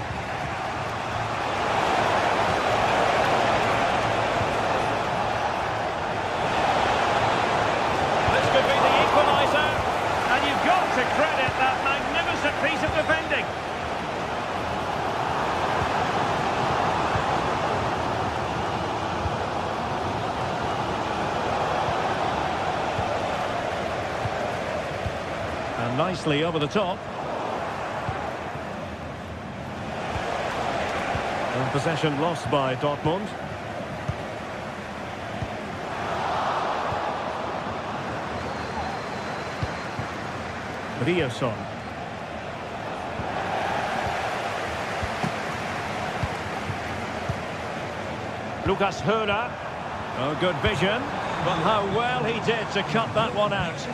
This could be the equaliser. And you've got to credit that magnificent piece of defending. And nicely over the top. And possession lost by Dortmund. Rioson. Lucas Höhler. Oh, good vision. But how well he did to cut that one out.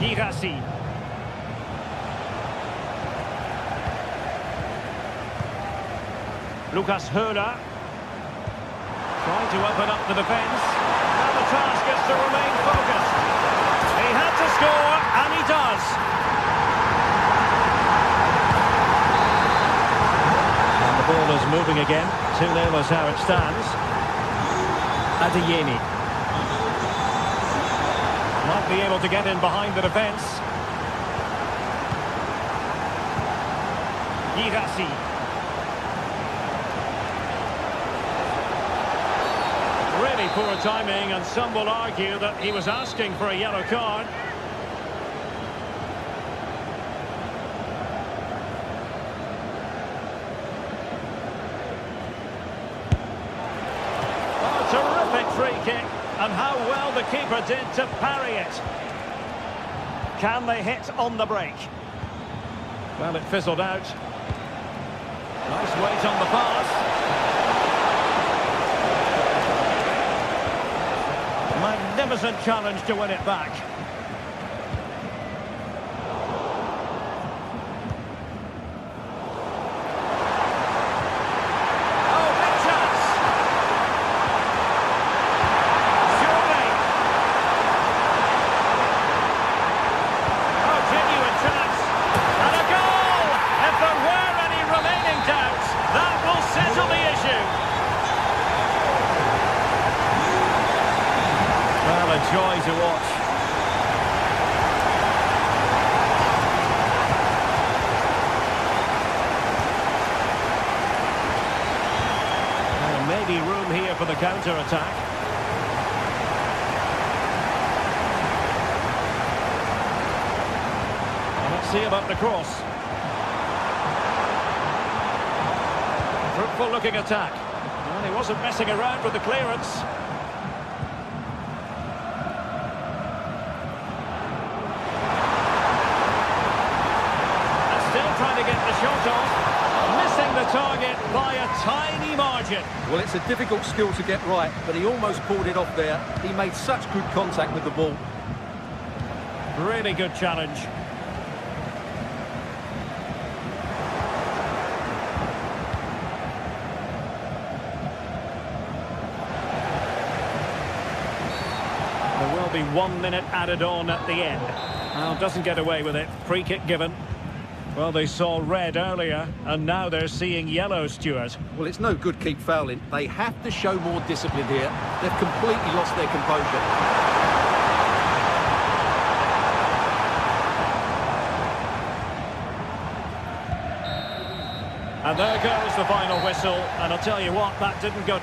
Girassi. Lucas Höhler. Trying to open up the defence. Now the task is to remain focused. He had to score, and he does. And the ball is moving again. 2-0 is how it stands. Adeyemi. Might be able to get in behind the defence. Girassi. Really poor timing, and some will argue that he was asking for a yellow card. Oh, terrific free kick, and how well the keeper did to parry it. Can they hit on the break? Well, it fizzled out. Nice weight on the pass. Magnificent challenge to win it back. Oh, big chance! Surely! Oh, genuine chance! And a goal! If there were any remaining doubts, that will settle the issue. Well, a joy to watch. Well, maybe room here for the counter-attack. Well, let's see about the cross. Fruitful-looking attack. Well, he wasn't messing around with the clearance. Trying to get the shot off, missing the target by a tiny margin. Well, it's a difficult skill to get right, but he almost pulled it off there. He made such good contact with the ball. Really good challenge. There will be 1 minute added on at the end. Well, doesn't get away with it. Free kick given. Well, they saw red earlier, and now they're seeing yellow, Stuart. Well, it's no good keep fouling. They have to show more discipline here. They've completely lost their composure. And there goes the final whistle, and I'll tell you what, that didn't go...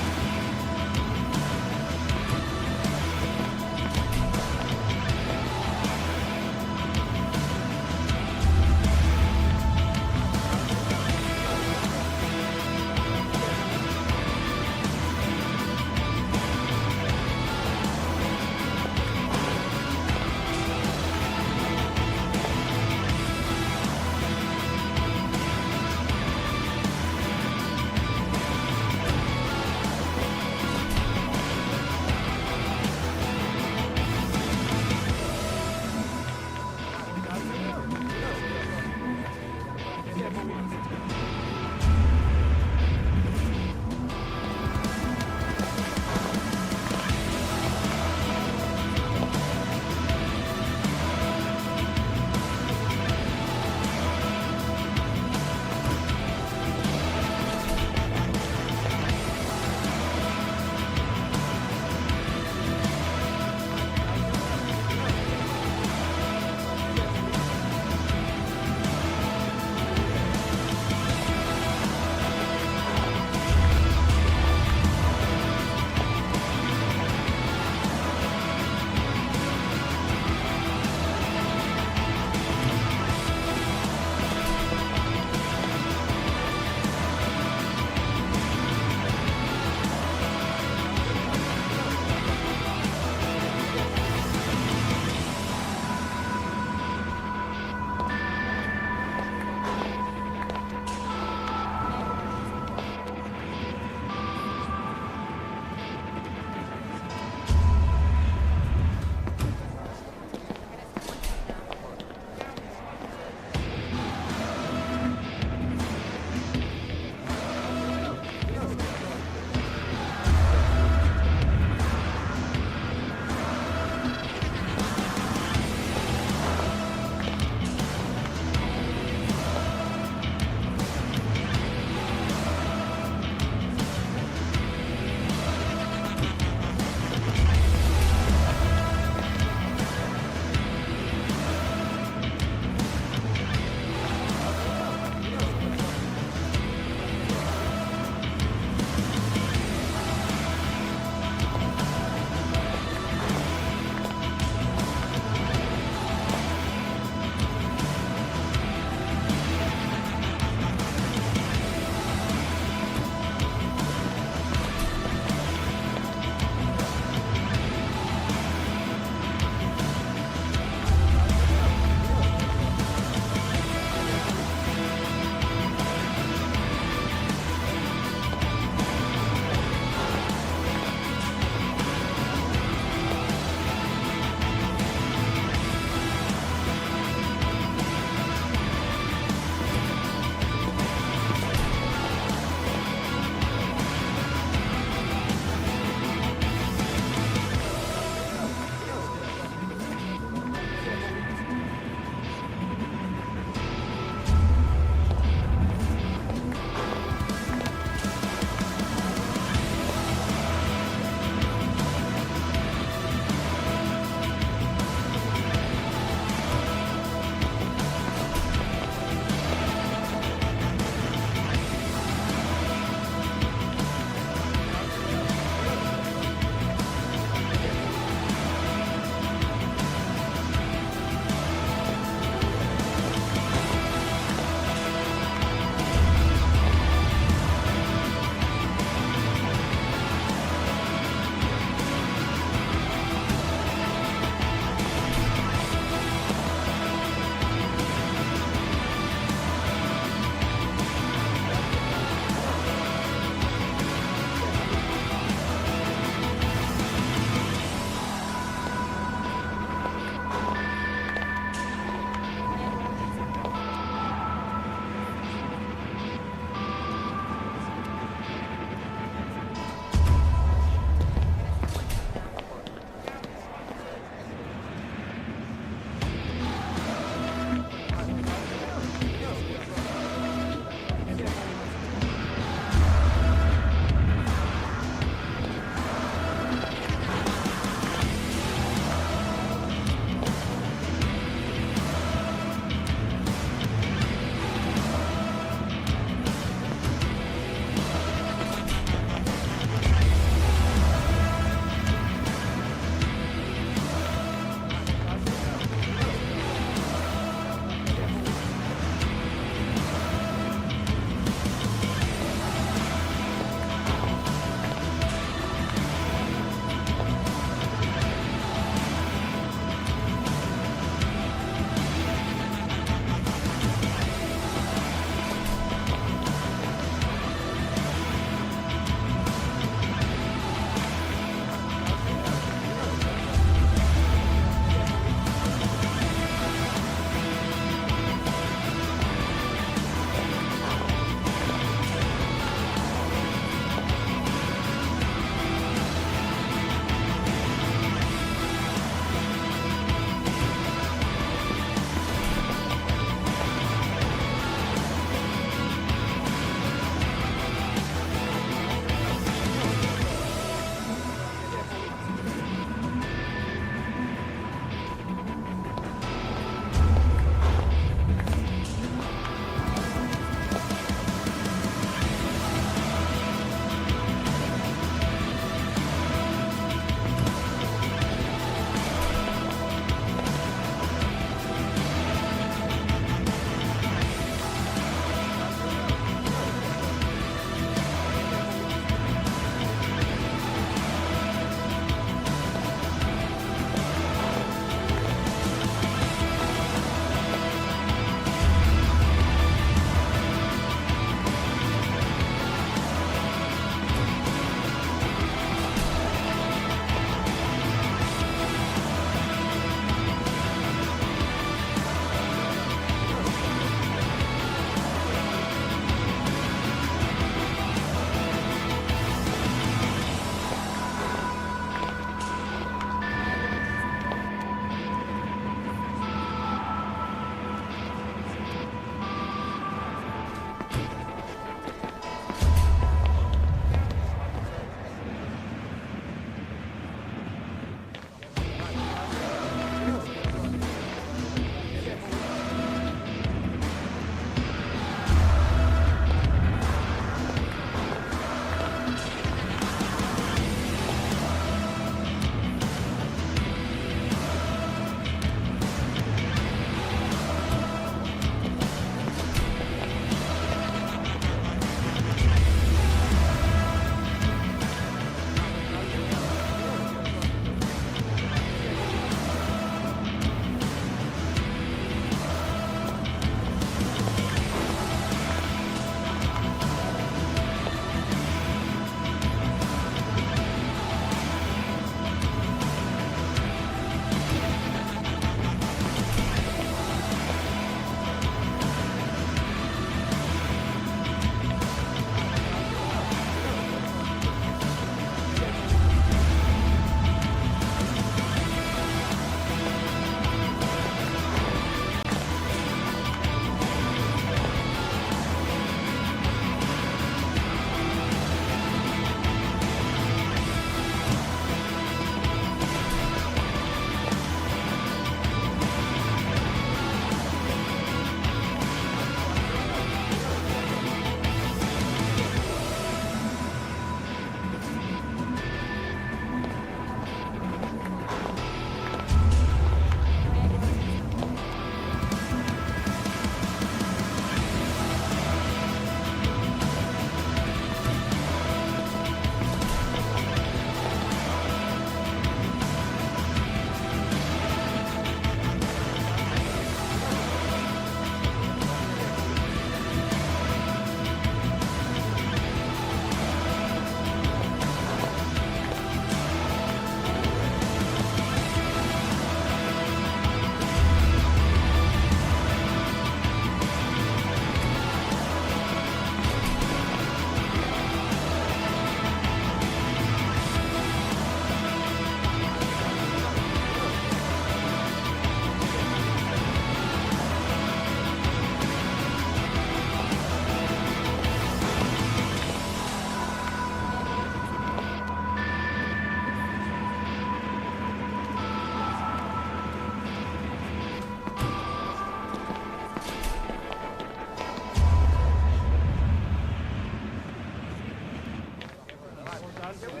chance.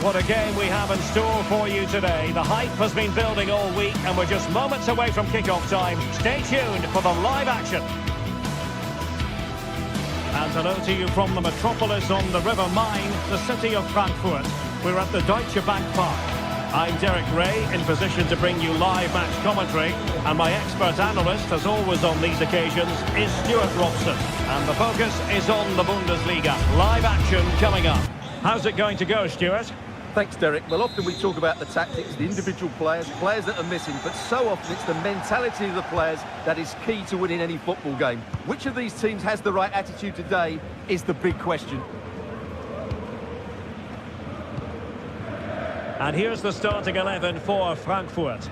Well, what a game we have in store for you today. The hype has been building all week and we're just moments away from kick-off time. Stay tuned for the live action. And hello to you from the metropolis on the River Main, the city of Frankfurt. We're at the Deutsche Bank Park. I'm Derek Ray, in position to bring you live match commentary. And my expert analyst, as always on these occasions, is Stuart Robson. And the focus is on the Bundesliga. Live action coming up. How's it going to go, Stuart? Thanks, Derek. Well, often we talk about the tactics, the individual players that are missing, but so often it's the mentality of the players that is key to winning any football game. Which of these teams has the right attitude today is the big question. And here's the starting 11 for Frankfurt.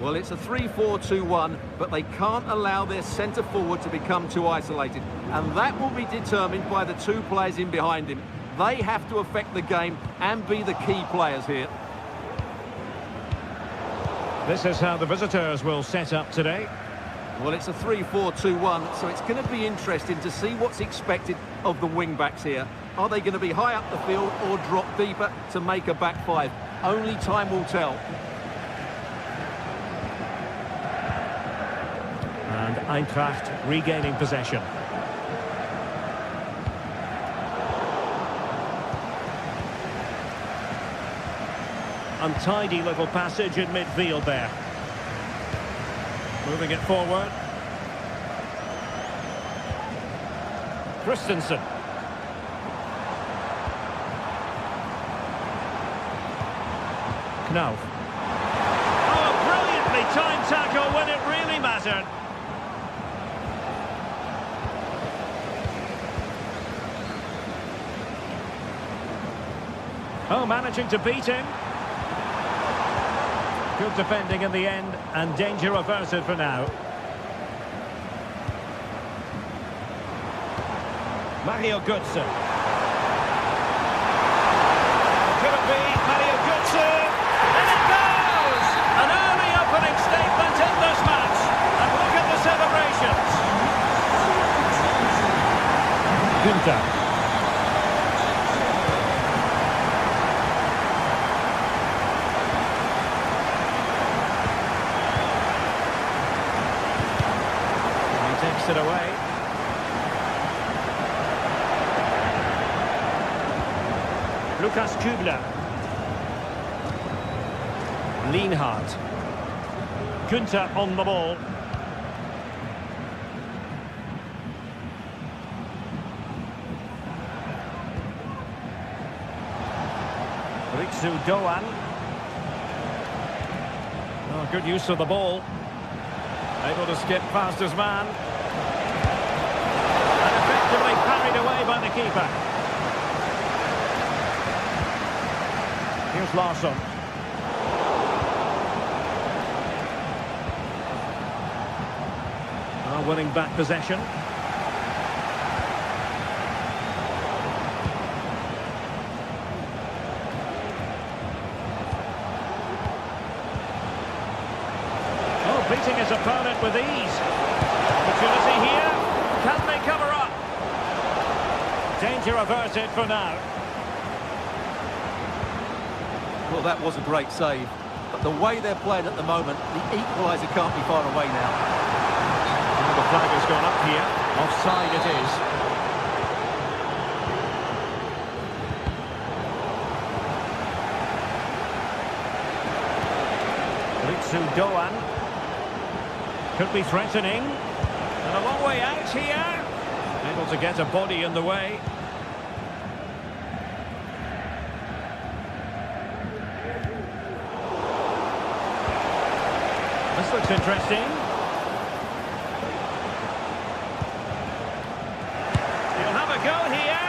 Well, it's a 3-4-2-1, but they can't allow their centre forward to become too isolated. And that will be determined by the two players in behind him. They have to affect the game and be the key players here. This is how the visitors will set up today. Well, it's a 3-4-2-1, so it's going to be interesting to see what's expected of the wing-backs here. Are they going to be high up the field or drop deeper to make a back five? Only time will tell. And Eintracht regaining possession. Untidy little passage in midfield there. Moving it forward. Christensen. Knauf. Oh, brilliantly timed tackle when it really mattered. Oh, managing to beat him. Good defending in the end, and danger averted for now. Mario Götze. Could it be Mario Götze? And it goes! An early opening statement in this match. And look at the celebrations. Günther. It away. Lukas Kübler. Lienhardt. Günther on the ball. Ritsu Doan. Oh, good use of the ball. Able to skip past his man. Carried away by the keeper. Here's Larsson. Winning back possession. Oh, beating his opponent with ease. Opportunity here. Can they cover up? Danger averted for now. Well, that was a great save. But the way they're playing at the moment, the equaliser can't be far away now. Well, the flag has gone up here. Offside it is. Ritsu Doan. Could be threatening. And a long way out here. Able to get a body in the way. This looks interesting. He'll have a go here.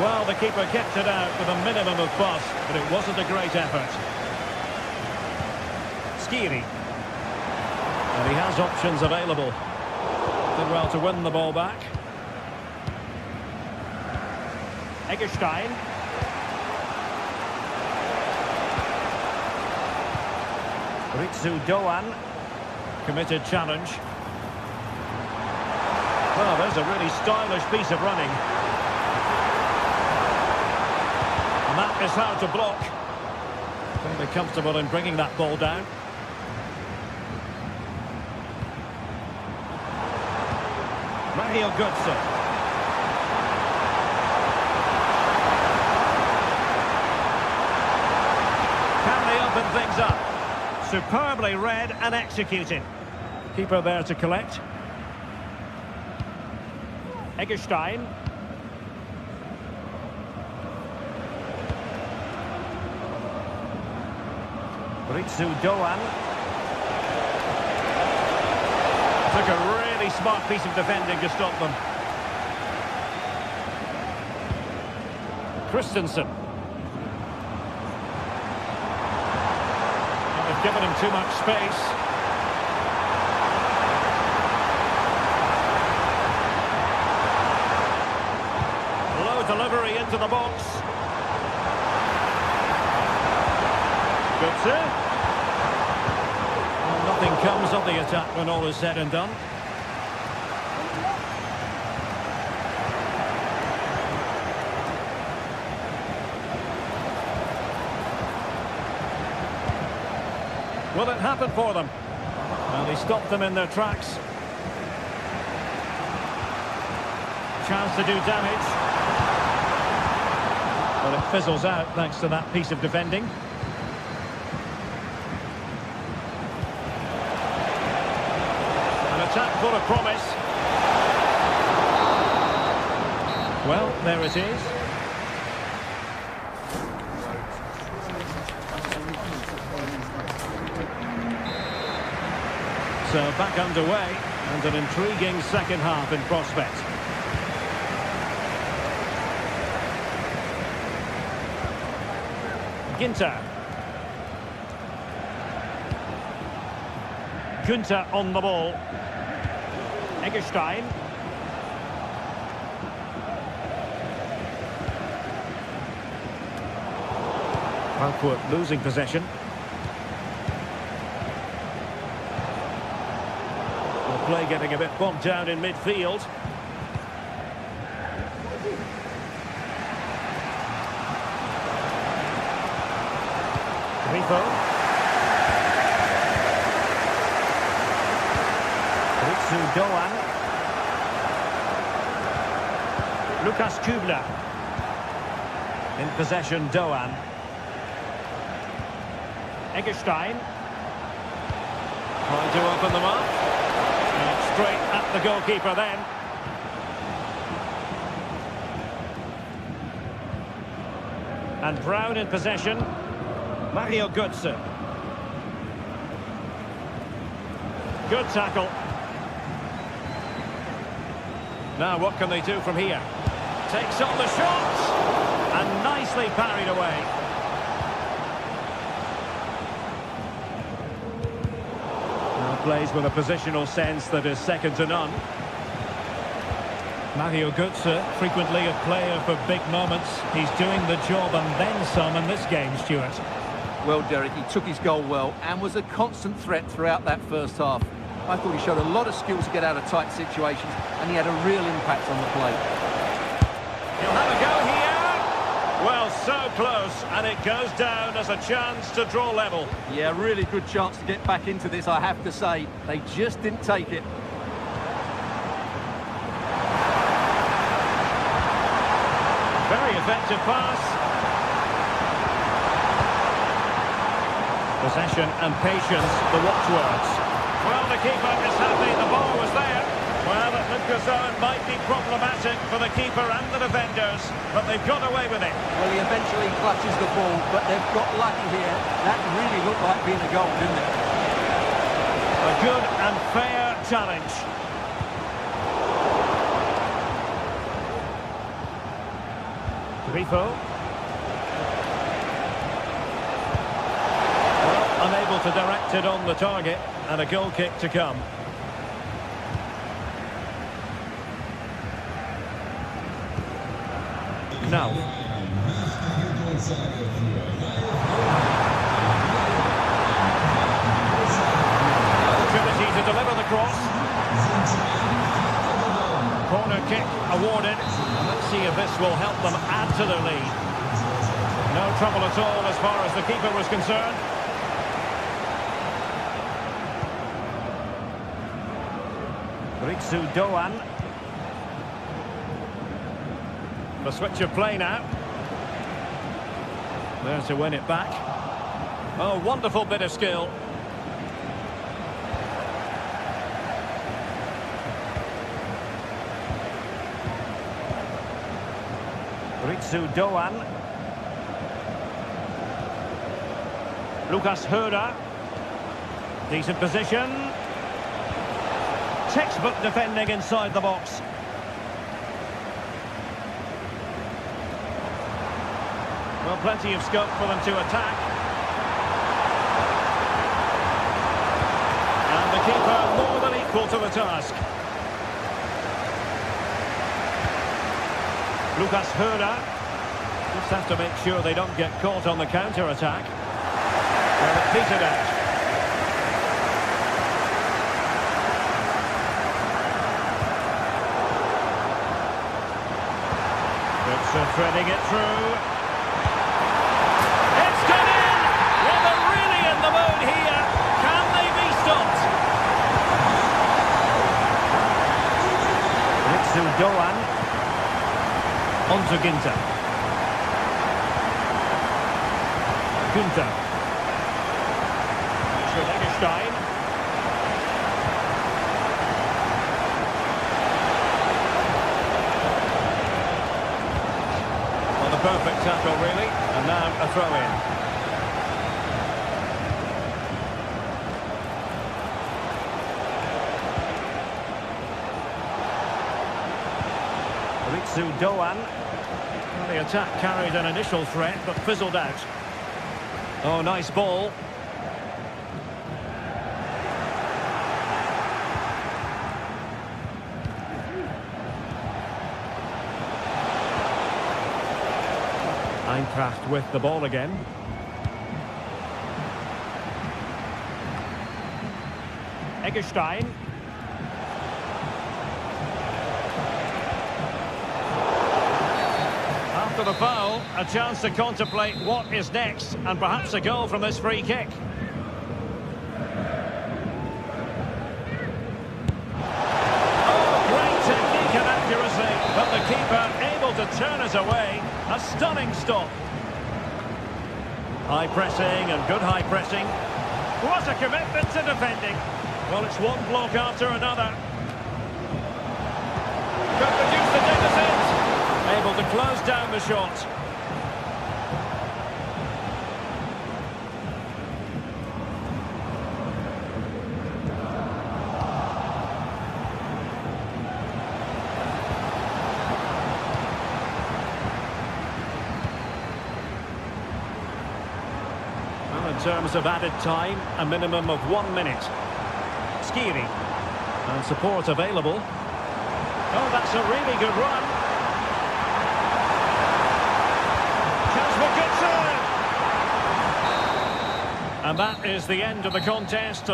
Well, the keeper kept it out with a minimum of fuss, but it wasn't a great effort. Skiri. And he has options available. Did well to win the ball back. Eggestein. Ritsu Doan. Committed challenge. Well, there's a really stylish piece of running. And that is how to block. Fairly comfortable in bringing that ball down. Mario Götze. Can they open things up? Superbly read and executed. Keeper there to collect. Eggestein. Ritsu Doan. Took a really smart piece of defending to stop them. Christensen. They've given him too much space. Low delivery into the box. Götze. Well, nothing comes of the attack when all is said and done. Will it happen for them? Well, he stopped them in their tracks. Chance to do damage. Well, it fizzles out thanks to that piece of defending. An attack full of promise. Well, there it is. So back underway, and an intriguing second half in prospect. Günther on the ball. Eggestein. Frankfurt losing possession. Play getting a bit bogged down in midfield. Grifo. Ritsu Doan. Lukas Kübler. In possession, Doan. Eggestein. Trying to open them up. Straight at the goalkeeper then. And Brown in possession. Mario Götze. Good tackle. Now what can they do from here? Takes on the shot. And nicely parried away. Plays with a positional sense that is second to none. Mario Götze, frequently a player for big moments. He's doing the job and then some in this game, Stuart. Well, Derek, he took his goal well and was a constant threat throughout that first half. I thought he showed a lot of skills to get out of tight situations, and he had a real impact on the play. He'll have a go here. Well, so close, and it goes down as a chance to draw level. Yeah, really good chance to get back into this, I have to say. They just didn't take it. Very effective pass. Possession and patience, the watchwords. Well, the keeper is happy the ball was there. Well, that Lucas Owen might be problematic for the keeper and the defenders, but they've got away with it. Well, he eventually clutches the ball, but they've got lucky here. That really looked like being a goal, didn't it? A good and fair challenge. Grifo. Well, unable to direct it on the target, and a goal kick to come. Now. Opportunity to deliver the cross. Corner kick awarded. Let's see if this will help them add to their lead. No trouble at all as far as the keeper was concerned. Ritsu Doan. The switch of play now. There to win it back. Oh, wonderful bit of skill. Ritsu Doan. Lucas Herrera. Decent position. Textbook defending inside the box. Well, plenty of scope for them to attack. And the keeper more than equal to the task. Lucas Herrera. Just have to make sure they don't get caught on the counter-attack. Well, it petered out. Threading it through. It's gone in! Well, they're really in the mood here. Can they be stopped? Ritsu Doan. On to Ginter. Ginter. Schwedegestein. Perfect tackle, really, and now a throw-in. Ritsu Doan. Well, the attack carried an initial threat, but fizzled out. Oh, nice ball. Eintracht with the ball again. Eggestein. After the foul, a chance to contemplate what is next, and perhaps a goal from this free kick. Oh, great technique and accuracy, but the keeper able to turn it away. A stunning stop. High pressing and good high pressing. What a commitment to defending. Well, it's one block after another. Could produce the deficit. Able to close down the shot. In terms of added time, a minimum of 1 minute. Skiri. And support available. Oh, that's a really good run. Chance for Götze. And that is the end of the contest.